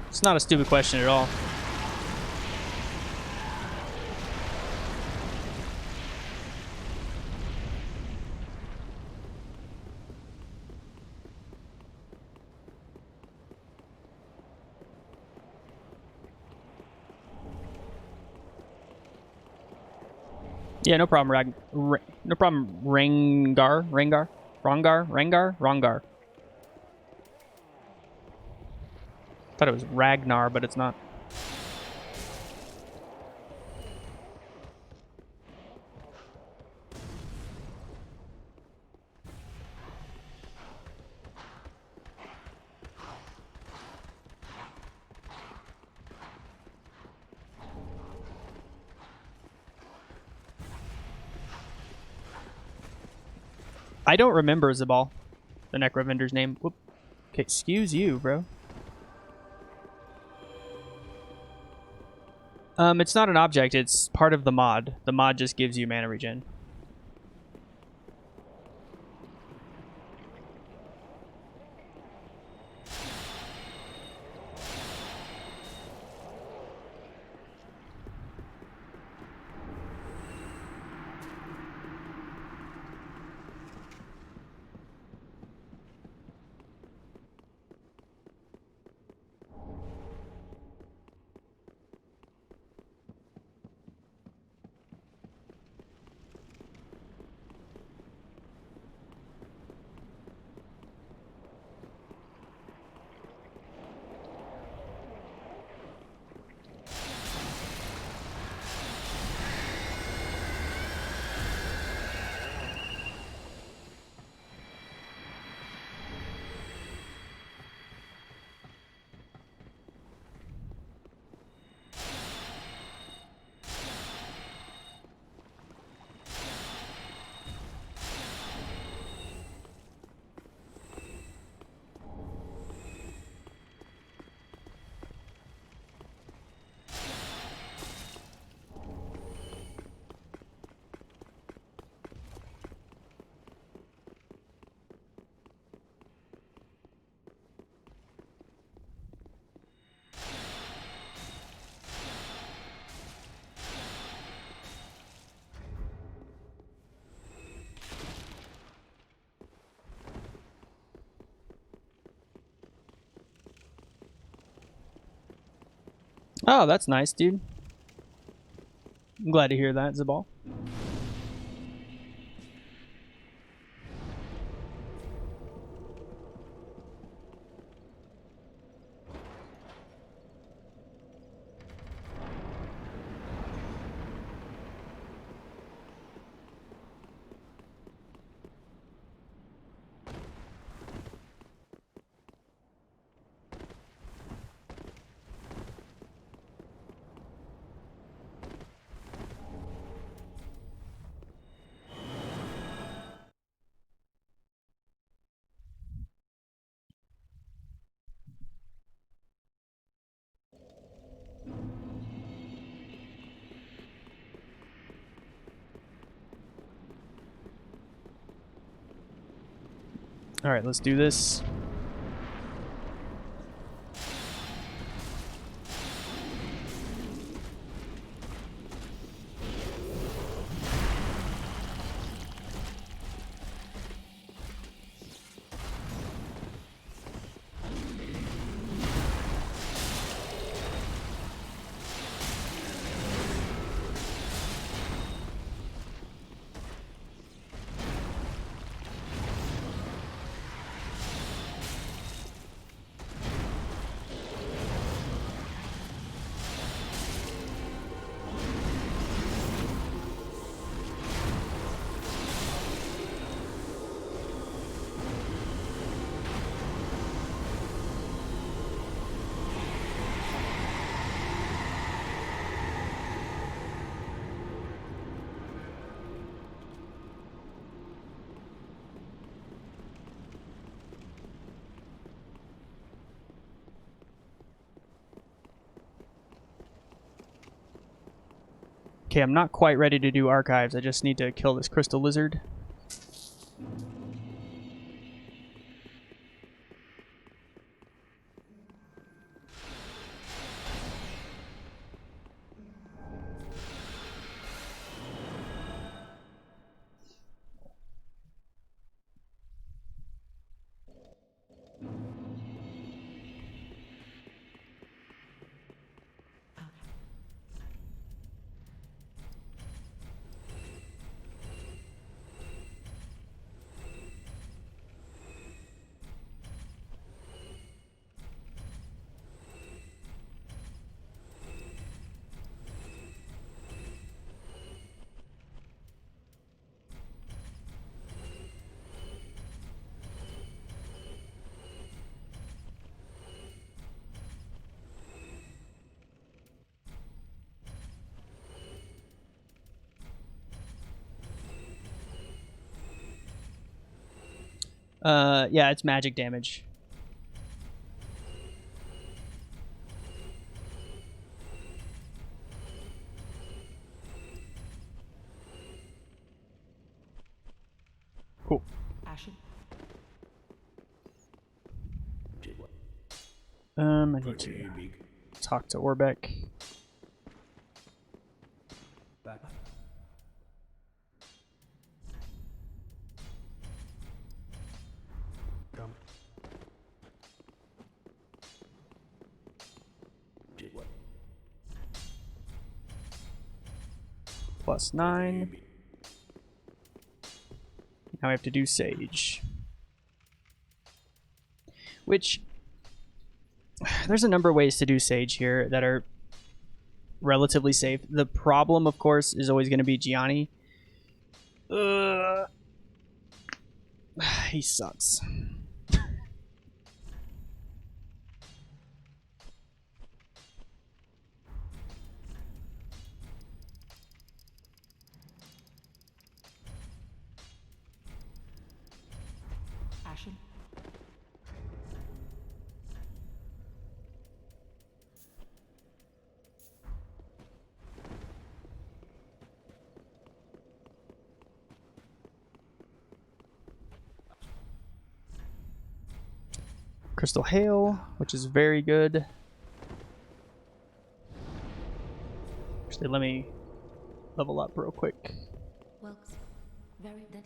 [SPEAKER 1] It's not a stupid question at all. Yeah, no problem, no problem, Rongar. Thought it was Ragnar, but it's not. I don't remember Zabal, the Necro vendor's name. Whoop. Okay, excuse you, bro. It's not an object, it's part of the mod. The mod just gives you mana regen. Oh, that's nice, dude. I'm glad to hear that, Zabal. All right, let's do this. Okay, I'm not quite ready to do archives. I just need to kill this crystal lizard. Yeah, it's magic damage. Cool.
[SPEAKER 4] Ashen.
[SPEAKER 2] Do what?
[SPEAKER 1] I need to
[SPEAKER 2] Pretty big.
[SPEAKER 1] talk to Orbeck.
[SPEAKER 5] Back.
[SPEAKER 2] Come. Do what?
[SPEAKER 1] +9.
[SPEAKER 2] Big.
[SPEAKER 1] Now we have to do Sage. Which, there's a number of ways to do Sage here that are relatively safe. The problem, of course, is always going to be Gianni. He sucks.
[SPEAKER 4] Ashen.
[SPEAKER 1] Crystal Hail, which is very good. Actually, let me level up real quick.
[SPEAKER 3] Welks, very then.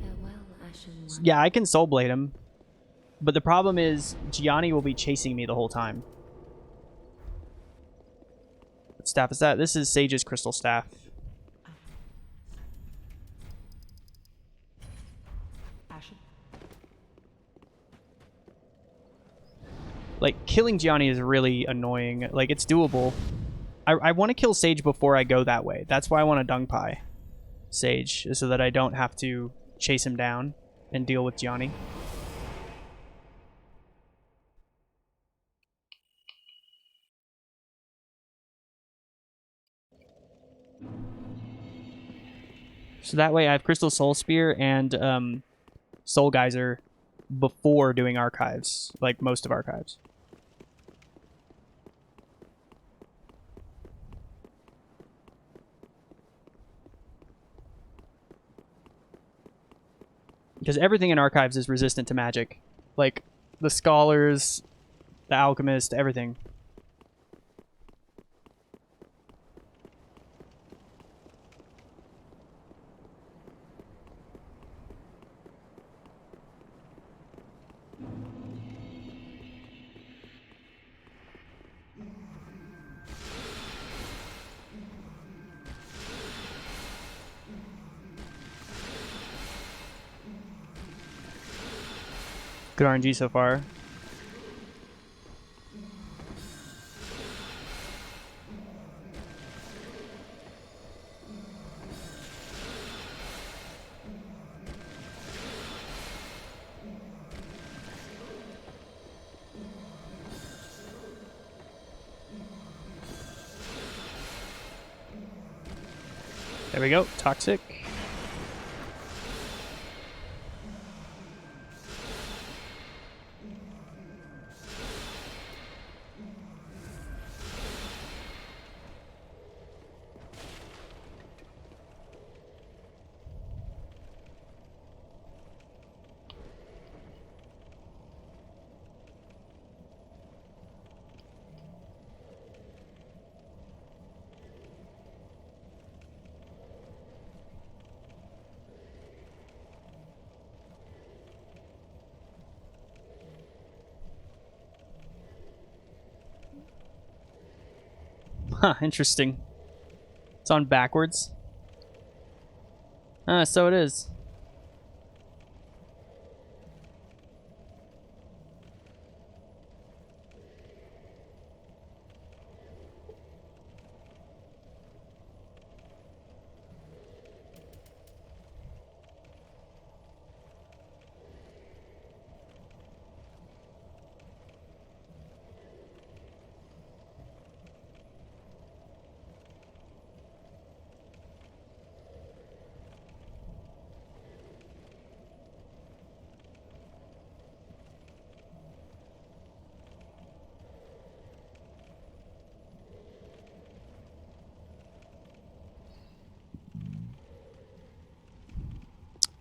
[SPEAKER 3] Farewell, Ashen One.
[SPEAKER 1] Yeah, I can Soul Blade him. But the problem is, Gianni will be chasing me the whole time. What staff is that? This is Sage's Crystal Staff.
[SPEAKER 4] Ashen.
[SPEAKER 1] Like, killing Gianni is really annoying. Like, it's doable. I want to kill Sage before I go that way. That's why I want to Dung Pie Sage, so that I don't have to chase him down and deal with Gianni. So that way I have Crystal Soul Spear and Soul Geyser before doing Archives, like most of Archives. Because everything in Archives is resistant to magic. Like, the Scholars, the Alchemist, everything. Good RNG so far. There we go. Toxic. Huh, interesting. It's on backwards. So it is.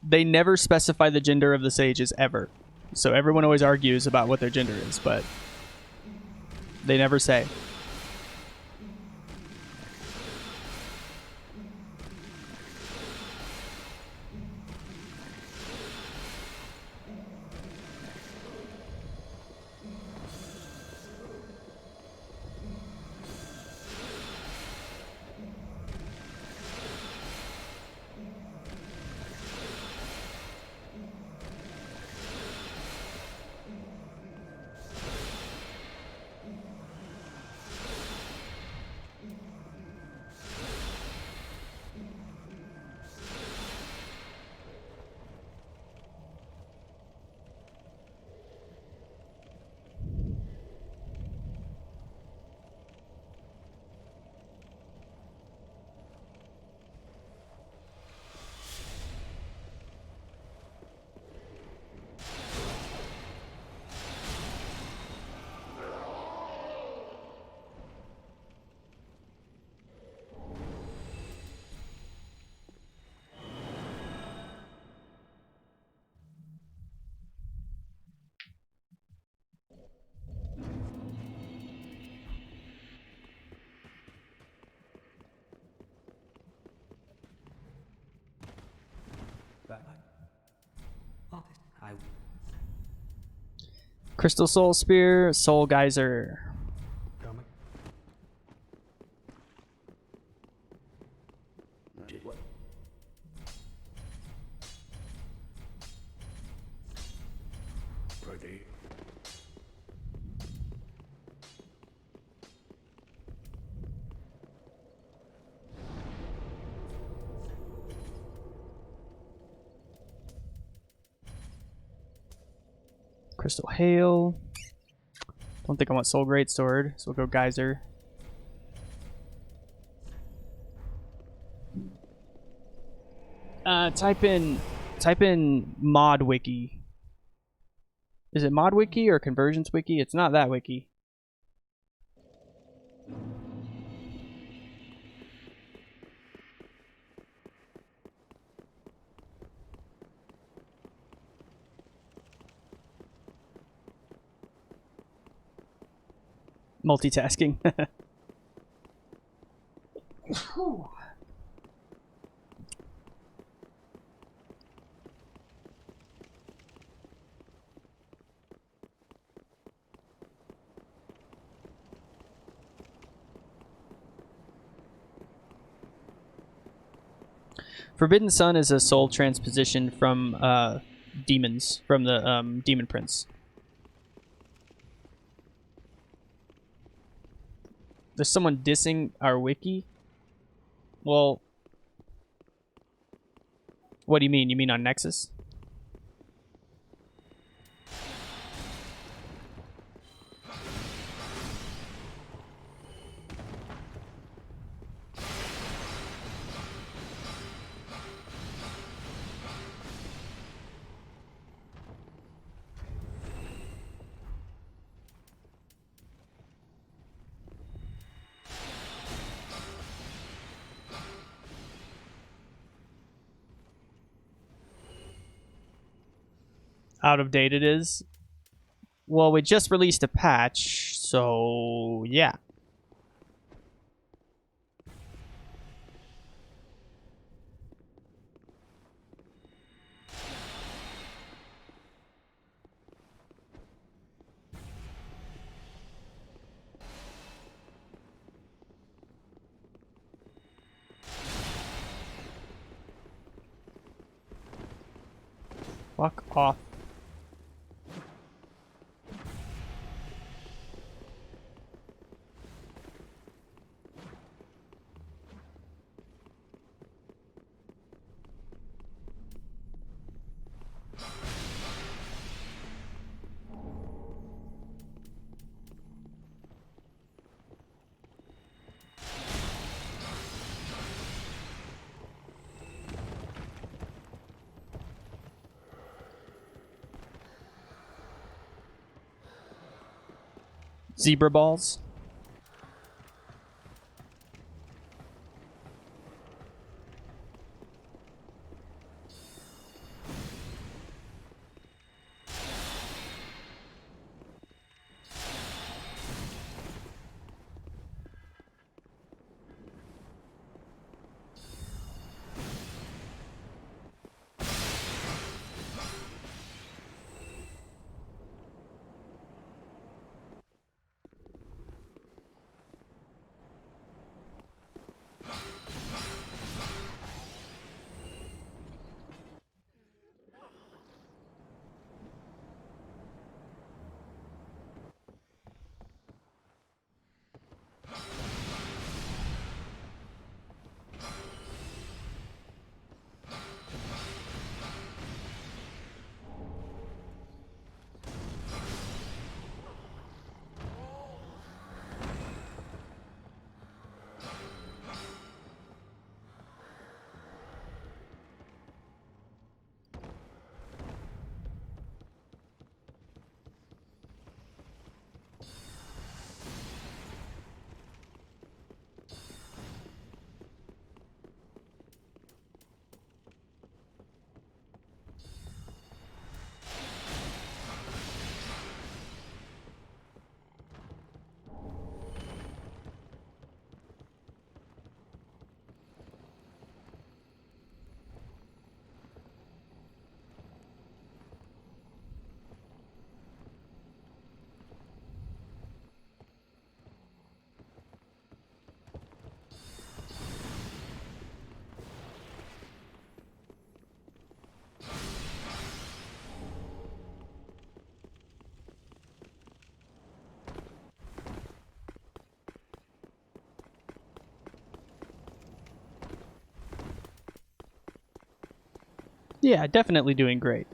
[SPEAKER 1] they never specify the gender of the sages ever. So everyone always argues about what their gender is, but they never say.
[SPEAKER 5] Back. Oh, I.
[SPEAKER 1] Crystal Soul Spear, Soul Geyser.
[SPEAKER 5] Coming. Did what?
[SPEAKER 2] Pretty.
[SPEAKER 1] Crystal Hail. Don't think I want Soul Greatsword, so we'll go Geyser. Type in mod wiki. Is it mod wiki or Convergence wiki? It's not that wiki. Multitasking. Forbidden Sun is a soul transposition from demons, from the Demon Prince. There's someone dissing our wiki? Well, what do you mean? You mean on Nexus? Out of date it is. Well, we just released a patch, so yeah. Fuck off. Zebra balls. Yeah, definitely doing great.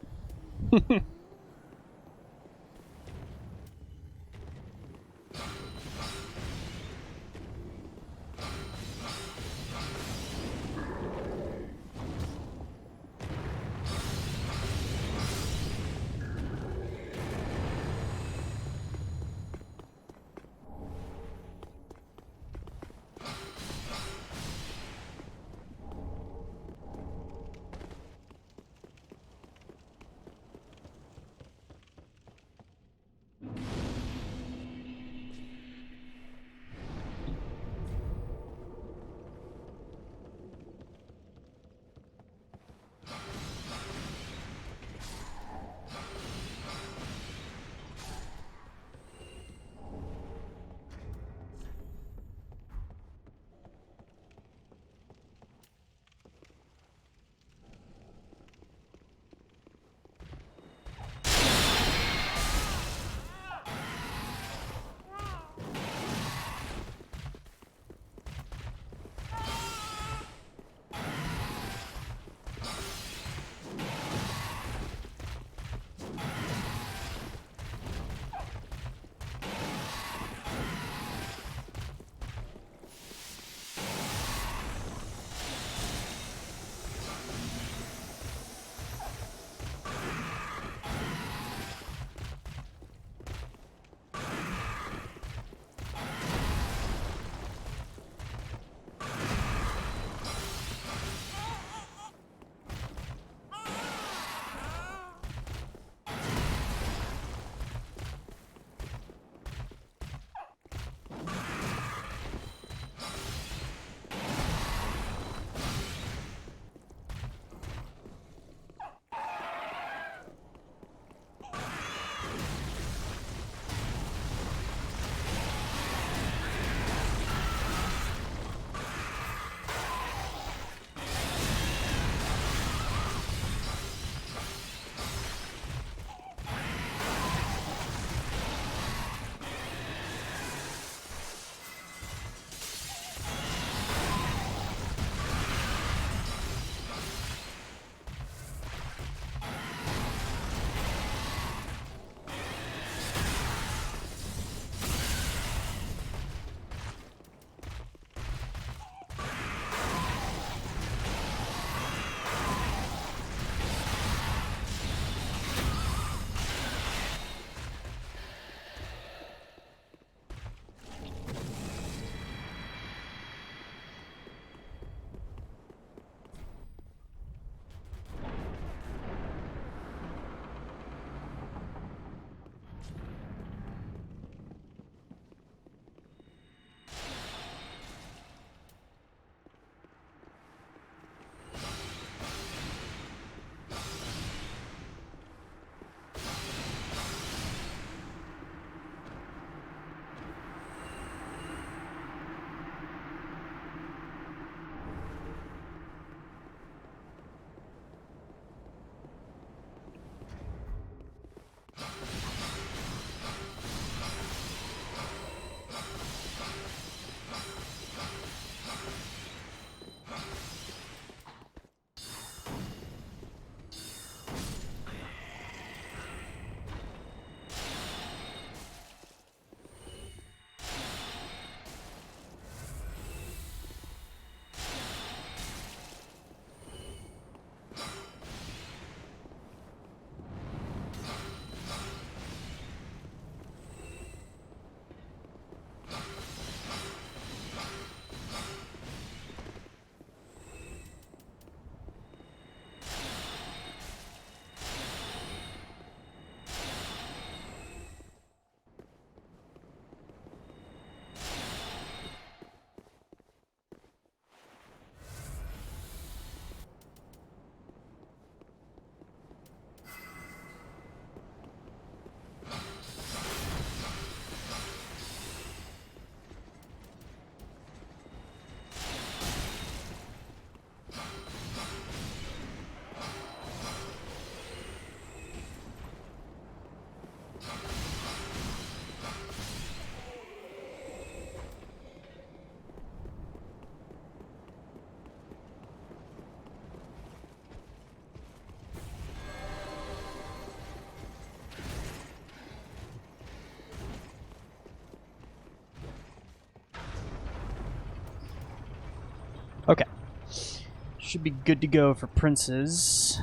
[SPEAKER 1] Should be good to go for princes.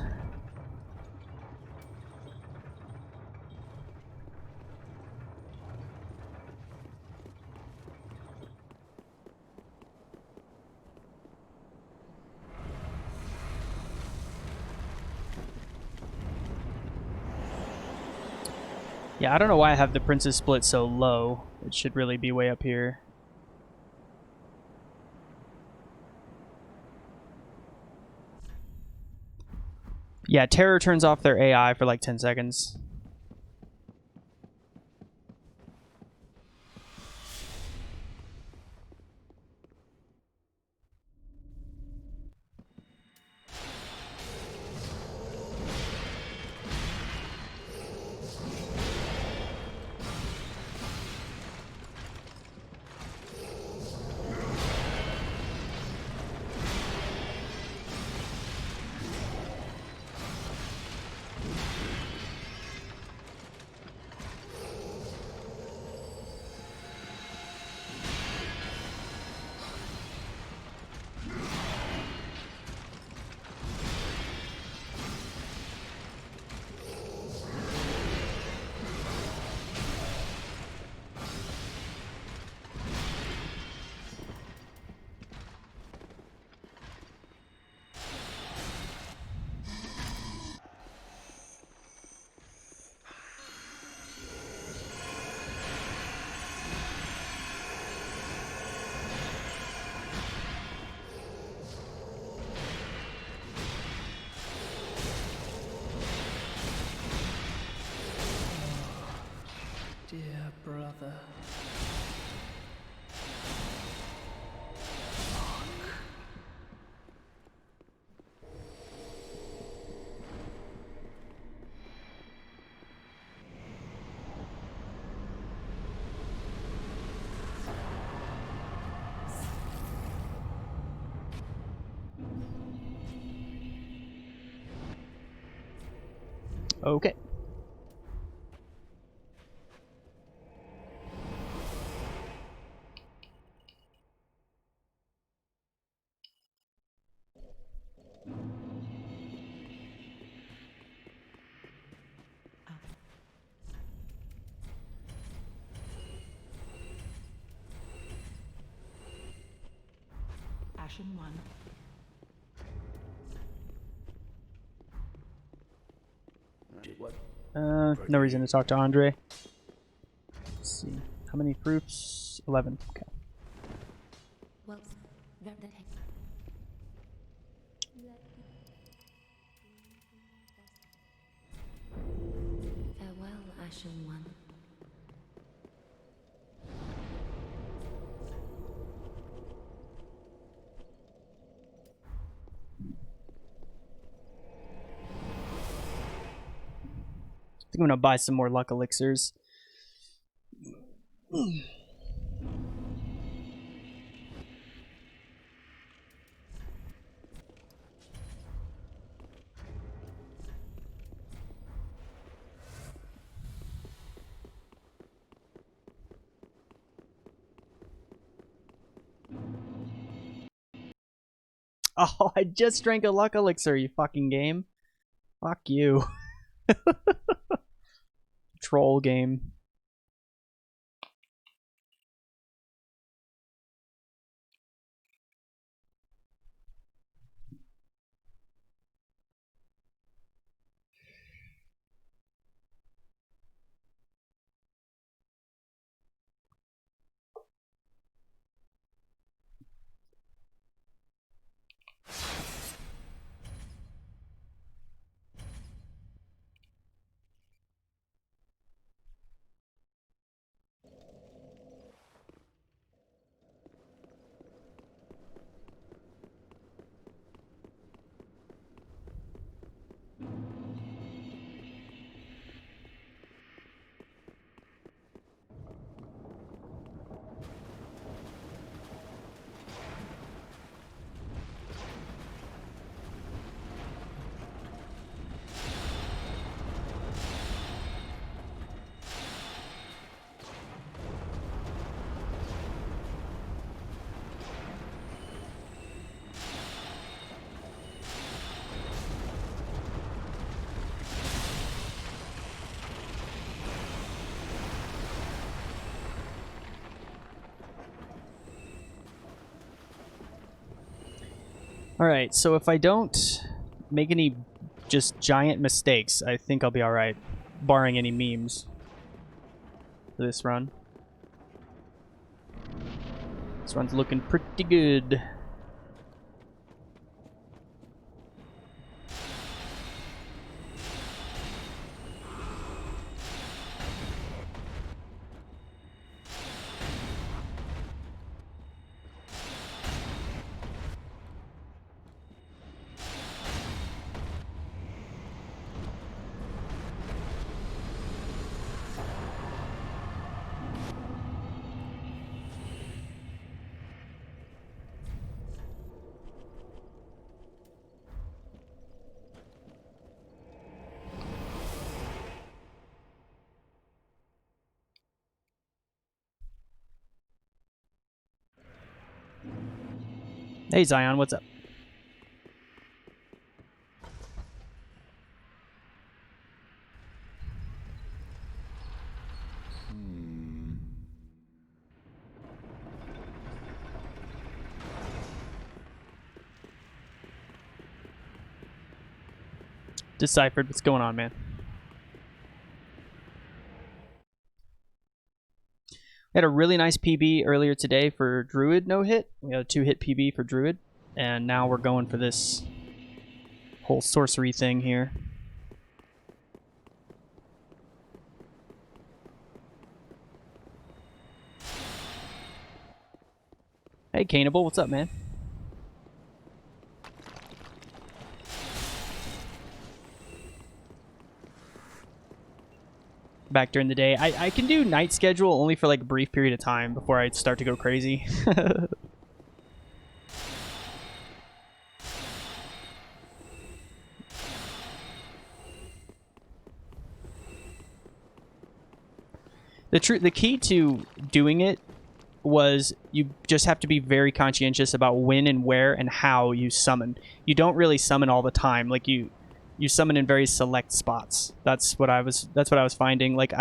[SPEAKER 1] Yeah, I don't know why I have the princes split so low. It should really be way up here. Yeah, Terror turns off their AI for like 10 seconds.
[SPEAKER 5] Dear brother.
[SPEAKER 1] Okay.
[SPEAKER 4] Ashen 1.
[SPEAKER 2] Did what?
[SPEAKER 1] No reason to talk to Andre. Let's see. How many proofs? 11. Okay.
[SPEAKER 3] Well, farewell, Ashen One.
[SPEAKER 1] I think I'm gonna buy some more luck elixirs. Oh, I just drank a luck elixir, you fucking game. Fuck you. Troll game. Alright, so if I don't make any just giant mistakes, I think I'll be alright. Barring any memes for this run. This run's looking pretty good. Hey Zion, what's up? Deciphered, what's going on, man? We had a really nice PB earlier today for Druid no-hit. We had a 2-hit PB for Druid. And now we're going for this whole sorcery thing here. Hey, Canable, what's up, man? Back during the day. I can do night schedule only for like a brief period of time before I start to go crazy. The key to doing it was you just have to be very conscientious about when and where and how you summon. You don't really summon all the time. Like you summon in very select spots. That's what I was finding. Like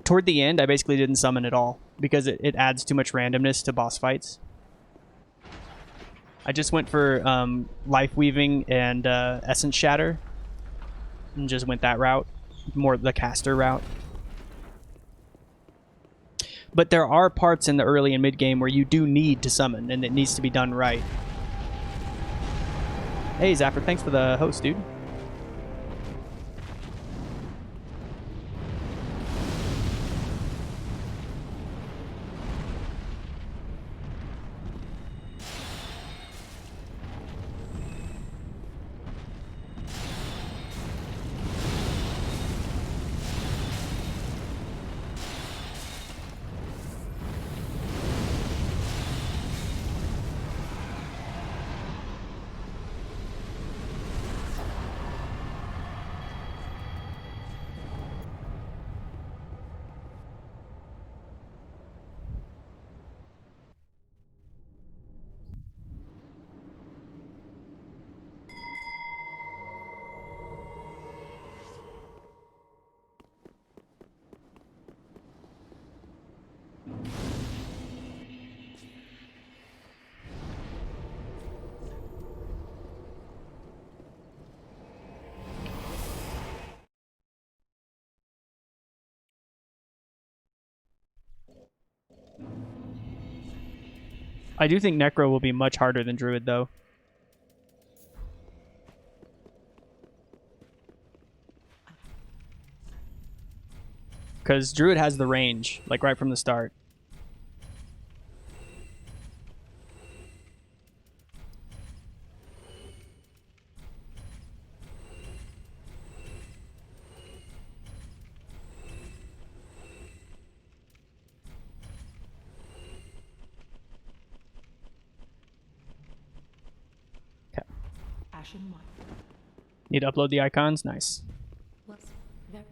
[SPEAKER 1] toward the end I basically didn't summon at all because it adds too much randomness to boss fights. I just went for Life Weaving and Essence Shatter and just went that route, more the caster route. But there are parts in the early and mid game where you do need to summon, and it needs to be done right. Hey, Zapper, thanks for the host, dude. I do think Necro will be much harder than Druid, though. Because Druid has the range, like right from the start. Okay.
[SPEAKER 4] Ashen 1.
[SPEAKER 1] Need to upload the icons? Nice.
[SPEAKER 3] What's very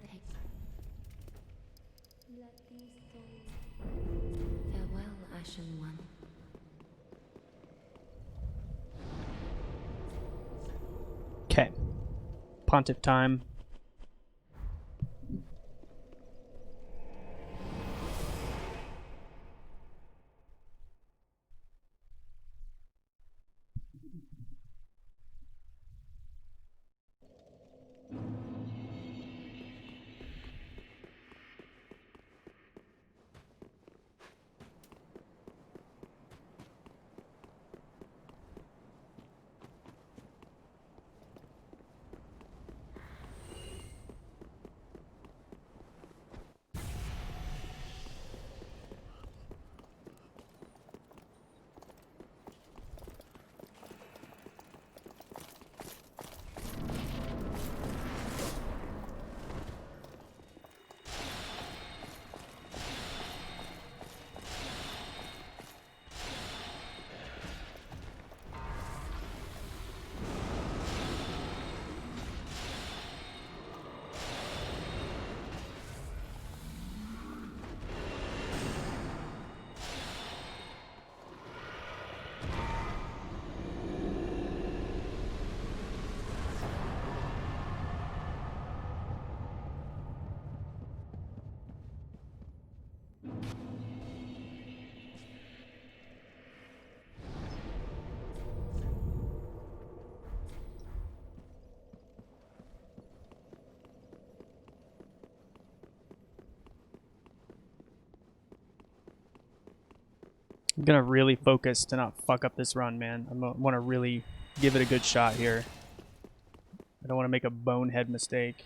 [SPEAKER 3] farewell, Ashen One.
[SPEAKER 1] Okay. Pontiff time. I'm gonna really focus to not fuck up this run, man. I want to really give it a good shot here. I don't want to make a bonehead mistake.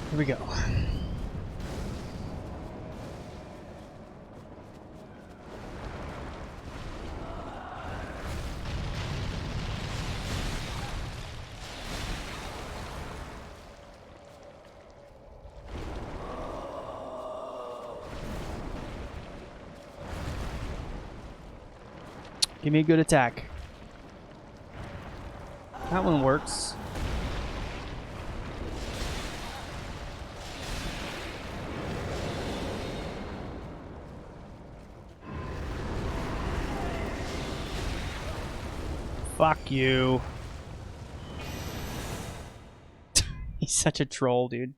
[SPEAKER 1] Here we go. Give me a good attack. That one works. Fuck you. He's such a troll, dude.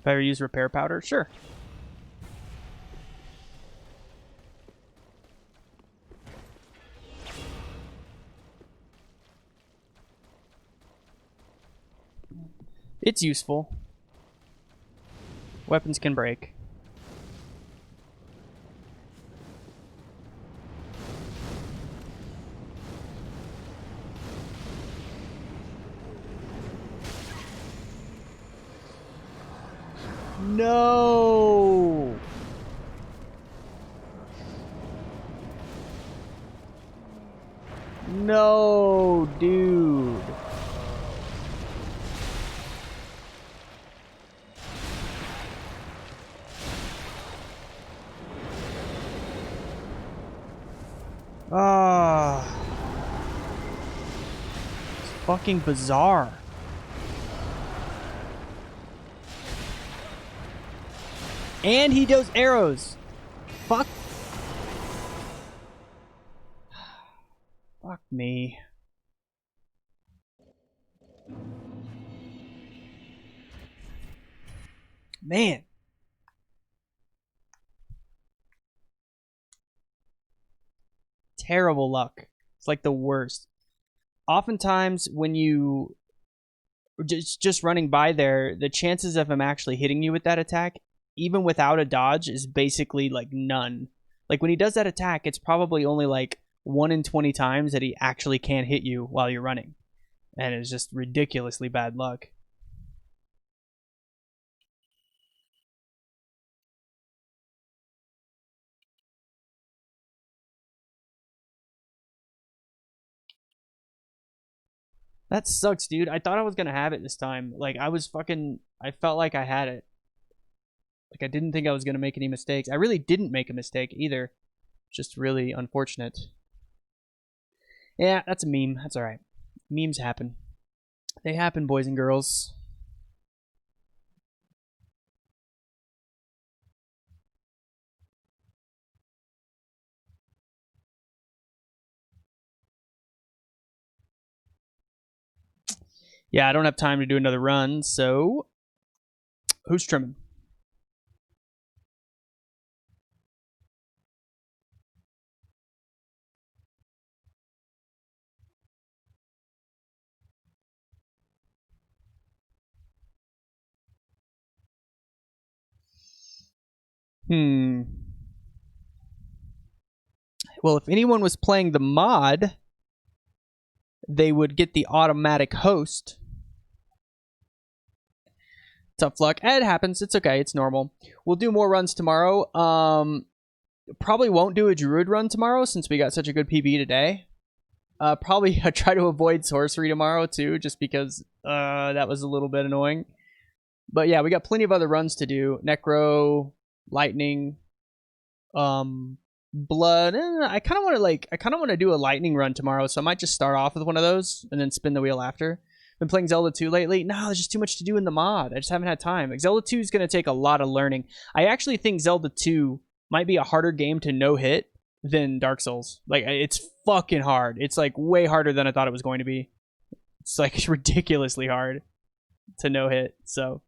[SPEAKER 1] If I ever use repair powder, sure. It's useful. Weapons can break. No! No, dude. Ah. It's fucking bizarre. And he does arrows. Fuck. Fuck me. Man. Terrible luck. It's like the worst. Oftentimes when you just running by there, the chances of him actually hitting you with that attack, even without a dodge, is basically like none. Like when he does that attack, it's probably only like 1 in 20 times that he actually can hit you while you're running. And it's just ridiculously bad luck. That sucks, dude. I thought I was gonna have it this time. Like, I felt like I had it. Like, I didn't think I was gonna make any mistakes. I really didn't make a mistake either. Just really unfortunate. Yeah, that's a meme. That's alright. Memes happen. They happen, boys and girls. Yeah, I don't have time to do another run, so who's trimming? Well, if anyone was playing the mod, they would get the automatic host. Tough luck. It happens. It's okay. It's normal. We'll do more runs tomorrow. Probably won't do a Druid run tomorrow since we got such a good PB today. Probably try to avoid Sorcery tomorrow too, just because that was a little bit annoying. But yeah, we got plenty of other runs to do. Necro, Lightning, Blood. I kind of want to do a Lightning run tomorrow, so I might just start off with one of those and then spin the wheel after. Been playing Zelda 2 lately. No, there's just too much to do in the mod. I just haven't had time. Like, Zelda 2 is going to take a lot of learning. I actually think Zelda 2 might be a harder game to no-hit than Dark Souls. Like, it's fucking hard. It's like way harder than I thought it was going to be. It's like ridiculously hard to no-hit. So,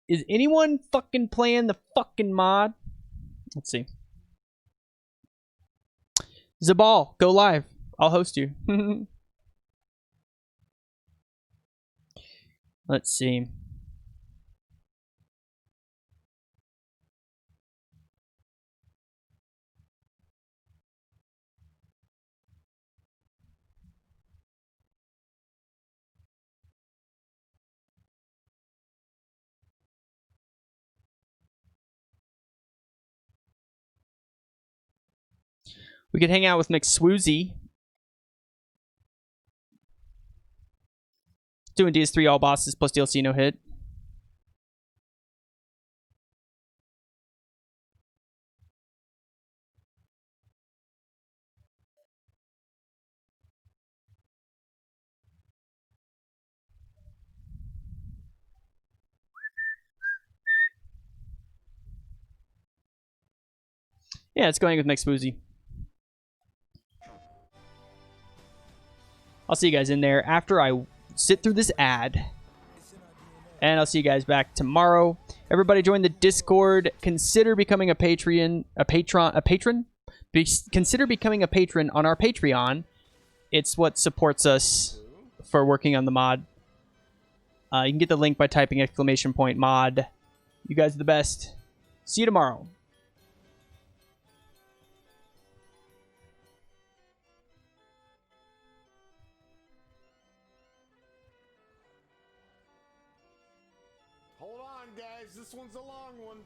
[SPEAKER 1] is anyone fucking playing the fucking mod? Let's see. Zabal, go live. I'll host you. Let's see. We could hang out with McSwoozy. Doing DS3 all bosses plus DLC no hit. Yeah, it's going with McSwoozy. I'll see you guys in there after I sit through this ad. And I'll see you guys back tomorrow. Everybody join the Discord. Consider becoming a patron. Consider becoming a patron on our Patreon. It's what supports us for working on the mod. You can get the link by typing !mod. You guys are the best. See you tomorrow.
[SPEAKER 7] Hold on, guys. This one's a long one.